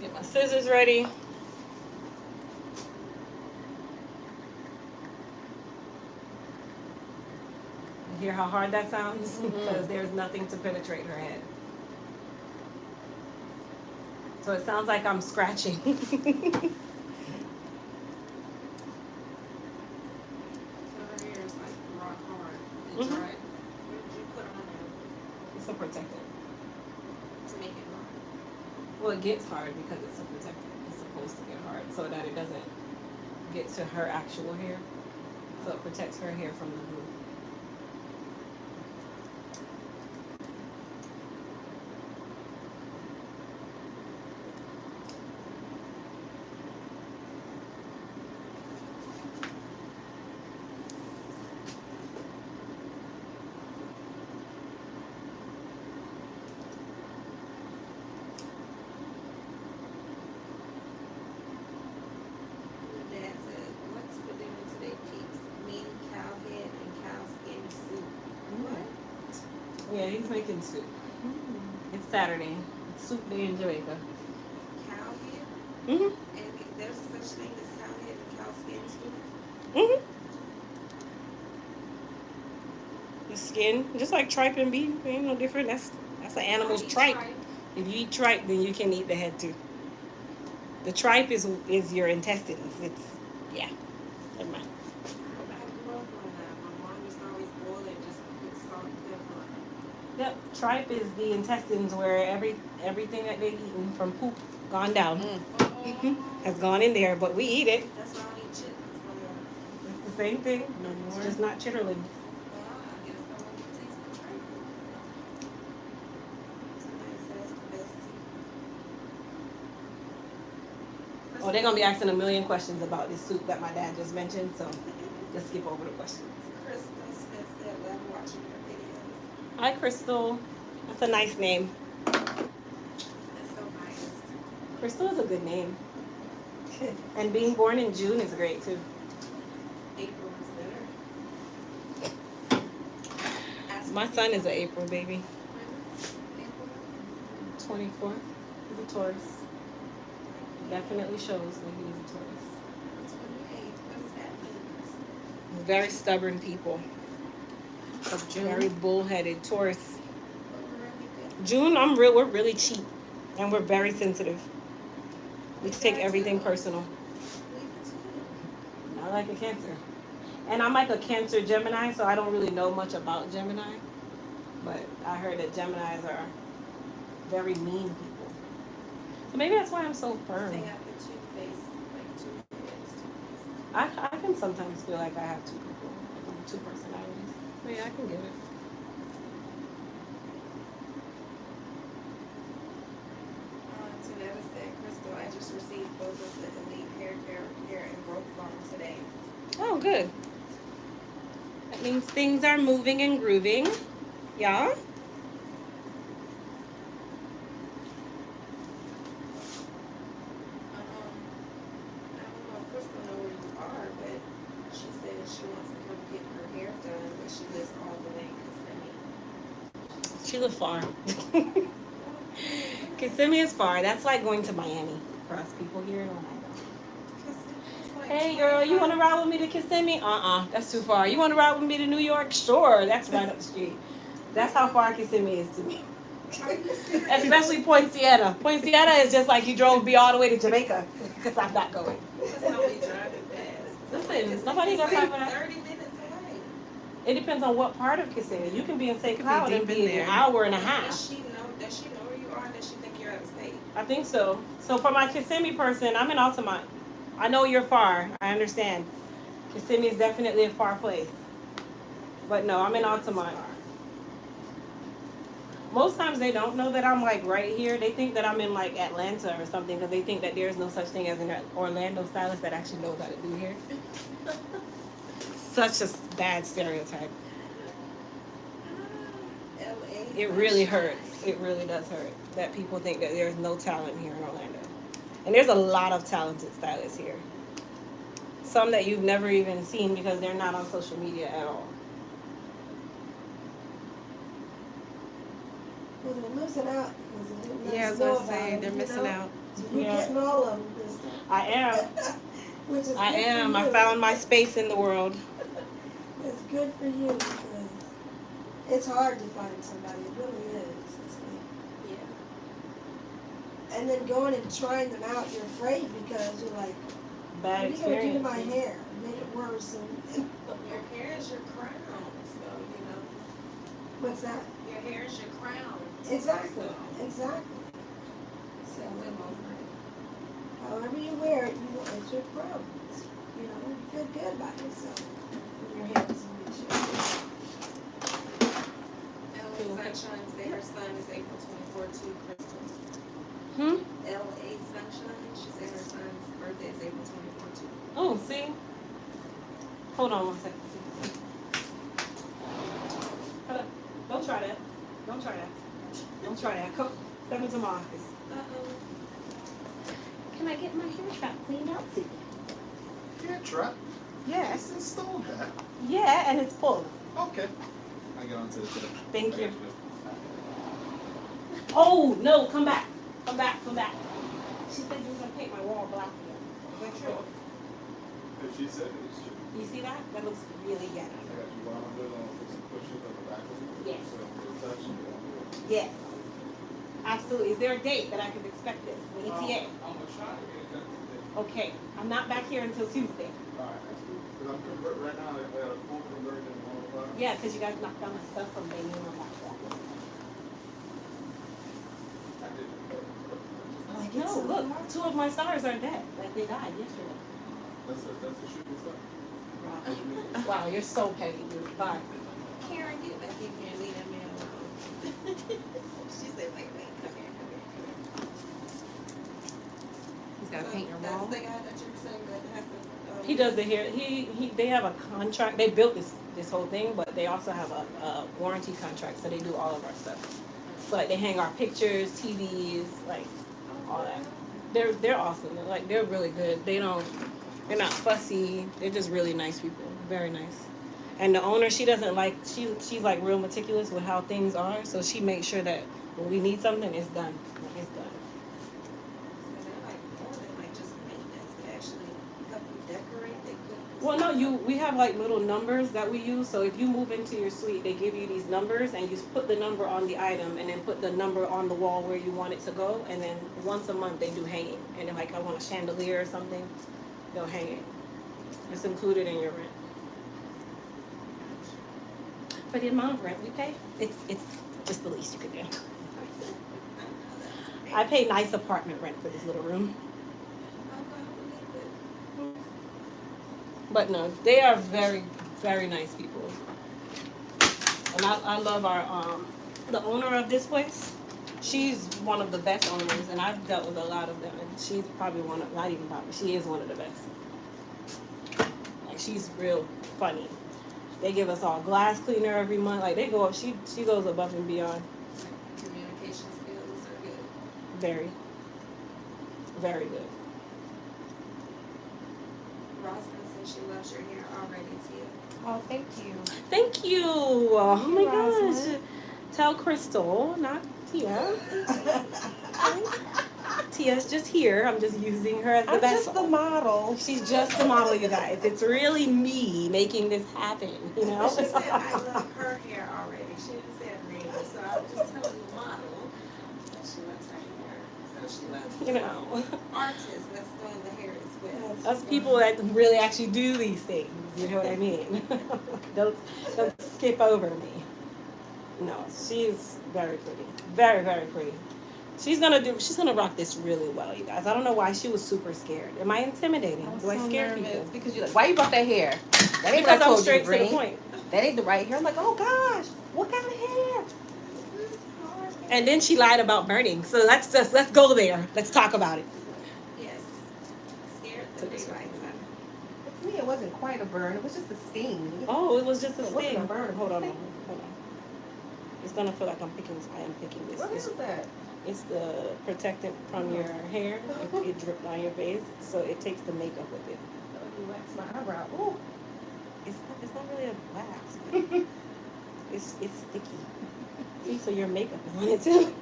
Get my scissors ready. Hear how hard that sounds? Because there's nothing to penetrate her head. So it sounds like I'm scratching. So her hair is like rock hard and Mhm. dry. What did you put on it It's a protector. to make it hard? Well, it gets hard because it's a protector. It's supposed to get hard so that it doesn't get to her actual hair. So it protects her hair from the glue. My dad said, "What's for dinner today, peeps? Meat, cow head, and cow skin soup." What? Yeah, he's making soup. It's Saturday. It's soup day in Jamaica. Cow head? Mhm. And there's such thing as cow head and cow skin soup? Mhm. The skin, just like tripe and beef, ain't no different. That's an animal's I eat tripe. If you eat tripe, then you can eat the head too. The tripe is your intestines. It's yeah. Never mind. I grew up on that. My mom used to always boil it, just put salt and pepper on it. Yep, tripe is the intestines where everything that they've eaten from poop gone down has gone in there, but we eat it. That's why I don't eat chitlins no more. It's the same thing. It's just not chitterlings. Well, I guess I won't taste the tripe. Somebody said that's the best soup. Oh, they're gonna be asking a million questions about this soup that my dad just mentioned, so just skip over the questions. Krista Smith said, "Love watching your videos." Hi, Crystal. That's a nice name. That's so nice. Crystal is a good name. And being born in June is great too. April is better. Ask My son is an April baby. April. 24. He's a Taurus. Definitely shows that he's a Taurus. 28. What does that mean? Very stubborn people. Very bullheaded. Taurus. June, we're really cheap. And we're very sensitive. We take everything personal. Not like a Cancer. And I'm like a Cancer Gemini, so I don't really know much about Gemini. But I heard that Geminis are very mean people. So maybe that's why I'm so firm. They have the two-faced, like two heads, two-faced. I can sometimes feel like I have two people, two personalities. But yeah, I can get it. Tanetta said, "Crystal, I just received both of the Elite hair and growth balm today." Oh, good. That means things are moving and grooving. Yeah? I don't know if Crystal know where you are, but she said she wants to come get her hair done, but she lives all the way in Kissimmee. She lives far. Kissimmee is far. That's like going to Miami for us people here in Ohio. Kissimmee's like Hey girl, you want to ride with me to Kissimmee? That's too far. You want to ride with me to New York? Sure, that's right up the street. That's how far Kissimmee is to me. Especially Poinciana. Poinciana is just like you drove me all the way to Jamaica because I'm not going. Just don't be driving fast. Listen, nobody got time for that. 30 minutes away. It depends on what part of Kissimmee. You can be in St. Could be Cloud and deep be in an there. hour and a Does half. she know where you are? Does she think you're out of state? I think so. So for my Kissimmee person, I'm in Altamont. I know you're far. I understand. Kissimmee is definitely a far place. But no, I'm in Altamont. Most times they don't know that I'm like right here. They think that I'm in like Atlanta or something because they think that there's no such thing as an Orlando stylist that actually knows how to do hair. Such a bad stereotype. LA. It really hurts. It really does hurt that people think that there's no talent here in Orlando. And there's a lot of talented stylists here. Some that you've never even seen because they're not on social media at all. Well, they're missing out. Yeah, I was gonna say they're missing out. So you're Yeah. getting all of them this time. I am. Which is I good for am. I you. found my space in the world. It's good for you because it's hard to find somebody. It really is. It's like, Yeah. and then going and trying them out, you're afraid because you're like, Bad what are you gonna do to experience. my hair? Make it worse. And Your hair is your crown, so you know. what's that? Your hair is your crown. Exactly. Exactly. So them over it. However you wear it, it's your crown. You know, you feel good about yourself when your hair is in good shape. LA Sunshine say her son is April 24 too, Crystal. Hmm? LA Sunshine, she said her son's birthday is April 24 too. Oh, see? Hold on one second. Hold up. Don't try that. Don't try that. Don't try that. Come, step into my office. Can I get my hair trap cleaned out, see? Hair trap? Yes. It's installed that. Yeah, and it's full. Okay. I get onto the tip. Thank you. Oh, no, come back. Come back, come back. She said you were going to paint my wall black again. Is that true? If she said it's true. You see that? That looks really good. I got you while I'm doing put some pushes on the back of it. Yes. So if it's touching it, Yes. Absolutely. Is there a date that I could expect this? The ETA? I'm gonna try to get it done today. Okay. I'm not back here until Tuesday. Alright, that's good. Because I'm converting right now, I got a full conversion in 105. Yeah, because you guys knocked down my stuff from Benin on that wall. I did. Like it's No, so look, hard. 2 of my stars are dead. Like they died yesterday. That's the shooting stuff. Wow, you're so petty, dude. Bye. Karen, get back in here and leave that man alone. She said, wait, come here. He's got to paint your That's wall. the guy that you were saying that has to. He does the hair. They have a contract. They built this whole thing, but they also have a warranty contract, so they do all of our stuff. So like they hang our pictures, TVs, like all that. They're awesome. They're really good. They're not fussy. They're just really nice people. Very nice. And the owner, she doesn't like she's like real meticulous with how things are, so she makes sure that when we need something, it's done. Like, it's done. So they're like more than like just maintenance. They actually help you decorate. They cook. Well, no, we have like little numbers that we use. So if you move into your suite, they give you these numbers, and you put the number on the item, and then put the number on the wall where you want it to go. And then once a month, they do hanging. And then, like I want a chandelier or something, they'll hang it. It's included in your rent. For the amount of rent we pay, it's just the least you could do. I pay nice apartment rent for this little room. But no, they are very, very nice people. And I love our the owner of this place. She's one of the best owners, and I've dealt with a lot of them, and she's probably she is one of the best. Like, she's real funny. They give us all glass cleaner every month. Like, they go up, she goes above and beyond. Communication skills are good. Very, very good. Rosalind says she loves your hair already, Tia. Oh, thank you. Thank you. Oh my gosh. Rosalind. Tell Crystal, not Tia. Tia's just here. I'm just using her as the I'm best. just the model. She's just the model, you guys. It's really me making this happen, you know? She said I love her hair already. She didn't say me, so I was just telling the model that she loves her hair. So she loves You know. artists that's doing the hair as well. Us people that really actually do these things, you know what I mean? Don't skip over me. No, she's very pretty. Very, very pretty. She's gonna rock this really well, you guys. I don't know why she was super scared. Am I intimidating? Do I scare people? Because you're like, why you brought that hair? That ain't Because what I I'm told you straight to to the bring. point. That ain't the right hair. I'm like, oh gosh, what kind of hair? And then she lied about burning. So let's go there. Let's talk about it. Yes. Scared the daylights out of me. To me, it wasn't quite a burn. It was just a sting. Oh, it was just a It wasn't sting. a burn. Hold on. It's gonna feel like I am picking this. What is that? It's the protectant from your hair. It dripped on your face, so it takes the makeup with it. Oh, you waxed my eyebrow. Ooh. It's not really a wax. But it's sticky. See, so your makeup is on it too.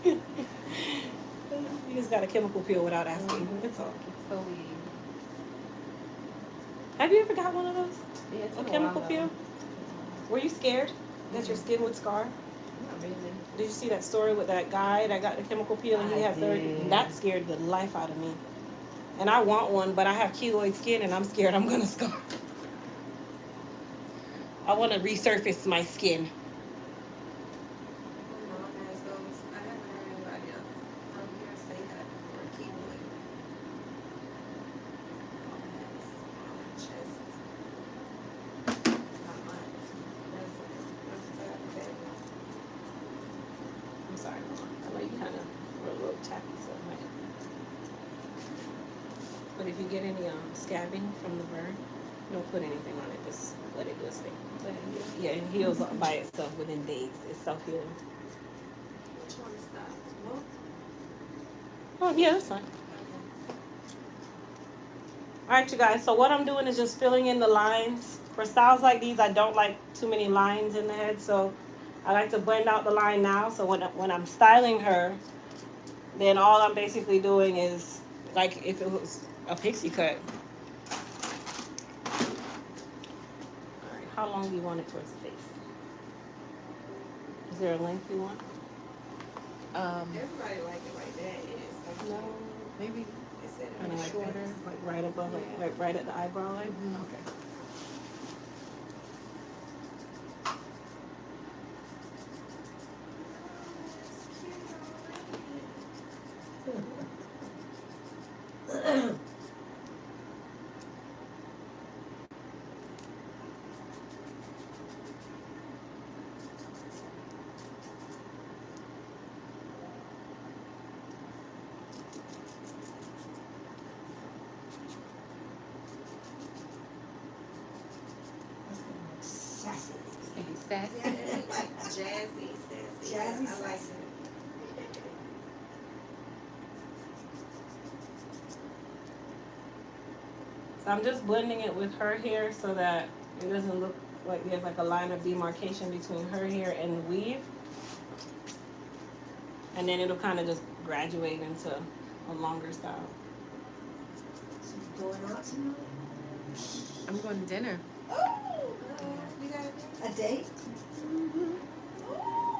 You just got a chemical peel without asking. That's all. So weird. Have you ever got one of those? Yeah, it's A been chemical while, peel? though. Were you scared that your skin would scar? Not really. Did you see that story with that guy that got the chemical peel and he I had 30? did. That scared the life out of me. And I want one, but I have keloid skin and I'm scared I'm gonna scar. I want to resurface my skin. My mom has those. I haven't heard anybody else from here say that before. Keloid. Mom has on her chest. Not mine. That's what it is. I'm sorry, Mom. I know you kind of were a little tappy, so it might. But if you get any scabbing from the burn, don't put anything on it. Just let it do its thing. Yeah, it heals by itself within days. It's self-healing. Which one is that? Well, Oh, yeah, that's fine. All right, you guys. So what I'm doing is just filling in the lines. For styles like these, I don't like too many lines in the head, so I like to blend out the line now. So when I'm styling her, then all I'm basically doing is, like if it was a pixie cut. All right, how long do you want it towards the face? Is there a length you want? everybody like it like that. It is. No, Maybe. It said it kind of was like shorter. this, like right above, like right at the eyebrow line. Okay. Sassy. Sassy. Yeah, like jazzy, sassy. Jazzy, I like sassy. it. So I'm just blending it with her hair so that it doesn't look like there's like a line of demarcation between her hair and the weave. And then it'll kind of just graduate into a longer style. So you going out tonight? I'm going to dinner. Oh, You got it? a date?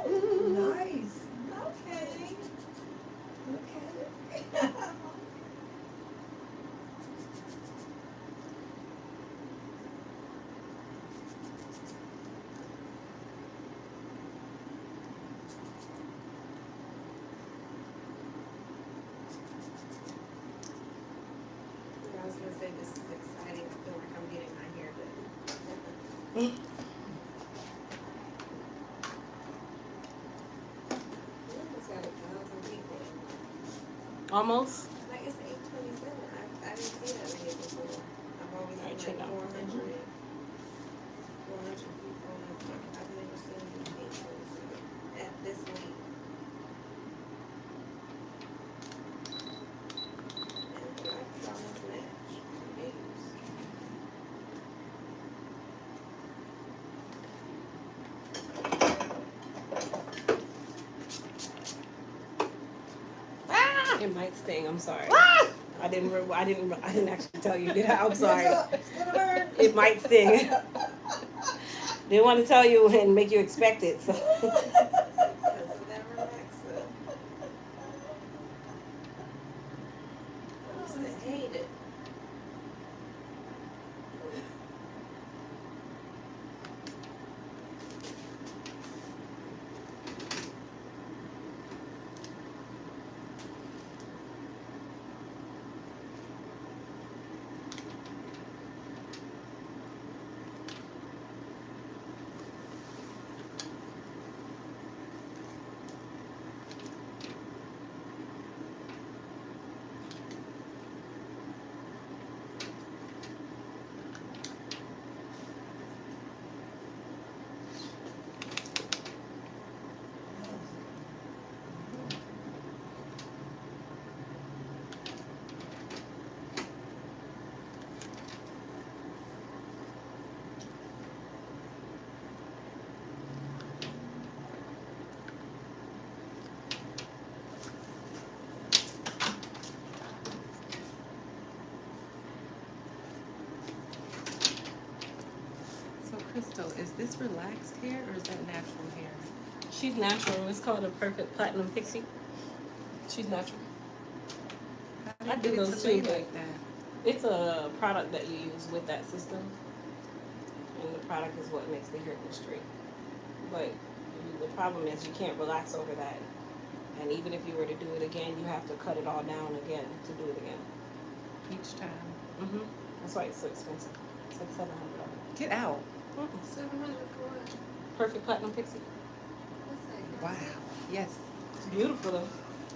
Ooh, Nice. okay. Okay. I was gonna say this is exciting. I feel like I'm getting my hair done. We almost got 1,000 people. Almost. Like it's 8:27. I didn't see that many before. I've always Alright, seen check like out. 400 people. And I've never seen 8:27 at this late. And I almost matched. Views. It might sting. I'm sorry. I didn't actually tell you. Did I? I'm sorry. It's gonna burn. It might sting. Didn't want to tell you and make you expect it. So. Because of that relaxer. I used to hate it. this relaxed hair or is that natural hair? She's natural. It's called a perfect platinum pixie. She's natural. How I do do you get it those to lay too, but like that? it's a product that you use with that system, and the product is what makes the hair go straight. But the problem is you can't relax over that, and even if you were to do it again, you have to cut it all down again to do it again. Each time. Mhm. That's why it's so expensive. It's like $700. Get out. 700 for what? Perfect platinum pixie. What's that? Wow. Yes. It's beautiful though.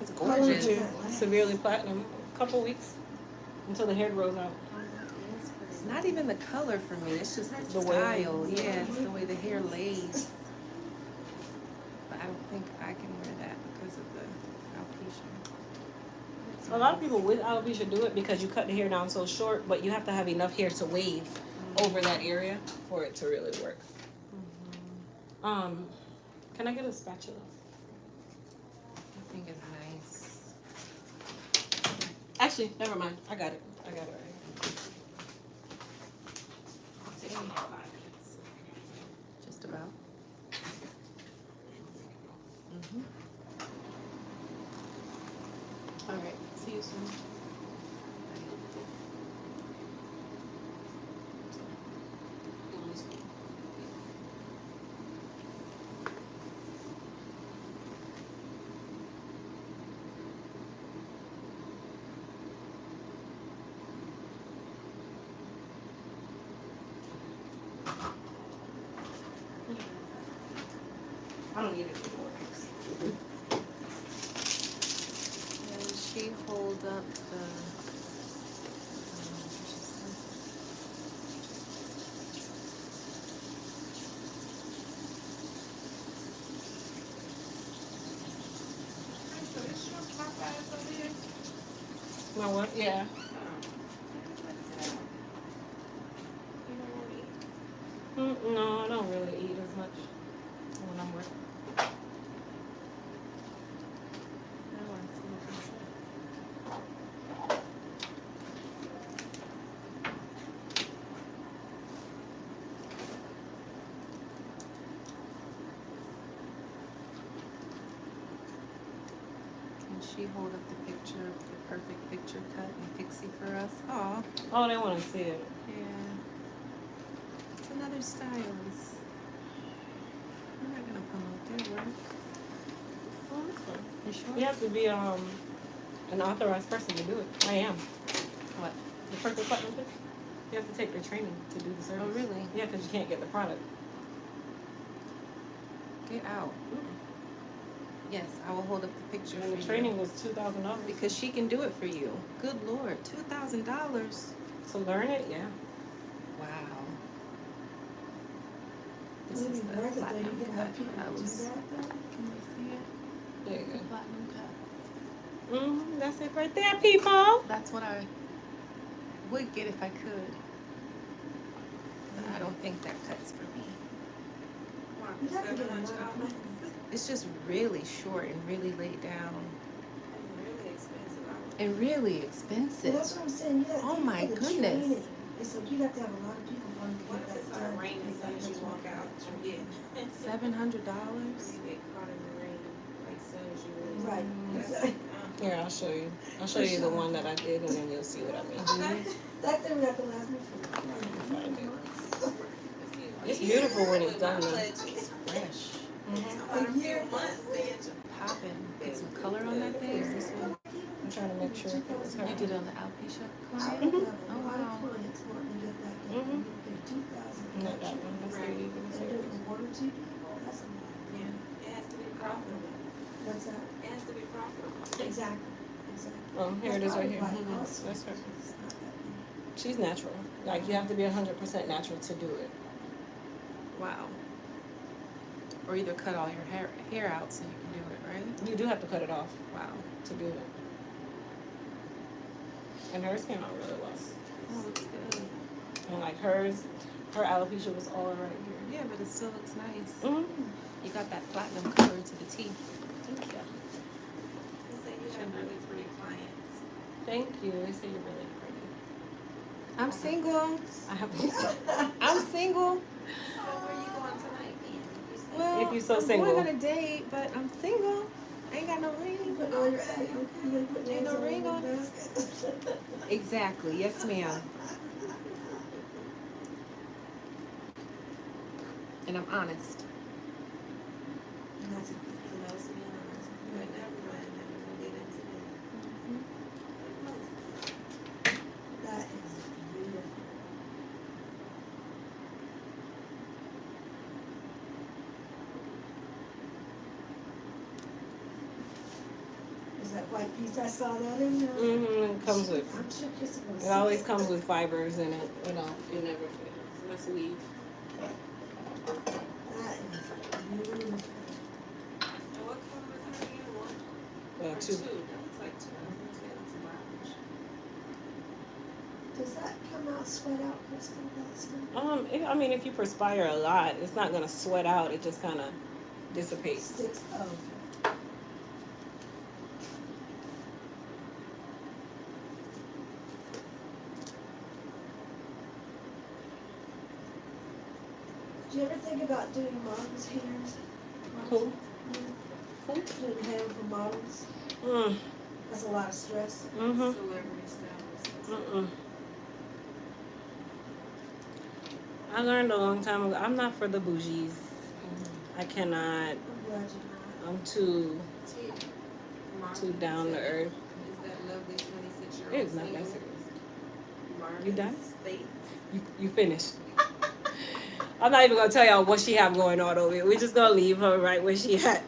It's How long does gorgeous. that last? Severely platinum. A couple weeks until the hair grows out. It's not even the color for me. It's just the The way- style. Yeah, it's the way the hair lays. But I don't think I can wear that because of the alopecia. A lot of people with alopecia do it because you cut the hair down so short, but you have to have enough hair to wave over that area for it to really work. Can I get a spatula? I think it's nice. Actually, never mind. I got it. Right here. Just about. All right. See you soon. I don't need it anymore. And she hold up the. So this your Popeyes over here? My what? Yeah. No, I don't really eat as much when I'm working. I want to see what this is. Can she hold up the picture of the perfect picture cut and pixie for us? Aw, Oh, they want to see it. yeah. It's another stylist. I'm not gonna promote their work. Oh, that's fine. You sure? You have to be an authorized person to do it. I am. What? The perfect platinum pixie. You have to take the training to do the service. Oh, really? Yeah, because you can't get the product. Get out. Yes, I will hold up the picture And for the you. training was $2,000 Because she can do it for you. Good Lord, $2,000. to learn it. Yeah. Wow. This is the Maybe platinum you can cut. have people I do was. that though. Can you see it? There you go. Platinum cut. That's it right there, people. That's what I would get if I could. But I don't think that cut's for me. You have to get a lot of people. It's just really short and really laid down. Really expensive. And really Well, expensive. that's what I'm saying. You have Oh to my for the goodness. training. It's like you have to have a lot of people wanting to What get if it's that like done. raining as soon as you walk out? You get $700. you get caught in the rain like soon as you really Right. That's- Here, I'll show you. I'll show you the one that I did, and then you'll see what I mean. That thing would have to last me for Find it. months. It's beautiful when it's done, though. It's fresh. A year. Popping. Get some color on that thing. I'm trying to make sure if it was her. You did it on the alopecia I client? have a Oh, lot wow. of clients wanting to get that done. Mhm. You pay $2,000. Not that one. That's the And do even it for one or two people. That's a lot. Yeah, it has to be profitable. What's that? It has to be profitable. Exactly. Exactly. Oh, here it is right here. That's probably why it costs That's her. It's not that big. She's natural. Like, you have to be 100% natural to do it. Wow. Or either cut all your hair out so you can do it, right? You do have to cut it off Wow. to do it. And hers came out really well. Oh, looks good. And like hers, her alopecia was all right here. Yeah, but it still looks nice. Mm-hmm. You got that platinum color to the T. Thank you. They say you have really pretty clients. Thank you. They say you're really pretty. I'm single. I have. I'm single. So where you going Well, If you're so I'm single. going on a date, but I'm single. I ain't got no ring. You put all your eggs, you put Ain't eggs no all ring in on the it. basket. Exactly. Yes, ma'am. And I'm honest. That's a- But never mind, never gonna get into That is beautiful. Is that white piece? I saw that in there. It comes with. I'm sure Chris will see It always it. comes with fibers in it. You know, it never fails. Let's weave. That is beautiful. And what color was that again? One or Two. two? That was like two. I was gonna say that's a Does that come out, sweat out, Crystal? That stuff? I mean, if you perspire a lot, it's not gonna sweat out. It just kind of dissipates. Sticks. Oh. Do you ever think about doing models' hairs? Who? Doing hair for models? Mm. That's a lot of stress. Mhm. celebrity stylist. Mm-mm. I learned a long time ago. I'm not for the bougies. I cannot. I'm glad you're I'm too Marvin down to said, earth. Is that lovely 26-year-old It's not that single? serious. Marvin You done? State. You finished. I'm not even gonna tell y'all what she have going on over here. We're just gonna leave her right where she at.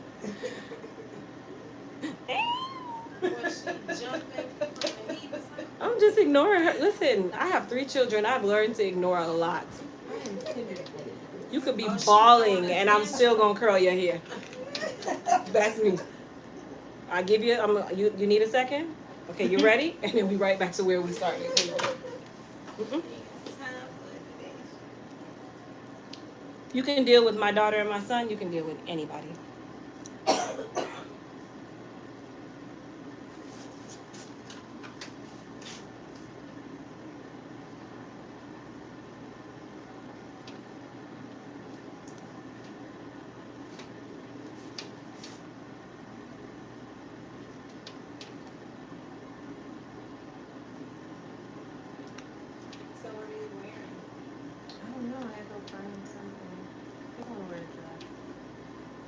Was she jumping from the heat or something? I'm just ignoring her. Listen, I have 3 children. I've learned to ignore a lot. You could be bawling and I'm still gonna curl your hair. That's me. I give you. You need a second? Okay, you ready? And then we right back to where we started. Mm-mm. You can deal with my daughter and my son. You can deal with anybody. So what are you wearing? I don't know. I have to find something. I don't know where to dress.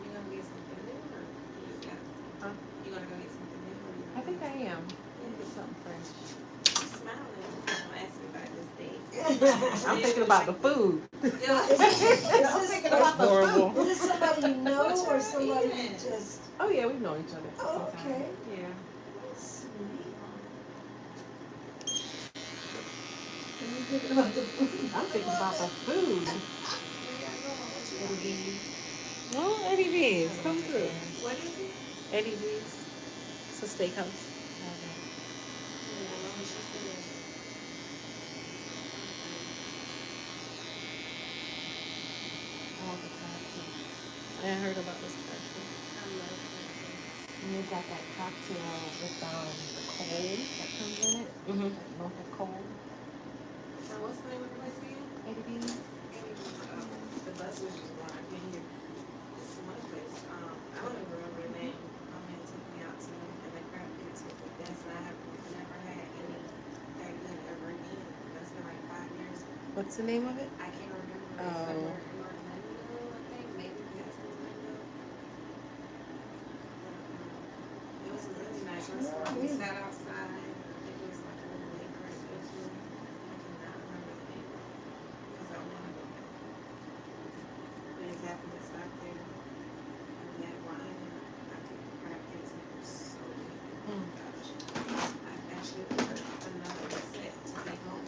You gonna get something new or you just got? Huh? You gonna go get something new or you? I think I am. Get something fresh. You're smiling. I'm asking about this date. I'm thinking about the food. I'm thinking about the Horrible. food. Is this somebody you know or somebody you just? Oh yeah, we've known each other for some time. Okay. Yeah. Sweet. Are you thinking about the food? I'm thinking about the food. Oh, Eddie V's. Come through. What is it? Eddie V's. It's a steakhouse. I heard about this person. And they've got that cocktail with the coal that comes in it. Mm-hmm. That lump of coal. So what's the name of the place again? Eddie V's. The bus was just going. I can't hear. This one place. I don't even remember the name. My man took me out to and the crab cakes with the best. And I have never had any that good ever again. That's been like 5 years. What's the name of it? I can't remember. It's Oh. somewhere in Orlando, I think. Maybe past Orlando. It was a really nice restaurant. We sat outside. I think it was like a little lake or it was really, I cannot remember the name because I want to go back. But it's happened to stop there. And we had wine and I think the crab cakes were so good. Oh my gosh. I actually ordered another set to take home.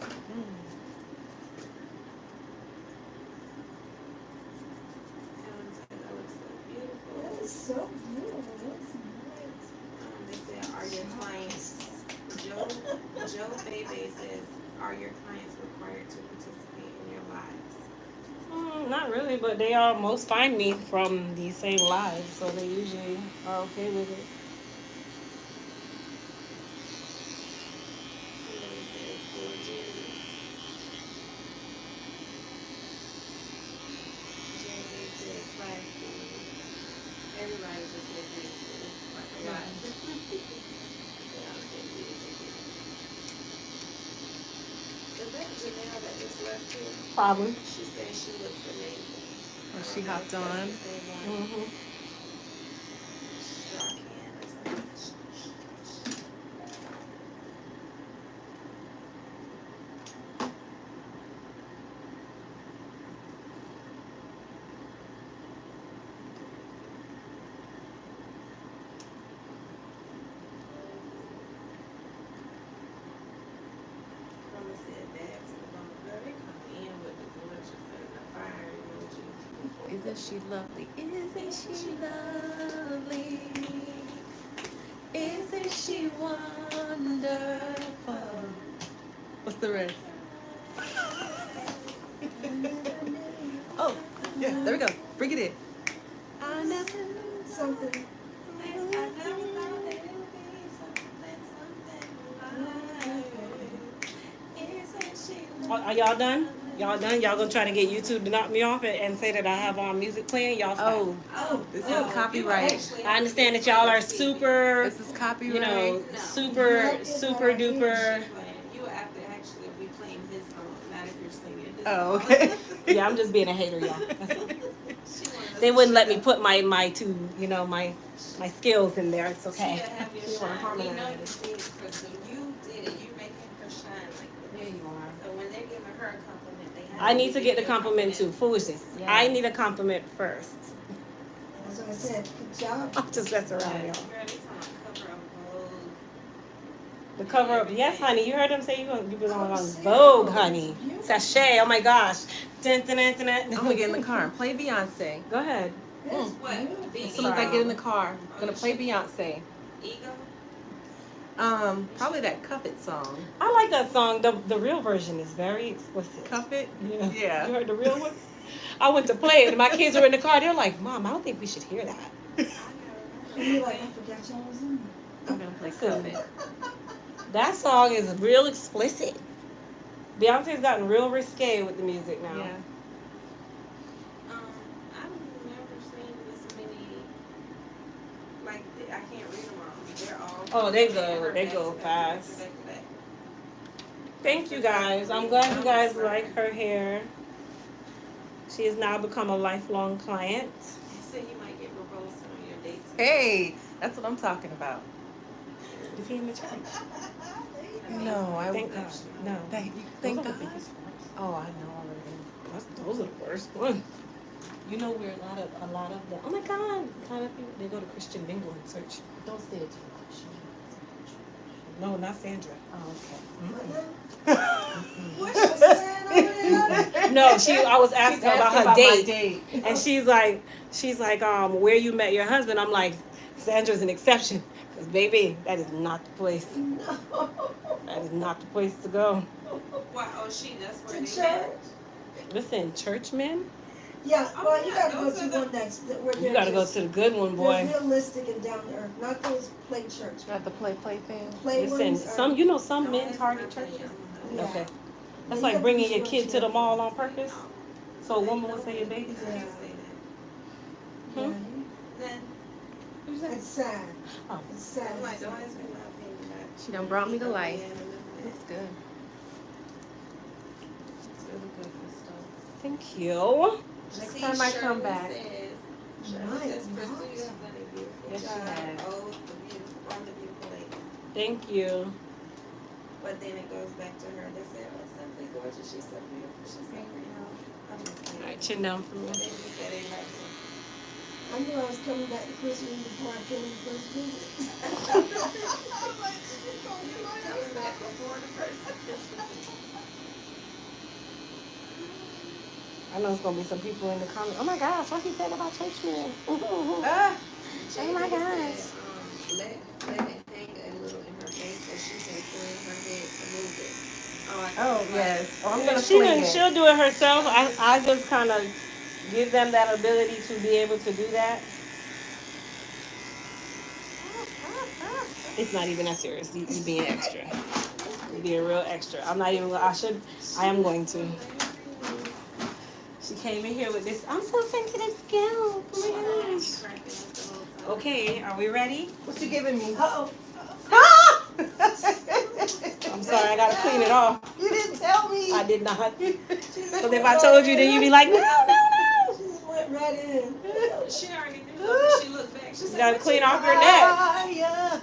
That looks so beautiful. That is so beautiful. That's nice. They said, are your clients, Joe Bebe says, are your clients required to participate in your lives? Not really, but they almost find me from these same lives, so they usually are okay with it. Somebody says, gorgeous. J.A.J. classy. Everybody just said thank you. It's like a lot. Yeah, thank you. Is that Janelle that just left here? Probably. She said she looks amazing. Well, she hopped on. Mm-hmm. Mama said bags and girl, they come in with the delicious and the fire emoji. Isn't she lovely? Isn't she lovely? Isn't she wonderful? What's the rest? Oh, yeah, there we go. Bring it in. I know Something. I never thought that it would be something like, isn't she Are y'all done? Y'all done? Y'all gonna try to get YouTube to knock me off and say that I have music playing? Y'all stop. Oh, this is copyright. I understand that y'all are super, This is copyright. you know, super duper. You have to actually be playing his song, not if you're singing his Oh, song. okay. Yeah, I'm just being a hater, y'all. That's all. She wanted us They to wouldn't let shut me up. put my two, you know, my skills in there. It's okay. She'll have your She wanna shine. We know harmonize. you did it, Crystal. You did it. You making her shine like this. There you are. So when they're giving her a compliment, they have I need to give get the you a compliment too. Foolishness. Yeah. I need a compliment first. That's what I said. Good job. I'll just mess around, y'all. Girl, they talking about cover of Vogue. The cover up. Yes, honey. You heard them say you belong on Vogue, honey. Sachet. Oh my gosh. Dun, dun, dun, dun, dun. I'm gonna get in the car and play Beyonce. Go ahead. What? As soon as I get in the car, I'm gonna play Beyonce. Ego? Probably that Cuff It song. I like that song. The real version is very explicit. Cuff It? Yeah. Yeah. You heard the real one? I went to play it, and my kids were in the car. They're like, "Mom, I don't think we should hear that." And you're like, I forgot y'all was in I'm gonna play Cuff It. That song is real explicit. Beyonce's gotten real risque with the music now. Yeah. I've never seen this many. Like I can't read them all. They're all. Oh, they go back to back fast. to back to back. Thank you guys. I'm glad you guys like her hair. She has now become a lifelong client. You said you might get proposed to on your dates. Hey, that's what I'm talking about. Is he in the church? No, I Thank God. No. Thank Those are God. the biggest ones. Oh, I know already. Those are the worst ones. You know where a lot of the oh my God kind of people they go to Christian Mingle and search. Don't say it too much. No, not Sandra. Oh, What's she saying over there? No, I was asking her about her date. date. And she's like, where you met your husband? I'm like, Sandra's an exception. Because, baby, that is not the place. No. That is not the place to go. Wow, that's where To they met. church? Listen, churchmen, Yeah, Oh, well, you yeah, gotta go those to are the- one where you they're got to go just- to the good one, boy. They're realistic and down to earth, not those play church. Not the play thing. Play Listen, ones are- some men target churches. Yeah. Okay. That's You like have bringing be your sure kid to the children. mall on purpose. So a woman would say your baby's Yeah. Hmm? Yeah. Then It's sad. Oh. It's sad. I'm like, why is my opinion not? She done brought me to life. Yeah, It's good. It's really good for stuff. Thank you. Next See, time I come Shirley back. Shirley says, Crystal, you have done a beautiful Yes, she job. has. Oh, the beautiful, on the beautiful lady. Thank you. But then it goes back to her. They said, oh, simply gorgeous. She's so beautiful. She's so pretty. I'm just All saying. right, chin down for But me. they just said they liked it. I knew I was coming back to Christmas before I came in the first visit. Coming back before the first. I know it's gonna be some people in the comments. Oh my gosh, what he said about churchmen? Ah, Oh my gosh. Let it hang a little in her face so she can turn her head to move it. oh yes. Oh, I'm gonna She'll fling it. do it herself. I just kind of give them that ability to be able to do that. It's not even that serious. You being extra. You being real extra. I'm not even. I am going to. She came in here with this. I'm so sensitive scalp. Oh my gosh. Okay, are we ready? What you giving me? Uh-oh. I'm sorry, I gotta clean it off. You didn't tell me. I did not. Because if I told you, then you'd be like, no, no, no. She just went right in. She already knew. When she looked back, she You said, gotta "What clean you off your got?" neck. Yeah.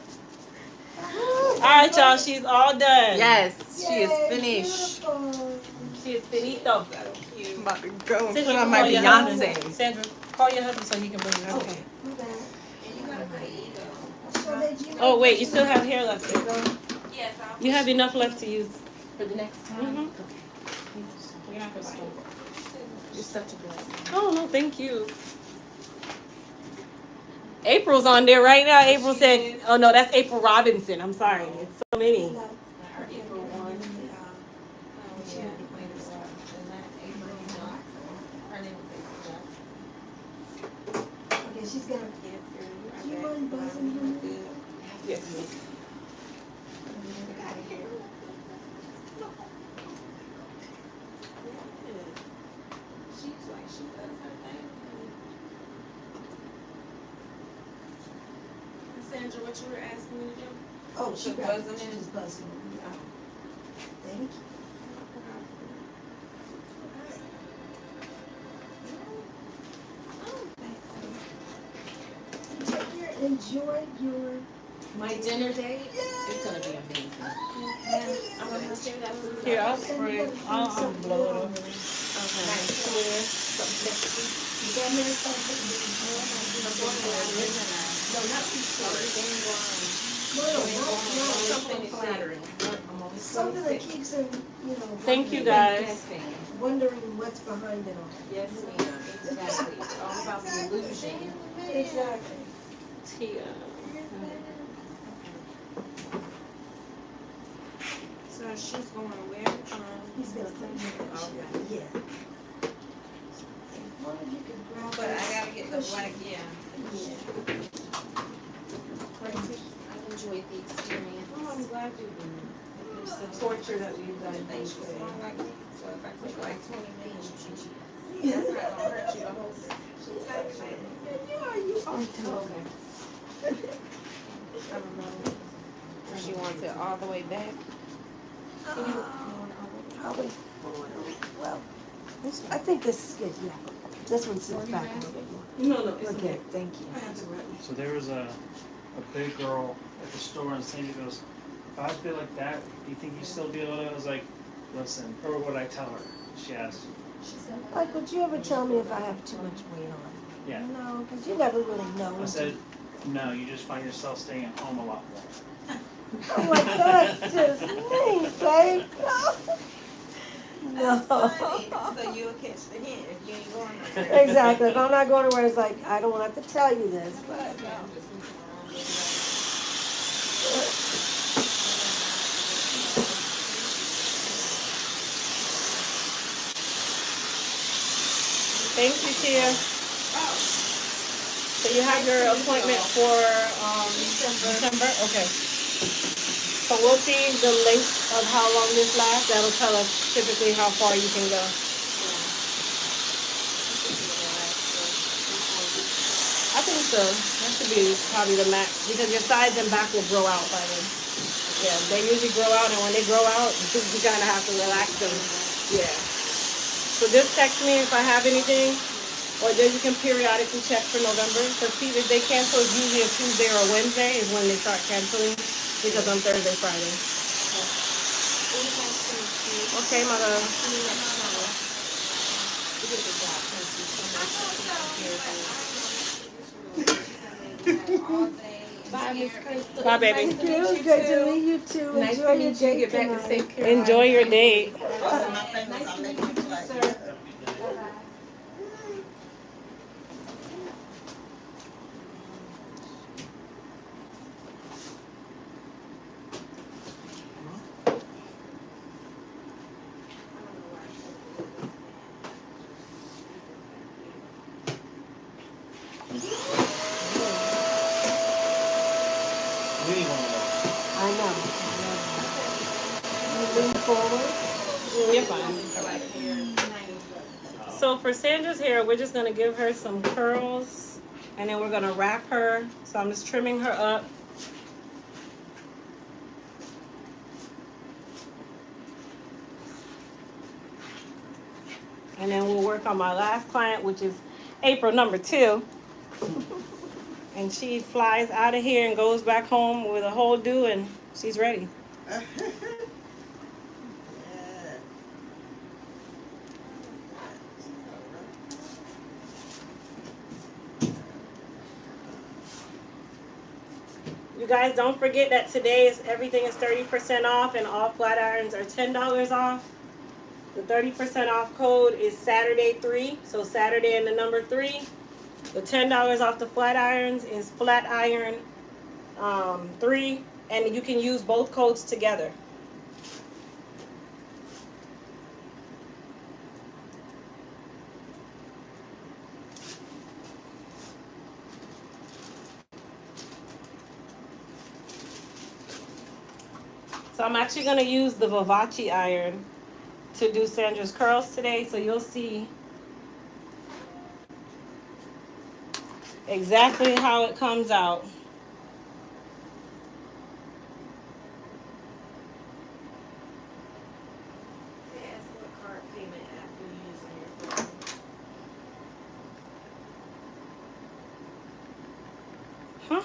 All right, y'all, she's all done. Yes, she is Yay, finished. beautiful. She is finito. So cute. I'm about to go and Sandra, put on call my your Beyonce. husband. Sandra, call your husband so he can bring it up. Okay. My bad. And you gotta put an ego. So did you Oh, wait, you still have hair left. Yes, I'll You have enough left to use. For the next time? Mhm. You're Crystal. You're such a blessing. Oh, no, thank you. April's on there right now. April said, oh, no, that's April Robinson. I'm sorry. It's so many. Our April one. Yeah, Queen is and that April Johnson. Her name is April Johnson. Okay, she's gonna. Yes, girl, Do you you mind buzzing her? good. Yes. She's like, she does her thing. Sandra, what you were asking me to do? Oh, she So got buzzing it. in. She's buzzing. Thank you. Take care. Enjoy your. My dinner date is gonna be amazing. I'm gonna share that food. Here, I'll spray it. I'll blow it over. Nice, clear, something sexy. You got me something. No, not too short. No, Something flattering. I'm always so something that keeps her, Thank you, wondering- guys. wondering what's behind it all. Yes, ma'am, exactly. It's all about the illusion. Exactly. Tia. So she's going where? He's gonna put you in. Yeah. If one of you could grab But I this gotta get the cushion. black, yeah. Yeah. I've enjoyed the experience. Oh, I'm glad you did. It's the torture that we've done. They she's going like me. So if I took like 20 minutes, that's not gonna hurt you the whole thing. She's like, You are too. I don't know. She wants it all the way back. Probably forward. Well, I think this is good, yeah. This one sits back a little bit more. No, no, it's Okay, thank you. So there was a big girl at the store and Sandy goes, if I was big like that, do you think you'd still be able to? I was like, listen, or what would I tell her? She asked. Like, would you ever tell me if I have too much weight on? Yeah. No, because you never really know. I said, no, you just find yourself staying at home a lot more. Oh my God, just me, babe. No. So you'll catch the hint if you ain't going nowhere. Exactly. If I'm not going to where it's like, I don't have to tell you this, but. Thank you, Tia. So you have your appointment for December? Okay. So we'll see the length of how long this lasts. That'll tell us typically how far you can go. I think so. That should be probably the max because your sides and back will grow out by then. Yeah, they usually grow out, and when they grow out, you kind of have to relax them. Yeah. So just text me if I have anything, or then you can periodically check for November. Because if they cancel, it's usually a Tuesday or a Wednesday is when they start canceling, because on Thursday, Friday. Okay, my love. Bye, Miss Crystal. Bye, baby. It was great to meet you too. Nice Enjoy to your meet you. date Get back to tonight. St. Carolina. Enjoy your date. Nice to meet you too, sir. We need one of I know. You lean forward. You're fine. So for Sandra's hair, we're just gonna give her some curls And then we're gonna wrap her. So I'm just trimming her up. And then we'll work on my last client, which is April number 2. And she flies out of here and goes back home with a whole do, and she's ready. Yeah. You guys don't forget that today is everything is 30% off and all flat irons are $10 off. The 30% off code is Saturday 3, so Saturday and the number 3. The $10 off the flat irons is flat iron 3, and you can use both codes together. So I'm actually going to use the Vivace iron to do Sandra's curls today, so you'll see exactly how it comes out. They ask what card payment app you use on your phone. Huh?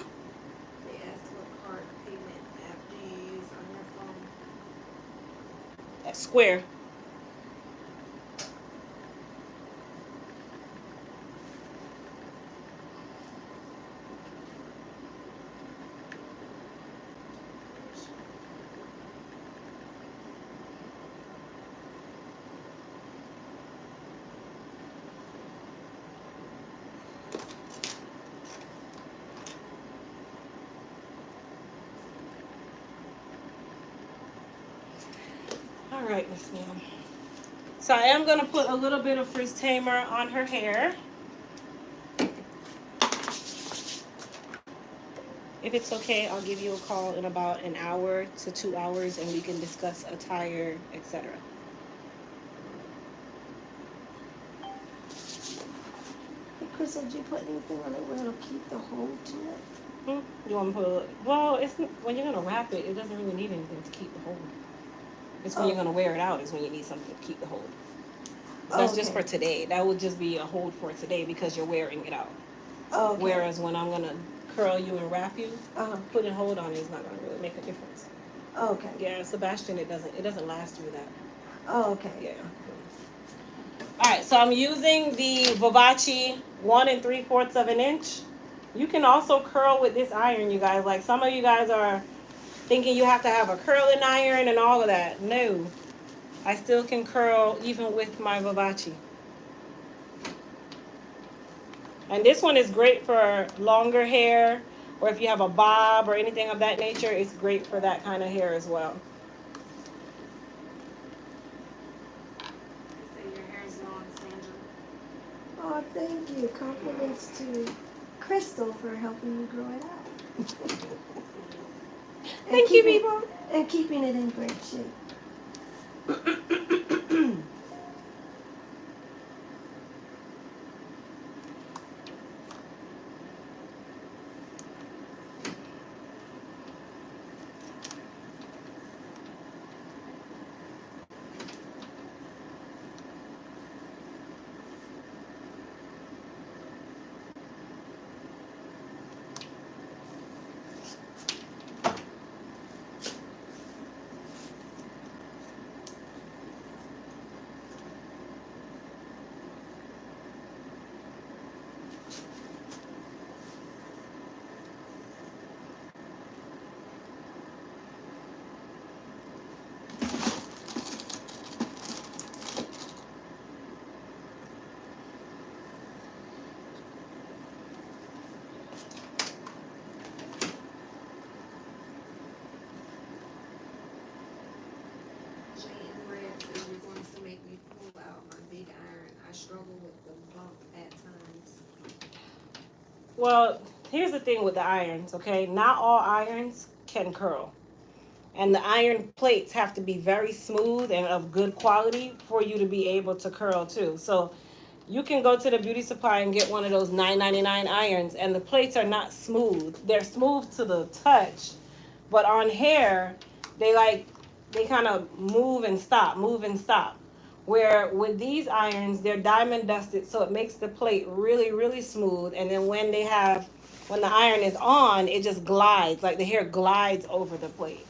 They ask what card payment app do you use on your phone. That's Square. All right, Miss Ma'am. So I am going to put a little bit of frizz tamer on her hair. If it's okay, I'll give you a call in about an hour to 2 hours and we can discuss attire, etc. Hey, Chris, did you put anything on it where it'll keep the hold to it? You want me to put, well, it's when you're going to wrap it, it doesn't really need anything to keep the hold. It's when you're going to wear it out is when you need something to keep the hold. That's just for today. That would just be a hold for today because you're wearing it out. Oh, okay. Whereas when I'm going to curl you and wrap you, putting hold on it is not going to really make a difference. Oh, okay. Yeah, Sebastian, it doesn't last through that. Oh, okay. Yeah. All right, so I'm using the Vivace 1 3/4 of an inch. You can also curl with this iron, you guys. Like some of you guys are thinking you have to have a curling iron and all of that. No, I still can curl even with my Vivace. And this one is great for longer hair, or if you have a bob or anything of that nature, it's great for that kind of hair as well. They say your hair is long, Sandra. Oh, thank you. Compliments to Crystal for helping me grow it out. Thank you, people. And keeping it in great shape. Jane Red says you're going to make me pull out my big iron. I struggle with the bump at times. Well, here's the thing with the irons, okay? Not all irons can curl. And the iron plates have to be very smooth and of good quality for you to be able to curl too. So you can go to the beauty supply and get one of those $9.99 irons, and the plates are not smooth. They're smooth to the touch, but on hair, they kind of move and stop, move and stop. Where with these irons, they're diamond dusted, so it makes the plate really, really smooth. And then when the iron is on, it just glides, like the hair glides over the plate.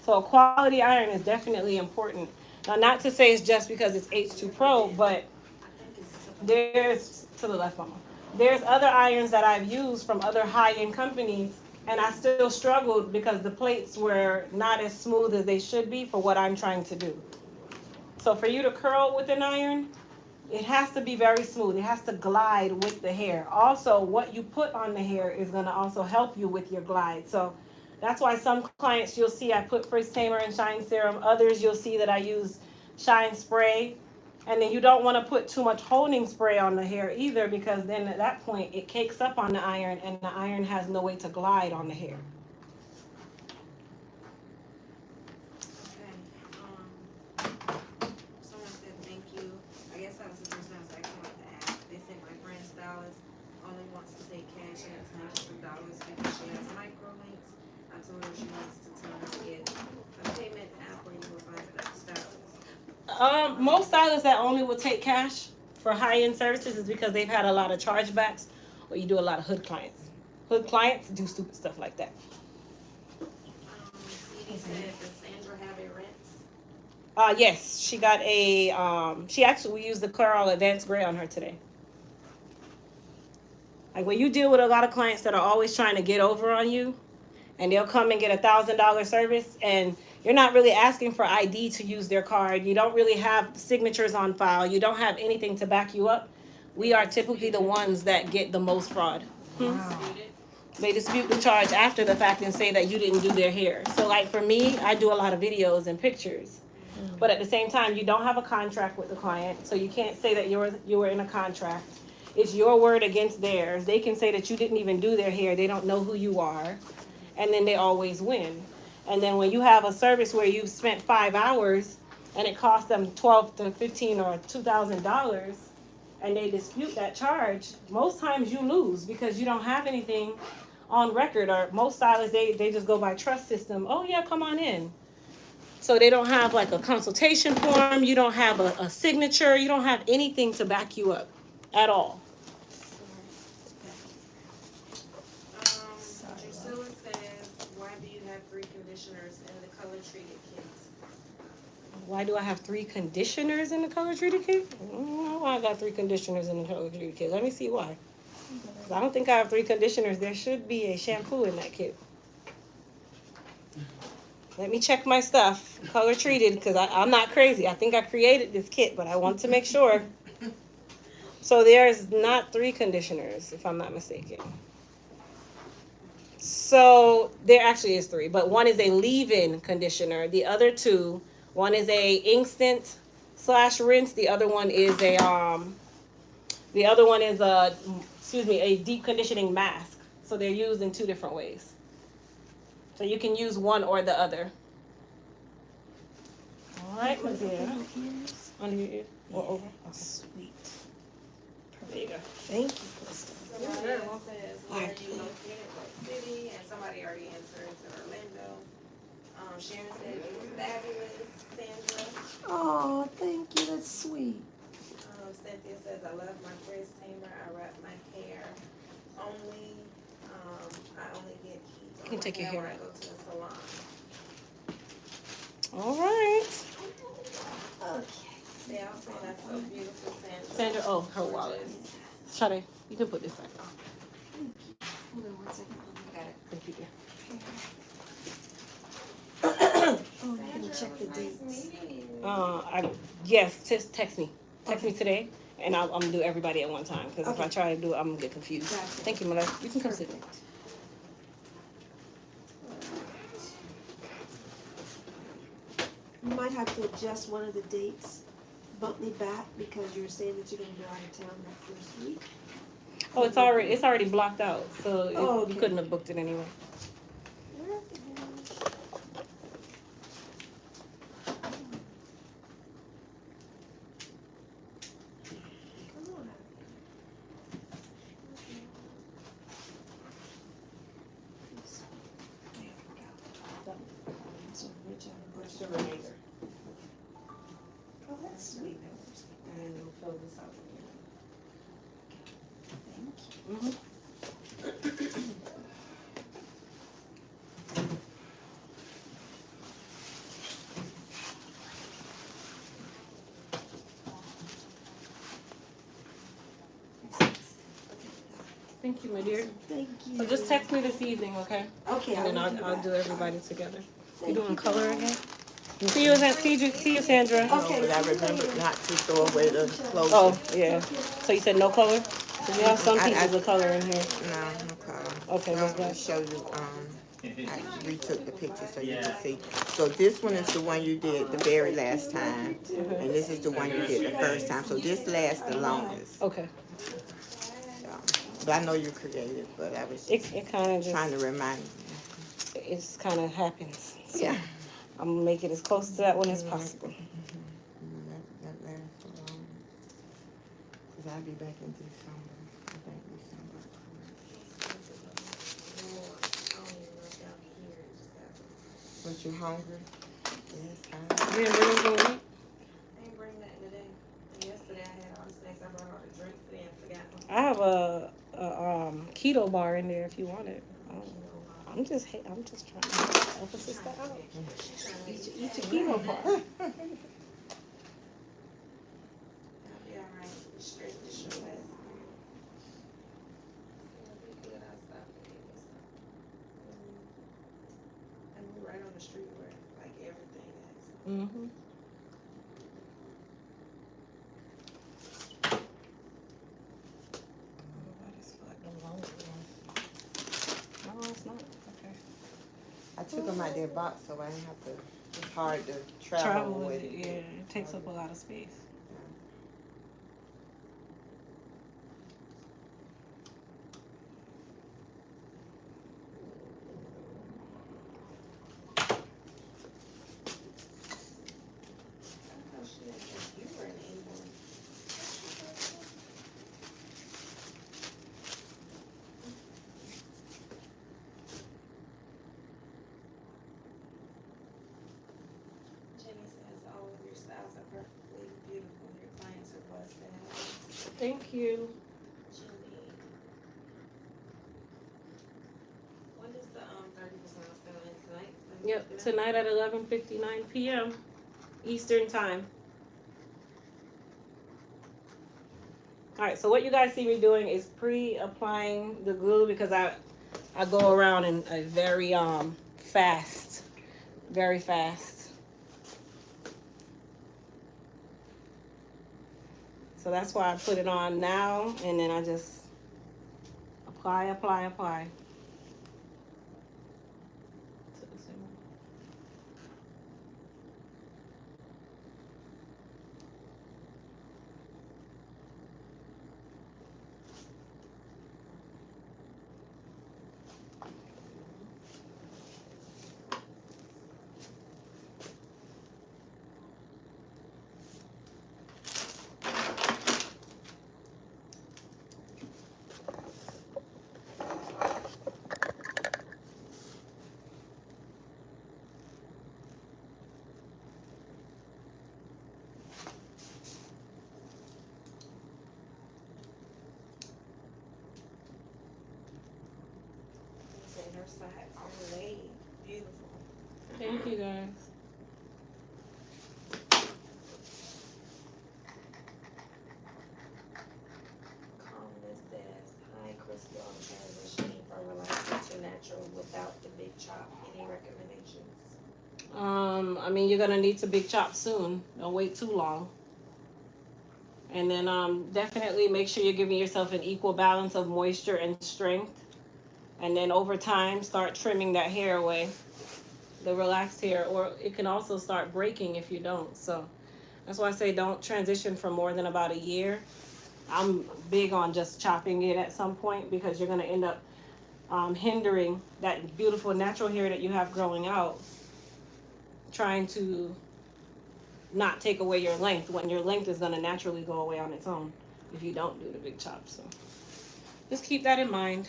So a quality iron is definitely important. Now, not to say it's just because it's H2 Pro, but there's, to the left, Mama. There's other irons that I've used from other high-end companies, and I still struggled because the plates were not as smooth as they should be for what I'm trying to do. So for you to curl with an iron, it has to be very smooth. It has to glide with the hair. Also, what you put on the hair is going to also help you with your glide. So that's why some clients you'll see I put Frizz Tamer and Shine Serum. Others you'll see that I use Shine Spray. And then you don't want to put too much holding spray on the hair either, because then at that point it cakes up on the iron and the iron has no way to glide on the hair. Someone said thank you. I guess that was the person I was actually about to ask. They said my friend stylist only wants to take cash and it's hundreds of dollars because she has microlinks. I told her she wants to tell me to get a payment app where you will find another stylist. Most stylists that only will take cash for high-end services is because they've had a lot of chargebacks, or you do a lot of hood clients. Hood clients do stupid stuff like that. CD said, does Sandra have a rinse? Yes, she got we used the Clairol Advanced Gray on her today. Like when you deal with a lot of clients that are always trying to get over on you, and they'll come and get $1,000 service, and you're not really asking for ID to use their card. You don't really have signatures on file. You don't have anything to back you up. We are typically the ones that get the most fraud. Wow. They dispute the charge after the fact and say that you didn't do their hair. So like for me, I do a lot of videos and pictures. But at the same time, you don't have a contract with the client, so you can't say that you were in a contract. It's your word against theirs. They can say that you didn't even do their hair. They don't know who you are. And then they always win. And then when you have a service where you've spent 5 hours and it costs them $12 to $15 or $2,000, and they dispute that charge, most times you lose because you don't have anything on record. Or most stylists, they just go by trust system. Oh yeah, come on in. So they don't have like a consultation form. You don't have a signature. You don't have anything to back you up at all. Drusilla says, why do you have 3 conditioners in the color treated kits? Why do I have 3 conditioners in the color treated kit? I don't know why I got 3 conditioners in the color treated kit. Let me see why. 'Cause I don't think I have 3 conditioners. There should be a shampoo in that kit. Let me check my stuff, color treated, because I'm not crazy. I think I created this kit, but I want to make sure. So there's not 3 conditioners, if I'm not mistaken. So there actually is 3, but one is a leave-in conditioner. The other 2, one is a instant / rinse. The other one is a a deep conditioning mask. So they're used in 2 different ways. So you can use one or the other. All right, my dear. Under your ear or over? Okay. Sweet. There you go. Thank you, Krista. Somebody else says, where are you located, what city? And somebody already answered, it's in Orlando. Sharon said, you were fabulous, Sandra. Oh, thank you. That's sweet. Cynthia says, I love my Frizz Tamer. I wrap my hair only. I only get heat on can my take your hair hair when I go to the salon. All right. Okay. They all say that's so beautiful, Sandra. Sandra, oh, her wallet. Shade, you can put this back. Hold on 1 second. I got it. Thank you, dear. Oh, you're gonna check the Nice dates. meeting you. Yes, just text me. Text me today, and I'm gonna do everybody at one time. Because if I try to do it, I'm gonna get confused. Gotcha. Thank you, my love. You can come sit. You might have to adjust one of the dates, bump me back, because you were saying that you're gonna go out of town that first week. Oh, it's already blocked out, so okay. you couldn't have booked it anyway. Come on, moisturizer. Oh, that's sweet. And we'll fill this out again. Thank you. Thank you, my dear. Thank you. So just text me this evening, okay? Okay, And then I will I'll that. do everybody together. You Thank doing you, color guys. again? See you, see you, Sandra. Okay, But I remember not to throw away the clothes. Oh, yeah. So you said no color? So we have some I- pieces of color in here. No, no color. Okay, I what's want that? to show you, I retook the picture so you can see. So this one is the one you did the very last time, and this is the one you did the first time. So this lasts the longest. Okay. So, but I know you're creative, but I was It kind of trying just, to remind you. it just kind of happens. So Yeah. I'm gonna make it as close to that one as possible. That lasts so long. 'Cause I'll be back in December. I think December. But you hungry? Yes, You didn't bring anything to eat? I ain't bring nothing today. And yesterday I had all the snacks. I brought all the drinks today and forgot them. I have a keto bar in there if you want it. I'm just trying to help a sister out. Eat your keto bar. I'll be alright. Straight to show last night. It'll be good. I'll stop and get me some. And we're right on the street where like everything is. Mm-hmm. No, it's not. Okay. I took them out their box so I didn't have to. It's hard to travel Travel with with it, yeah. It takes up a lot of space. I thought she had said you were in England. Jenny says all of your styles are perfectly beautiful. Your clients are blessed to have you. Thank you. Jenny. When is the 30% off sale in tonight? Yep, tonight at 11:59 p.m. Eastern time. Alright, so what you guys see me doing is pre-applying the glue because I go around in a very fast. Very fast. So that's why I put it on now and then I just apply. And her sides are laid. Beautiful. Thank you guys. Calmness says, hi Crystal, I'm transitioning from relaxing to natural without the big chop. Any recommendations? I mean, you're gonna need to big chop soon. Don't wait too long. And then definitely make sure you're giving yourself an equal balance of moisture and strength. And then over time, start trimming that hair away, the relaxed hair, or it can also start breaking if you don't. So that's why I say don't transition for more than about a year. I'm big on just chopping it at some point because you're gonna end up hindering that beautiful natural hair that you have growing out, trying to not take away your length when your length is gonna naturally go away on its own if you don't do the big chop. So just keep that in mind.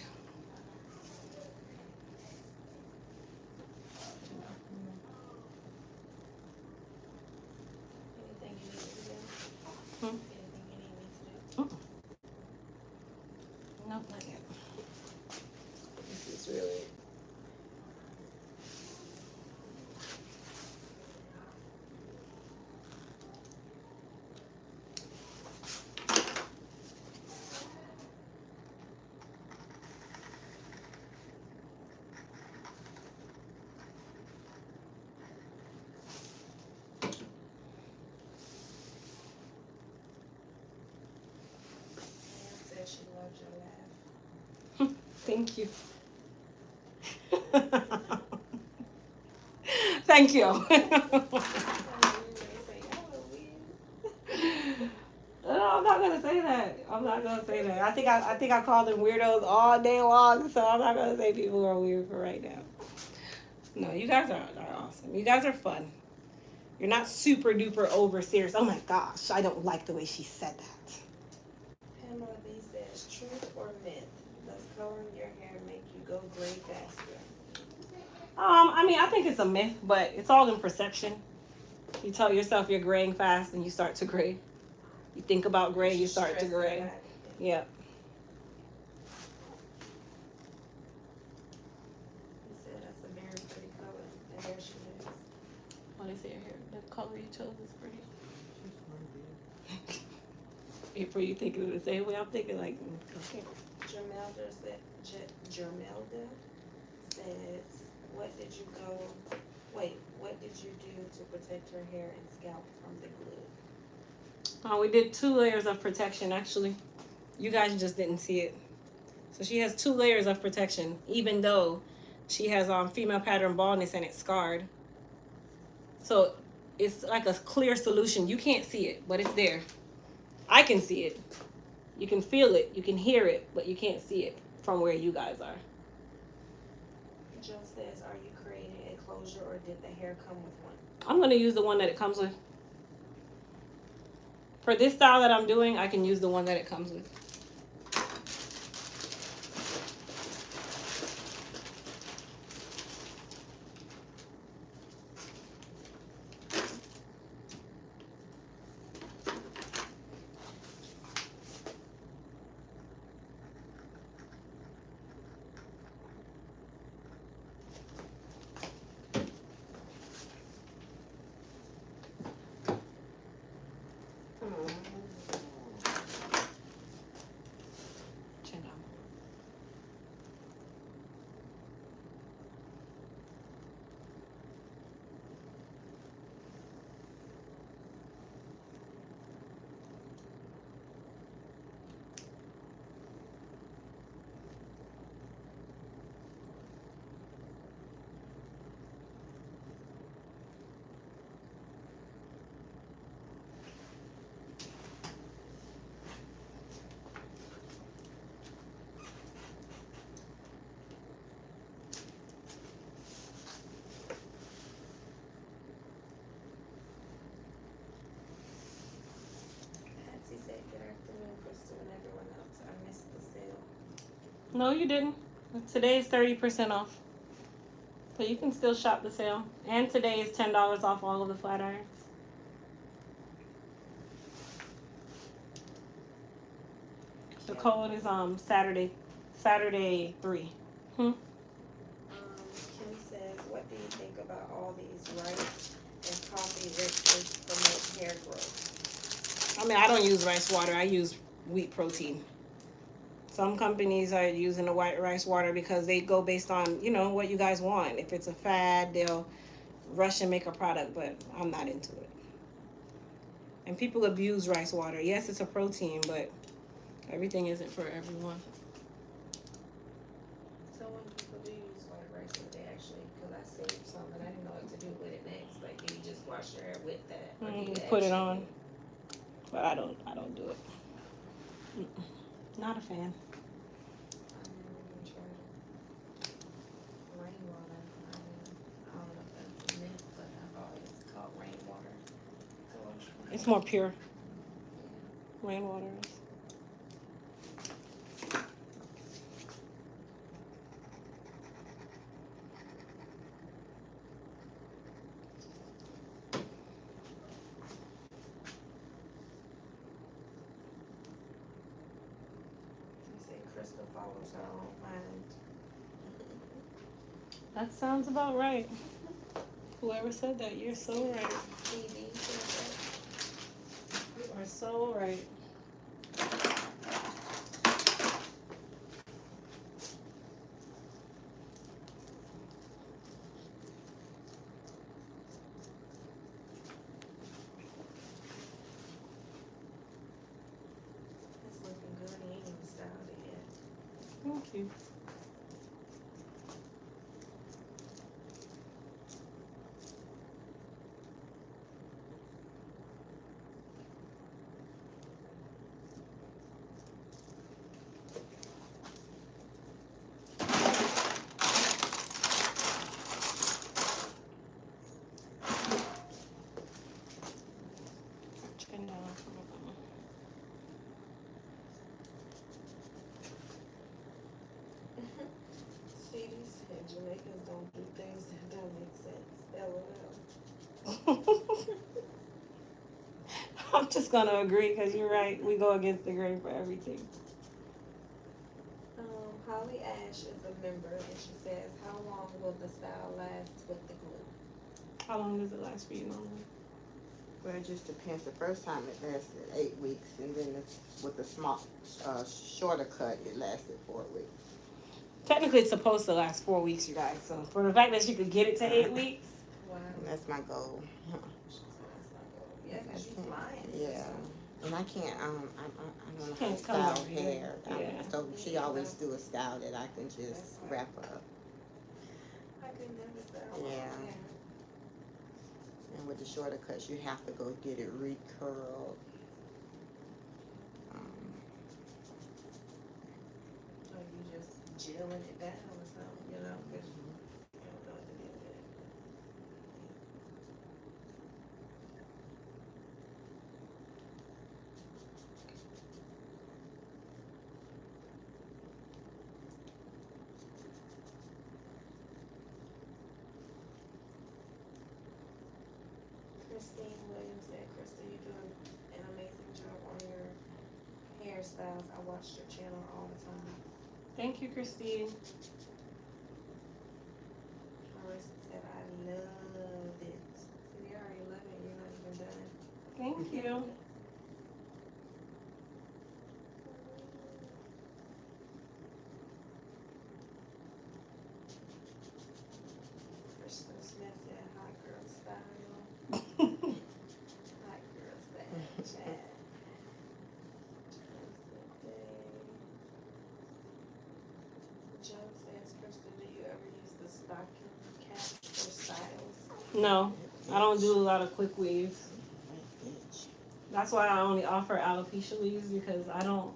Thank you. Thank you. No, I'm not gonna say that. I'm not gonna say that. I think I call them weirdos all day long, so I'm not gonna say people are weird for right now. No, you guys are awesome. You guys are fun. You're not super duper over serious. Oh my gosh, I don't like the way she said that. Pamela B says, truth or myth? Does coloring your hair make you go gray faster? I mean, I think it's a myth, but it's all in perception. You tell yourself you're graying fast, and you start to gray. You think about gray, you start to gray. Yeah. He said that's a very pretty color. And there she is. What is it here? The color you chose is pretty. April, you thinking the same way I'm thinking? Like, okay. Jermelda Jermelda says, what did you do to protect her hair and scalp from the glue? We did 2 layers of protection, actually. You guys just didn't see it. So she has 2 layers of protection, even though she has female pattern baldness and it's scarred. So it's like a clear solution. You can't see it, but it's there. I can see it. You can feel it. You can hear it, but you can't see it from where you guys are. Joe says, are you creating a closure or did the hair come with one? I'm going to use the one that it comes with. For this style that I'm doing, I can use the one that it comes with. Patsy said, good afternoon, Crystal and everyone else. I missed the sale. No, you didn't. Today is 30% off. So you can still shop the sale. And today is $10 off all of the flat irons. The code is Saturday 3. Kim says, what do you think about all these rice and coffee mixes promote hair growth? I mean, I don't use rice water. I use wheat protein. Some companies are using the white rice water because they go based on, you know, what you guys want. If it's a fad, they'll rush and make a product, but I'm not into it. And people abuse rice water. Yes, it's a protein, but everything isn't for everyone. So when people do use white rice, would they actually, because I saved some and I didn't know what to do with it next. Like, do you just wash your hair with that? Or do you Put it actually- on. But I don't do it. Not a fan. I've never even tried it. Rainwater. I don't know if that's a myth, but I've always called rainwater to wash my hair. It's more pure. Rainwater is. Crystal follows her own mind. That sounds about right. Whoever said that, you're so right. CD said You are so right. it's looking good. He ain't even styled it yet. Thank you. I'm just gonna agree because you're right. We go against the grain for everything. Holly Ash is a member, and she says, "How long will the style last with the glue?" How long does it last for you normally? Well, it just depends. The first time it lasted 8 weeks, and then with the small, shorter cut, it lasted 4 weeks. Technically, it's supposed to last 4 weeks, you guys. So for the fact that you could get it to 8 weeks, Wow. And that's my goal. Yeah, because you're flying. Yeah. And I can't, I don't know how to Can't come style over here. hair. Yeah. So she always do a style that I can just wrap up. I could never style. Yeah. And with the shorter cuts, you have to go get it recurled. Or you just gelling it down or something, you know, because you don't know what to do with it. Christine Williams said, "Krista, you're doing an amazing job on your hairstyles. I watch your channel all the time." thank you, Christine. Marissa said, "I love it." So you already love it, you're not even done. Thank you. Kristen Smith said, "Hot girl style." Hot girl style, chat. Joe says, "Krista, do you ever use the stocking caps or styles?" No, I don't do a lot of quick weaves. That's why I only offer alopecia weaves because I don't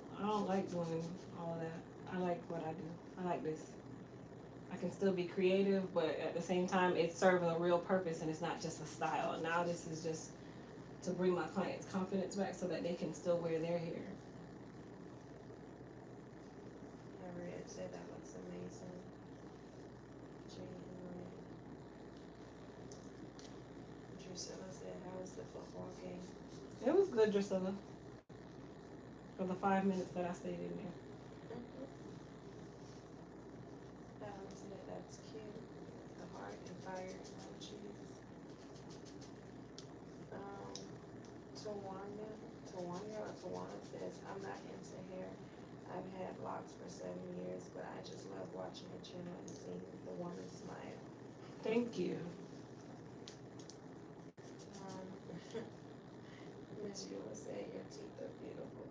like doing all of that. I like what I do. I like this. I can still be creative, but at the same time, it serves a real purpose and it's not just a style. Now this is just to bring my clients' confidence back so that they can still wear their hair. Red said that looks amazing. Drusilla said, "How was the football game?" It was good, Drusilla. For the 5 minutes that I stayed in there. Said, "That's cute. The heart and fire emojis." Tawana says, "I'm not into hair. I've had locks for 7 years, but I just love watching your channel and seeing the woman smile." Thank you. Miss Eula said, "Your teeth are beautiful."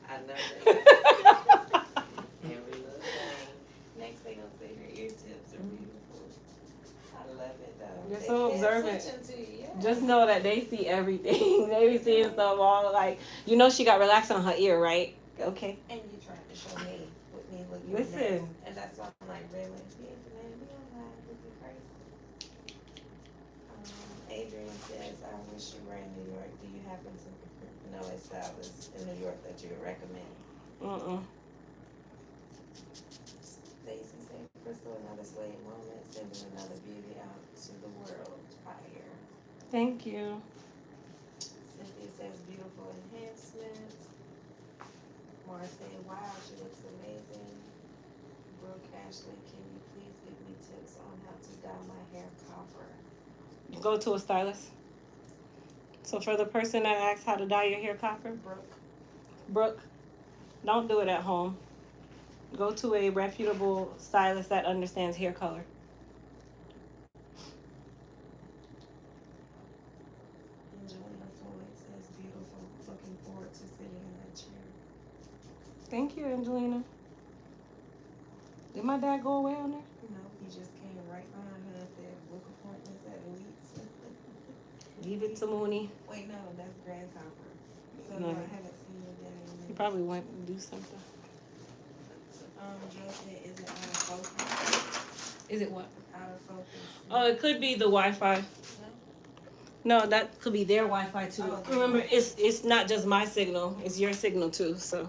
I know that. Every little thing. Next thing I'll say, your ear tips are beautiful. I love it though. You're They so pay observant. attention to you, yeah. Just know that they see everything. They be seeing stuff all like, you know, she got relaxing on her ear, right? Okay. And you trying to show me with me looking Listen. nice. And that's why I'm like, really? Yeah, man, we don't lie, looking crazy. Adrian says, "I wish you were in New York. Do you happen to know a stylist in New York that you would recommend?" Stacy said, "Crystal, another slave moment, sending another beauty out to the world. Fire." Thank you. Cynthia says, "Beautiful enhancement." Mara said, "Wow, she looks amazing." Brooke Ashley, "Can you please give me tips on how to dye my hair copper?" Go to a stylist. So for the person that asks how to dye your hair copper, Brooke, don't do it at home. Go to a reputable stylist that understands hair color. Angelina Floyd says, "Beautiful. Looking forward to sitting in that chair." Thank you, Angelina. Did my dad go away on there? No, he just came right behind her and said, "Book appointments at Elite's." Leave it to Mooney. Wait, no, that's Grasshopper. So No. no, I haven't seen your daddy in He minutes. probably went and do something. Joe said, "Is it out of focus?" Is it what? Out of focus. Oh, it could be the Wi-Fi. No, that could be their Wi-Fi too. Oh, okay. Remember, it's not just my signal; it's your signal too. So.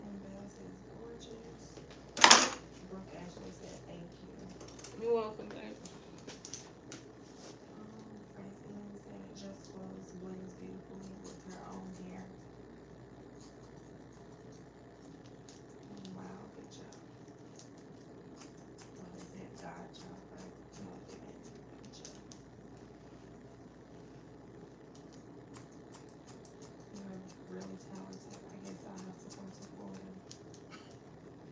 And Belle said, You're welcome, babe. Francine said it just flows, blends beautifully with her own hair. Wow, good job. What is it? God job, right? No, it didn't. Good job. You're really talented. I guess I'll have to come to Florida.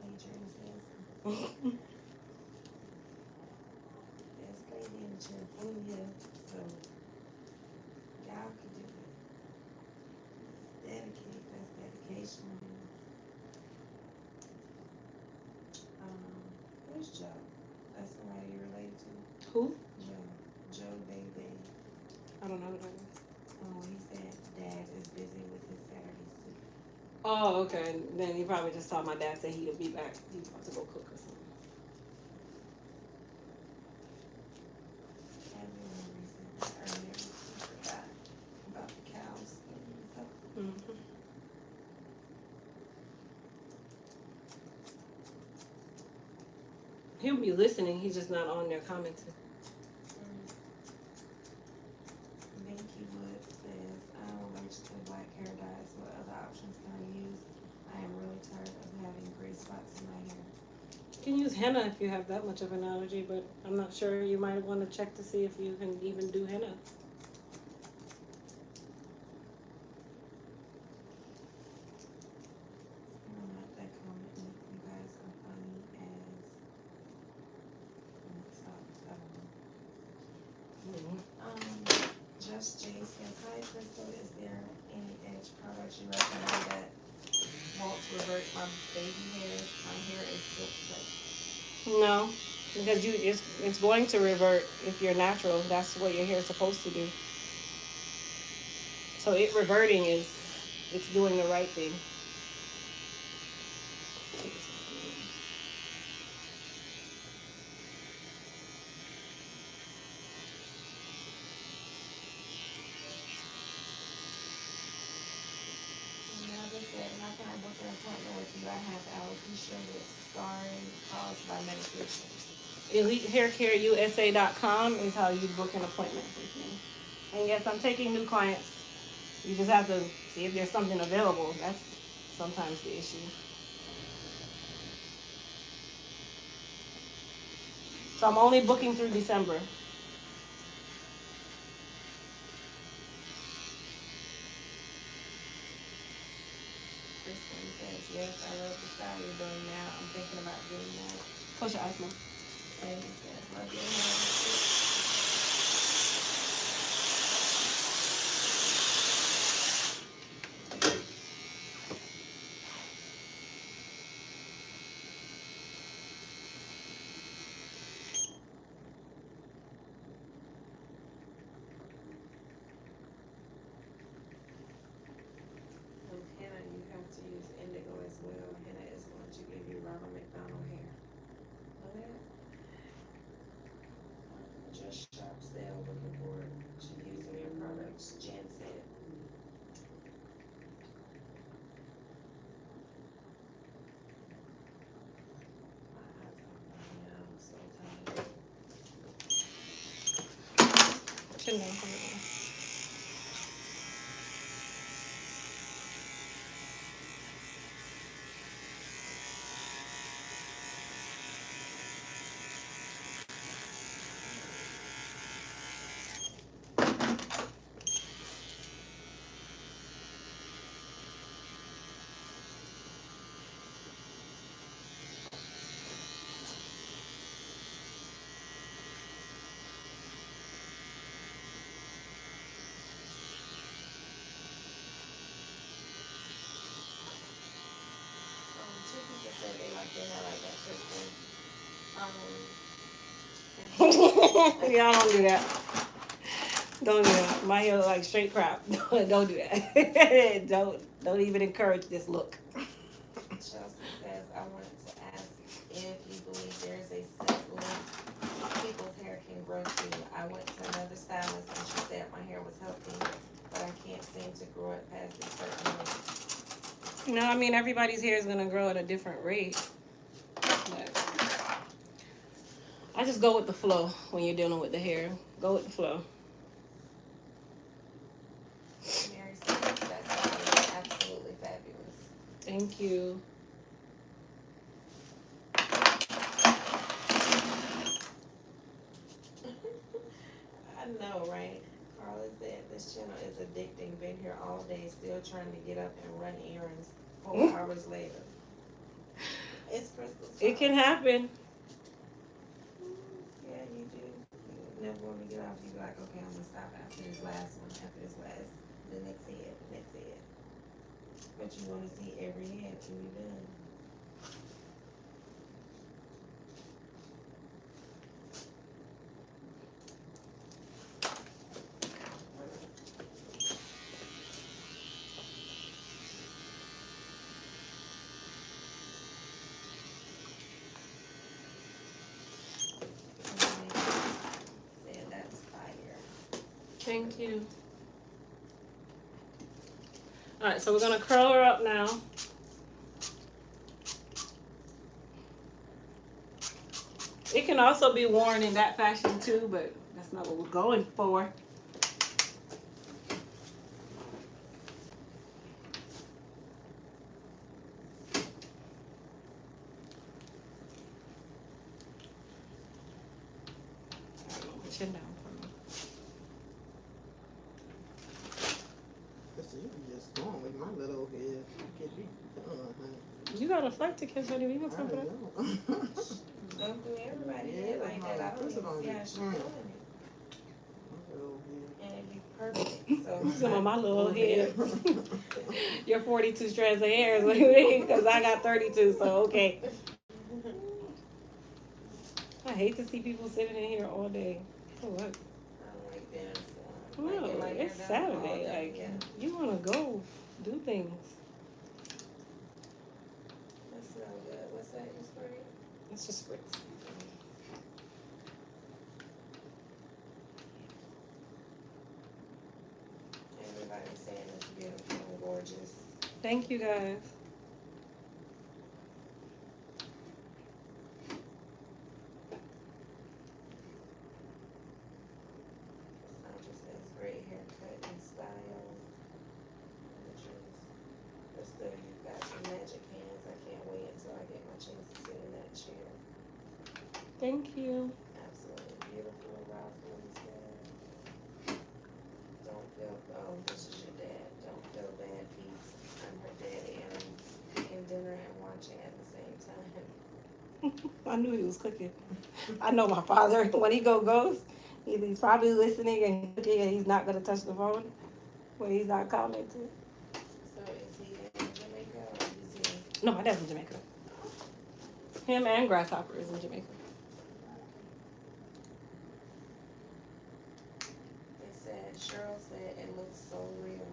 Adrian says. It's crazy in the chair full here, so y'all could do it. Dedicate, that's dedication. Where's Joe? That's somebody you related to? Who? Joe Baby. I don't know who that is. Oh, he said Dad is busy with his Saturday soup. Oh, okay. Then he probably just saw my dad say he'll be back. He's about to go cook or something. Everyone recently earlier, I forgot about the cows and stuff. Mm-hmm. He'll be listening. He's just not on there commenting. Binky Wood says, I'm allergic to black hair dyes. What other options can I use? I am really tired of having gray spots in my hair. You can use henna if you have that much of an allergy, but I'm not sure. You might want to check to see if you can even do henna. I don't know if that comment if you guys are funny as what's up, I don't know. Just Jay says, hi Crystal, is there any edge products you recommend that won't revert my baby hairs? My hair is silk like. No, because it's going to revert if you're natural. That's what your hair is supposed to do. So it reverting it's doing the right thing. Another said, how can I book an appointment with you? I have alopecia with scarring caused by medication. EliteHairCareUSA.com is how you book an appointment with me. And yes, I'm taking new clients. You just have to see if there's something available. That's sometimes the issue. So I'm only booking through December. Kristen says, yes, I love the style you're doing now. I'm thinking about doing that. Close your eyes, Mom. Sandy says, love your hair. With henna, you have to use indigo as well. Henna is going to give you Robert McDonald hair. Know that? Just shop sale, looking forward to using your products, Jen said. My eyes are burning out, I'm so tired. Chin down for me. Two people said they like their hair like that, Kristen. Y'all don't do that. Don't do that. My hair look like straight crap. Don't do that. Don't even encourage this look. Chelsea says, I wanted to ask if you believe there is a set length people's hair can grow to. I went to another stylist and she said my hair was healthy, but I can't seem to grow it past a certain length. No, I mean everybody's hair is gonna grow at a different rate. But I just go with the flow when you're dealing with the hair. Go with the flow. Mary said that's absolutely fabulous. Thank you. I know, right? Carla said this channel is addicting. Been here all day, still trying to get up and run errands. 4 hours later. It's Crystal's It fault. can happen. Yeah, you do. You never want to get off. You be like, okay, I'm gonna stop after this last one, after this last, the next head, the next head. But you want to see every head till you're done. Said that's fire. Thank you. All right, so we're gonna curl her up now. It can also be worn in that fashion too, but that's not what we're going for. Chin down for me. Listen, you be just going with my little head. Get me done, honey. You got a flight to catch, honey. We can I talk about it. know. Don't do everybody Yeah, head like that. I don't Crystal even don't see be how she trying. doing it. My little head. And it'd be perfect, so. Some of my little head. Your 42 strands of hair is what you mean, because I got 32, so okay. I hate to see people sitting in here all day. For what? I don't like that. So No, I get my hair it's done Saturday. all day, Like, yeah. you want to go do things. That smells good. What's that you spray? It's just spritz. Everybody's saying it's beautiful and gorgeous. Thank you, guys. Sandra says great haircut and style. Crystal, you've got some magic hands. I can't wait until I get my chance to sit in that chair. Thank you. Absolutely beautiful. Ralph Lee said. Don't feel, oh, this is your dad. Don't feel bad, peeps. I'm her daddy and I'm cooking dinner and watching at the same time. I knew he was cooking. I know my father. When he goes, he's probably listening and cooking, and he's not gonna touch the phone when he's not commenting. So is he in Jamaica or is he? No, my dad's in Jamaica. Him and Grasshopper is in Jamaica. They said, Cheryl said it looks so real.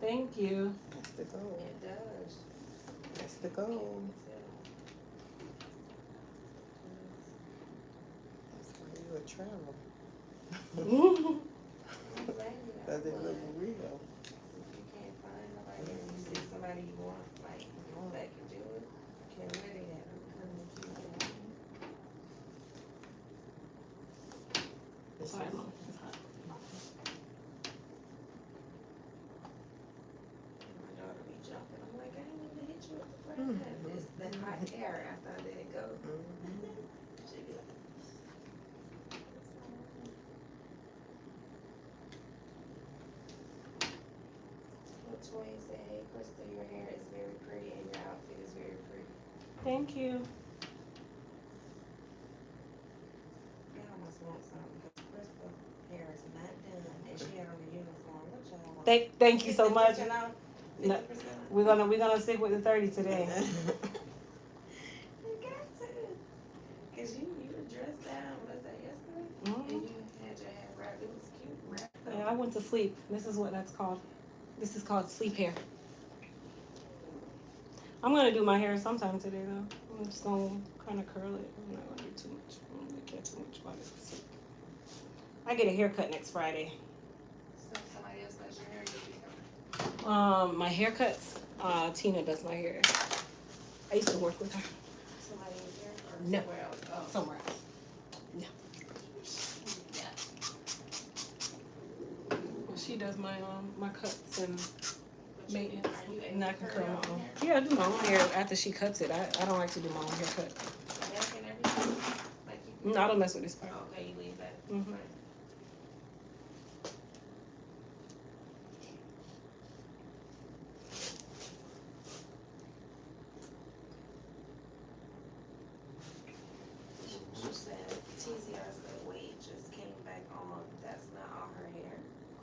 Thank you. That's the goal. It does. That's the goal. That's why you a travel. Does it look real? If you can't find nobody and you see somebody you want, like, that can do it, get ready to have them come and keep it. Sorry, Mom. It's hot. My daughter be jumping. I'm like, I didn't mean to hit you with the front. It's the hot air after I let it go. She be like, Latoya said, hey, Crystal, your hair is very pretty and your outfit is very pretty. Thank you. I almost want some because Crystal hair is not done and she had on a uniform. What y'all want? Thank you so much. 50% off? No, 50% off? we're gonna stick with the 30 today. You got to. Cause you were dressed down, was that yesterday? Mhm. And you had your hair wrapped, it was cute wrapped up. Yeah, I went to sleep. This is what that's called. This is called sleep hair. I'm gonna do my hair sometime today though. I'm just gonna kind of curl it. I'm not gonna do too much. I'm not gonna care too much about it. I get a haircut next Friday. So somebody else does your hair, you do your My haircuts. Tina does my hair. I used to work with her Somebody in here or No. somewhere else? Oh. somewhere else. She does my my cuts and But maintenance. Are you And I able can to curl curl my your own. hair? Yeah, I do my own hair after she cuts it. I don't like to do my own haircut. Back and everything? Like you No, I don't mess with this part. Oh, okay, you leave that. Mhm. Fine. She said, TZR said, wait, just came back on. That's not all her hair.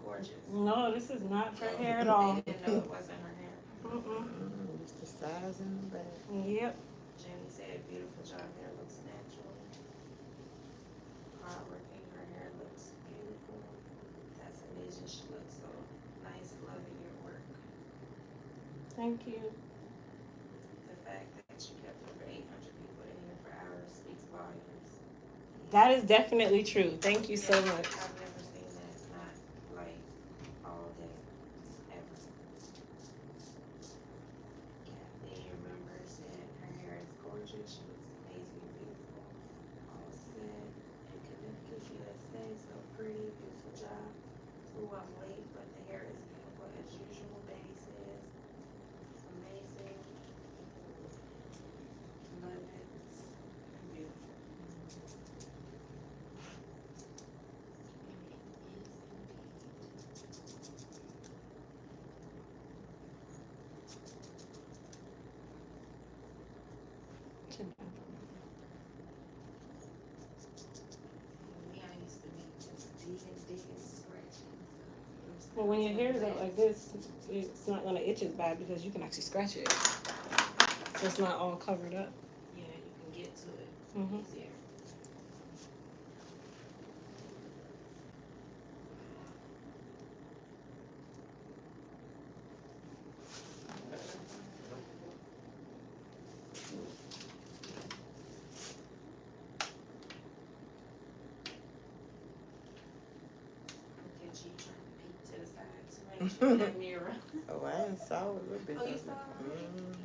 Gorgeous. No, this is not for hair at They all. didn't know it wasn't her hair. Mm-mm. Just the size in the back. Yep. Jenny said, beautiful job. Hair looks natural. Hardworking. Her hair looks beautiful. That's amazing. She looks so nice. Loving your work. Thank you. The fact that you kept over 800 people in here for hours speaks volumes. That is definitely true. Thank you so much. I've never seen that. Not like all day, ever. Kathy, remember, said her hair is gorgeous. She looks amazing, beautiful. All set in Connecticut, USA. So pretty, beautiful job. Ooh, I'm late, but the hair is beautiful as usual. Betty says, amazing. Love it. Beautiful. Me, I used to be just digging, scratching. Well, when your hair is out like this, it's not gonna itch as bad because you can actually scratch it. So it's not all covered up. Yeah, you can get to it Mhm. easier. Look at you trying to peek to the side to make sure that mirror. Oh, I ain't saw a little bit Oh, you of saw it? it. Mhm.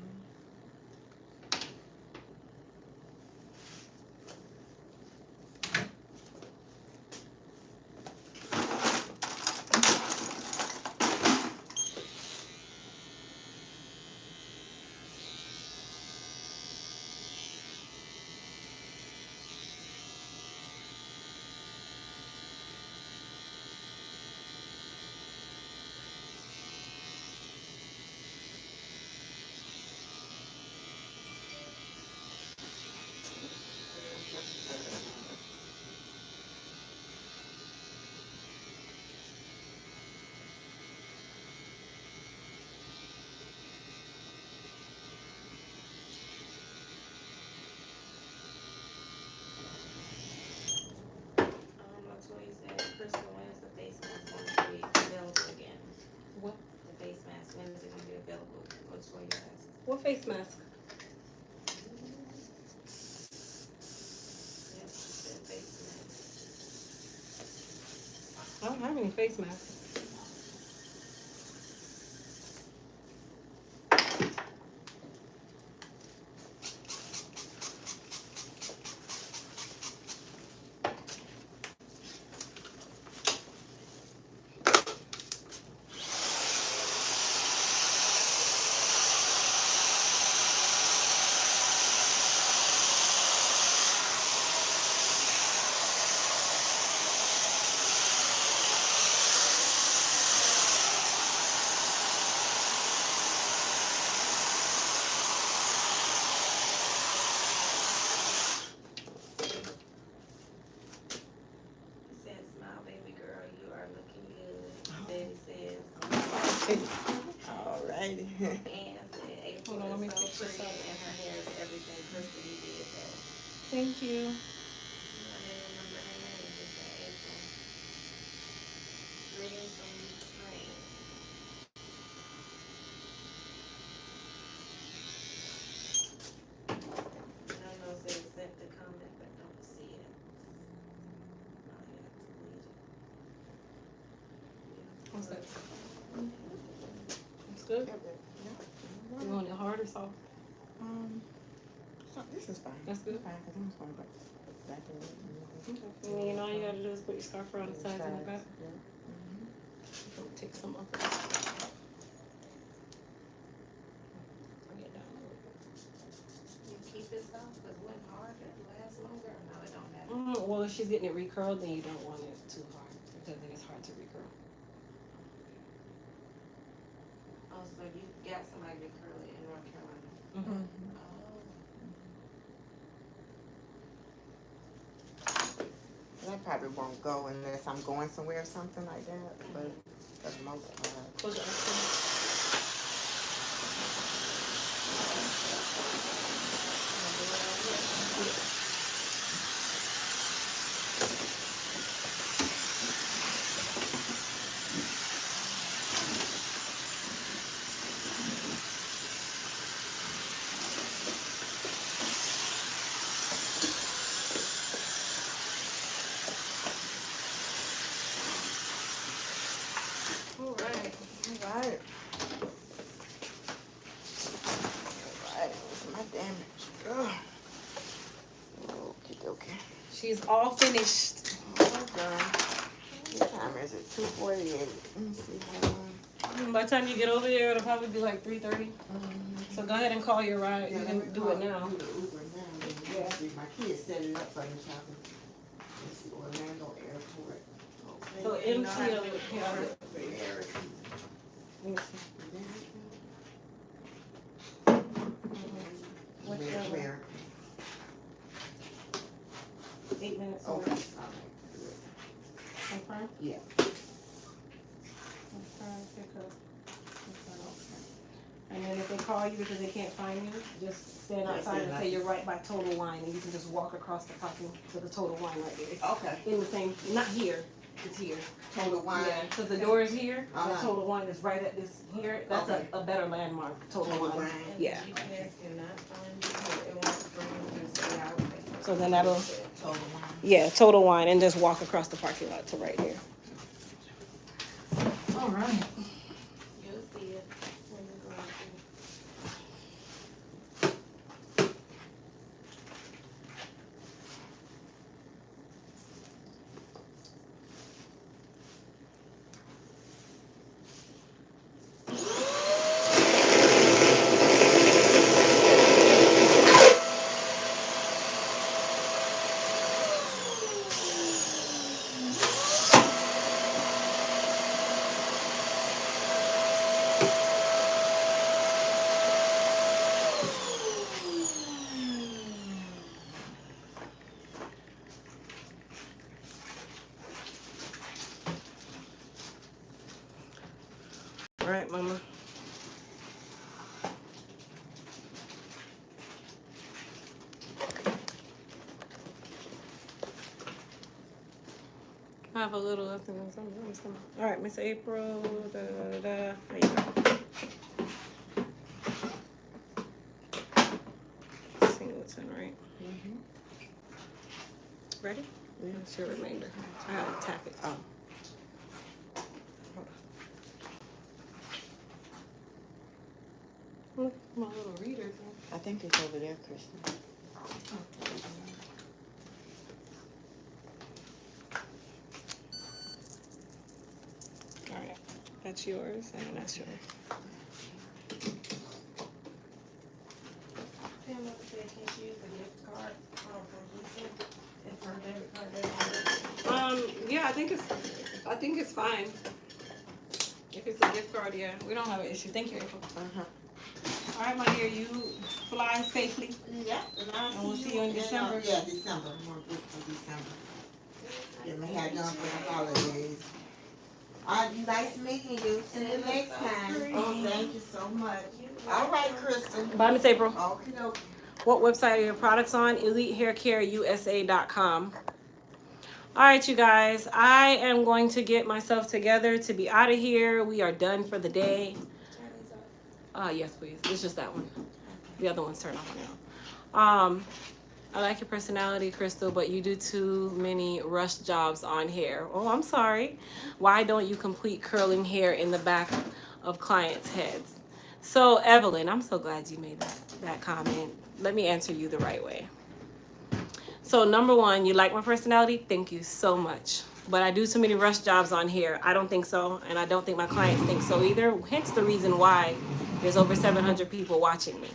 Latoya said, Crystal, when is the face mask going to be available again? What? The face mask, when is it going to be available? Latoya asked. What face mask? Yep, she said face mask. I don't have any face masks. He said, smile, baby girl, you are looking good. Betty says, Alrighty. Ann said, April Hold on, let me is so fix this pretty up. and her hair is everything. Crystal, you did that. Thank you. I didn't remember her name, just said April. Greetings from Ukraine. No, no, said sent the comment, but don't see it. Oh, you have to read it. What's that? It's good. You want it hard or soft? So this is fine. That's good. Fine, 'cause I'm just gonna go back in. Okay. And then all you gotta do is put your scarf around the sides and the back. Yeah. Mhm. Take some of it. Bring it down a little bit. You keep it soft, but when hard, it lasts longer. No, it don't matter. Well, if she's getting it recurled, then you don't want it too hard because then it's hard to recurl. Oh, so you got somebody to curl it in North Carolina. Mm-hmm. I probably won't go unless I'm going somewhere or something like that, but for the most part. Close your eyes. All right. Where's my damage? Ugh. Okay. She's all finished. All done. What time is it? 2:48. Let me see how long. By the time you get over there, it'll probably be like 3:30. So go ahead and call your ride. You let can me do call- it now. Do the Uber now. Then Yeah. see, my kids setting up for me shopping. Let's see, Orlando Airport. Okay. So empty of it. Yeah. American. Let me see. What's the other? American. 8 minutes. Okay. All away. right. Confirm? Yeah. Confirm, pick up. Confirm. And then if they call you because they can't find you, just stand Yeah, outside and stand say you're right by Total Wine, and you can just walk across the parking to the Total Wine right there. It's Okay. in the same, not here, it's here. Total Wine. Yeah, because the door is here, and Uh-huh. Total Wine is right at this here. That's Okay. a better landmark, Total Total Wine. Wine. And Yeah. the GPS cannot find you, it won't bring you through 3 hours. So then that'll, Total Wine. yeah, Total Wine, and just walk across the parking lot to right here. All right. You'll see it when you go out there. All right, Mama. I have a little. I think something. All right, Miss April. Da, da, da, da. There you go. Singleton, right? Ready? That's your remainder. I gotta tap it. Oh. My little reader thing. I think it's over there, Kristen. All right, that's yours, and that's yours. Pamela said, can she use a gift card from Lisa if her debit card doesn't work? Yeah, I think it's fine. If it's a gift card, yeah, we don't have an issue. Thank you, April. Uh-huh. All right, my dear, you fly safely. Yeah, and I'll And we'll see you in December. Yeah, December. More good for December. Get my hair done for the holidays. Nice meeting you. See you next time. Oh, thank you so much. All right, Kristen. Bye, Miss April. Okie dokie. What website are your products on? EliteHairCareUSA.com. All right, you guys, I am going to get myself together to be out of here. We are done for the day. Yes, please. It's just that one. The other one's turned off now. I like your personality, Crystal, but you do too many rush jobs on hair. Oh, I'm sorry. Why don't you complete curling hair in the back of clients' heads? So, Evelyn, I'm so glad you made that comment. Let me answer you the right way. So, number one, you like my personality? Thank you so much. but I do too many rush jobs on here. I don't think so, and I don't think my clients think so either. Hence the reason why there's over 700 people watching me.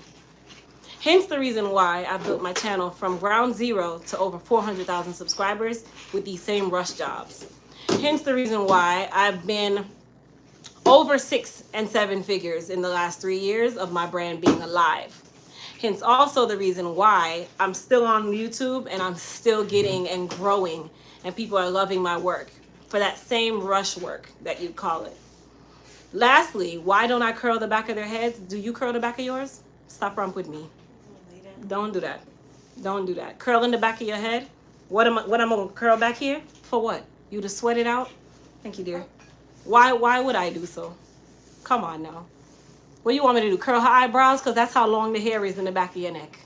Hence the reason why I built my channel from ground zero to over 400,000 subscribers with these same rush jobs. Hence the reason why I've been over 6 and 7 figures in the last 3 years of my brand being alive. Hence also the reason why I'm still on YouTube and I'm still getting and growing and people are loving my work for that same rush work that you'd call it. Lastly, why don't I curl the back of their heads? Do you curl the back of yours? Stop rump with me. Don't do that. Don't do that. Curl in the back of your head. What am I gonna curl back here? For what? You to sweat it out? Thank you, dear. Why would I do so? Come on now. What do you want me to do? Curl her eyebrows? Because that's how long the hair is in the back of your neck.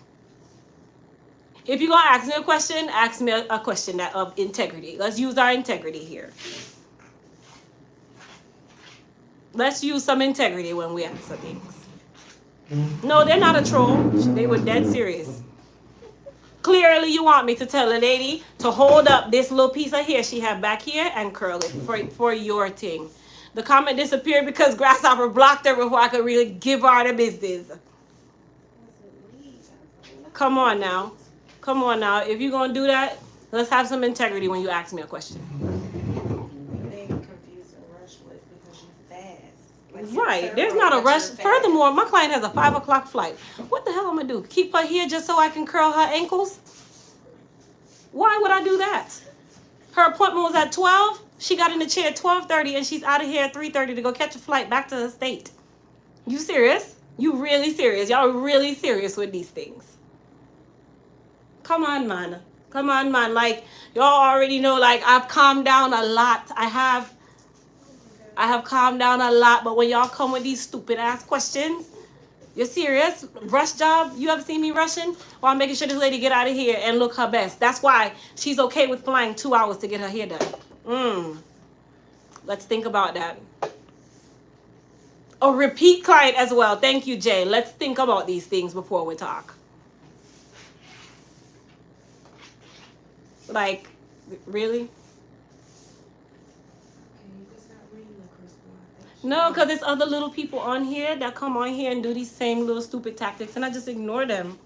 If you're gonna ask me a question, ask me a question that of integrity. Let's use our integrity here. Let's use some integrity when we answer things. No, they're not a troll. They were dead serious. Clearly, you want me to tell a lady to hold up this little piece of hair she had back here and curl it for your thing. The comment disappeared because Grasshopper blocked her before I could really give her the business. Come on now. Come on now. If you're going to do that, let's have some integrity when you ask me a question. They confuse and rush with because you fast. Right. There's not a rush. Furthermore, my client has a 5 o'clock flight. What the hell am I going to do? Keep her here just so I can curl her ankles? Why would I do that? Her appointment was at 12. She got in the chair at 12:30 and she's out of here at 3:30 to go catch a flight back to her state. You serious? You really serious? Y'all really serious with these things? Come on, man. Come on, man. Like, y'all already know, like, I've calmed down a lot. I have calmed down a lot, but when y'all come with these stupid ass questions, you're serious? Rush job? You ever seen me rushing? Well, I'm making sure this lady get out of here and look her best. That's why she's okay with flying 2 hours to get her hair done. Let's think about that. A repeat client as well. Thank you, Jay. Let's think about these things before we talk. Like, really? No, because there's other little people on here that come on here and do these same little stupid tactics, and I just ignore them.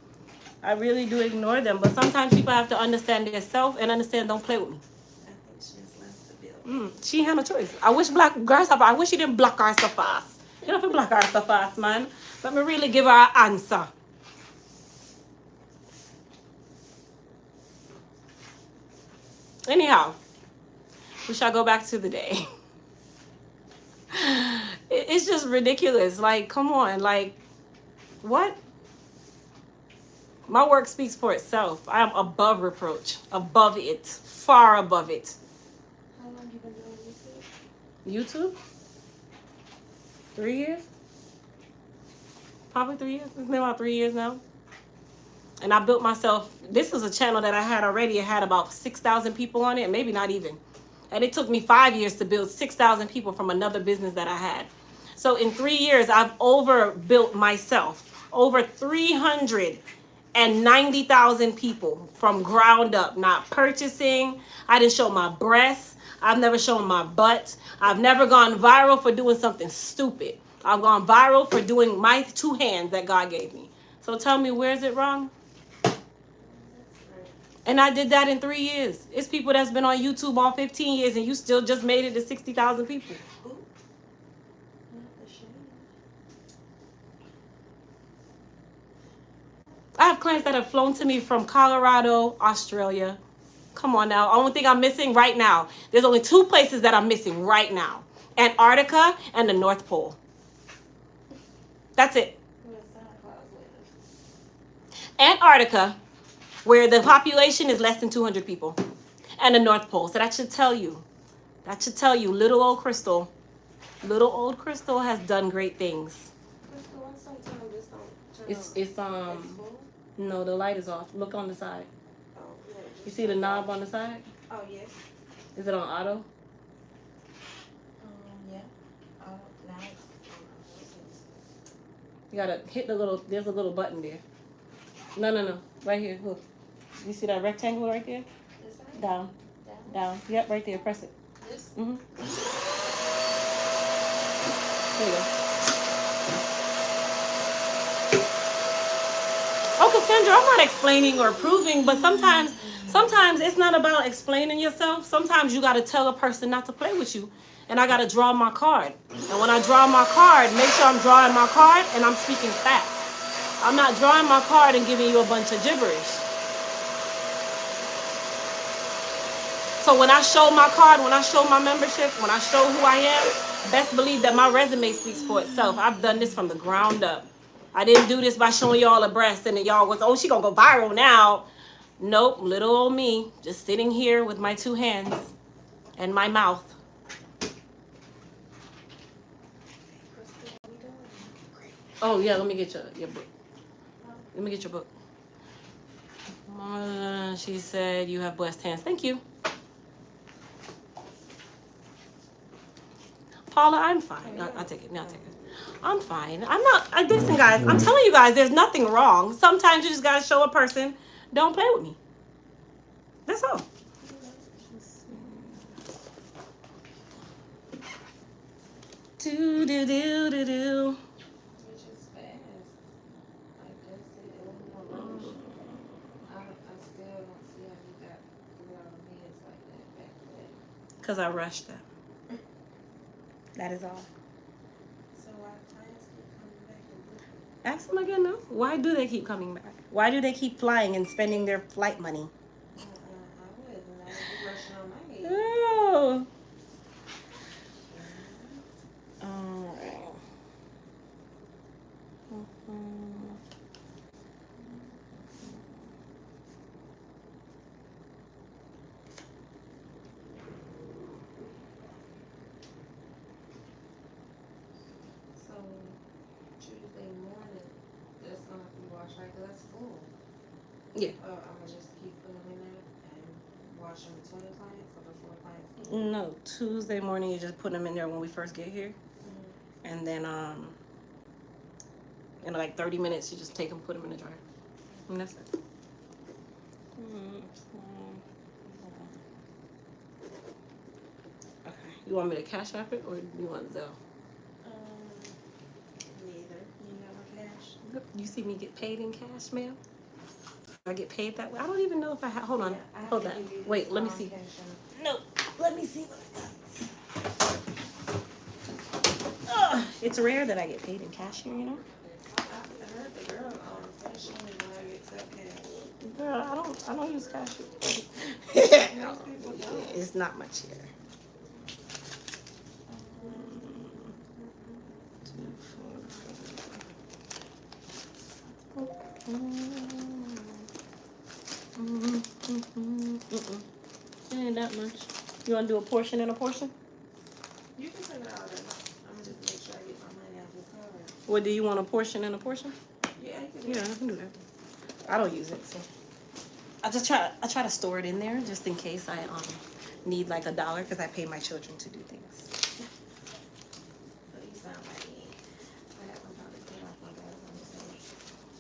I really do ignore them. But sometimes people have to understand themselves and understand don't play with me. I think she has left the building. She had no choice. I wish Grasshopper, I wish you didn't block her so fast. You don't have to block her so fast, man. Let me really give her an answer. Anyhow, we shall go back to the day. It's just ridiculous. Like, come on. Like, what? My work speaks for itself. I am above reproach. Above it. Far above it. How long you been doing YouTube? 3 years? Probably 3 years. It's been about 3 years now. And I built myself. This is a channel that I had already. It had about 6,000 people on it. Maybe not even. And it took me 5 years to build 6,000 people from another business that I had. So in 3 years, I've overbuilt myself. Over 390,000 people from ground up. Not purchasing. I didn't show my breasts. I've never shown my butt. I've never gone viral for doing something stupid. I've gone viral for doing my 2 hands that God gave me. So tell me, where is it wrong? And I did that in 3 years. It's people that's been on YouTube all 15 years and you still just made it to 60,000 people. I have clients that have flown to me from Colorado, Australia. Come on now. Only thing I'm missing right now. There's only 2 places that I'm missing right now. Antarctica and the North Pole. That's it. Antarctica, where the population is less than 200 people. And the North Pole. So that should tell you. That should tell you little old Crystal has done great things. It's no, the light is off. Look on the side. You see the knob on the side? Oh, yes. Is it on auto? Yeah. You gotta hit the little, there's a little button there. No. Right here, look. You see that rectangle right there? Down. Down. Yep, right there. Press it. This? Mm-hmm. There you go. Oh, Cassandra, I'm not explaining or proving, but sometimes it's not about explaining yourself. Sometimes you got to tell a person not to play with you. And I got to draw my card. And when I draw my card, make sure I'm drawing my card and I'm speaking facts. I'm not drawing my card and giving you a bunch of gibberish. So when I show my card, when I show my membership, when I show who I am, best believe that my resume speaks for itself. I've done this from the ground up. I didn't do this by showing y'all a breast and then y'all was, oh, she gonna go viral now. Nope, little old me, just sitting here with my 2 hands and my mouth. Oh yeah, let me get your book. Let me get your book. She said you have blessed hands. Thank you. Paula, I'm fine. I'll take it. No, I'll take it. I'm fine. I'm not. Listen, guys. I'm telling you guys, there's nothing wrong. Sometimes you just gotta show a person, don't play with me. That's all. Do do do do do. Which is fast. Like that's it. It wasn't no rush. I still don't see how you got through all the meds like that back then. Cause I rushed them. That is all. So why clients keep coming back and booking? Ask them again now. Why do they keep coming back? Why do they keep flying and spending their flight money? I wouldn't. I would be rushing on my head. Oh. All right. So Tuesday morning, that's gonna have to be washed right, 'cause that's full. Yeah. I'm gonna just keep putting them in there and wash them between the clients or before clients. No, Tuesday morning you just put them in there when we first get here, and then in like 30 minutes you just take them, put them in the dryer, and that's it. Okay, you want me to cash app it or you want Zelle? Neither. You never cash. You see me get paid in cash, ma'am? I get paid that way. I don't even know if I have. Hold on, Yeah, I have hold to on. give you Wait, this let me see. cash app. No, let me see what I got. It's rare that I get paid in cash here, you know. I heard the girl said she only know how to accept cash. Girl, I don't use cash. Most people don't. It's not much here. 2, 4. Ain't that much. You want to do a portion and a portion? You can send it out there. I'm gonna just make sure I get my money out this card. What, do you want a portion and a portion? Yeah, you can do Yeah, I can do that. I don't use it, so I try to store it in there just in case I need like $1 because I pay my children to do things. So you sound like me. I haven't probably paid off my daughter's on the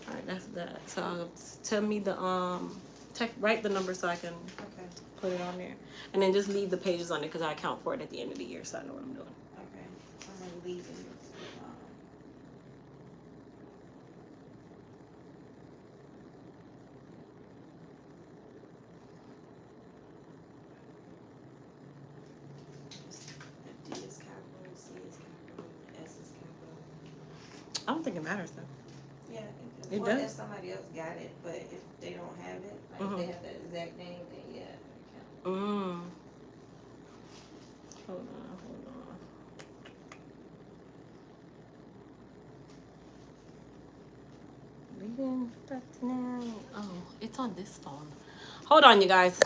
All right, that's that. So tell me the write the number so I can Okay. put it on there, and then just leave the pages on it because I account for it at the end of the year, so I know what I'm doing. Okay. I'm gonna leave it. D is capital, C is capital, S is capital. I don't think it matters though. Yeah, It well, does? if somebody else got it, but if they don't have it, like if they have that exact name, then yeah, it counts. Hold on. Leaving that now. Oh, it's on this phone. Hold on, you guys.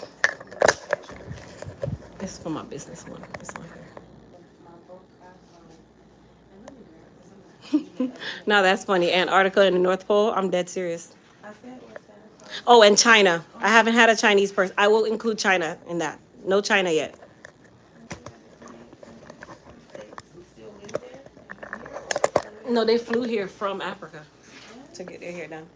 This is for my business one. This one here. No, that's funny. Antarctica and the North Pole. I'm dead serious. I said what's Santa Claus? Oh, and China. I haven't had a Chinese person. I will include China in that. No China yet. No, they flew here from Africa to get their hair done.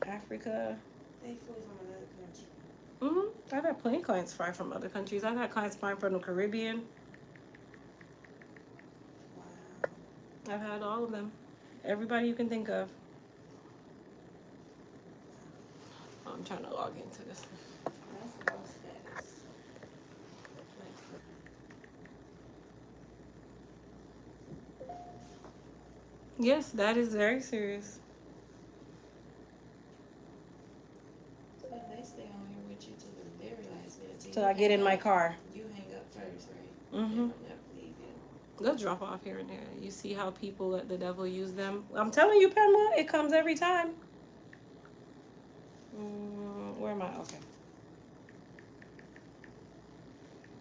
Africa, They flew from another country. I've had plenty of clients fly from other countries. I've had clients flying from the Caribbean. Wow. I've had all of them. Everybody you can think of. Oh, I'm trying to log into this. That's low status. Yes, that is very serious. But they stay on here with you to the very last minute. So I get in my car. You hang up first, right? Mm-hmm. They don't never leave you. They'll drop off here and there. You see how people let the devil use them? I'm telling you, Pamela, it comes every time. Where am I? Okay.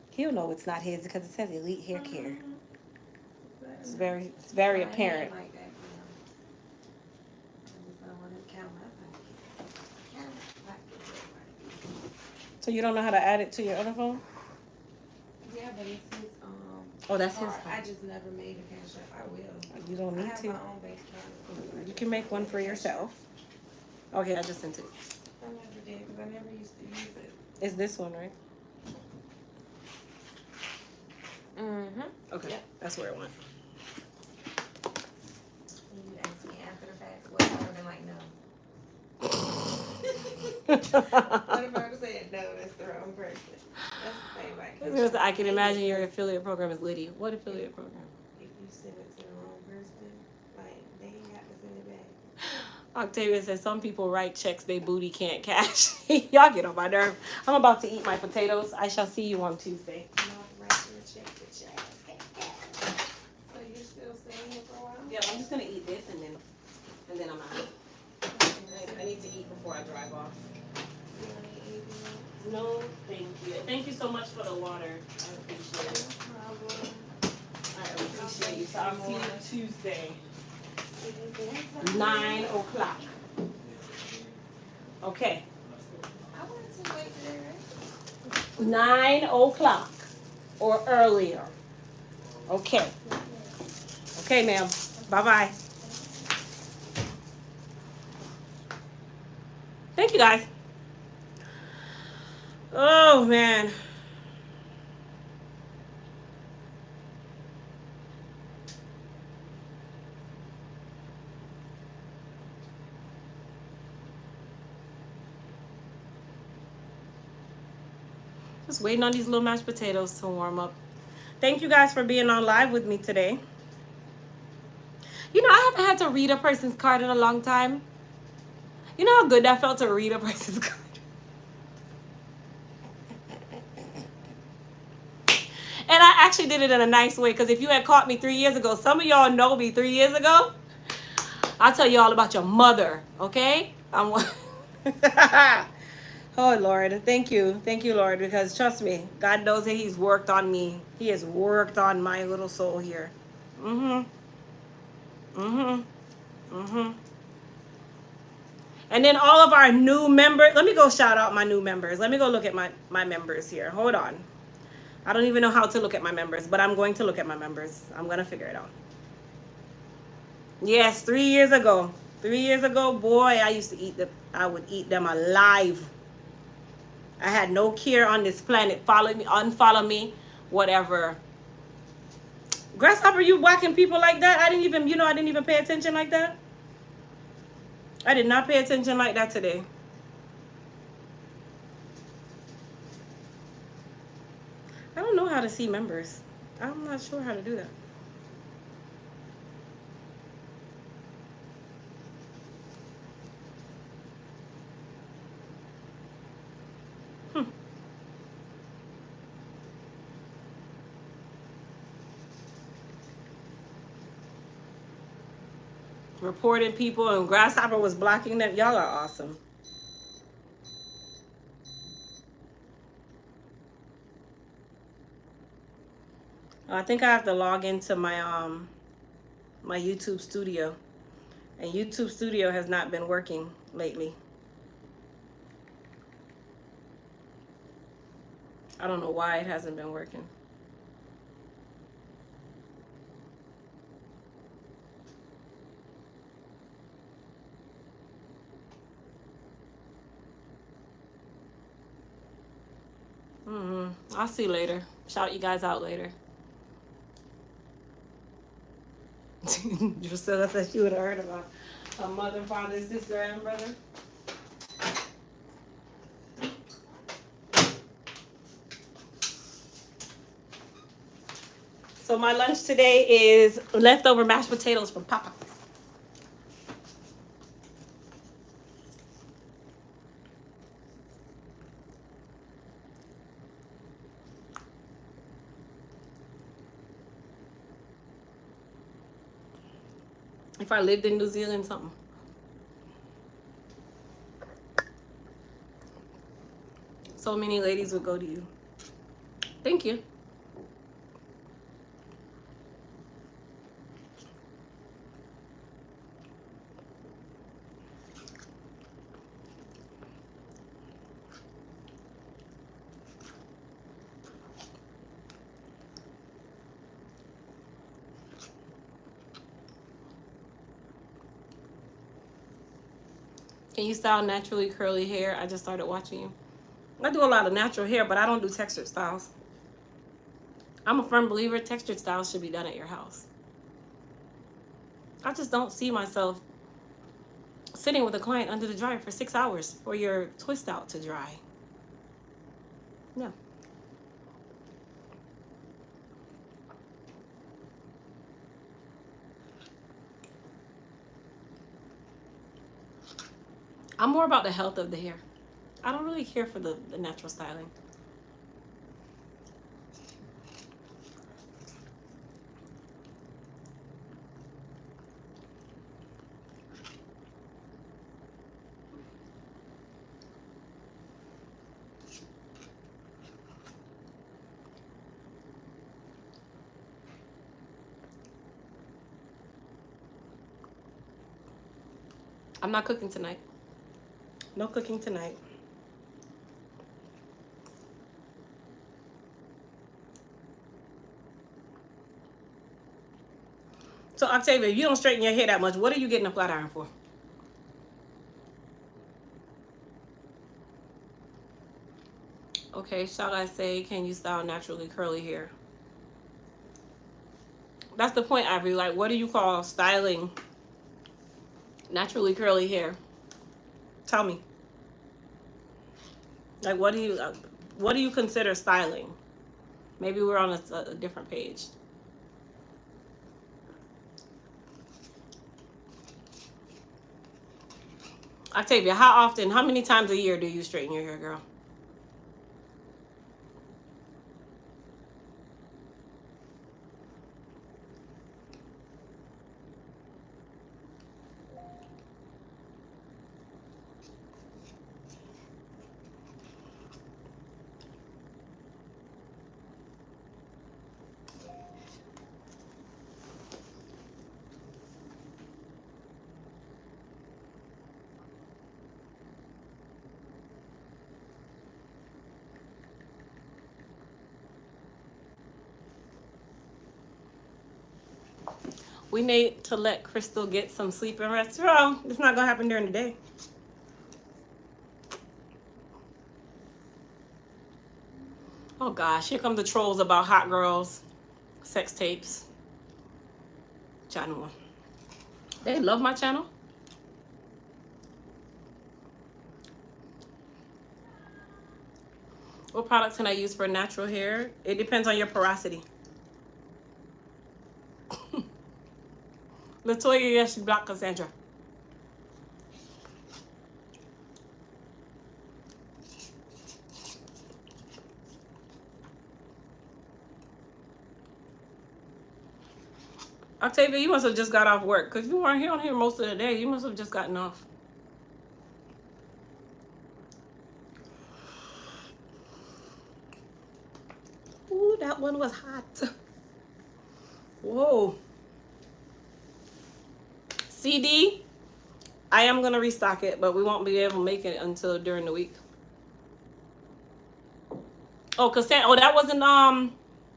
He'll know it's not his because it says Elite Hair Care. It's very apparent. Like that, I just don't want to count my pockets. So you don't know how to add it to your other phone? Yeah, but it's his Oh, that's his card. phone. I just never made a cash app. I will. You don't I need have to. my own bank account. You can make one for yourself. Okay, I just sent it. I never did because I never used to use it. It's this one, right? Okay, Yep. that's where it went. And you ask me after the fact, what I would have been like, no. What if I would have said, no, that's the wrong person? That's the thing. I can imagine your affiliate program is Liddy. What affiliate program? If you send it to the wrong person, like, they ain't got to send it back. Octavia says some people write checks they booty can't cash. Y'all get on my nerve. I'm about to eat my potatoes. I shall see you on Tuesday. So you're still staying here for a while? Yeah, I'm just gonna eat this and then I'm out. I need to eat before I drive off. You want to eat anything else? No, thank you. Thank you so much for the water. I appreciate it. No problem. I appreciate you. So I'll see you Tuesday, See you 9 o'clock. Okay. I wanted to wait today, right? 9 o'clock or earlier. Okay. Okay, ma'am. Bye-bye. Thank you, guys. Oh, man. Just waiting on these little mashed potatoes to warm up. Thank you guys for being on live with me today. You know, I haven't had to read a person's card in a long time. You know how good that felt to read a person's card? And I actually did it in a nice way, because if you had caught me 3 years ago, some of y'all know me 3 years ago. I'll tell you all about your mother, okay? Oh, Lord. Thank you. Thank you, Lord, because trust me, God knows that he's worked on me. He has worked on my little soul here. And then all of our new members. Let me go shout out my new members. Let me go look at my members here. Hold on. I don't even know how to look at my members, but I'm going to look at my members. I'm going to figure it out. Yes, 3 years ago. 3 years ago, boy, I used to eat them. I would eat them alive. I had no care on this planet. Follow me, unfollow me, whatever. Grasshopper, you whacking people like that? I didn't even pay attention like that. I did not pay attention like that today. I don't know how to see members. I'm not sure how to do that. Reporting people and Grasshopper was blocking them. Y'all are awesome. I think I have to log into my my YouTube studio. And YouTube studio has not been working lately. I don't know why it hasn't been working. I'll see you later. Shout you guys out later. Drusilla said she would have heard about her mother, father, sister, and brother. So my lunch today is leftover mashed potatoes from Popeyes. If I lived in New Zealand, something. So many ladies would go to you. Thank you. Can you style naturally curly hair? I just started watching you. I do a lot of natural hair, but I don't do textured styles. I'm a firm believer textured styles should be done at your house. I just don't see myself sitting with a client under the dryer for 6 hours for your twist out to dry. No. I'm more about the health of the hair. I don't really care for the natural styling. I'm not cooking tonight. No cooking tonight. So Octavia, if you don't straighten your hair that much, what are you getting a flat iron for? Okay, shall I say, can you style naturally curly hair? That's the point, Ivory. Like, what do you call styling naturally curly hair? Tell me. Like, what do you consider styling? Maybe we're on a different page. Octavia, how many times a year do you straighten your hair, girl? We need to let Crystal get some sleep and rest. Well, it's not gonna happen during the day. Oh gosh, here come the trolls about hot girls, sex tapes. Channel. They love my channel. What products can I use for natural hair? It depends on your porosity. Latoya, yes, you blocked Cassandra. Octavia, you must have just got off work because you weren't here on here most of the day. You must have just gotten off. Ooh, that one was hot. Whoa. CD, I am going to restock it, but we won't be able to make it until during the week. Oh, Cassandra, that wasn't,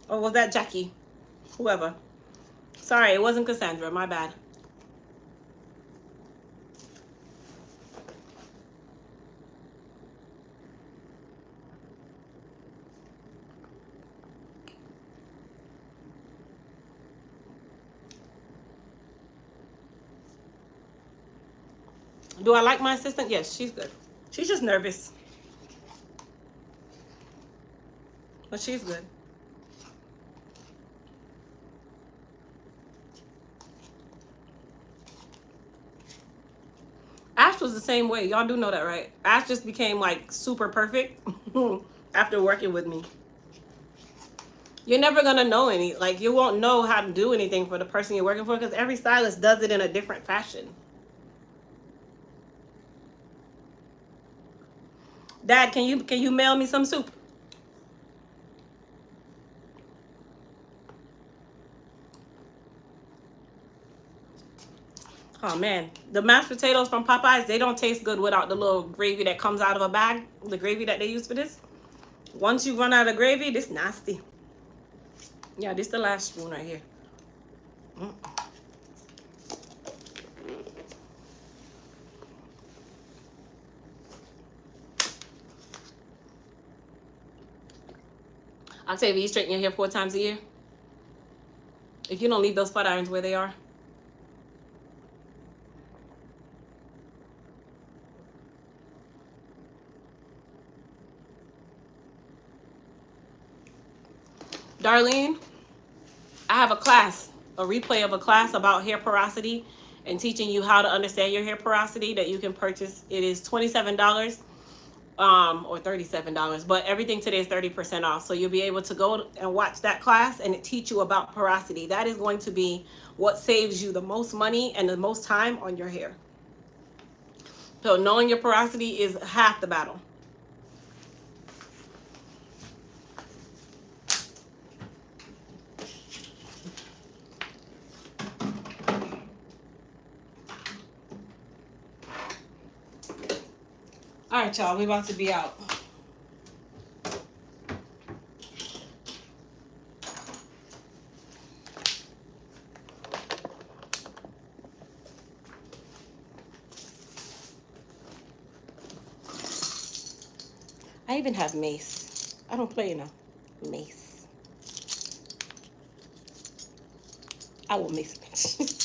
or was that Jackie? Whoever. Sorry, it wasn't Cassandra, my bad. Do I like my assistant? Yes, she's good. She's just nervous. But she's good. Ash was the same way. Y'all do know that, right? Ash just became like super perfect after working with me. You're never gonna know any, like you won't know how to do anything for the person you're working for because every stylist does it in a different fashion. Dad, can you mail me some soup? Oh man, the mashed potatoes from Popeyes, they don't taste good without the little gravy that comes out of a bag. The gravy that they use for this. Once you run out of gravy, this nasty. Yeah, this the last spoon right here. Mm. Octavia, you straighten your hair 4 times a year? If you don't leave those flat irons where they are. Darlene, I have a class, a replay of a class about hair porosity and teaching you how to understand your hair porosity that you can purchase. It is $27 or $37, but everything today is 30% off. So you'll be able to go and watch that class and it teach you about porosity. That is going to be what saves you the most money and the most time on your hair. So knowing your porosity is half the battle. All right, y'all, we about to be out. I even have mace. I don't play enough. Mace. I will mace bitch.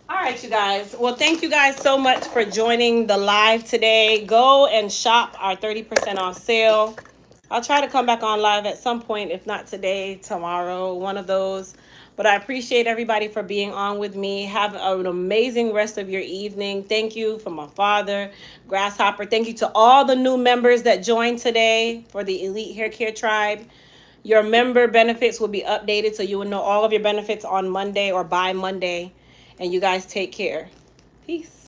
All right, you guys. Well, thank you guys so much for joining the live today. Go and shop our 30% off sale. I'll try to come back on live at some point, if not today, tomorrow, one of those. But I appreciate everybody for being on with me. Have an amazing rest of your evening. Thank you for my father, Grasshopper. Thank you to all the new members that joined today for the Elite Hair Care Tribe. Your member benefits will be updated so you will know all of your benefits on Monday or by Monday. And you guys take care. Peace.